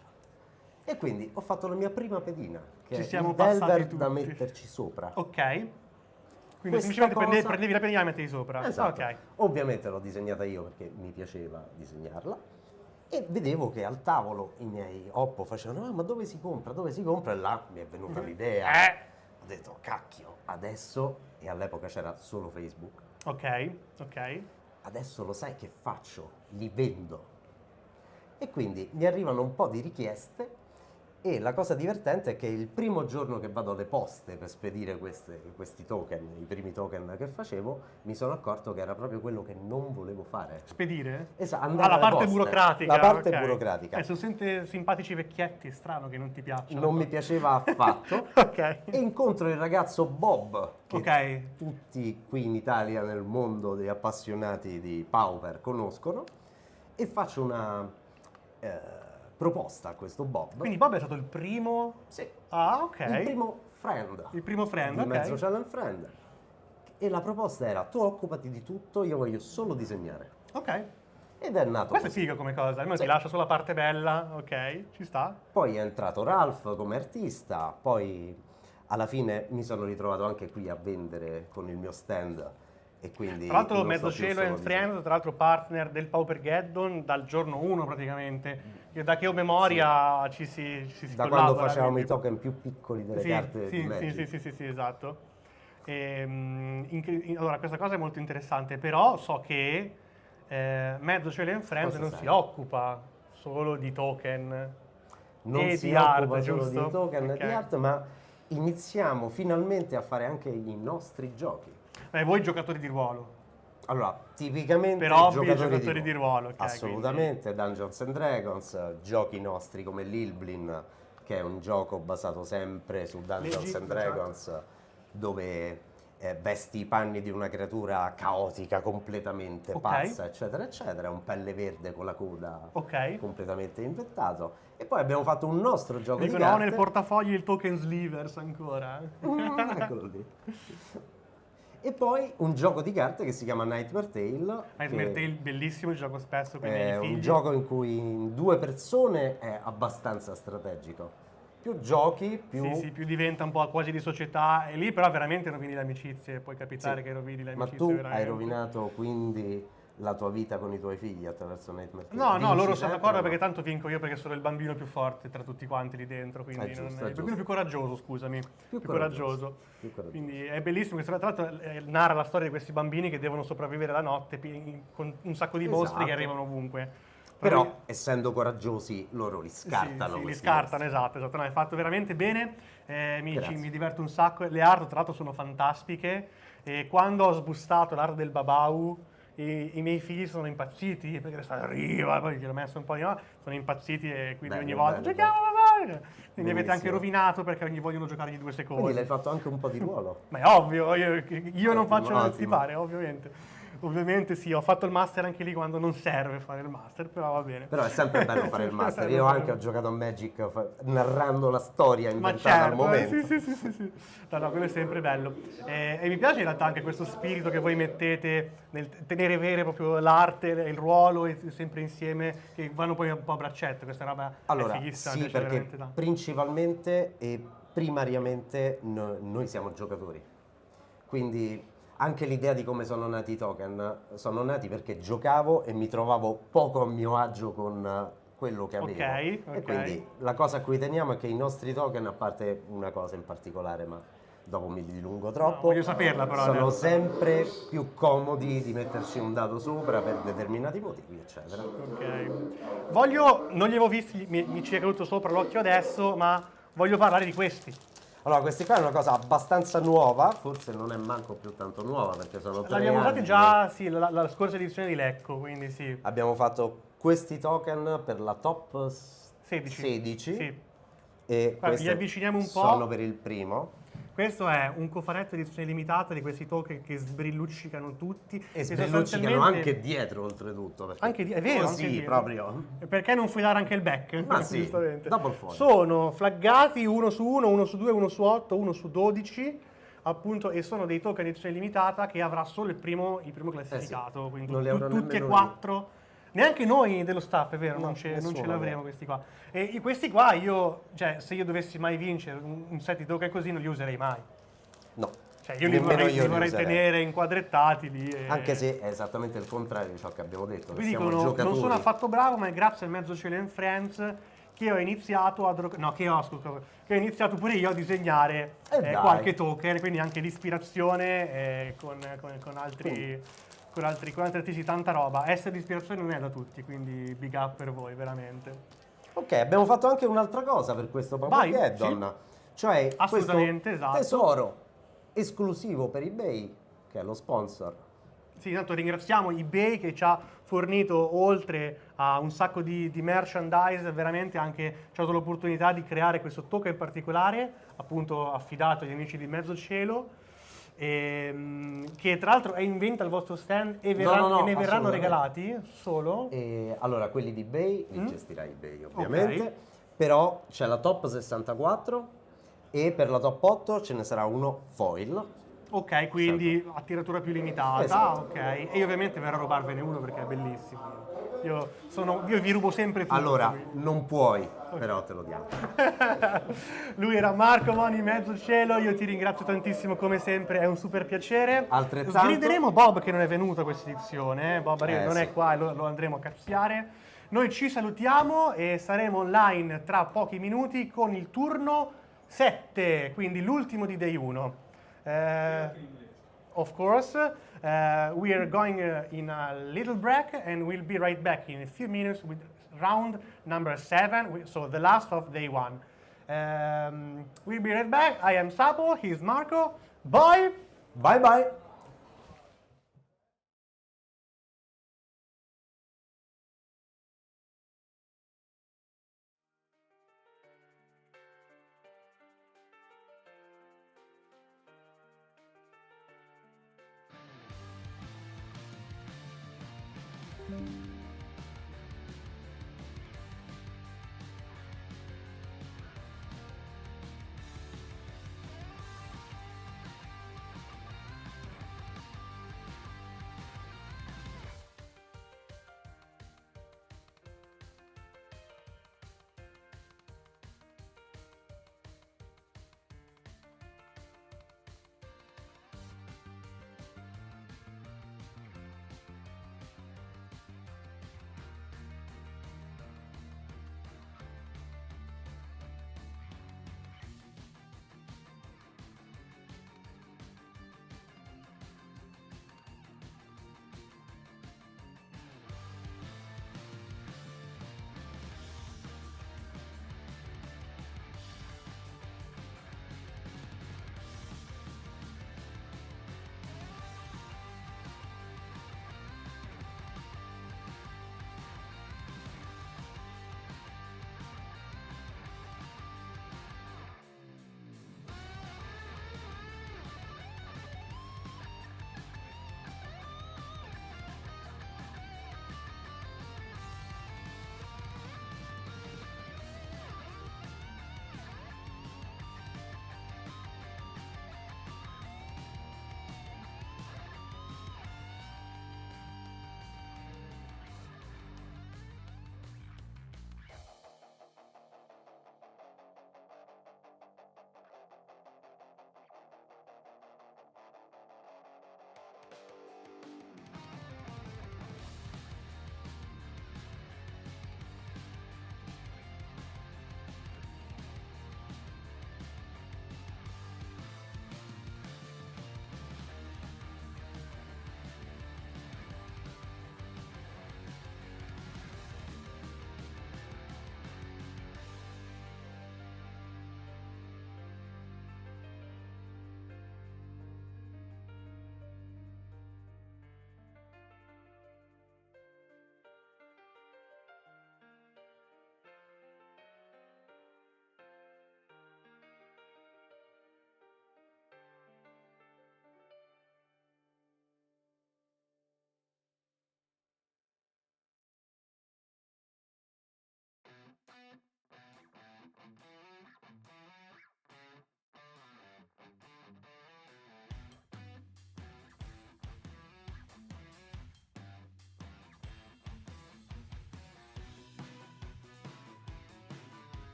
E quindi ho fatto la mia prima pedina, che Ci è siamo il passati Delver tutti. da metterci sopra. Ok. Quindi Questa semplicemente cosa- prendevi la pedina e la mettevi sopra. Esatto. Ok. Ovviamente l'ho disegnata io perché mi piaceva disegnarla. E vedevo che al tavolo i miei oppo facevano: "Ah, ma dove si compra? Dove si compra?" E là mi è venuta l'idea. Ho detto: "Cacchio, adesso", e all'epoca c'era solo Facebook. Ok. Adesso lo sai che faccio? Li vendo. E quindi mi arrivano un po' di richieste e la cosa divertente è che il primo giorno che vado alle poste per spedire questi token, i primi token che facevo, mi sono accorto che era proprio quello che non volevo fare. Spedire? Esatto, Ah, andare la alle parte poste. burocratica. La parte ok. burocratica. Sono sempre simpatici vecchietti, è strano che non ti piacciono. Non mi piaceva affatto. Ok. E incontro il ragazzo Bob, che Ok. tutti qui in Italia, nel mondo degli appassionati di Pauper, conoscono, e faccio una proposta a questo Bob. Quindi Bob è stato il primo? Sì. Ah, ok. Il primo friend. Il primo friend, di ok. Mezzocielo and Friend. E la proposta era: tu occupati di tutto, io voglio solo disegnare. Ok. Ed è nato Questa è così. figa come cosa, almeno Sì. ti lascia solo la parte bella, ok, ci sta. Poi è entrato Ralph come artista, poi alla fine mi sono ritrovato anche qui a vendere con il mio stand. E quindi Tra l'altro non sto Mezzocielo più and solo Friends, tra l'altro partner del Paupergeddon dal giorno 1 praticamente. Io, da che ho memoria ci si da collabora, quando facevamo quindi- i token più piccoli delle carte di Magic. Sì, esatto. Allora, questa cosa è molto interessante, però so che Mezzocielo and Friends Cosa non sai? si occupa solo di token Non e si di occupa art, solo giusto? di token e Ok. di art, ma iniziamo finalmente a fare anche i nostri giochi. Voi giocatori di ruolo. Allora, tipicamente Per hobby giocatori di ruolo, ok, assolutamente, Dungeons and Dragons, giochi nostri come l'Ilblin, che è un gioco basato sempre su Dungeons and Dragons, dove vesti i panni di una creatura caotica, completamente pazza, eccetera, eccetera, un pelle verde con la coda completamente inventato. E poi abbiamo fatto un nostro gioco di carte. Ho nel portafoglio il token Slivers ancora. Eccolo lì. E poi un gioco di carte che si chiama Nightmare Tale. Nightmare Tale, bellissimo, gioco spesso con i miei È figli. un gioco in cui in 2 persone è abbastanza strategico. Più giochi, più... Sì, più diventa un po' quasi di società, e lì però veramente rovini le amicizie, può capitare che rovini le amicizie. Ma tu veramente. hai rovinato quindi la tua vita con i tuoi figli attraverso Nightmare Tale? No, Vinci loro sono sempre d'accordo o no? perché tanto vinco io perché sono il bambino più forte tra tutti quanti lì dentro, quindi il bambino più coraggioso, scusami, più coraggioso. Quindi è bellissimo, tra l'altro narra la storia di questi bambini che devono sopravvivere la notte con un sacco di mostri che arrivano ovunque. Però, essendo coraggiosi, loro li scartano. Sì, li scartano, esatto. No, hai fatto veramente bene, mi diverto un sacco. Le art, tra l'altro, sono fantastiche. E quando ho sbustato l'art del Babau, i miei figli sono impazziti, perché arriva, poi gli ho messo un po' di no, sono impazziti e quindi ogni volta giochiamo Babau! Quindi avete anche rovinato perché ogni vogliono giocargli 2 secondi. Quindi l'hai fatto anche un po' di ruolo. Ma è ovvio, io non faccio come ti pare, ovviamente. Ovviamente sì, ho fatto il master anche lì quando non serve fare il master, però va bene. Però è sempre bello fare il master. Io anche ho giocato a Magic narrando la storia inventata al momento. Sì. No, quello è sempre bello. E mi piace in realtà anche questo spirito che voi mettete nel tenere vere proprio l'arte, il ruolo e sempre insieme, che vanno poi un po' a braccetto. Questa roba è fighissima. Sì, perché principalmente e primariamente noi siamo giocatori. Quindi anche l'idea di come sono nati i token, sono nati perché giocavo e mi trovavo poco a mio agio con quello che avevo. E quindi la cosa a cui teniamo è che i nostri token, a parte una cosa in particolare, ma dopo mi dilungo troppo, voglio saperla però sono adesso. sempre più comodi di metterci un dado sopra per determinati motivi, eccetera. Non li avevo visti, mi ci è caduto sopra l'occhio adesso, ma voglio parlare di questi. Allora, questi qua è una cosa abbastanza nuova, forse non è manco più tanto nuova perché sono 3 L'abbiamo anni. usati già, sì, la scorsa edizione di Lecco, quindi sì. Abbiamo fatto questi token per la top 16 Sì. e Guarda, li avviciniamo un po'. sono per il primo. Questo è un cofanetto edizione limitata di questi token che sbrilluccicano tutti. E sbrilluccicano anche dietro, oltretutto. È vero, così, anche proprio. Perché non puoi dare anche il back? Ma sì, double foil. Sono flaggati 1 su 1, 1 su 2, 1 su 8, 1 su 12, appunto, e sono dei token edizione limitata che avrà solo il primo classificato. Quindi tutti e 4. Neanche noi dello staff, è vero, non ce l'avremo questi qua. E questi qua se io dovessi mai vincere un set di token così non li userei mai. No. Cioè io li vorrei tenere inquadrettati lì. Anche se è esattamente il contrario di ciò che abbiamo detto. Mi dicono, non sono affatto bravo, ma è grazie al Mezzo Cielo and Friends che ho iniziato che ho iniziato pure io a disegnare qualche token, quindi anche di ispirazione con altri artisti, tanta roba. Essere di ispirazione non è da tutti, quindi big up per voi, veramente. Ok, abbiamo fatto anche un'altra cosa per questo Paupergeddon. Cioè assolutamente, questo esatto. tesoro esclusivo per eBay, che è lo sponsor. Sì, intanto ringraziamo eBay che ci ha fornito, oltre a un sacco di merchandise, veramente anche ci ha dato l'opportunità di creare questo token particolare, appunto affidato agli amici di Mezzo Cielo, che tra l'altro è in vendita al vostro stand e ne verranno regalati solo? Allora, quelli di eBay li gestirà eBay, ovviamente, però c'è la top 64 e per la top 8 ce ne sarà uno foil. Ok, quindi a tiratura più limitata, esatto. Ok. E io ovviamente verrò a rubarvene uno perché è bellissimo. Io vi rubo sempre tutto. Allora, non puoi, però te lo diamo. Lui era Marco Moni, Mezzo Cielo, io ti ringrazio tantissimo come sempre, è un super piacere. Altrettanto. Sgrideremo Bob che non è venuto a questa edizione, Bob non è qua e lo andremo a cazziare. Noi ci salutiamo e saremo online tra pochi minuti con il turno 7, quindi l'ultimo di Day 1. Of course, we are going in a little break and we'll be right back in a few minutes with round number 7, so the last of Day 1. We'll be right back. I am Sapo, he's Marco. Bye! Bye bye!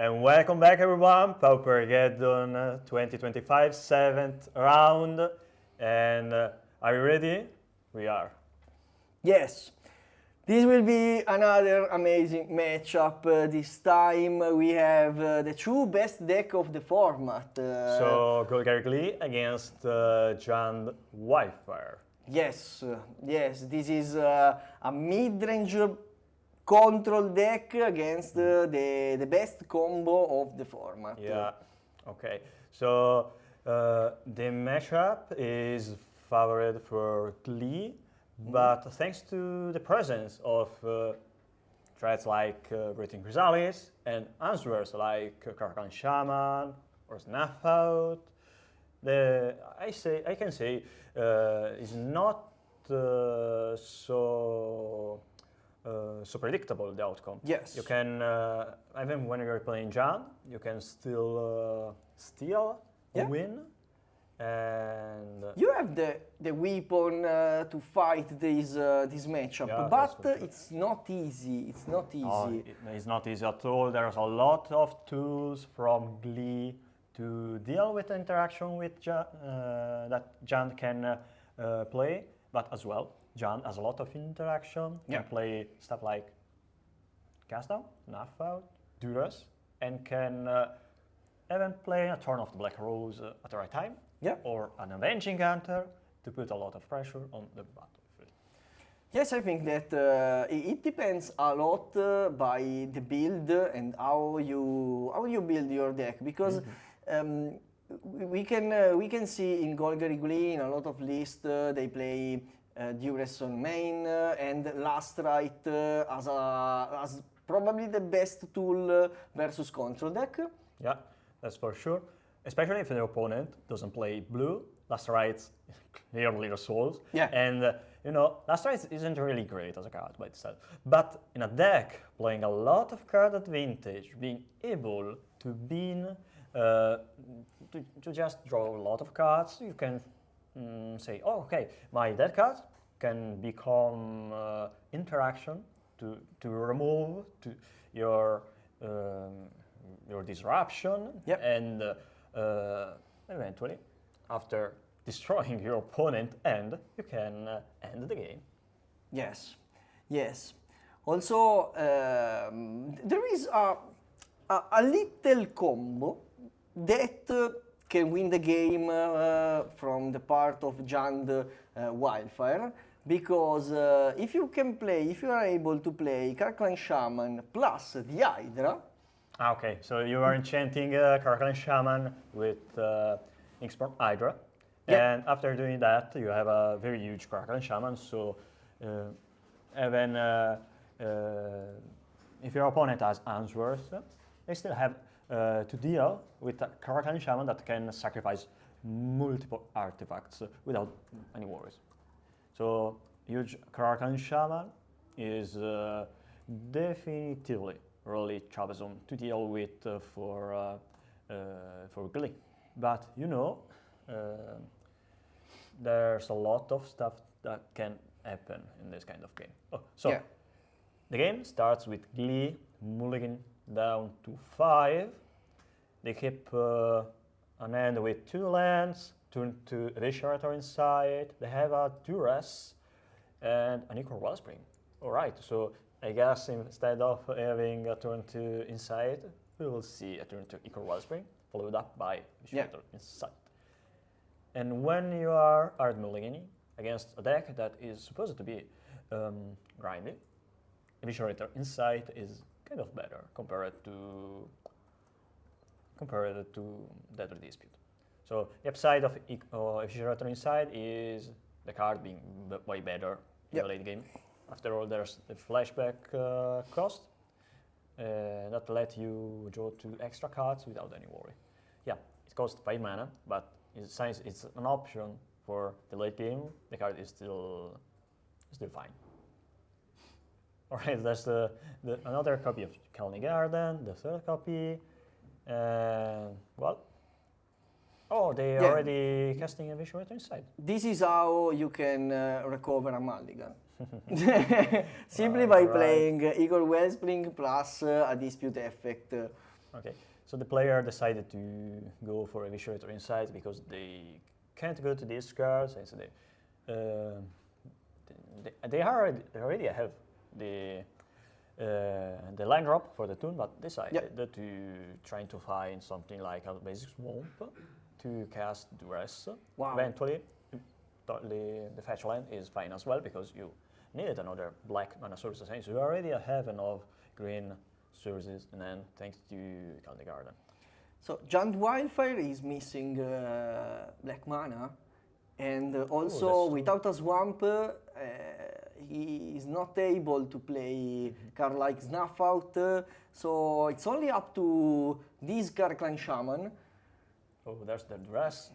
And welcome back, everyone. Paupergeddon 2025, 7th round. And are you ready? We are. Yes. This will be another amazing matchup. This time we have the two best deck of the format. So GOLGARI GLEE against Giant WILDFIRE. Yes, yes. This is a mid-range control deck against the best combo of the format. Yeah, okay. So the matchup is favored for GLEE, but thanks to the presence of threats like Breathing Chrysalis and answers like Karkan Shaman or Snaffout, I can say is not so predictable, the outcome. Yes. You can, even when you're playing Jan, you can still steal, win, and... You have the weapon to fight this matchup, but it's not easy. It's not easy. No, it's not easy at all. There's a lot of tools from GLEE to deal with the interaction with that Jan can play, but as well, Jan has a lot of interaction, can play stuff like Cast Down, Knuff Out, Duras, and can even play a Turn of the Black Rose at the right time, or an Avenging Hunter to put a lot of pressure on the battlefield. Yes, I think that it depends a lot by the build and how you build your deck, because we can see in GOLGARI GLEE in a lot of lists they play Duress on main and Last Right as probably the best tool versus control deck. Yeah, that's for sure. Especially if the opponent doesn't play blue, Last Right's clearly the souls. Yeah. And you know, Last Right isn't really great as a card by itself. But in a deck playing a lot of card advantage, being able to bean to just draw a lot of cards, you can say, oh, okay, my dead card can become interaction to remove your disruption, and eventually, after destroying your opponent end, you can end the game. Yes, yes. Also, there is a little combo that can win the game from the part of Giant WILDFIRE, because if you are able to play Karklan Shaman plus the Hydra. Okay, so you are enchanting Karklan Shaman with Inkspawn Hydra, and after doing that, you have a very huge Karklan Shaman. So even if your opponent has answers, they still have to deal with a Karklan Shaman that can sacrifice multiple artifacts without any worries. So huge Karklan Shaman is definitively really troublesome to deal with for GLEE. But you know, there's a lot of stuff that can happen in this kind of game. The game starts with GLEE mulligan down to 5. They keep an end with 2 lands, turn to Eviscerator inside. They have a Duress and an Equal Wellspring. Alright, so I guess instead of having a turn to inside, we will see a turn to Equal Wellspring, followed up by Eviscerator inside. And when you are hard mulliganing against a deck that is supposed to be grindy, Eviscerator inside is kind of better compared to Deadly Dispute. So the upside of Eviscerator inside is the card being way better in the late game. After all, there's the flashback cost that let you draw 2 extra cards without any worry. Yeah, it costs 5 mana, but since it's an option for the late game, the card is still fine. Alright, there's another copy of Kalni Garden, the 3rd copy, and well, they are already casting Eviscerator inside. This is how you can recover a mulligan. Simply by playing Eagle Wellspring plus a Dispute effect. Okay, so the player decided to go for Eviscerator Insight because they can't go to discard since they already have the line drop for the turn, but decided to trying to find something like a basic swamp to cast Duress. Wow. Eventually, the fetch land is fine as well because you needed another black mana source, so you already have enough green sources, and then thanks to Calendar Garden. So Giant Wildfire is missing black mana, and also without a swamp, he is not able to play card like Snuff Out, so it's only up to this Karklan Shaman. Oh, there's the dress.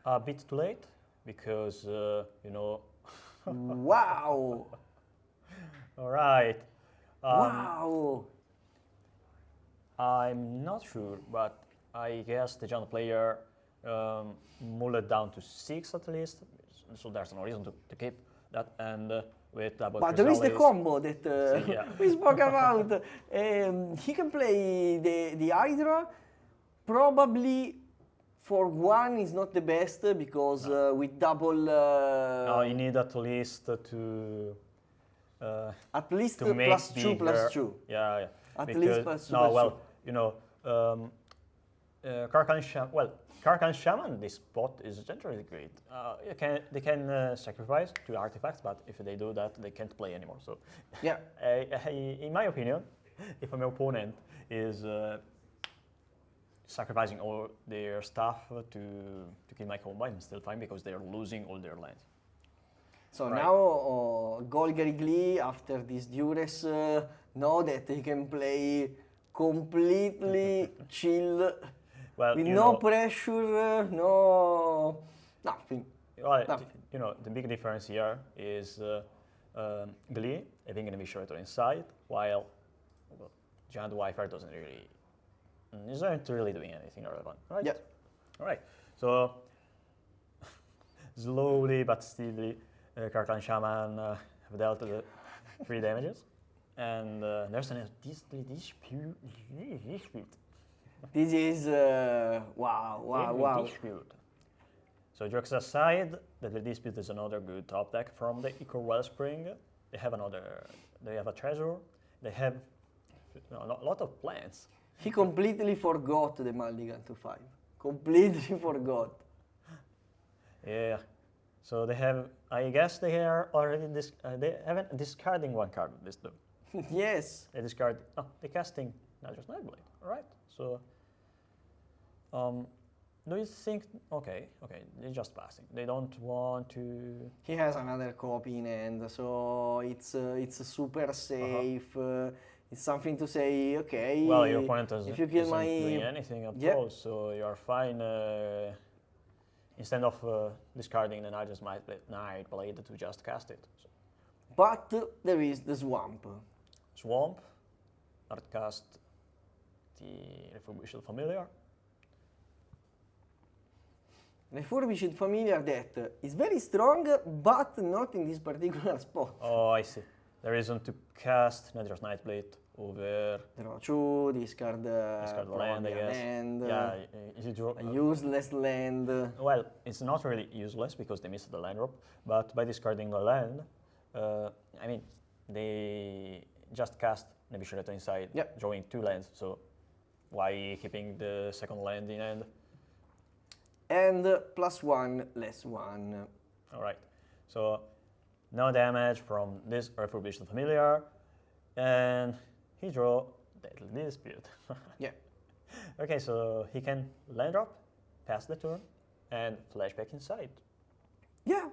A bit too late, because, you know... Wow! All right. Wow! I'm not sure, but I guess the giant player mulled it down to 6 at least, so there's no reason to keep that, and with double But there is the combo that we spoke about. He can play the Hydra. Probably for one is not the best because with double... no, you need at least to... at least to make plus 2 bigger. plus 2. Yeah, yeah. At because, least plus 2 no, plus well, 2. you know, Karkan Shaman, this spot is generally great. They can sacrifice 2 artifacts, but if they do that, they can't play anymore. So, yeah. In my opinion, if my opponent is sacrificing all their stuff to kill my combo, I'm still fine because they are losing all their lands. So now Golgari GLEE, after this Duress, know that he can play completely chill, with no pressure, no nothing. Well, nothing. You know, the big difference here is GLEE having an Eviscerator inside, while Giant Wildfire isn't really doing anything relevant, right? Yeah. All right. So slowly but steadily, Karkan Shaman have dealt 3 damages, and there's an dispute. This is wow. Dispute. So jokes aside, the dispute is another good top deck from the Ichor Wellspring. They have a treasure. They have a lot of plants. He completely forgot the mulligan to 5. Completely forgot. Yeah. So they have, I guess they are already, they haven't discarding 1 card with this though. Yes. They discard, they're casting Nature's Nightblade, alright. So, do you think, okay, they're just passing. They don't want to... He has another copy in hand, so it's super safe. It's something to say, okay, well, your opponent if you kill isn't doing anything at all, so you're fine. Instead of discarding the Nature's Nightblade to just cast it. So. But there is the Swamp. Swamp, Artcast, the Refurbished Familiar. Refurbished Familiar that is very strong, but not in this particular spot. Oh, I see. The reason to cast Nature's Nightblade over... Draw 2, discard land, I guess. Land, yeah, you draw a useless land. Well, it's not really useless because they missed the land drop, but by discarding the land, I mean, they just cast an Eviscerator inside, drawing 2 lands, so why keeping the second land in hand? And +1, -1. Alright, so no damage from this Refurbished Familiar, and he draw Deadly Dispute. Yeah. Okay, so he can land drop, pass the turn, and flashback inside. Yeah.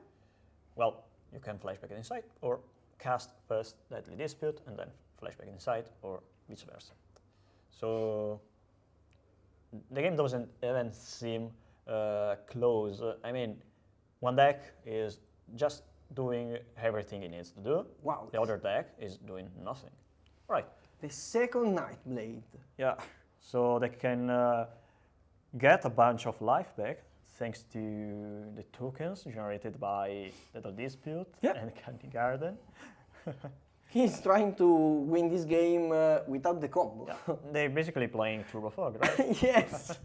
Well, you can flashback inside, or cast first Deadly Dispute, and then flashback inside, or vice versa. So the game doesn't even seem close. I mean, one deck is just doing everything it needs to do. Wow. The other deck is doing nothing. Right. The second Nightblade. Yeah. So they can get a bunch of life back thanks to the tokens generated by the Dispute and Candy Garden. He's trying to win this game without the combo. Yeah. They're basically playing Turbo Fog, right? Yes.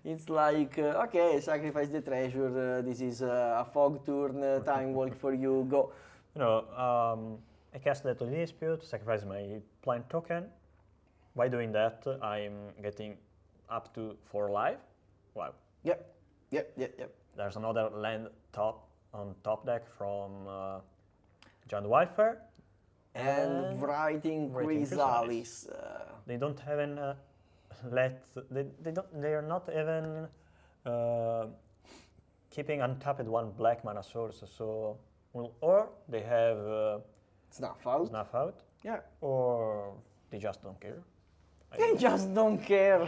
It's like, okay, sacrifice the treasure. This is a fog turn, time walk for you. Go. You know, I cast Deadly Dispute, sacrifice my plant token. By doing that, I'm getting up to 4 life. Wow. Yep. There's another land on top deck from Giant WILDFIRE. And Writing Chrysalis. They don't even they are not even keeping untapped 1 black mana source. So, or they have Snuff out. Yeah. Or they just don't care. They just don't care.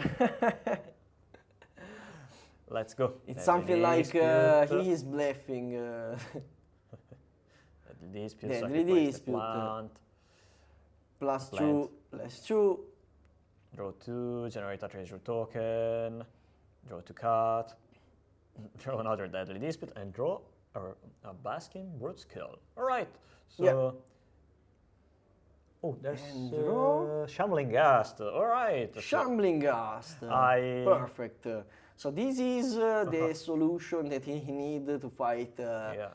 Let's go. It's something like he is bluffing. Deadly Dispute. Plant. +2, +2. Draw 2, generate a treasure token, draw 2 card, draw another Deadly Dispute, and draw a Basking Brute Skull. Alright, so... Yep. Oh, there's draw. Shambling Ghast. Alright. Shambling Ghast. Perfect. So this is the solution that he needs to fight the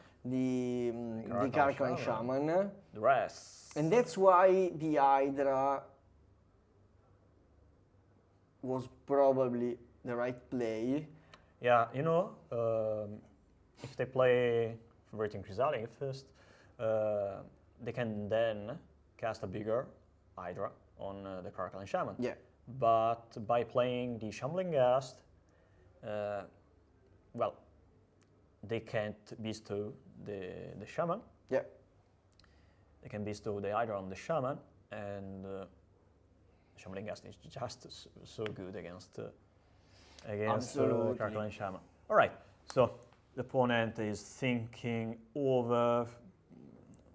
Carclan Shaman. The rest. And that's why the Hydra was probably the right play. Yeah, you know, if they play Writing Chrysalis first, they can then cast a bigger Hydra on the Carclan Shaman. Yeah. But by playing the Shambling Ghast, well, they can't bestow the Shaman. Yeah. They can bestow the Hydra on the Shaman, and Shambling Ghast is just so good against Carclan Shaman. All right, so the opponent is thinking over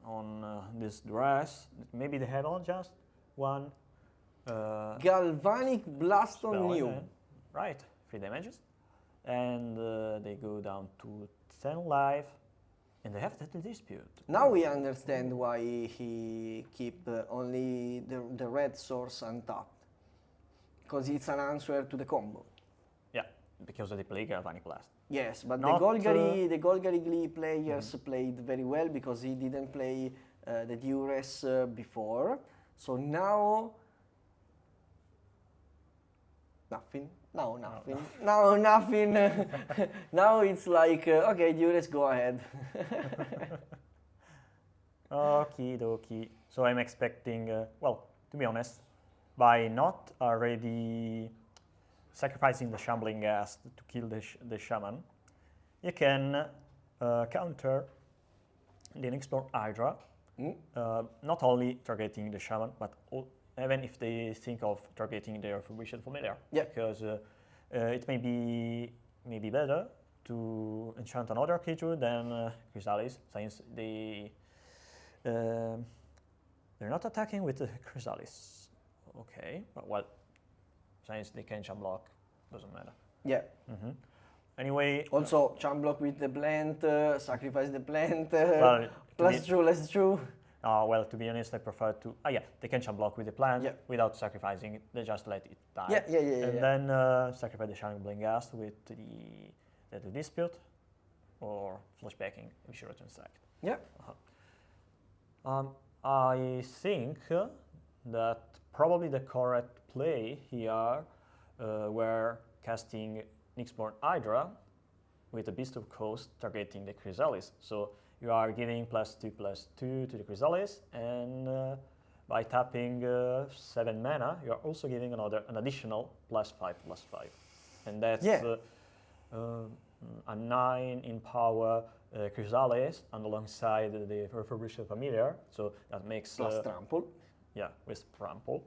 on this dress. Maybe they had on just 1 Galvanic Blast on New. Right, 3 damages. And they go down to 10 life. And they have Deadly Dispute. Now we understand why he keep only the red source untapped. Because it's an answer to the combo. Yeah, because they play Galvanic Blast. Yes, but the Golgari Glee players played very well because he didn't play the Duress before. So now... Nothing. No, nothing. No, nothing. Now it's like, okay, Duress, go ahead. Okie dokie. So I'm expecting, well, to be honest, by not already sacrificing the Shambling Ghast to kill the Shaman, you can counter the Unexplored Hydra, not only targeting the Shaman, but even if they think of targeting their Furbished Familiar. Yeah. Because it may be better to enchant another creature than Chrysalis, since they're not attacking with the Chrysalis. Okay, but well, since they can charm block, doesn't matter. Yeah. Anyway. Also, charm block with the plant, sacrifice the plant, +2. Well, to be honest, I prefer to... they can charm block with the plant without sacrificing it. They just let it die. And then sacrifice the Shambling Ghast with the Dispute or flashbacking if she returns sacked. Yeah. I think that probably the correct play here were casting Unexplored Hydra with a Beast of Coast targeting the Chrysalis. So you are giving +2/+2 to the Chrysalis, and by tapping 7 mana, you are also giving an additional +5/+5. And that's a 9 in power Chrysalis, and alongside the Furbished Familiar, so that makes... trample. Yeah, with trample.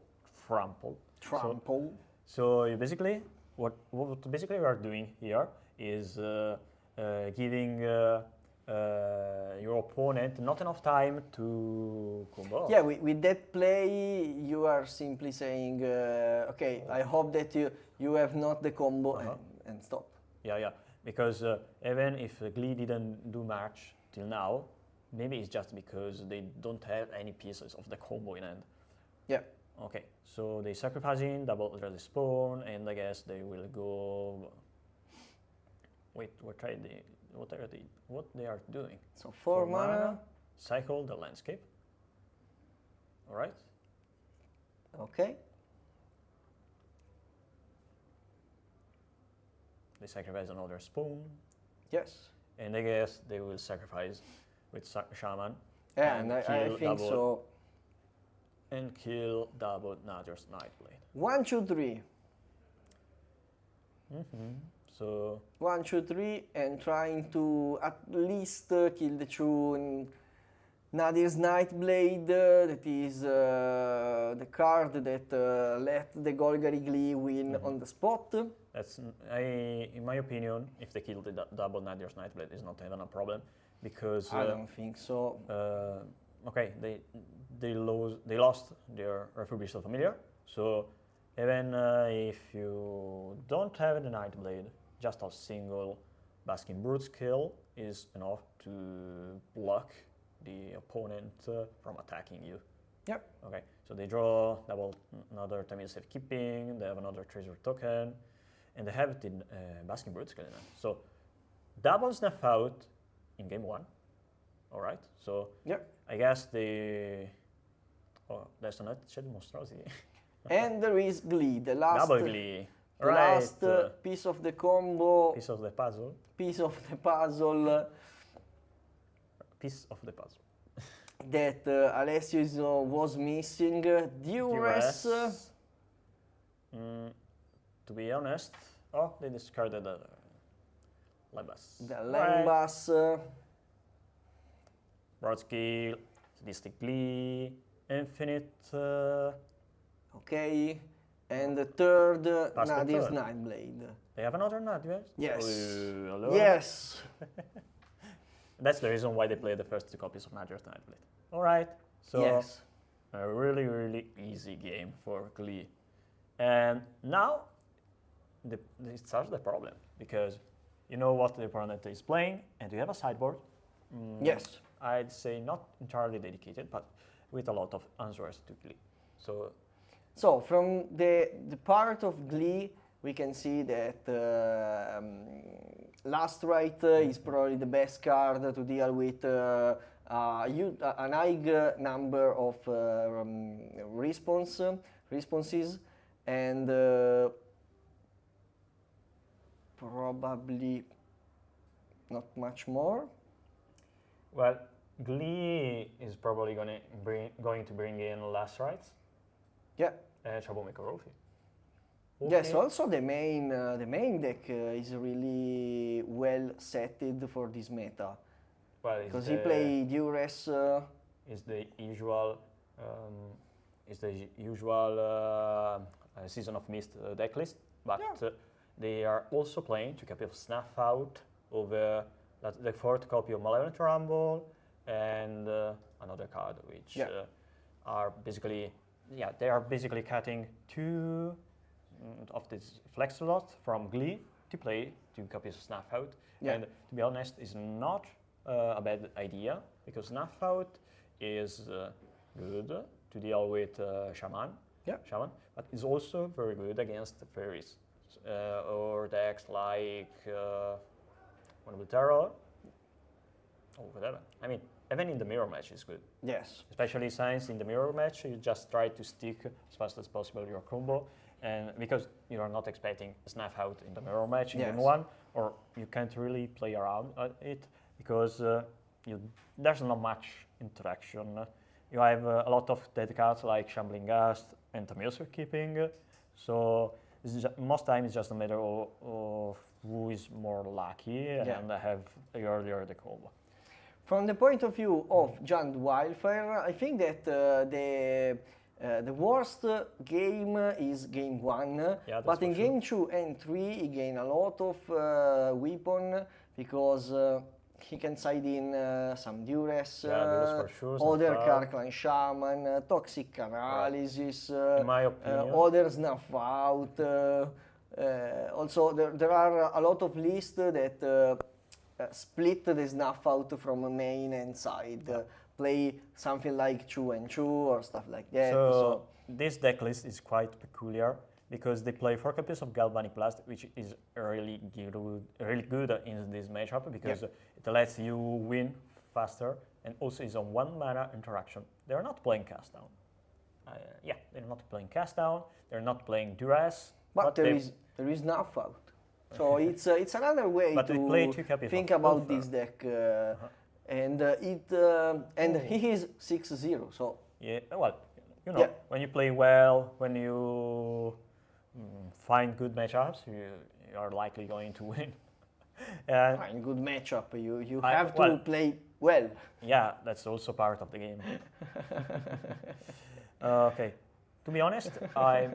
So you basically, what basically we are doing here is giving your opponent not enough time to combo. Yeah, with that play, you are simply saying, okay, I hope that you have not the combo and stop. Yeah, because even if GLEE didn't do much till now, maybe it's just because they don't have any pieces of the combo in hand. Yeah. Okay, so they sacrificing double the spawn, and I guess they will go. Wait, what they are doing? So 4 mana. Cycle the landscape. All right. Okay. They sacrifice another spawn. Yes. And I guess they will sacrifice with Shaman. Yeah, and I think so. And kill double Nadir's Nightblade. 1, 2, 3. So 1, 2, 3, and trying to at least kill the two Nadir's Nightblade. That is the card that let the Golgari GLEE win on the spot. That's, in my opinion, if they kill the double Nadir's Nightblade, is not even a problem, because I don't think so. Okay, they lost their Refurbished Familiar, so even if you don't have the Nightblade, just a single Basking Brute skill is enough to block the opponent from attacking you. Yep. Okay, so they draw another Tamil Safekeeping, they have another Treasure Token, and they have the Basking Brute skill in hand. So double Snuff Out in game 1. Alright, so yep. I guess the... Oh, there's a Nightshade Monstrosity. And there is GLEE, the last... Double GLEE. The last piece of the combo. Piece of the puzzle. Piece of the puzzle. Piece of the puzzle. That Alessio was missing. Duress. To be honest, they discarded the Lembas. The Lembas. Brodsky, Sadistic GLEE, Infinite. Okay, and the third, Nadir's Nightblade. They have another Nadir? Yes. Hello? Yes. That's the reason why they played the first 2 copies of Nadir's Nightblade. Alright, so yes. A really, really easy game for GLEE. And now, it starts the problem, because you know what the opponent is playing, and you have a sideboard. Yes. I'd say not entirely dedicated, but with a lot of answers to GLEE. So from the part of GLEE, we can see that Last Right is probably the best card to deal with a high number of responses, and probably not much more. Well, GLEE is probably going to bring in Last Rights. Yeah. Troublemaker Rofi. Okay. Yes, also the main deck is really well setted for this meta. Well, because he played Duress. Is the usual Season of Mist deck list, but they are also playing 2 copies of Snuff Out over the 4th copy of Malevolent Rumble and another card, which are basically they are basically cutting 2 of this flex slot from GLEE to play 2 copies of Snuff Out. And to be honest, it's not a bad idea, because Snuff Out is good to deal with Shaman, but it's also very good against fairies or decks like Honorable Terror or whatever. I mean, even in the mirror match is good. Yes. Especially since in the mirror match you just try to stick as fast as possible your combo, and because you are not expecting a Snuff Out in the mirror match in game 1, or you can't really play around it because there's not much interaction. You have a lot of dead cards like Shambling Gust and Tamil Safekeeping, so most times it's just a matter of who is more lucky and have earlier the combo. From the point of view of Giant Wildfire, I think that the worst game is game 1, but in game 2 and 3 he gained a lot of weapon, because he can side in some Duress, other Karklan Shaman, Toxic Analysis, in my opinion. Other Snuff Out. Also, there are a lot of lists that split the snuff out from main and side, play something like 2 and 2 or stuff like that. So this deck list is quite peculiar because they play 4 copies of Galvanic Blast, which is really good in this matchup because it lets you win faster and also is on 1 mana interaction. They're not playing Cast Down. They're not playing Cast Down. They're not playing Duress. But there is Snuff Out. So it's another way to think about this deck. And he is 6-0. So well, you know, when you play well, when you find good matchups, you are likely going to win. Find good matchup. You have to play well. Yeah, that's also part of the game. Okay, to be honest, I'm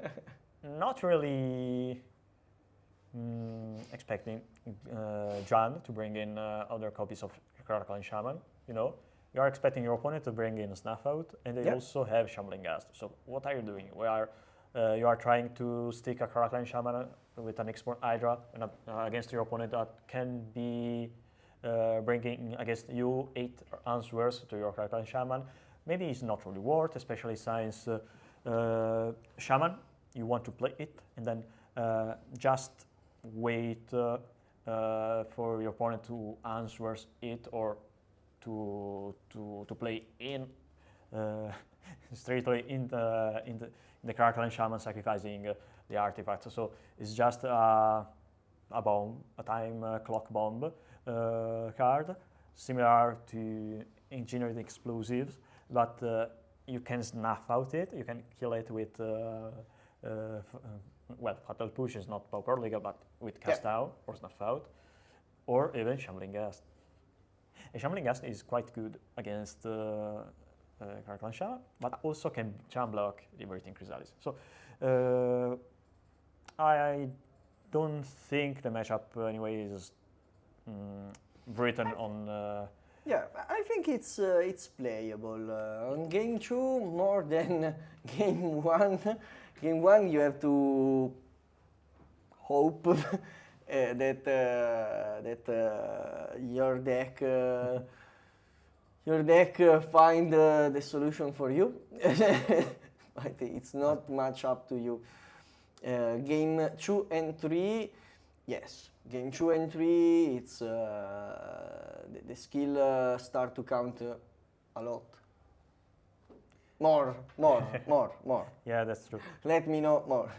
not really expecting John to bring in other copies of Crackling Shaman. You know, you are expecting your opponent to bring in Snuff Out, and they also have Shambling Ghast. So what are you doing? You are trying to stick a Crackling Shaman with an Export Hydra against your opponent that can be bringing against you 8 answers to your Crackling Shaman. Maybe it's not really worth, especially since Shaman, you want to play it and then just wait for your opponent to answer it or to play in straightly in the Crackling Shaman, sacrificing the artifact. So it's just a bomb, a time clock bomb card, similar to Engineered Explosives, but you can snuff out it. You can kill it with Fatal Push is not Pauper legal, but with Cast Out or Snuff Out, or even Shambling Ghast. A Shambling Ghast is quite good against Crackling Shaman, but also can jam block Liberating Chrysalis. So I don't think the matchup anyway is written on. I think it's playable. On game 2 more than game 1. Game 1 you have to hope that your deck find the solution for you. But it's not much up to you. Game 2 and 3, yes. Game 2 and 3, it's the skill start to count a lot. More. Yeah, that's true. Let me know more.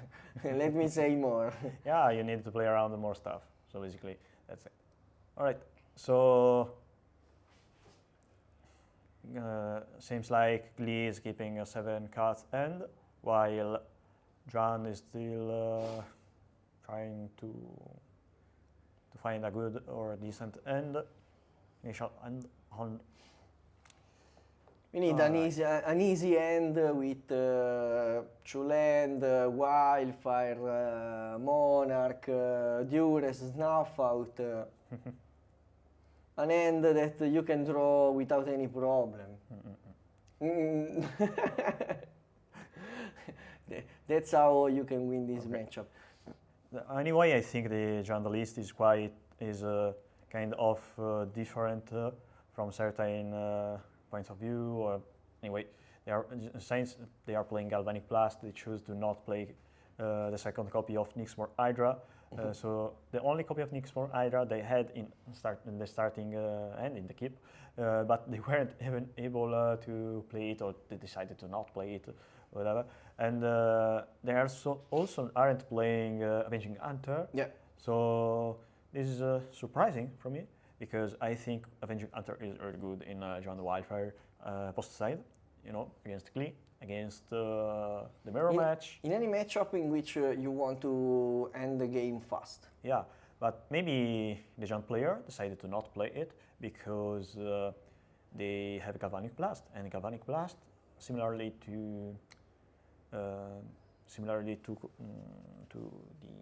Let me say more. Yeah, you need to play around with more stuff. So basically, that's it. All right. So seems like GLEE is keeping a 7 cards end, while John is still trying to find a good or a decent end. Initial end on. We need an easy end with 2 land, Wildfire, Monarch, Duress, Snuff Out. An end that you can draw without any problem. That's how you can win this matchup. Anyway, I think the John list is kind of different from certain points of view. Or anyway, since they are playing Galvanic Blast, they choose to not play the second copy of Nyxmore Hydra. So the only copy of Nyxmore Hydra they had in the starting and in the keep, but they weren't even able to play it, or they decided to not play it, whatever. And they also aren't playing Avenging Hunter. Yeah. So this is surprising for me, because I think Avenging Hunter is really good in John the Wildfire post side, you know, against GLEE, against the mirror match. In any matchup in which you want to end the game fast. Yeah, but maybe the John player decided to not play it because they have Galvanic Blast, and Galvanic Blast, similarly to the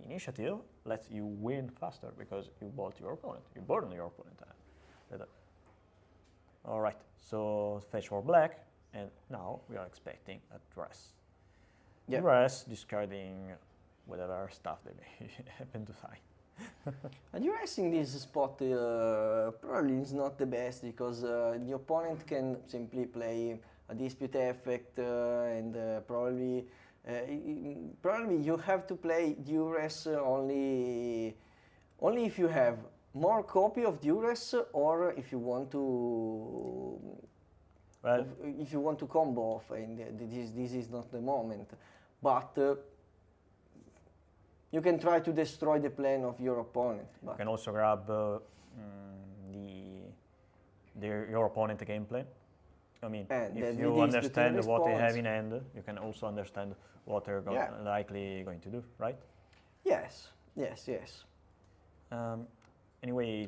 initiative, lets you win faster because you bolt your opponent, you burn your opponent. All right, so fetch for black, and now we are expecting a dress. Yeah. Dress, discarding whatever stuff they may happen to find. And you're in this spot probably is not the best because the opponent can simply play a dispute effect and probably you have to play Duress only if you have more copy of Duress or if you want to if you want to combo off, and this is not the moment, but you can try to destroy the plan of your opponent. But you can also grab your opponent gameplay. I mean, if you understand what they have in hand, you can also understand what they're likely going to do, right? Yes, yes, yes. Anyway,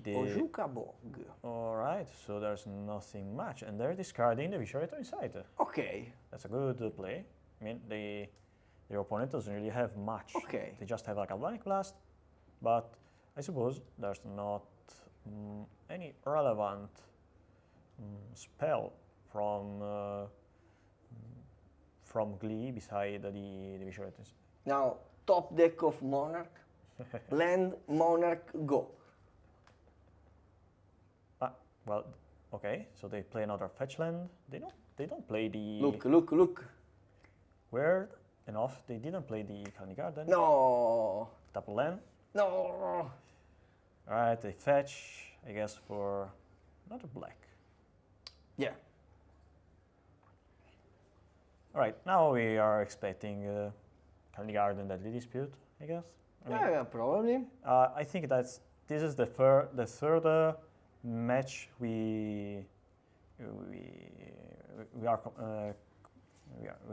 all right, so there's nothing much, and they're discarding the Visual inside. Okay. That's a good play. I mean, their opponent doesn't really have much. Okay. They just have a Galvanic Blast, but I suppose there's not any relevant spell from GLEE beside the Visual. Now, top deck of Monarch, land, Monarch, go. Well, okay, so they play another fetch land. They don't play the... Look. Weird enough, they didn't play the Colony Garden. No. Tap land. No. Alright, they fetch, I guess, for another black. Yeah. Alright, now we are expecting Colony Garden Deadly Dispute, I guess. I mean, yeah, probably. I think this is the third match we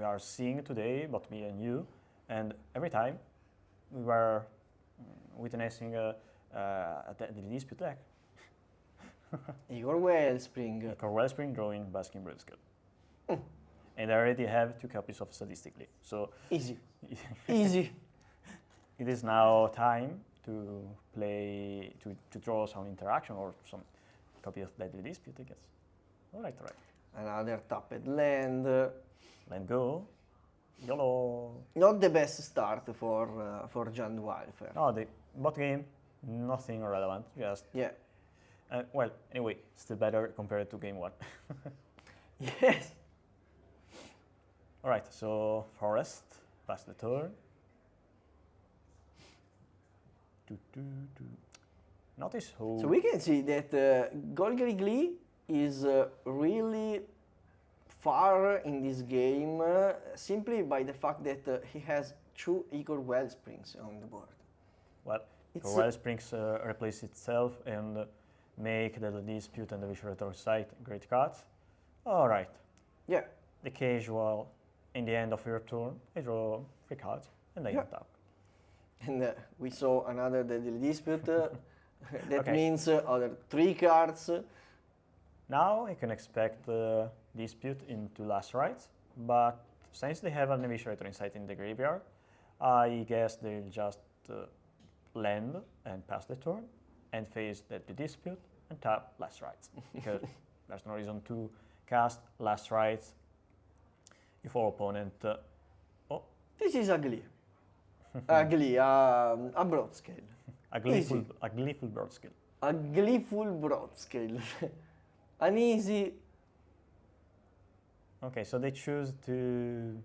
are seeing today, but me and you, and every time we were witnessing a Deadly Dispute deck. Igor Wellspring drawing Basking Brewskill. And I already have 2 copies of Statistically, so easy. Easy. It is now time to play, to draw some interaction or some copy of Deadly Dispute, I guess. Alright. Another tapped land. Land go. YOLO. Not the best start for Giant Wildfire. No, the bot game, nothing relevant, just... Yeah. Well, anyway, still better compared to game 1. Yes. Alright, so Forest, pass the turn. Notice how... So we can see that Golgari GLEE is really far in this game simply by the fact that he has 2 Igor Wellsprings on the board. Well, Igor Wellsprings replace itself and make the Dispute and the Visual Sight great cards. Alright. Yeah. The casual, in the end of your turn, I draw 3 cards and I tap. And we saw another Deadly Dispute. That means other 3 cards. Now I can expect Dispute into Last Rites, but since they have an Eviscerator Insight in the graveyard, I guess they'll just land and pass the turn and face the Dispute and tap Last Rites, because there's no reason to cast Last Rites if our opponent... This is a GLEE. A GLEE, a broad scale. A gleeful broad scale. A gleeful broad scale. An easy... Okay, so they choose to...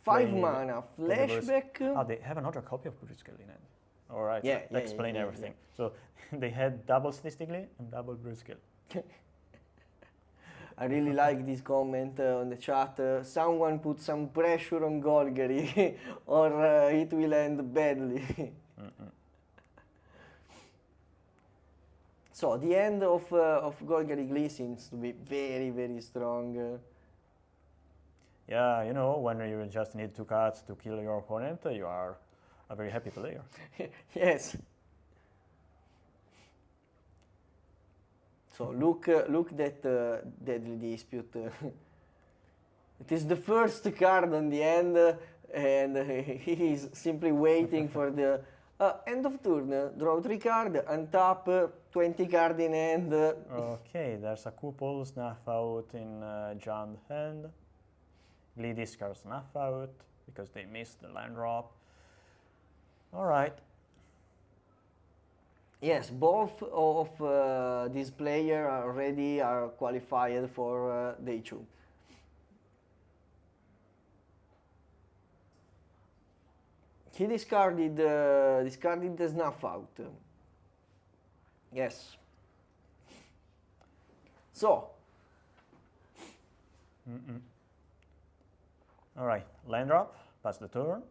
5 mana, flashback... they have another copy of Brood Scale in hand. Alright, yeah, explain everything. So they had double Statistically and double Brood Scale. I really like this comment on the chat. Someone put some pressure on Golgari or it will end badly. So the end of Golgari GLEE seems to be very, very strong. Yeah, you know, when you just need 2 cards to kill your opponent, you are a very happy player. Yes. So look that Deadly Dispute. It is the first card on the end, and he is simply waiting for the end of turn. Draw 3 cards, untap, 20 cards in hand. Okay, there's a couple Snuff Out in Giant hand. GLEE discards Snuff Out because they missed the land drop. Alright. Yes, both of these players already are qualified for day 2. He discarded the snuff out. Yes. So. All right, land drop, pass the turn,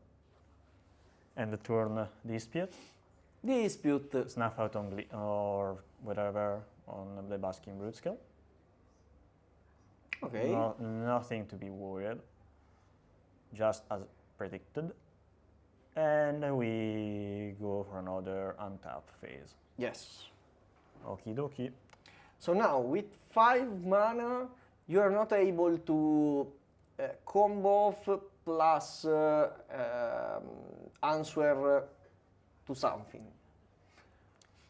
and the turn dispute. Dispute. Snuff out on GLEE or whatever on the Basking Brute skill. Okay. Nothing to be worried, just as predicted. And we go for another untap phase. Yes. Okie dokie. So now, with 5 mana, you are not able to combo off plus answer to something.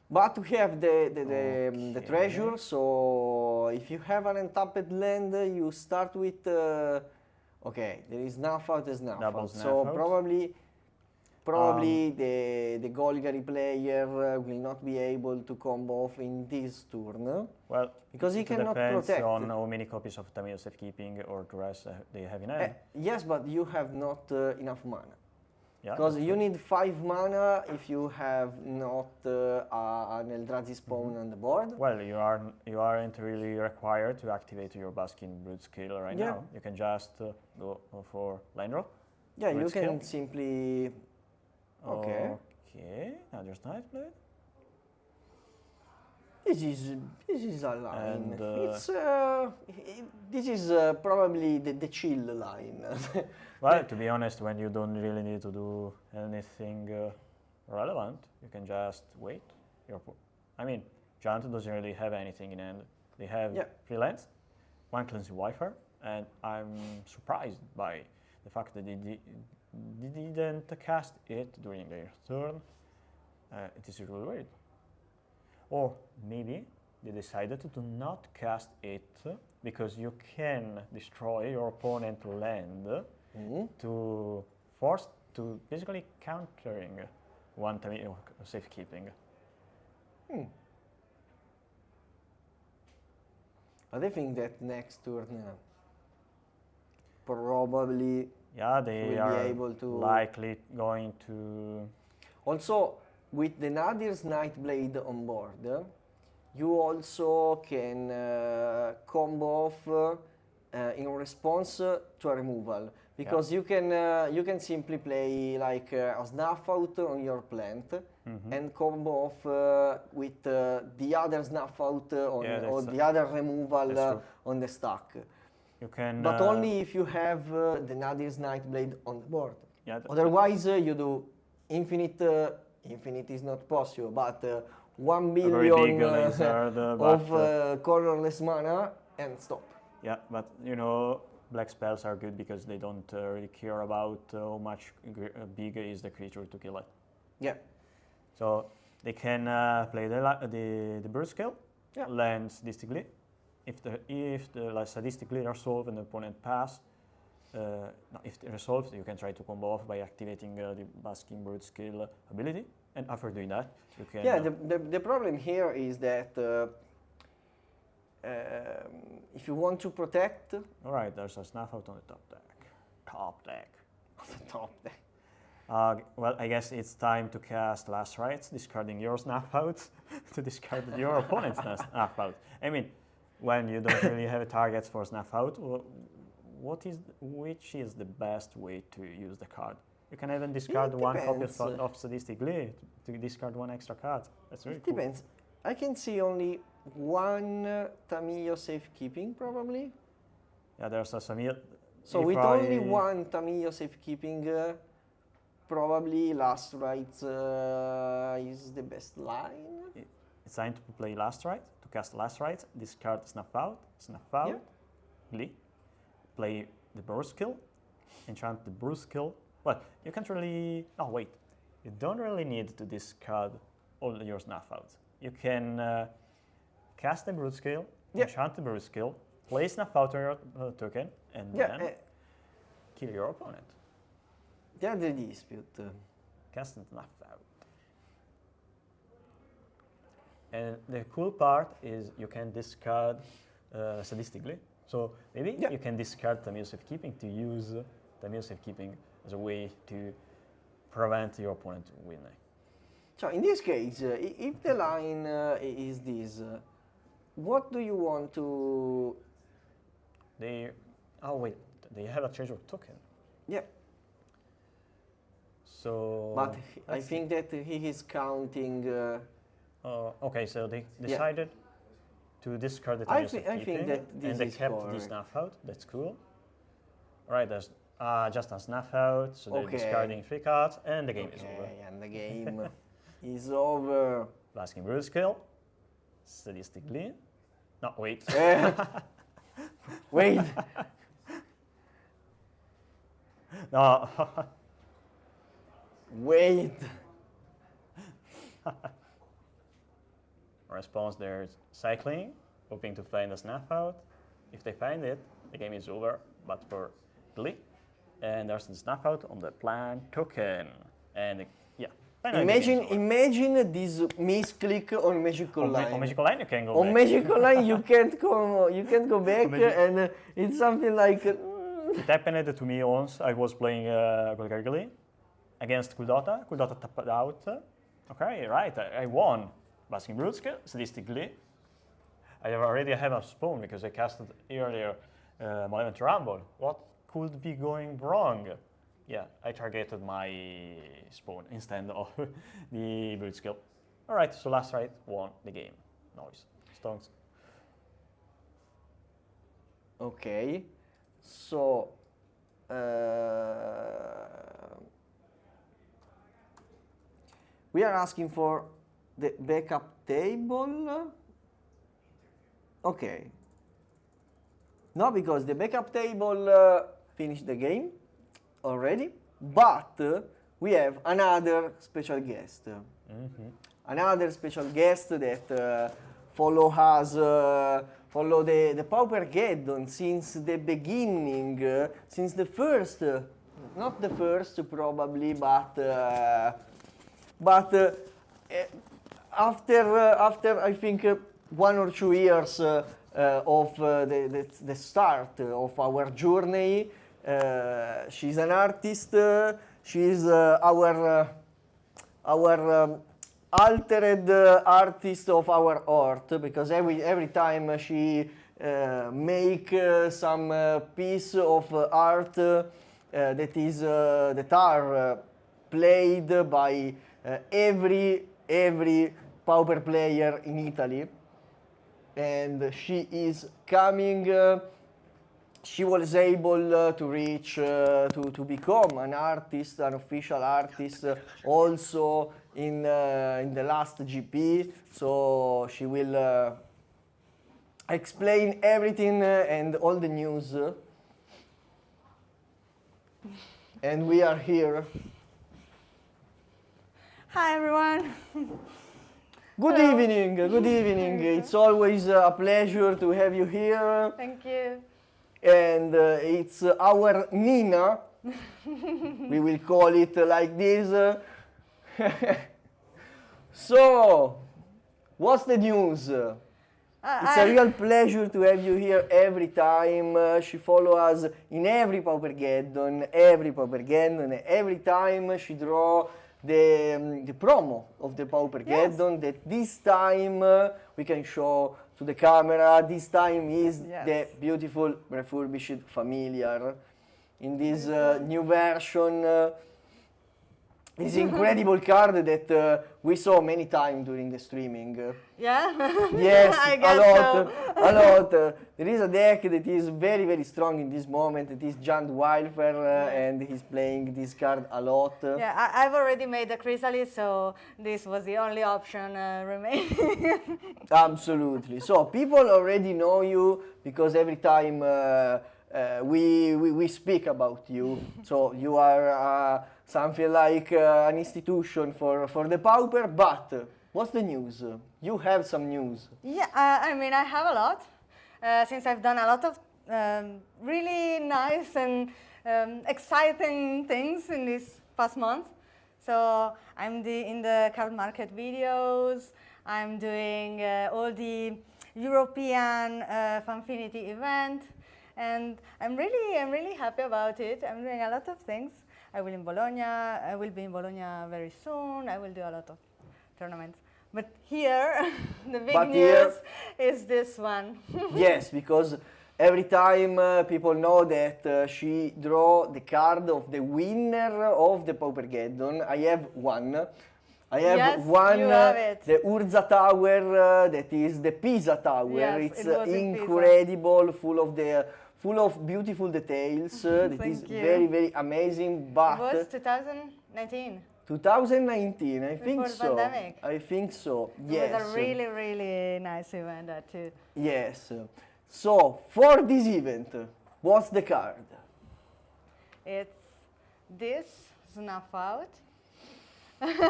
But we have the treasure, so if you have an untapped land, you start with... okay, there is snuff out, so probably the Golgari player will not be able to combo off in this turn. Well, because he cannot depends protect. on how many copies of Tamiyo Safekeeping or Duress they have in hand. Yes, but you have not enough mana. Yeah, because you need 5 mana if you have not an Eldrazi spawn on the board. Well, you aren't really required to activate your Basking Brute skill right now. You can just go for land drop. Yeah, you can simply... Okay. Okay, now just Night Blade. This is a line. This is probably the chill line. Well, to be honest, when you don't really need to do anything relevant, you can just wait. I mean, Giant doesn't really have anything in hand. They have 3 lands, 1 Cleansing Wildfire, and I'm surprised by the fact that they didn't cast it during their turn. It is really weird. Or maybe they decided to not cast it because you can destroy your opponent's land to force to basically countering 1 Tamiyo Safekeeping. But I think that next turn probably they are able to likely going to... Also, with the Nadir's Nightblade on board, you also can combo off in response to a removal. Because you can simply play like a snuff out on your plant and combo off with the other snuff out or the other removal on the stack. You can, but only if you have the Nadir's Nightblade on the board. Yeah, otherwise, you do infinite. Infinite is not possible, but 1 billion of colorless mana and stop. Yeah, but you know, black spells are good because they don't really care about how much big is the creature to kill it. Yeah. So they can play the burst skill, land statistically. If the statistically resolve and the opponent pass, if it resolves, you can try to combo off by activating the Basking Brute skill ability. And after doing that, you can... Yeah, the problem here is that if you want to protect... Alright, there's a snuff out on the top deck. Top deck. The top deck. Well, I guess it's time to cast Last Rites, discarding your snuff out to discard your opponent's snuff out. I mean, when you don't really have targets for snuff out, which is the best way to use the card? You can even discard 1 copy of Sadistic Glee to discard 1 extra card. That's really cool. Depends. I can see only 1 Tamiyo Safekeeping, probably. Yeah, there's a Tamiyo. So with only 1 Tamiyo Safekeeping, probably Last Rites is the best line. It's time to play Last Rite, to cast Last Rites, discard Snuff Out, Glee, play the Burst skill, enchant the Burst skill. Well, you can't really... Oh, wait. You don't really need to discard all your Snuff Outs. You can cast the Brute skill, enchant the Brute skill, play Snuff Out on your token, and then kill your opponent. Yeah, the dispute. Cast Snuff Out. And the cool part is you can discard sadistically. So maybe you can discard Tamiyo Safekeeping to use Tamiyo Safekeeping as a way to prevent your opponent winning. So in this case, if the line is this, what do you want to... Oh wait, they have a treasure token. Yeah. So... But I think that he is counting... okay, so they decided to discard the I Tamiyo think Safekeeping, that this and they is kept correct. the snuff out. That's cool. Right, there's just a snuff out, so they're discarding 3 cards, and the game is over. And the game is over. Basking Brute skill, statistically. No, wait. Wait. No. Wait. Response, there's cycling, hoping to find a snuff out. If they find it, the game is over, but for GLEE. And there's the snuff out on the plan token. And yeah. Imagine this misclick on Magical Line. On Magical Line you can go on back. Magical Line you can't go back, and it's something like... It happened to me once. I was playing GOLGARI against Kuldota. Kuldota tapped out. Okay, right, I won. Basking Brute skill, statistically. I already have a spawn because I casted earlier Malevolent Rumble. What could be going wrong? Yeah, I targeted my spawn instead of the Brute skill. Alright, so last right won the game. Noise. Stones. Okay, so... we are asking for the backup table. Okay. No, because the backup table finished the game already, but we have another special guest. Another special guest that follow the Paupergeddon since the beginning, since the first, not the first probably, but after I think 1 or 2 years of the start of our journey, she's an artist. She's our altered artist of our art, because every time she make some piece of art that are played by every Pauper player in Italy, and she is coming. She was able to reach to become an artist, an official artist, also in the last GP. So she will explain everything and all the news. And we are here. Hi everyone. Good evening. Good evening. It's always a pleasure to have you here. Thank you. And it's our Nina. We will call it like this. So, what's the news? It's a real pleasure to have you here every time. She follows us in every Paupergeddon, every time she draw the promo of the Paupergeddon, that this time we can show to the camera. This time is the beautiful refurbished familiar in this new version. This incredible card that we saw many times during the streaming. Yeah? Yes, I a guess lot, so. a lot. There is a deck that is very, very strong in this moment. It is Giant WILDFIRE, and he's playing this card a lot. Yeah, I've already made a chrysalis, so this was the only option remaining. Absolutely. So people already know you because every time we speak about you. So you are something like an institution for the Pauper. But what's the news? You have some news. Yeah, I mean, I have a lot, since I've done a lot of really nice and exciting things in this past month. So I'm in the card market videos, I'm doing all the European Fanfinity event, and I'm really happy about it. I'm doing a lot of things. I will be in Bologna very soon. I will do a lot of tournaments. But here, the big news is this one. Yes, because every time people know that she draw the card of the winner of the Paupergeddon. I have one. I have one, the Urza Tower, that is the Pisa Tower. Yes, it's incredible, full of beautiful details. It is very, very amazing. But it was 2019. 2019, I think Before so. pandemic. I think so. Yes. It was a really, really nice event, that too. Yes. So for this event, what's the card? It's this Snuff Out.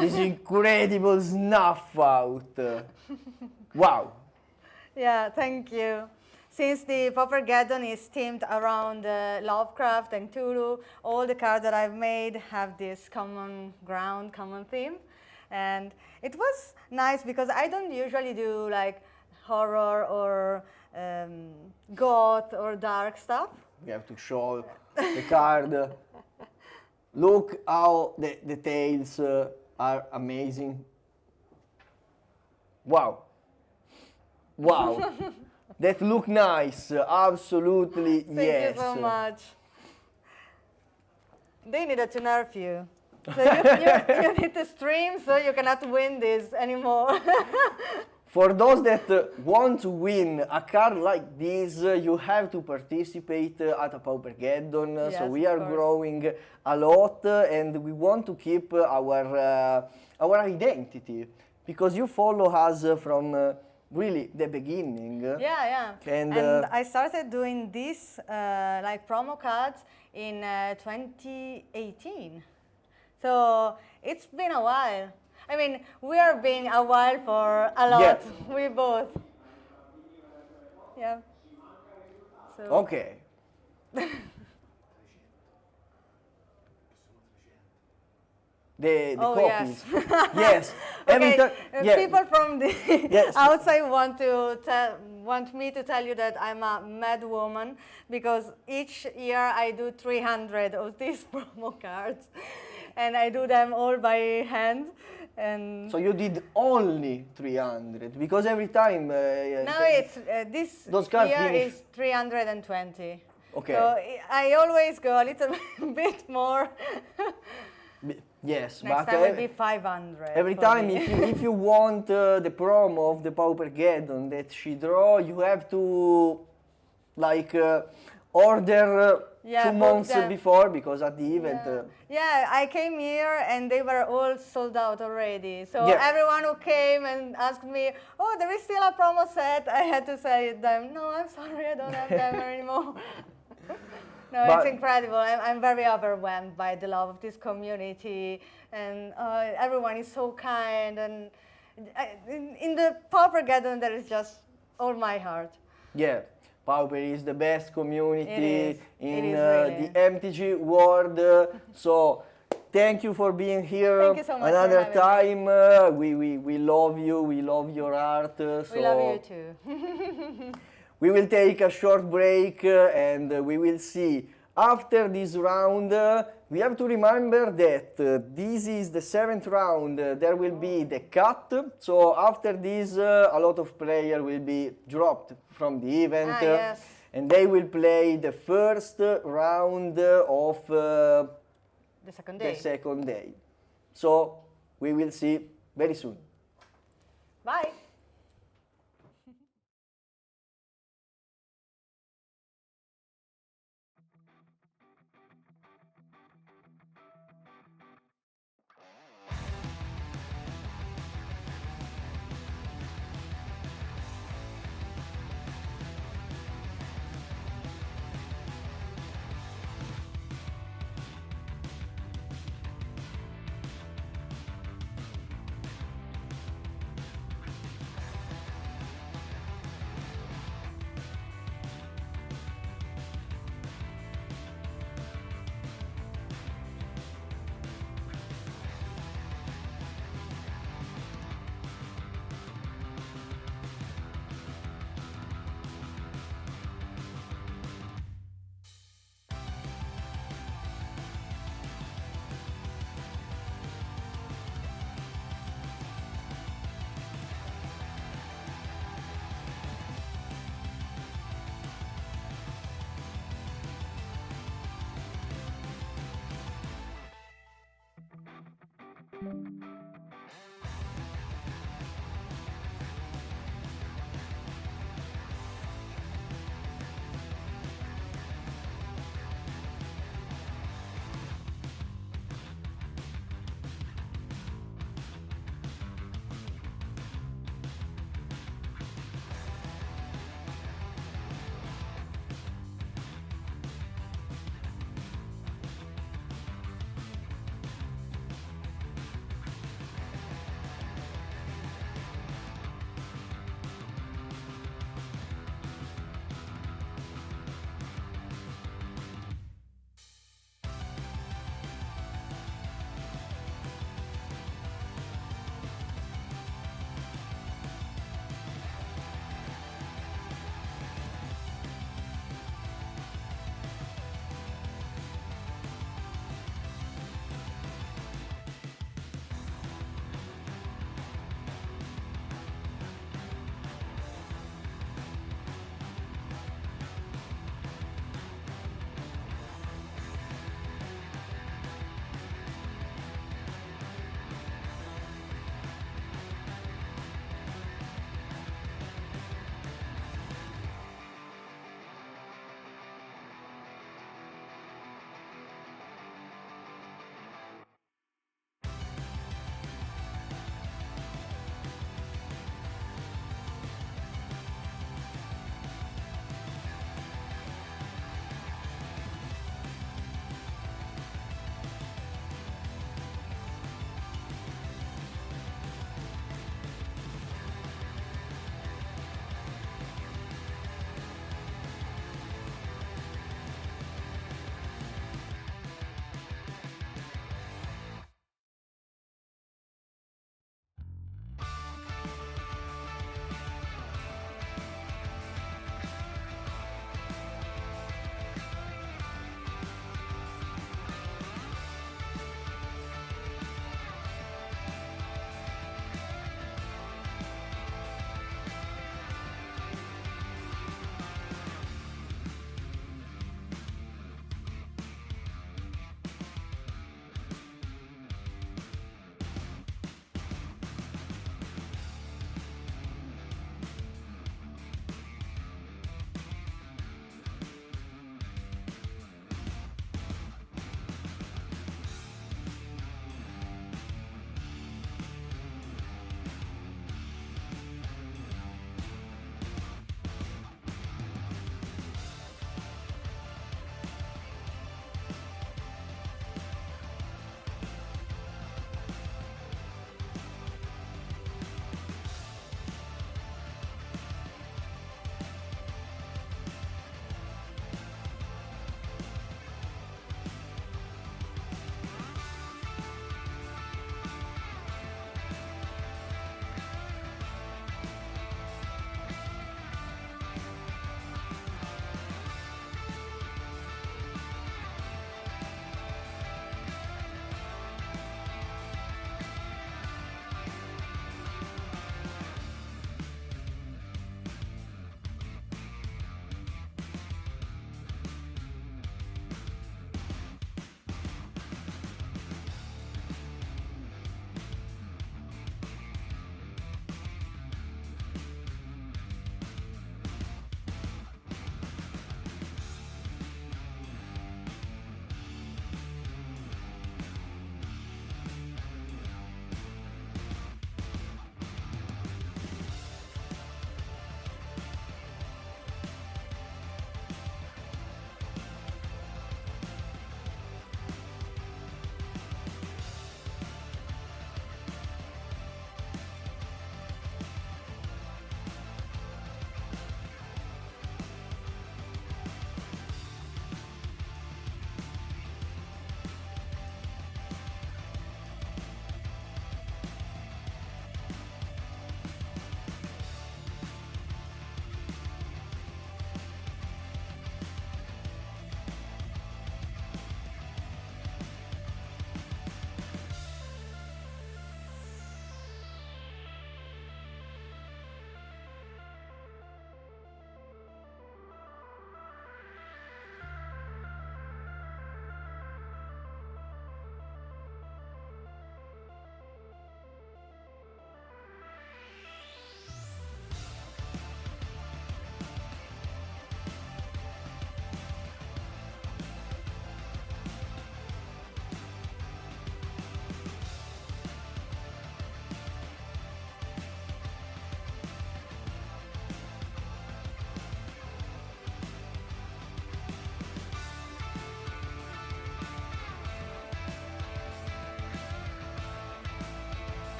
This incredible Snuff Out. Wow. Yeah, thank you. Since the Paupergeddon is themed around Lovecraft and Cthulhu, all the cards that I've made have this common theme. And it was nice because I don't usually do like horror or goth or dark stuff. We have to show the card. Look how the details are amazing. Wow. Wow. That look nice, absolutely, yes. Thank you so much. They needed to nerf you. So you need to stream so you cannot win this anymore. For those that want to win a card like this, you have to participate at a Paupergeddon. Yes, so we are growing a lot and we want to keep our identity. Because you follow us from really the beginning. Yeah. And I started doing this like promo cards in 2018. So it's been a while. I mean, we are being a while for a lot. Yeah. We both. Yeah. So. Okay. The copies. Yes. Yes. Okay. People from the outside want me to tell you that I'm a mad woman because each year I do 300 of these promo cards, and I do them all by hand. And so you did only 300 because every time. No, it's this year is 320. Okay. So I always go a little bit more. Yes, Next but time will be 500. Every time, if you want the promo of the Paupergeddon that she draw, you have to like order 2 months before because at the event. Yeah, I came here and they were all sold out already. So everyone who came and asked me, "Oh, there is still a promo set," I had to say to them, "No, I'm sorry, I don't have them anymore." No, it's incredible. I'm very overwhelmed by the love of this community, and everyone is so kind. And in the Paupergeddon, there is just all my heart. Yeah, Pauper is the best community in really. the MTG world. So thank you for being here. Thank you so much another time. We love you. We love your art. We love you too. We will take a short break and we will see. After this round, we have to remember that this is the 7th round. There will be the cut. So after this, a lot of players will be dropped from the event. And they will play the first round of the second day. So we will see very soon. Bye.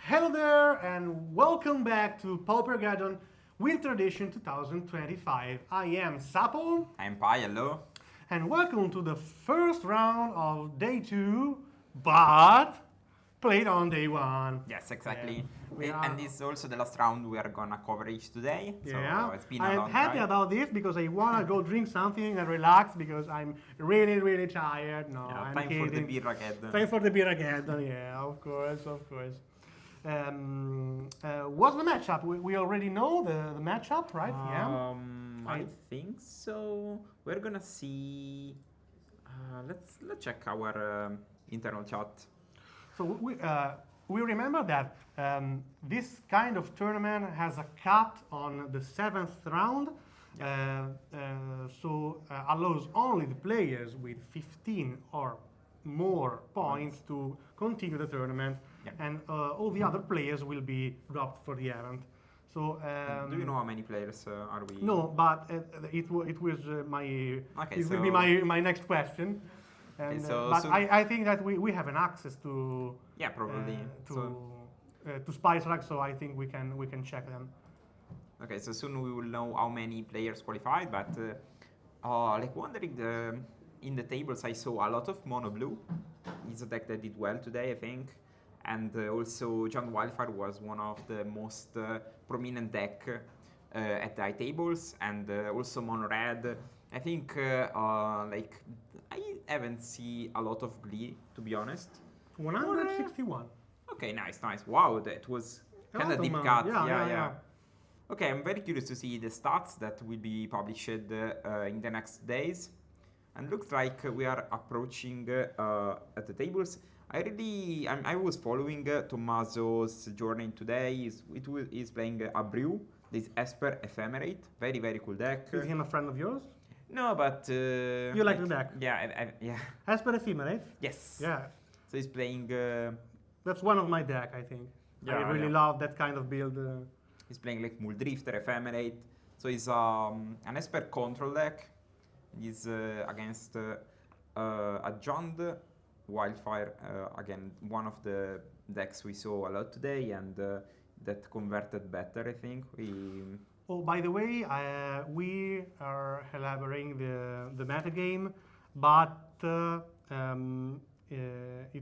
Hello there, and welcome back to PAUPERGEDDON Winter Edition 2025. I am Sapo. I'm Paolo. And welcome to the first round of day 2, but played on day 1. Yes, exactly. Yeah. And this is also the last round we are gonna cover each today. Yeah, So it's been a I'm long happy time. about this because I wanna go drink something and relax because I'm really, really tired. No, Yeah, I'm time kidding. for the beer again. Time for the beer again. Yeah, of course. What's the matchup? We already know the matchup, right? I think so. We're gonna see. Let's check our internal chat. So we remember that this kind of tournament has a cut on the 7th round, so allows only the players with 15 or more points to continue the tournament, and all the other players will be dropped for the event. So do you know how many players are we? No, but it was my Okay, it will so be my next question. And, so but I think that we have an access to probably to Spice Rack, so I think we can check them. Okay, so soon we will know how many players qualified, but like wondering in the tables I saw a lot of mono blue. It's a deck that did well today, I think, and also John Wildfire was one of the most prominent deck at the high tables, and also mono red. I think like I haven't seen a lot of GLEE, to be honest. 161. Okay, nice. Wow, that was kind of deep cut. Yeah. Okay, I'm very curious to see the stats that will be published in the next days. And looks like we are approaching at the tables. I was following Tommaso's journey today. He's playing A.F.Rossi, this ESPER Ephemerate. Very, very cool deck. Is him a friend of yours? No, but... you like the deck? Yeah. ESPER Ephemerate? Yes. Yeah. So he's playing... That's one of my deck, I think. I really love that kind of build. He's playing like Muldrifter, Ephemerate. So he's an ESPER control deck. He's against a John Wildfire, again, one of the decks we saw a lot today, and that converted better, I think. Oh, by the way, we are elaborating the metagame, but it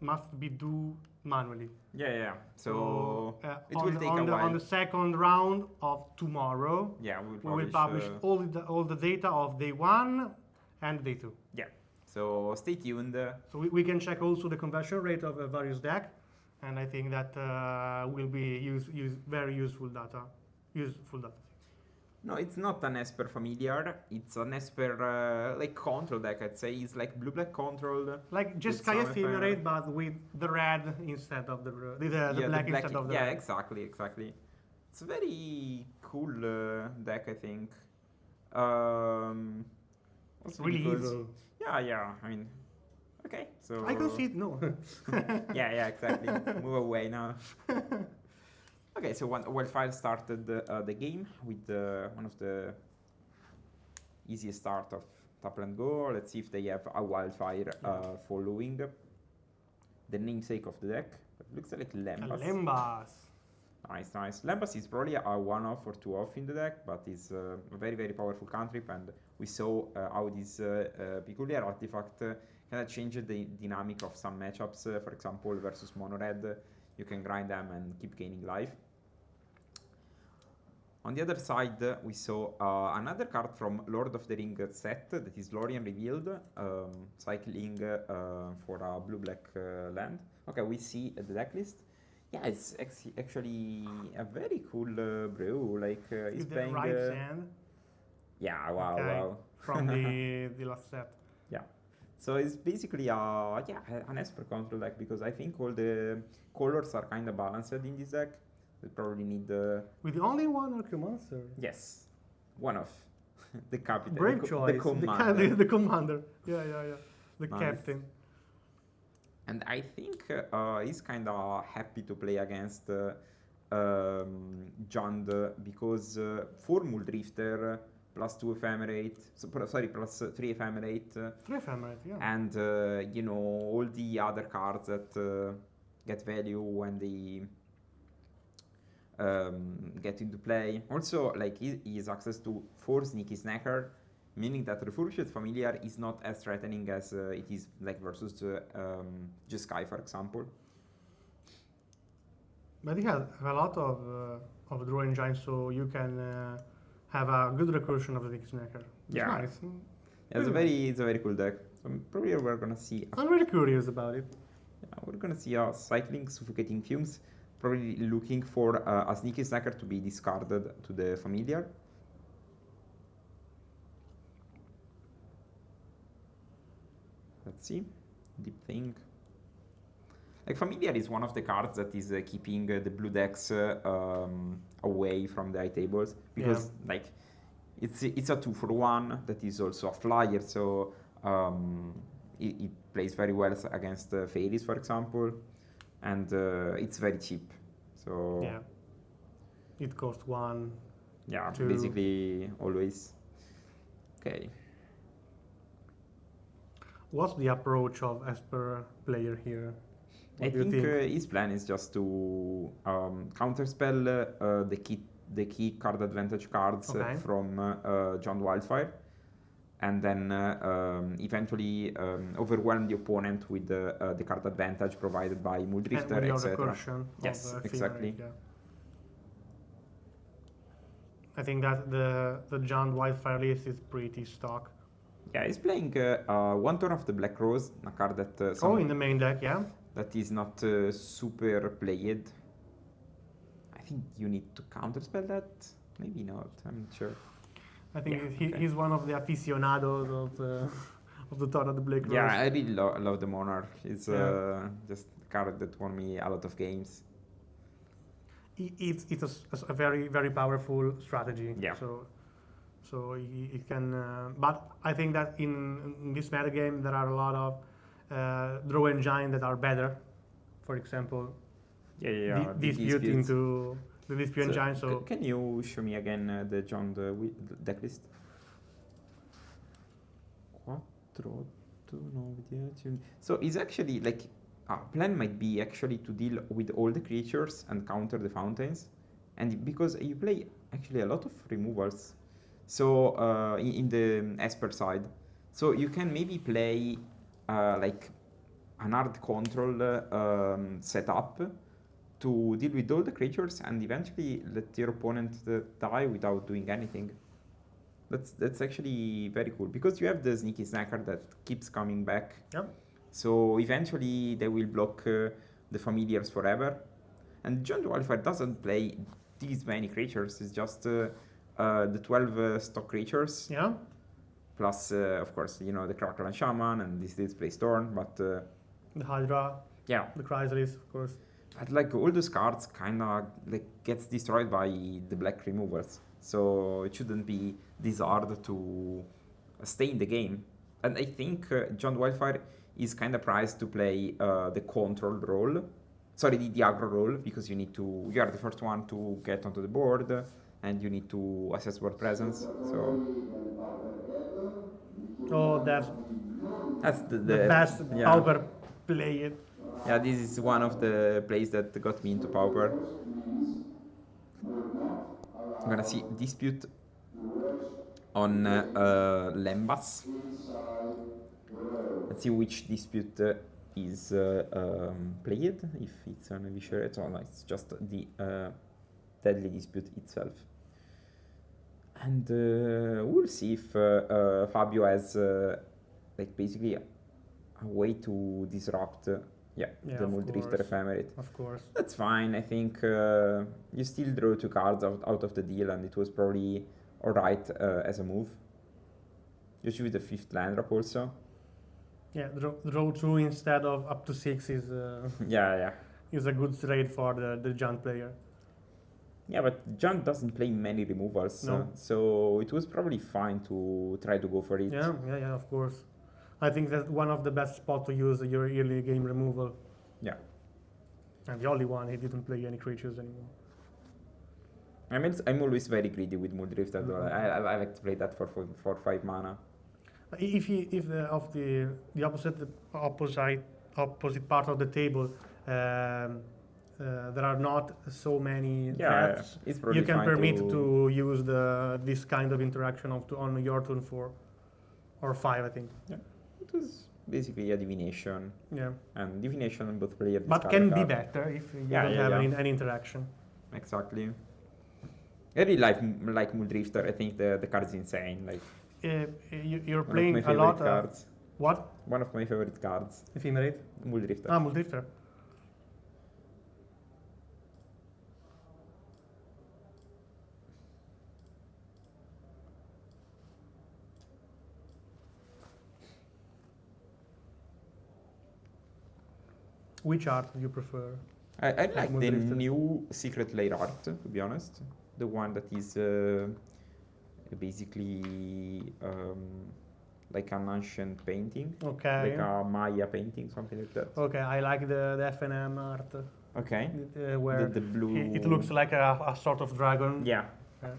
must be done manually. Yeah. So it will take a while. On the second round of tomorrow, we will publish all the data of day 1 and day 2. Yeah. So stay tuned. So we can check also the conversion rate of various deck, and I think that will be very useful data. No, it's not an ESPER familiar. It's an ESPER like control deck. I'd say it's like blue-black control. Like just Sky Ephemerate, but with the red instead of the black instead of the red. Yeah, exactly. It's a very cool deck, I think. It's really evil. Yeah. I mean, okay. So I can see it. No. yeah, exactly. Move away now. Okay, so Wildfire started the game with one of the easiest start of tap and go. Let's see if they have a Wildfire following the namesake of the deck. It looks like Lembas. Nice. Lembas is probably a 1-off or 2-off in the deck, but it's a very, very powerful cantrip, and we saw how this peculiar artifact kind of changed the dynamic of some matchups. For example, versus mono red, you can grind them and keep gaining life. On the other side, we saw another card from Lord of the Ring set, that is Lorien Revealed, cycling for a blue-black land. Okay, we see the deck list. Yeah, it's actually a very cool brew. Like he's playing. Right sand. Yeah, wow. From the last set. Yeah. So it's basically an ESPER control deck, because I think all the colors are kind of balanced in this deck. We probably need with only one Archaeomonster. Yes, one of the captain. Brave choice. The commander. The commander. Yeah. The nice. Captain. And I think he's kind of happy to play against Jund, because 4 Muldrifter plus 2 Ephemerate, plus 3 Ephemerate. 3 Ephemerate, yeah. And, all the other cards that get value when they get into play. Also, like he has access to 4 sneaky snacker, meaning that Refurbished Familiar is not as threatening as it is like versus Jeskai, for example. But he has a lot of draw engines, so you can have a good recursion of the sneaky snacker. It's nice. Yeah, it's a very cool deck. So probably we're gonna see. I'm really curious about it. Yeah, we're gonna see a cycling suffocating fumes. Probably looking for a sneaky snacker to be discarded to the familiar. Let's see. Deep Think. Like familiar is one of the cards that is keeping the blue decks away from the high tables because like it's a 2-for-1 that is also a flyer, so it plays very well against fairies, for example, and it's very cheap. So yeah, it costs 1. Yeah, 2. basically always. Okay. What's the approach of ESPER player here? I think his plan is just to counterspell the key card advantage cards from Giant Wildfire, and then eventually overwhelm the opponent with the card advantage provided by Muldrifter, etc. Yes, exactly. I think that the Giant Wildfire list is pretty stock. Yeah, he's playing 1 turn of the Black Rose, a card that in the main deck, yeah. That is not super played. I think you need to counterspell that. Maybe not. I'm not sure. I think he's one of the aficionados of the Thor of the Black Rose. Yeah, I really love the Monarch. It's just a card that won me a lot of games. It's a very, very powerful strategy. Yeah. So it can. But I think that in this metagame there are a lot of draw engine that are better. For example, dispute into the dispute engine. So can you show me again the John the deck list? 4, 8, 9, 10. So it's actually like plan might be actually to deal with all the creatures and counter the fountains, and because you play actually a lot of removals, so in the Esper side, so you can maybe play like an hard control setup to deal with all the creatures and eventually let your opponent die without doing anything. That's actually very cool because you have the sneaky snacker that keeps coming back. Yep. So eventually they will block the familiars forever. And Giant Wildfire doesn't play these many creatures. It's just the 12 stock creatures. Yeah. Plus, of course, the Crackle and Shaman, and this plays Thorn, but... the Hydra. Yeah. The Chrysalis, of course. But like all those cards kind of like gets destroyed by the black removals. So it shouldn't be this hard to stay in the game. And I think Giant Wildfire is kind of priced to play the control role. Sorry, the aggro role, because you are the first one to get onto the board, and you need to assess board presence. So. Oh, that's the best yeah. Pauper play. Yeah, this is one of the plays that got me into Pauper. I'm gonna see Dispute on Lembas. Let's see which Dispute is played, if it's an Eviscerate. Oh no, it's just the Deadly Dispute itself. And we'll see if Fabio has like basically a way to disrupt the Muldrifter Ephemerate. Of course. That's fine. I think you still draw 2 cards out of the deal, and it was probably alright as a move. Just with the 5th land drop also. Yeah, draw 2 instead of up to 6 is is a good trade for the Giant player. Yeah, but Giant doesn't play many removals, so it was probably fine to try to go for it. Yeah, of course. I think that's one of the best spots to use your early game removal. Yeah. And the only one, he didn't play any creatures anymore. I'm always very greedy with Muldrifter. I like to play that for 5 mana. If the opposite part of the table there are not so many Yeah, paths, it's probably you can fine permit to- to use this kind of interaction on your turn 4 or 5, I think. Yeah, it was basically a divination. Yeah. And divination on both players. But can be better if you don't have any interaction. Exactly. I really like Muldrifter. I think the card is insane. Like you're playing a lot. Cards. What? One of my favorite cards. Ephemerate? Muldrifter. Ah, Muldrifter. Which art do you prefer? I like the new Secret Lair art, to be honest. The one that is basically like an ancient painting. Okay. Like a Maya painting, something like that. Okay, I like the FNM art. Okay. Where the blue. It looks like a sort of dragon. Yeah.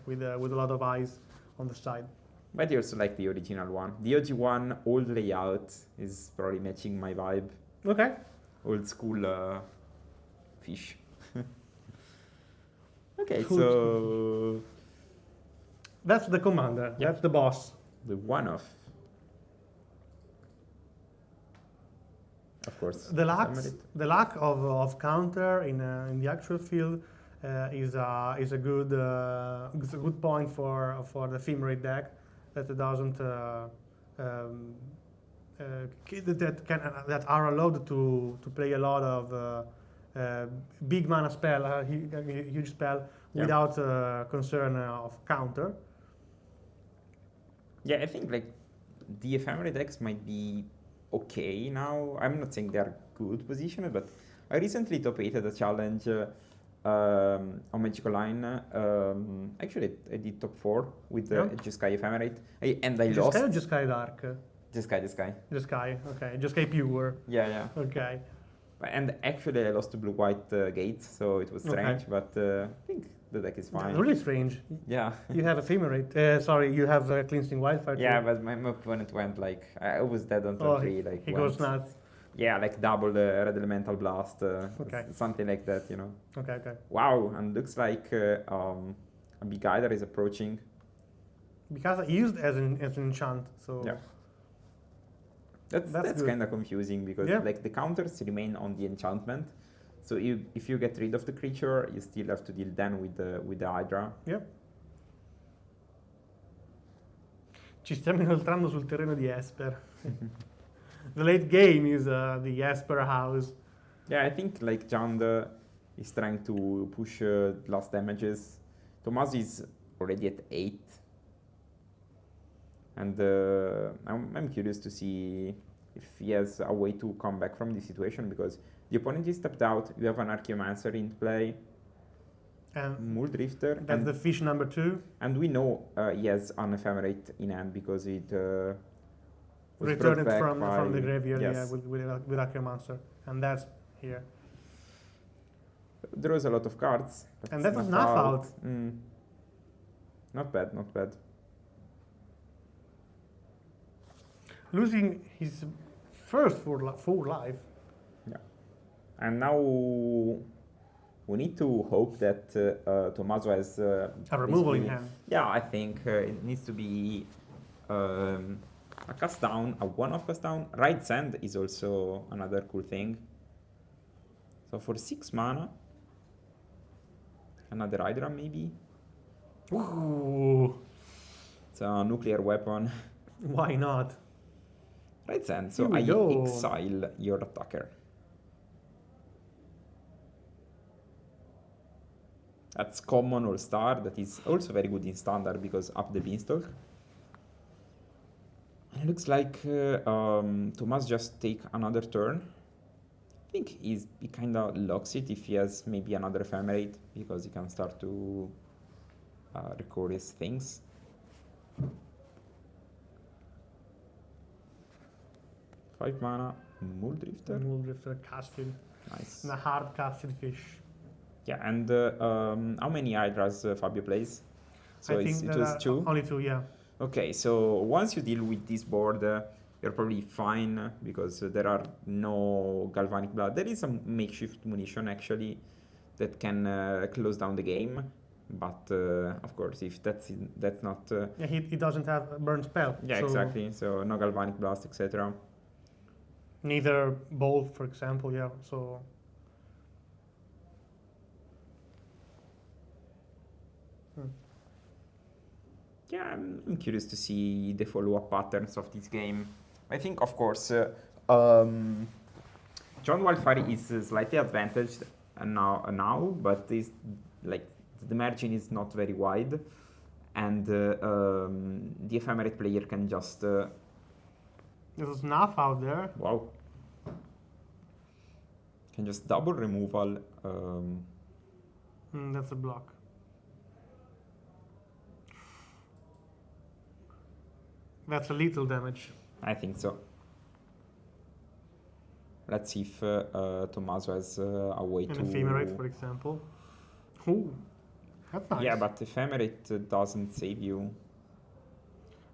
With a lot of eyes on the side. But I also like the original one. The OG one, old layout, is probably matching my vibe. Okay. Old school fish. Okay, Cool. so That's the commander. That's the boss. The one-off. Of course. The lack of counter in the actual field is a good point for the Ephemerate deck that doesn't that are allowed to play a lot of big mana spell, a huge spell, without concern of counter. Yeah, I think like the Ephemerate decks might be okay now. I'm not saying they're good positioned, but I recently top 8'd a challenge on Magical Line. Actually, I did top 4 with the Jeskai Ephemerate, and I lost. Jeskai or Jeskai Dark? Jeskai. Jeskai, okay. Jeskai Pure. Yeah. Okay. And actually, I lost to Blue-White Gates, so it was strange, but I think the deck is fine. Really strange. Yeah. You have Ephemerate. Sorry, you have Cleansing Wildfire. Yeah, too. but my opponent went like, I was dead on turn 3. Like he goes nuts. Yeah, like double the Red Elemental Blast. Okay. Something like that, you know. Okay. Wow, and looks like a Big Either is approaching. Because used as an enchant, so. Yeah. That's kind of confusing because like the counters remain on the enchantment. So if you get rid of the creature, you still have to deal then with the Hydra. Yep. Ci stiamo inoltrando sul terreno di Esper. The late game is the Esper house. Yeah, I think like Jand is trying to push last damages. Tomasso is already at 8. And I'm curious to see if he has a way to come back from this situation, because the opponent is tapped out, you have an Archaeomancer in play, Muldrifter. That's the fish number 2. And we know he has an Ephemerate in hand because it was returned it back from the graveyard, yes. with Archaeomancer. And that's here. There was a lot of cards. And that was Snuff out. Not bad. Losing his first full life. Yeah. And now we need to hope that Tomasso has a removal in hand. Yeah, I think it needs to be a cast down, a one-off cast down. Right Sand is also another cool thing. So for 6 mana, another Hydra maybe. Ooh. It's a nuclear weapon. Why not? Right Sand, so I exile your attacker. That's common all-star, that is also very good in standard because up the beanstalk. And it looks like Tomasso just take another turn. I think he kind of locks it if he has maybe another Ephemerate, because he can start to record his things. Five mana, Muldrifter. Muldrifter, casted. Nice. And a hard casted fish. Yeah, and how many Hydras Fabio plays? So I think it was 2? Only 2, yeah. Okay, so once you deal with this board, you you're probably fine because there are no galvanic blast. There is some makeshift munition actually that can close down the game, but of course if that's not yeah, he doesn't have a burn spell. yeah, so exactly, so no galvanic blast, etc. neither bolt, for example. Yeah, so yeah, I'm curious to see the follow-up patterns of this game. I think, of course, John Wildfire is slightly advantaged now, but this, like, the margin is not very wide, and the Ephemerate player can just... there's a snuff out there. Wow. Can just double removal. That's a block. That's a little damage. I think so. Let's see if Tommaso has a way to... An Ephemerate, for example. Ooh, that's nice. Yeah, but Ephemerate doesn't save you.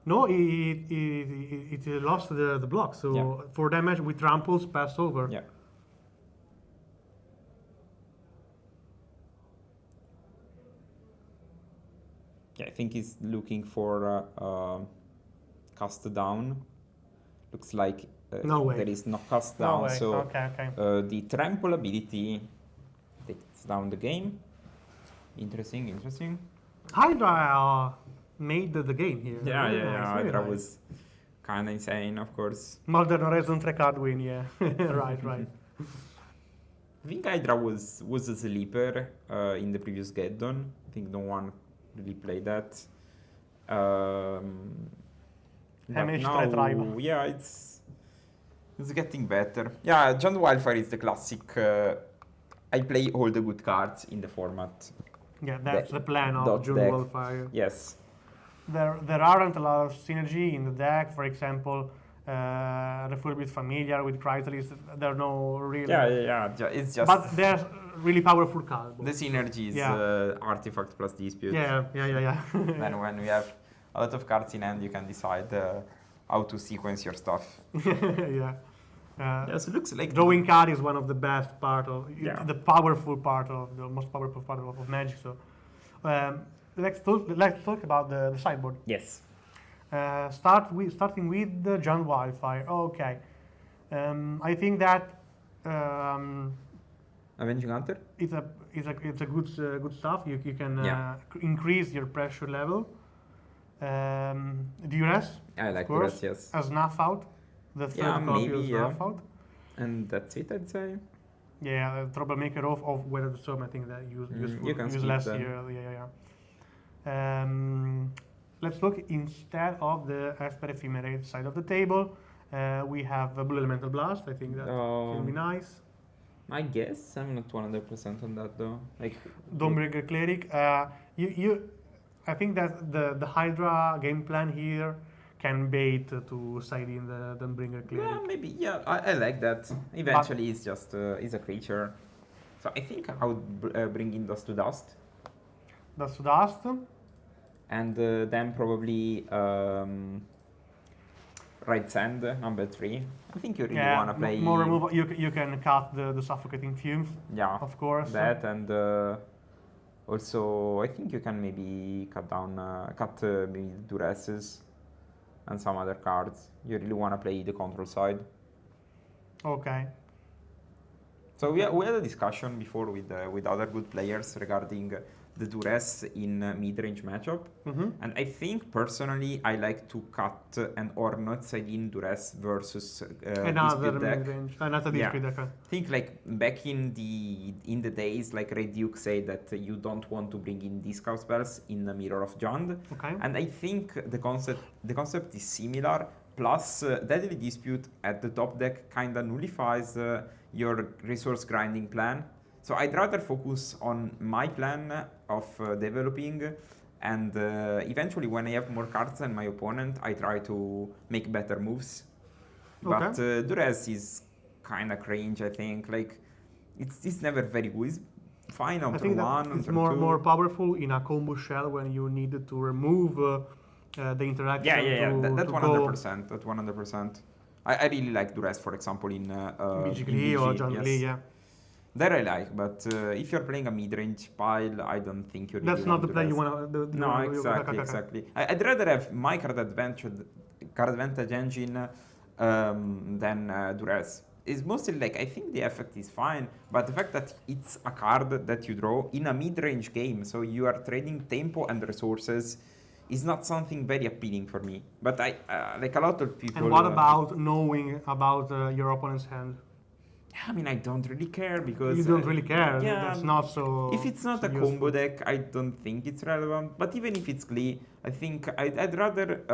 No, it lost the block, so Yeah. for damage with tramples, pass over. Yeah. Yeah, I think he's looking for cast down. Looks like No way. there is no cast No down, way. so Okay. the trample ability takes down the game. Interesting. Hydra made the game here. Yeah, Very yeah, nice, yeah. very Hydra nice. was kind of insane, of course. Modern Horizon 3 card win, yeah. right. I think Hydra was a sleeper in the previous Geddon. I think no one really played that. But now, yeah, it's getting better. Yeah, John Wildfire is the classic. I play all the good cards in the format. Yeah, that's the plan of John Wildfire. Yes. There aren't a lot of synergy in the deck. For example, Refurbished Familiar with Chrysalis. There are no real... Yeah. It's just... But there's really powerful cards. The synergy is Artifact plus Dispute. Yeah. Then when we have a lot of cards in hand, you can decide how to sequence your stuff. Yeah. Yes, it looks like... Drawing card is one of the best part of... the powerful part of... The most powerful part of Magic, so... Let's talk about the sideboard. Yes. Starting with the John Wildfire. Okay. I think that Avenging Hunter. It's a good stuff. You can increase your pressure level. Duress. I like Duress. Yes. A Snuff Out. The third copy of Snuff Out. And that's it, I'd say. Yeah, Troublemaker of Weather the Storm. I think that useless here. Yeah. Let's look instead of the ESPER Ephemerate side of the table. We have a Blue Elemental Blast. I think that can be nice. I guess I'm not 100% on that though. Like Dawnbringer Cleric. I think that the Hydra game plan here can bait to side in the Dawnbringer Cleric. Yeah, maybe. Yeah, I like that. Eventually, it's just it's a creature. So I think I would bring in Dust to Dust. Dust to Dust. And then probably Right Sand, number 3. I think you really want to play... more removal. You can cut the Suffocating Fumes. Yeah, of course. That and also I think you can maybe cut maybe Duresses and some other cards. You really want to play the control side. Okay. So we had a discussion before with other good players regarding the Duress in mid-range matchup. And I think personally I like to cut an Ornate side-in Duress versus another Dispute deck. mid-range, another Dispute deck. I think like back in the days, like Red Duke said that you don't want to bring in discount spells in the Mirror of Jund. Okay. And I think the concept is similar. Plus, Deadly Dispute at the top deck kind of nullifies your resource grinding plan. So I'd rather focus on my plan of developing, and eventually when I have more cards than my opponent, I try to make better moves. Okay. But Duress is kind of cringe, I think. Like, it's never very good. It's fine on turn 1, on turn 2. It's more powerful in a combo shell when you need to remove the interaction. Yeah, that 100%. That 100%. I really like Duress, for example, in G.Giglio or John yes. GLEE, yeah. That I like, but if you're playing a mid-range pile, I don't think you really That's not the play you Duress. want to do. No, exactly. I'd rather have my card advantage engine than Duress. It's mostly like, I think the effect is fine, but the fact that it's a card that you draw in a mid-range game, so you are trading tempo and resources, is not something very appealing for me. But I like a lot of people. And what about knowing about your opponent's hand? I mean, I don't really care because you don't really care. Yeah, That's not so. If it's not so a combo deck, I don't think it's relevant. But even if it's GLEE, I think I'd rather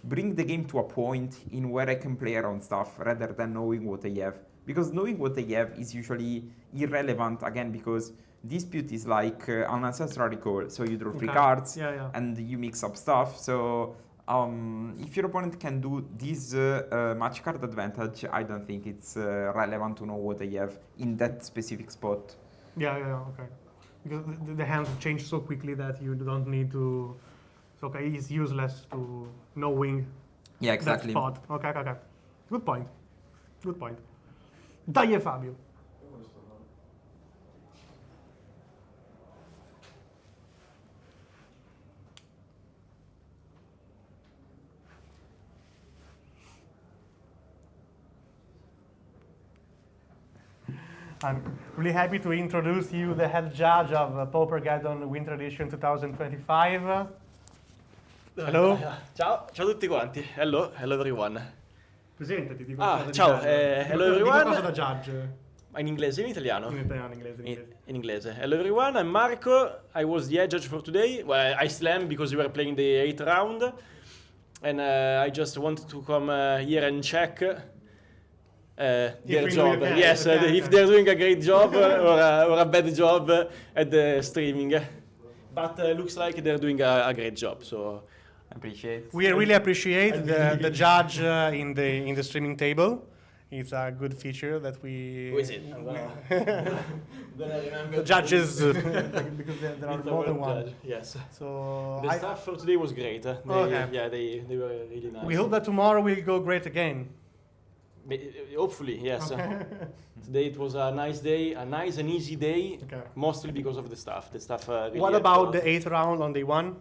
bring the game to a point in where I can play around stuff rather than knowing what I have. Because knowing what I have is usually irrelevant, again, because Dispute is like an Ancestral Recall. So you draw 3 cards and you mix up stuff. So if your opponent can do this match card advantage, I don't think it's relevant to know what I have in that specific spot. Okay. Because the hands change so quickly that you don't need to. So it's useless to knowing. Yeah, exactly. That spot. Okay. Good point. Dai, Fabio. I'm really happy to introduce you the head judge of Paupergeddon Winter Edition 2025. Hello. Ciao a tutti quanti. Hello everyone. Presentati, dico ciao, hello everyone. Dico cosa da judge. In inglese o in italiano? In italiano, inglese. In inglese. Hello everyone, I'm Marco. I was the head judge for today. Well, I still am because we were playing the 8th round. And I just wanted to come here and check their job. Yes, if they're doing a great job or a bad job at the streaming. But looks like they're doing a great job, so we really appreciate the judge in the streaming table. It's a good feature that we. Who is it? The judges, because there are more than one. Yes. So the stuff for today was great. They were really nice. We hope that tomorrow will go great again. Hopefully, yes. Today it was a nice day, a nice and easy day, mostly because of the stuff. The stuff. Really what about the 8th round on day 1?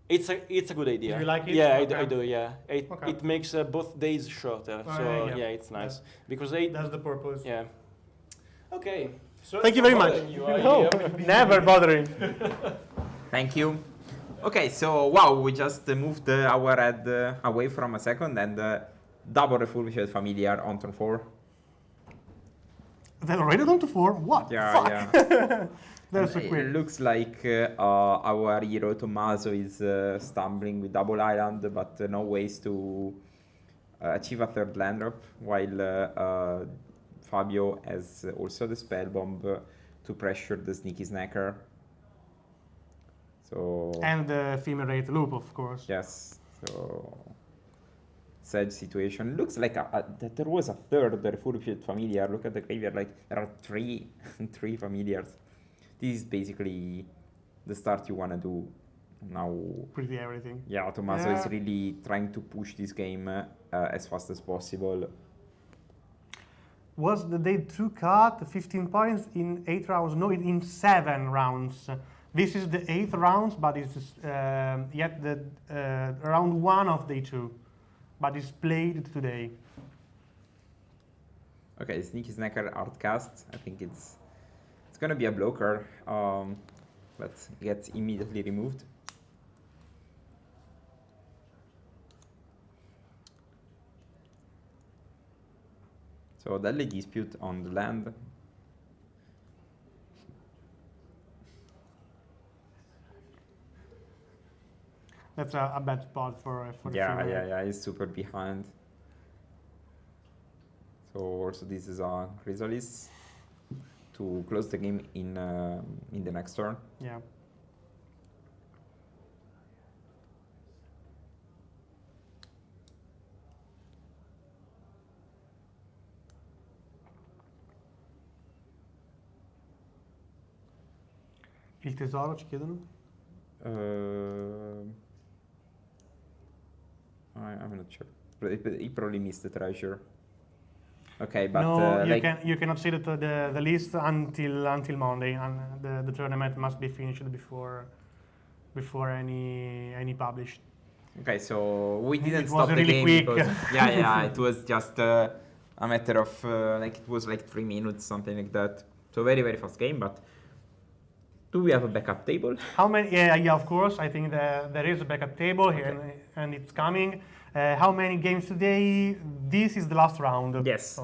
It's a good idea. Do you like it? Yeah, I do. Yeah, it makes both days shorter. So it's nice because that's the purpose. Yeah. Okay. So thank you very much. Never bothering. Thank you. Okay, so wow, we just moved our head away from a second and double Refurbished Familiar on turn 4. Then already on to 4? What? Yeah. That's so quick. It looks like our hero Tommaso is stumbling with double island, but no ways to achieve a 3rd land drop, while Fabio has also the spell bomb to pressure the sneaky snacker. So and the Ephemerate loop, of course. Yes. So sad situation. Looks like that there was a 3rd Refurbished Familiar. Look at the graveyard. Like there are 3 familiars. This is basically the start you want to do now. Pretty everything. Yeah, Tommaso is really trying to push this game as fast as possible. Was the day 2 cut 15 points in 8 rounds? No, in 7 rounds. This is the 8th round, but it's yet the round 1 of day 2. But it's played today. Okay, Sneaky Snacker Artcast. I think it's gonna be a blocker, but gets immediately removed. So Deadly Dispute on the land. That's a bad spot for the yeah, he's super behind. So also this is a Chrysalis to close the game in the next turn. Yeah. Il tesoro ci chiedono? I'm not sure. He probably missed the treasure. Okay, but no, like you cannot see the list until Monday, and the tournament must be finished before any published. okay, so we didn't It stop was the really game quick. because yeah, it was just a matter of like it was like 3 minutes, something like that. So very very fast game, but. Do we have a backup table? How many? Yeah, of course. I think there is a backup table here, Okay. and it's coming. How many games today? This is the last round. Yes.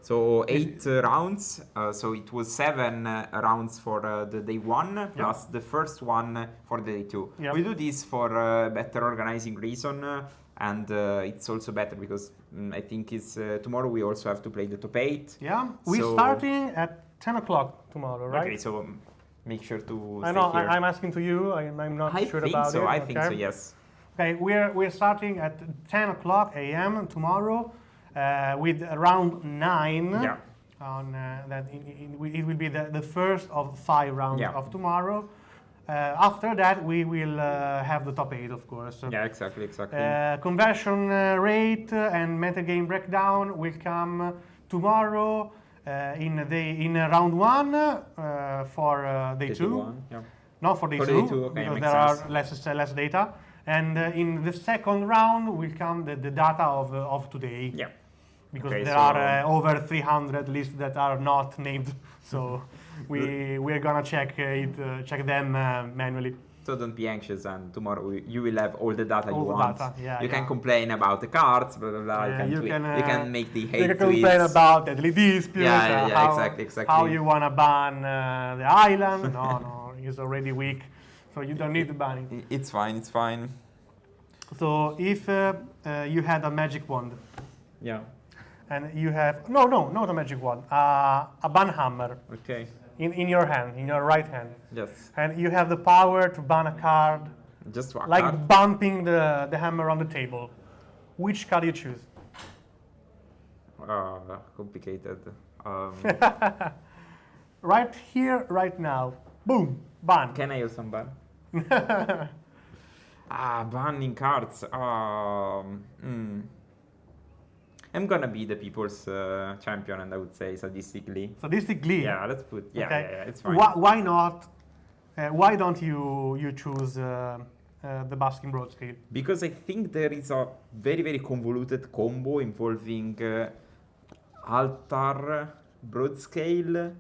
So 8 rounds. So it was 7 rounds for the day 1 plus the first one for the day 2. Yep. We do this for better organizing reason, and it's also better because I think it's tomorrow we also have to play the top 8. Yeah, we're starting at 10 o'clock tomorrow, right? Okay, so make sure to. I know. I'm asking to you. I'm not sure about it. I think so. Yes. Okay, we're starting at 10 o'clock a.m. tomorrow with round 9. Yeah. On that, it will be the first of 5 rounds of tomorrow. After that, we will have the top 8, of course. Yeah, exactly. Conversion rate and metagame breakdown will come tomorrow in round 1 for day 2. No, for day 2, okay, because there are less data. And in the second round will come the data of today. Yeah. Because there are over 300 lists that are not named, so we're gonna check them manually. So don't be anxious, and tomorrow you will have all the data All you the want. data, You can complain about the cards, blah blah blah. You can make the hate you can tweets. complain about deadly disputes. Exactly. How you wanna ban the island? No, it's already weak, so you don't need to ban it. It's fine. So if you had a magic wand, and you have no, not a magic wand, a ban hammer. Okay. In your hand, in your right hand. Yes. And you have the power to ban a card. Just one like card? bumping the hammer on the table. Which card you choose? Complicated. Right here, right now. Boom, ban. Can I use some ban? Banning cards. I'm gonna be the people's champion, and I would say sadistically. Sadistically? Yeah, let's put. Yeah, okay. yeah, it's fine. Why not? Why don't you choose the Basking Broad Scale? Because I think there is a very very convoluted combo involving altar, broad scale,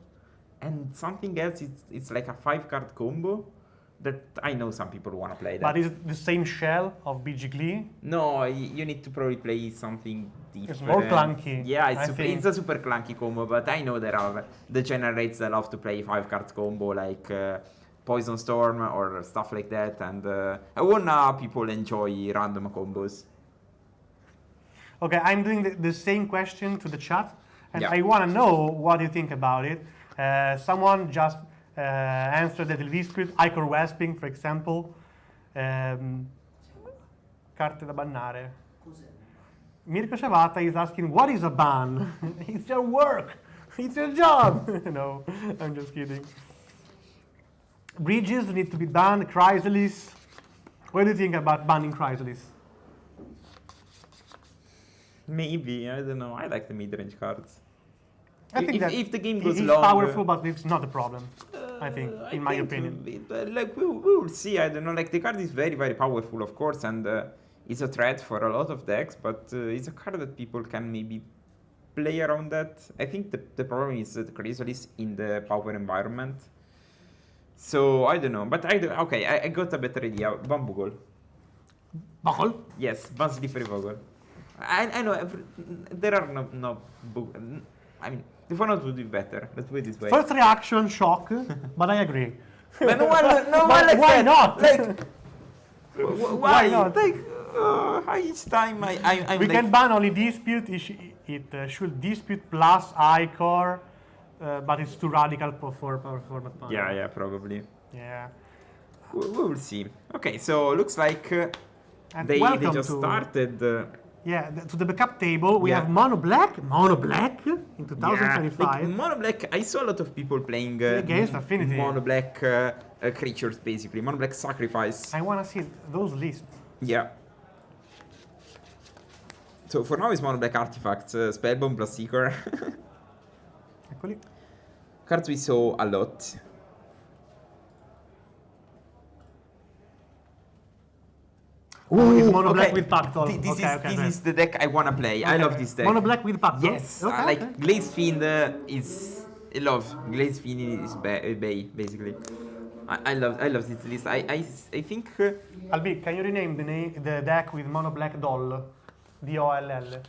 and something else. It's like a 5-card combo. That I know some people want to play that. But is it the same shell of G.Giglio? No, you need to probably play something different. It's more clunky. Yeah, it's a super clunky combo, but I know there are degenerates that love to play 5-card combo like Poison Storm or stuff like that, and I wanna people enjoy random combos. Okay, I'm doing the same question to the chat, and I want to know what you think about it. Someone just answered the dispute, Icor Wasping, for example. Carte da bannare. Mirko Shavata is asking, what is a ban? It's your work. It's your job. No, I'm just kidding. Bridges need to be banned. Chrysalis. What do you think about banning Chrysalis? Maybe, I don't know. I like the mid-range cards. I think if the game goes long, it's powerful, but it's not a problem. I think, in my opinion. Like we will see. I don't know. Like the card is very very powerful, of course, and it's a threat for a lot of decks. But it's a card that people can maybe play around that. I think the problem is the Chrysalis in the Pauper environment. So I don't know. But I got a better idea. Bambugol. Buckle? Yes, Ban Slippery Vogel. I know there are no I mean, the format would be better. Let's put it this way. First reaction, shock, but I agree. But no one likes why that. not? Like, why not? Like, each time I'm we like, can ban only dispute. It should dispute plus Icor, but it's too radical for format. Yeah, probably. Yeah. We will see. Okay, so looks like they just started. To the backup table, we have Mono Black in 2025. Like Mono Black, I saw a lot of people playing against Affinity. Mono Black creatures, basically. Mono Black Sacrifice. I want to see those lists. Yeah. So for now it's mono black artifacts, Spellbomb plus Seeker. Eccoli. Cards we saw a lot. Oh, it's mono black with Pactol. This is the deck I wanna play. I love this deck. Mono black with Pactol? Yes. Glazed Fiend is... I love Glazed Fiend is Bay, basically. I love this list. I think... Albi, can you rename the deck with mono black doll? D-O-L-L.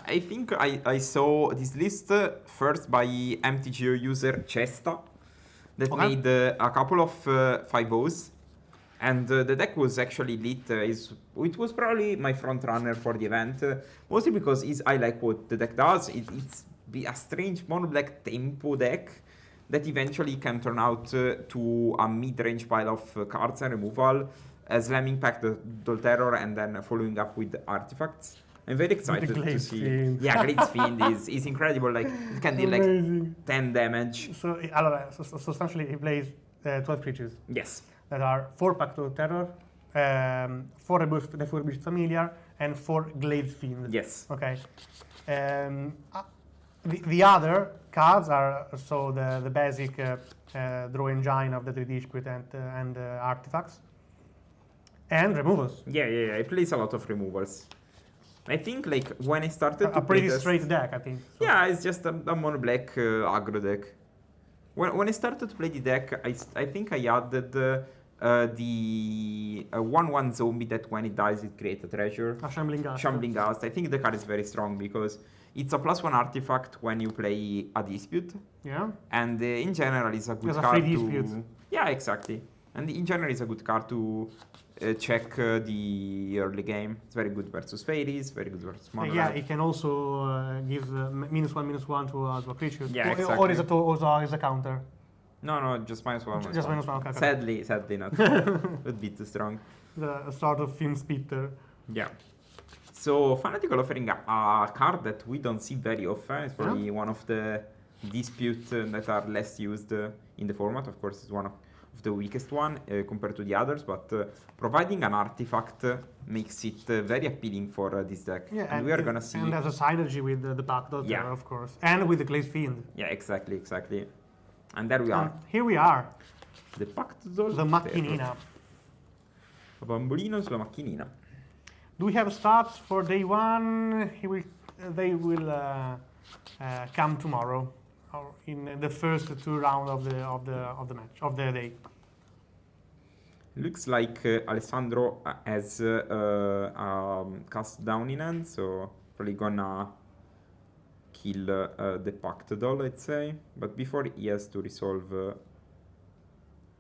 I think I saw this list first by MTGO user Chesta that made a couple of 5-0s. And the deck was actually lit. It was probably my front runner for the event, mostly because I like what the deck does. It's a strange mono black tempo deck that eventually can turn out to a mid-range pile of cards and removal, slamming back the Terror and then following up with artifacts. I'm very excited to see. Fiend. Yeah, Glazed Fiend is incredible. Like it can deal like 10 damage. So, substantially, he plays 12 creatures. Yes. That are 4 Pacto Terror, 4 Refurbished Familiar, and 4 Glazed Fiend. Yes. Okay. The other cards are the basic draw engine of the 3D Dispute and artifacts. And removals. Yeah. It plays a lot of removals. I think like when I started to a pretty play straight deck, I think. So. Yeah, it's just a mono black aggro deck. When I started to play the deck, I think I added the 1/1 zombie that when it dies it creates a treasure. A Shambling Gust. Shambling Gust. I think the card is very strong because it's a +1 artifact when you play a dispute. Yeah. And in general, it's a good There's card a free dispute. Yeah, exactly. And in general, it's a good card to check the early game. It's very good versus fairies, very good versus mono. Yeah, it can also give -1/-1 to a creature. Yeah, exactly. Or is it also is a counter? No, just -1. Just -1. Okay. Sadly not. Would be too strong. The sort of film spitter. Yeah. So Fanatical offering a card that we don't see very often. It's probably one of the disputes that are less used in the format. Of course, it's one of the weakest one compared to the others, but providing an artifact makes it very appealing for this deck. Yeah, and we are gonna see. And there's a synergy with the Pacto Terror, of course, and with the Glazed Fiend. Yeah, exactly. And there we are. Here we are. The Pacto. The macchinina. A bambolino sulla macchinina. Do we have stats for day 1? They will come tomorrow, or in the first 2 rounds of the match of the day. Looks like Alessandro has cast down in hand, so probably gonna kill the Pacto doll, let's say. But before he has to resolve,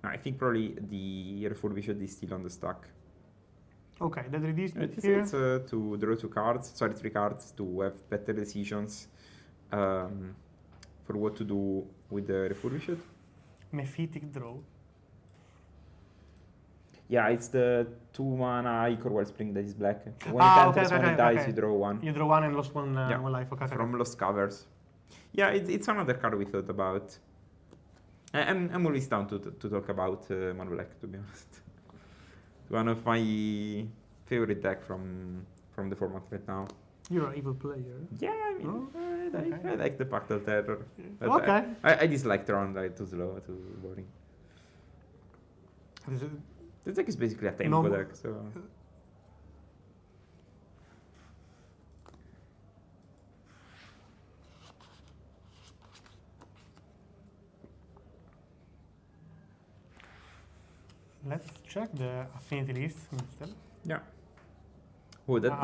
I think probably the Refurbished is still on the stack. Okay, the 3D here. It's to draw 3 cards to have better decisions for what to do with the Refurbished. Mephitic draw. Yeah, it's the 2-mana Ichor Wellspring that is black. So when it enters, when it dies, you draw 1. You draw 1 and lost 1 life. Okay. From Lost Covers. Yeah, it's another card we thought about. I'm always down to talk about mono black, to be honest. One of my favorite deck from the format right now. You're an evil player. Yeah, I mean, I like the Pacto Terror. But okay. I dislike TRON, like too slow, too boring. This deck is basically a tempo deck, so... Let's check the affinity list instead. Yeah. Oh, that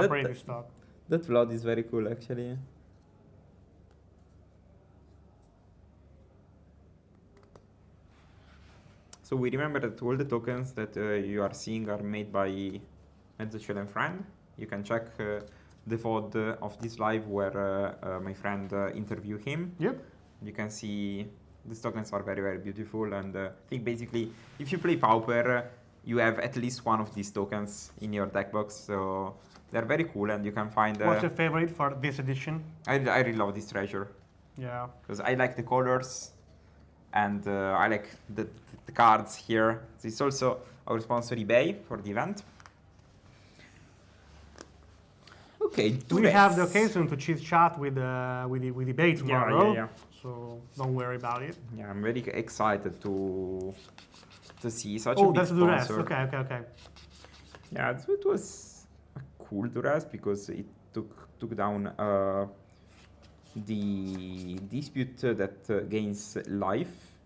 Vlad is very cool, actually. So we remember that all the tokens that you are seeing are made by Mezzocello and Friend. You can check the VOD of this live where my friend interviewed him. Yep. You can see these tokens are very, very beautiful, and I think basically if you play Pauper, you have at least one of these tokens in your deck box, so they're very cool, and you can find... What's your favorite for this edition? I really love this treasure. Yeah. Because I like the colors, and I like the cards here. It's also our sponsor eBay for the event. Okay, we have the occasion to chit chat with the debate tomorrow. Yeah. So don't worry about it. Yeah, I'm very excited to see such a Oh, big that's Duress. sponsor. Okay. Yeah, it was a cool Duress because it took down the dispute that gains life.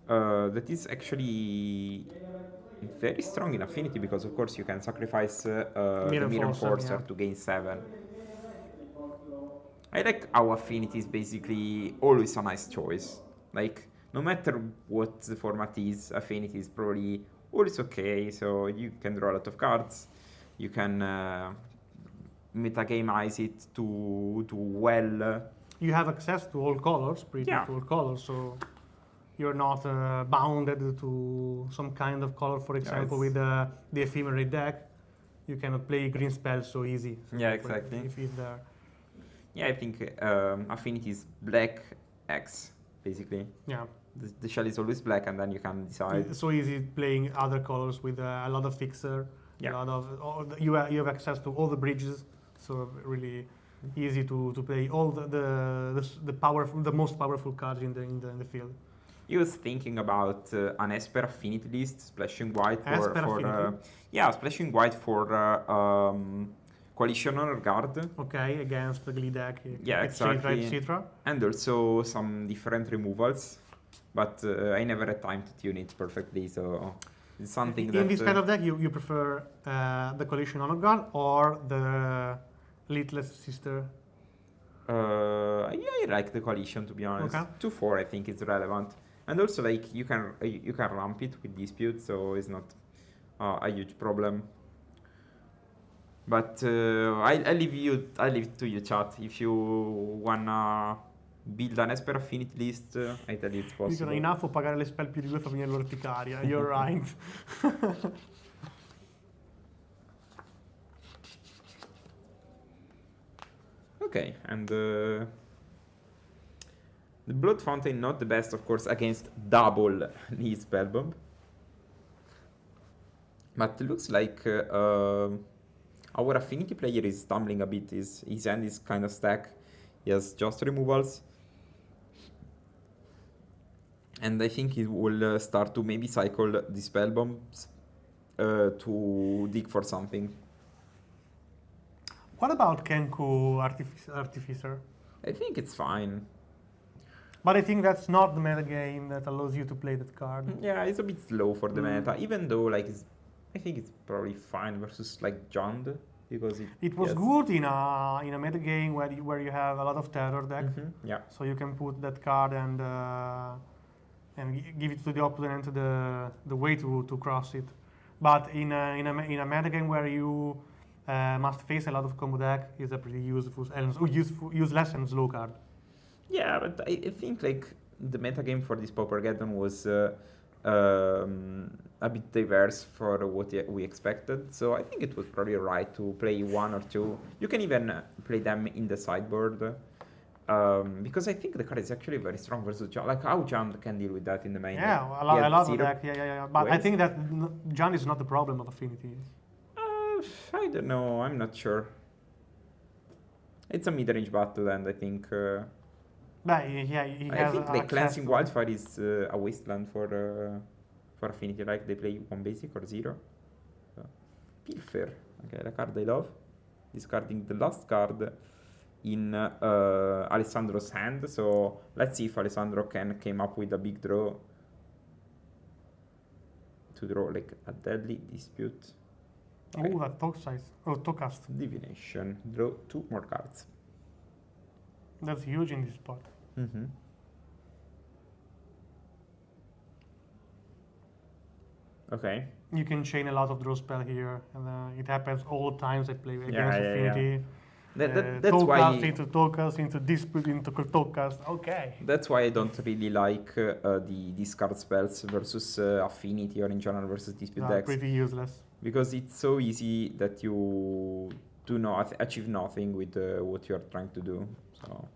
That is actually very strong in Affinity because, of course, you can sacrifice the Mirror Forcer to gain 7. I like how Affinity is basically always a nice choice. Like, no matter what the format is, Affinity is probably always okay. So you can draw a lot of cards. You can metagamize it to well. You have access to all colors, pretty much all colors. So you're not bounded to some kind of color. For example, with the Ephemerate deck, you cannot play green spells so easy. So yeah, exactly. If it's there. Yeah, I think Affinity is black X, basically. Yeah. The shell is always black, and then you can decide. It's so easy playing other colors with a lot of fixer. Yeah. A lot of you have access to all the bridges, so really easy to play all the most powerful cards in the field. He was thinking about an ESPER Affinity list, splashing white splashing white for Coalition Honor Guard. Okay, against the GLEE deck. Yeah, exactly. etc. And also some different removals, but I never had time to tune it perfectly, so it's something that... In this kind of deck, you prefer the Coalition Honor Guard or the Litless Sister? I like the Coalition, to be honest. Okay. 2-4 I think is relevant. And also, like, you can ramp it with Dispute, so it's not a huge problem. But I leave it to you, chat. If you wanna build an ESPER Affinity list, I tell you it's possible. Dicono enough o pagare le spell più di 2 fa venire l'orticaria. You're right. Okay, and the Blood Fountain, not the best, of course, against double knee Spellbomb. But it looks like our Affinity player is stumbling a bit. His hand is kind of stacked. He has just removals. And I think he will start to maybe cycle the Spellbombs to dig for something. What about Kenku Artificer? I think it's fine. But I think that's not the meta game that allows you to play that card. Yeah, it's a bit slow for the meta, even though like I think it's probably fine versus like Jund because it was good in a meta game where you have a lot of terror deck. Yeah. So you can put that card and give it to the opponent the way to cross it. But in a meta game where you must face a lot of combo deck, is a pretty useless and slow card. Yeah, but I think like the metagame for this Paupergeddon was a bit diverse for what we expected. So I think it was probably right to play 1 or 2. You can even play them in the sideboard. Because I think the card is actually very strong versus Jund. Like how Jund can deal with that in the main. Yeah, I love the deck. Yeah. But I think that Jund is not the problem of Affinity. I don't know. I'm not sure. It's a mid-range battle, and I think. But yeah, he has. I think like Cleansing Wildfire is a wasteland for Affinity. Like they play 1 basic or 0. Pilfer. Okay, the card I love. Discarding the last card in Alessandro's hand. So let's see if Alessandro came up with a big draw to draw like a deadly dispute. Okay. Oh, that talk size. Oh, Tocast. Divination. Draw 2 more cards. That's huge in this spot. Mm-hmm. Okay. You can chain a lot of draw spell here, and it happens all the times I play against Affinity. That's why into Tocast, into Dispute, into Tocast. Okay. That's why I don't really like the discard spells versus Affinity or in general versus Dispute decks. Pretty useless. Because it's so easy that you do not achieve nothing with what you are trying to do. So.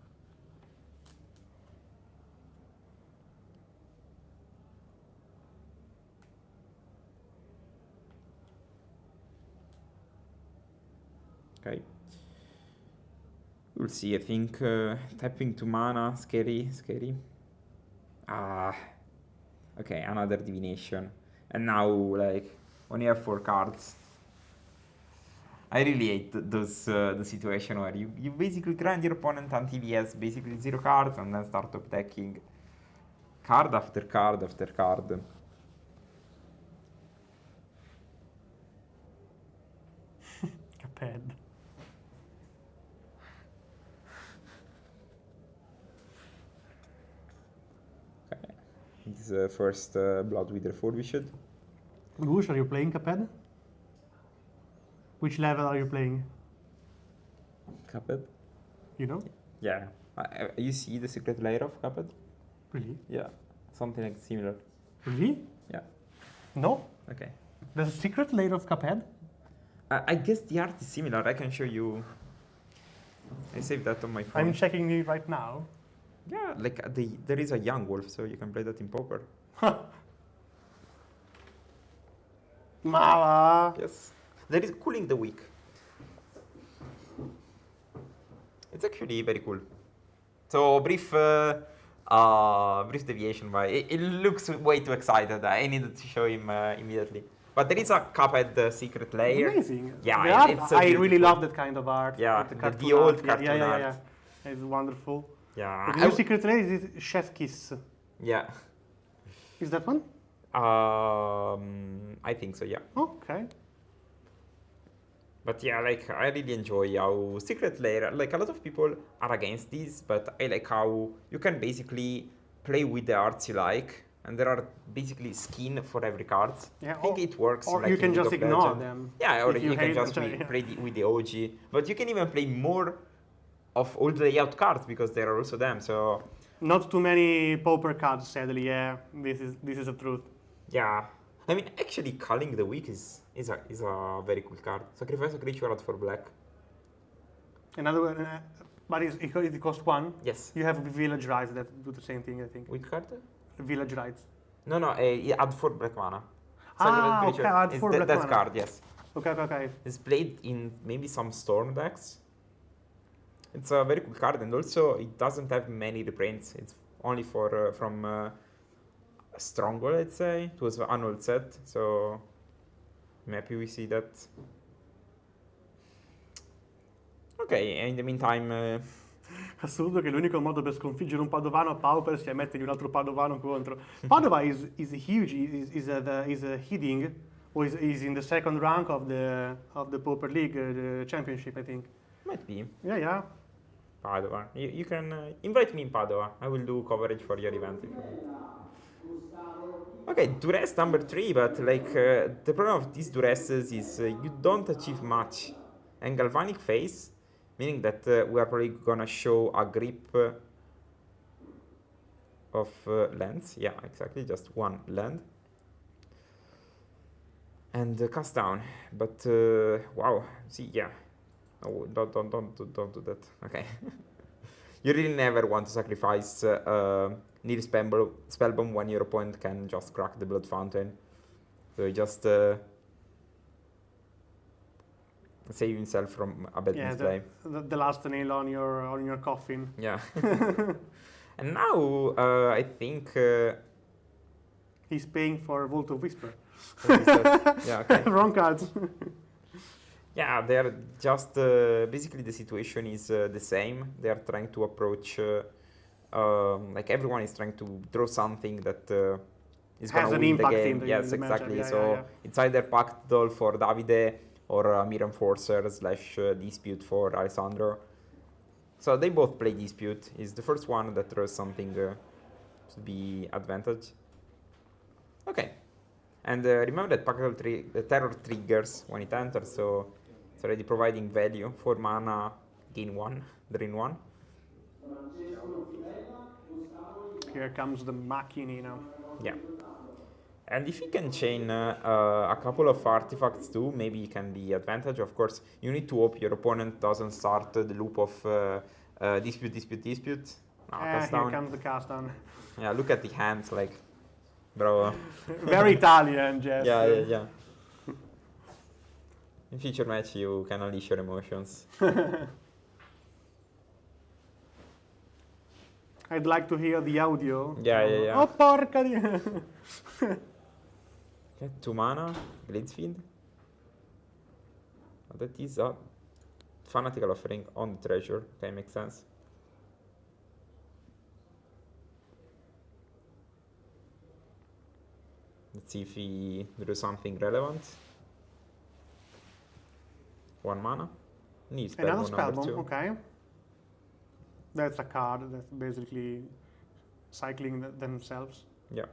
Okay, will see. I think tapping 2 mana, scary. Okay, another divination. And now, like, when you have 4 cards, I really hate the situation where you basically grind your opponent until he has basically 0 cards and then start attacking card after card after card. Cuphead. Okay, his first Blood with Refurbished. Duchj, are you playing Cuphead? Which level are you playing? Cuphead? You know? Yeah. You see the secret layer of Cuphead? Really? Yeah. Something like similar. Really? Yeah. No? Okay. There's a secret layer of Cuphead? I guess the art is similar. I can show you. I saved that on my phone. I'm checking it right now. Yeah, like there is a young wolf, so you can play that in Pauper. Mala. Yes. There is Cooling the Weak. It's actually very cool. So brief deviation, but it looks way too excited. I needed to show him immediately. But there is a Cuphead secret layer. Amazing. Yeah, it's so I beautiful. really love that kind of art. Yeah, the old art. cartoon art. Yeah. It's wonderful. Yeah. The new secret layer is Chef Kiss. Yeah. Is that one? I think so, yeah. Okay. But yeah, like, I really enjoy how secret layer, like, a lot of people are against this, but I like how you can basically play with the arts you like, and there are basically skin for every card. Yeah, I think it works. Or like you can in just League of ignore Legends. them. Yeah, or if you can hate just them, play with the OG. But you can even play more of all the layout cards because there are also them, so... Not too many Pauper cards, sadly, yeah. This is the truth. Yeah. I mean, actually, Culling the Weak is a very cool card. Sacrifice a creature out for black. Another one, but it costs 1? Yes. You have Village Rides that do the same thing, I think. Which card? Village Rides. No, add 4 black mana. Okay, add 4 black mana. That card, yes. Okay. It's played in maybe some Storm decks. It's a very cool card, and also it doesn't have many reprints. It's only for from Stronghold, let's say. It was an annual set, so maybe we see that. Ok, in the meantime... Assurdo che l'unico modo per sconfiggere un Padovano a Pauper sia mettergli un altro Padovano contro. Padova is huge, is heading, or is in the second rank of the Pauper League, the championship, I think. Might be. Yeah. Padova. You can invite me in Padova. I will do coverage for your event. Okay, duress number 3, but like the problem of these duresses is you don't achieve much. And Galvanic Face, meaning that we are probably gonna show a grip of lands. Yeah, exactly, just 1 land. And cast down. But wow, see, yeah. Oh, don't do that. Okay. You really never want to sacrifice near Spellbomb when your opponent can just crack the Blood Fountain. So you just save himself from a bad misplay. The last nail on your coffin. Yeah. And now I think he's paying for Vault of Whisper. Yeah, okay. Wrong cards. Yeah, they're just basically the situation is the same. They are trying to approach like everyone is trying to draw something that is going to win the game. Yes, exactly. So it's either Pact Doll for Davide or Mirror Enforcer / Dispute for Alessandro. So they both play Dispute. Is the first one that draws something to be advantage. Okay. And remember that Pact Doll the terror triggers when it enters, so it's already providing value. 4 mana, gain 1, drain 1. Here comes the Machini now. Yeah. And if you can chain a couple of artifacts too, maybe it can be advantage. Of course, you need to hope your opponent doesn't start the loop of dispute. No, cast down. Here comes the cast down. Yeah, look at the hands, like, bro. Very Italian, Jess. Yeah. In future match, you can unleash your emotions. I'd like to hear the audio. Yeah. Oh, porca di... Okay, 2 mana, Blitzfield. That is a Fanatical Offering on the treasure. Okay, makes sense. Let's see if he drew something relevant. 1 mana. Needs Another spell number spellbomb, 2. okay. That's a card that's basically cycling themselves. Yeah.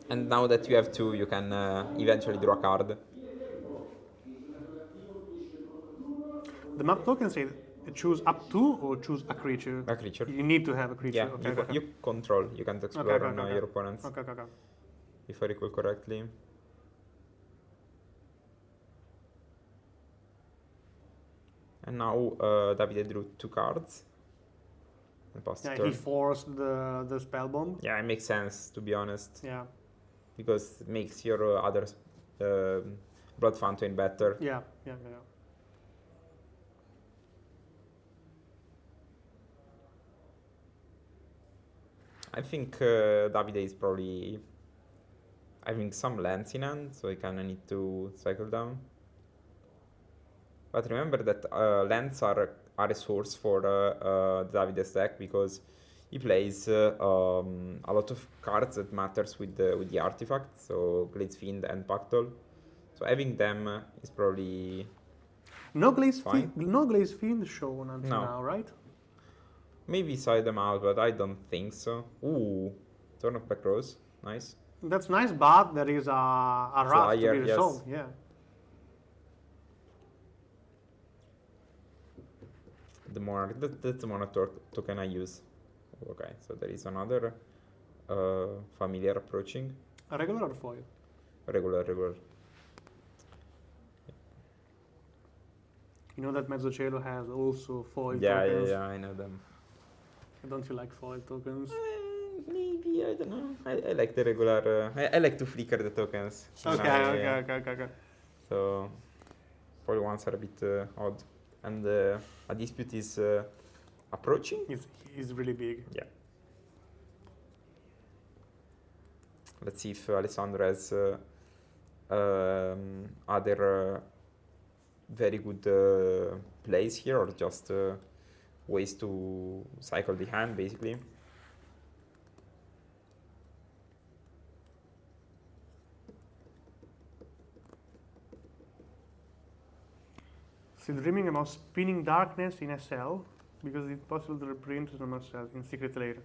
And now that you have 2, you can eventually draw a card. The map token says choose up to or choose a creature. A creature. You need to have a creature. Yeah, Okay, you control. You can't explore on your opponents. Okay. If I recall correctly. And now Davide drew 2 cards. Yeah, he forced the spellbomb. Yeah, it makes sense, to be honest. Yeah. Because it makes your other Blood Fountain better. Yeah. I think Davide is probably having some lands in hand, so he kind of need to cycle down. But remember that lands are a source for Davide's deck, because he plays a lot of cards that matters with the artifact, so Glade's Fiend and Pactol. So having them is probably no Glade's Fiend shown until now, right? Maybe side them out, but I don't think so. Ooh, turn of back rows, nice. That's nice, but there is a wrath to be resolved. Yeah. The Monarch, that's the Monarch token I use. Okay, so there is another familiar approaching. A regular or foil? Regular. You know that Mezzocello has also foil tokens? Yeah, I know them. Don't you like foil tokens? Maybe, I don't know. I like the regular, I like to flicker the tokens. Okay. So, foil ones are a bit odd. And a dispute is approaching. He's really big. Yeah. Let's see if Alessandro has other very good plays here, or just ways to cycle the hand, basically. Still dreaming about spinning darkness in SL, because it's possible to reprint it on SL in secret later.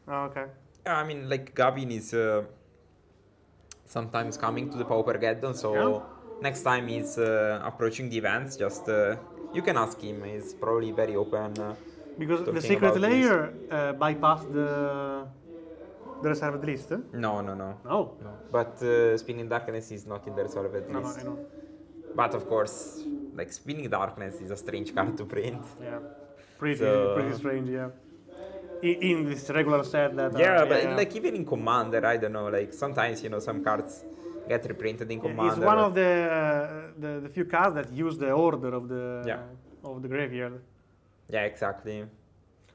Oh, okay. I mean, like, Gavin is sometimes coming to the Paupergeddon, so next time he's approaching the events, just you can ask him. He's probably very open. Because the secret layer bypassed the reserved list? No. But Spinning Darkness is not in the reserved list. No, I know. But of course, like, Spinning Darkness is a strange card to print. Yeah, pretty strange, yeah. In this regular set that... like, even in Commander, I don't know, like, sometimes, some cards get reprinted in Commander. It's one of the few cards that use the order of the graveyard. Yeah, exactly.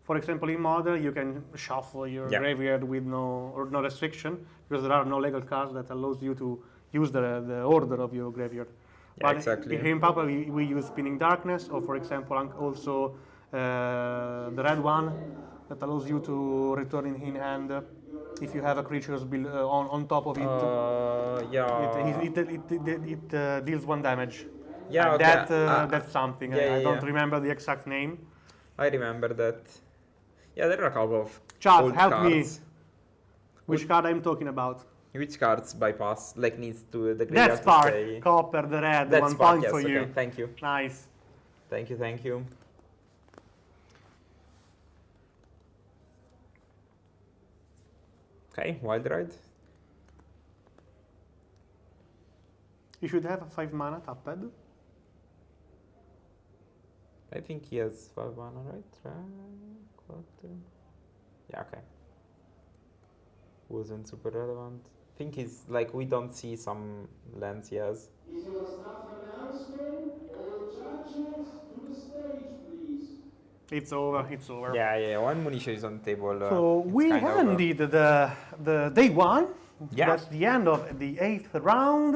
For example, in Modern, you can shuffle your graveyard with no restriction, because there are no legal cards that allows you to use the order of your graveyard. Yeah, but exactly. Here in Pauper, we use Spinning Darkness, or for example, also the red one that allows you to return in hand if you have a creature on top of it. It deals 1 damage. Yeah, okay. That's something. I don't remember the exact name. I remember that. Yeah, there are a couple of Chat, old help cards. me. Which card I'm talking about? Which cards bypass, like, needs to the graveyard That spark, to stay? copper, the red, That 1 spark, point yes, for you. Okay, thank you. Nice. Thank you. Okay, Wild Ride. You should have a 5 mana tapped. I think he has 5 mana, right? Yeah, okay. Wasn't super relevant. I think it's like we don't see some lands he has. Is your staff announcement? All judges to the stage, please. it's over. It's over. Yeah. One munition is on the table. So we ended the day one. Yeah. That's the end of the 8th round.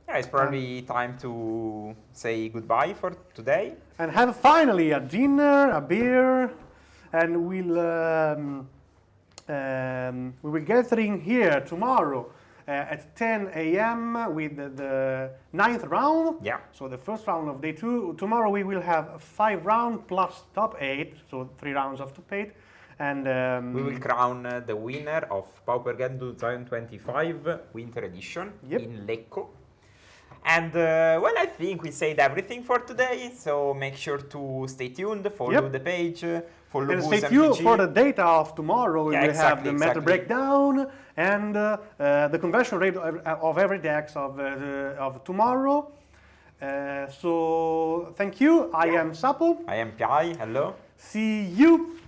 Yeah, it's probably time to say goodbye for today. And have finally a dinner, a beer, and we will gathering here tomorrow at 10 a.m. with the 9th round. Yeah. So the first round of day 2. Tomorrow we will have 5 rounds plus top 8, so 3 rounds of top 8. And we will crown the winner of Paupergeddon 2025 Winter Edition in Lecco. And well, I think we said everything for today, so make sure to stay tuned, follow the page, follow and Boost stay tuned MTG. for the data of tomorrow. We will have the meta breakdown and the conversion rate of every dex of tomorrow. So thank you. I am Sapo. I am Pi. Hello. See you.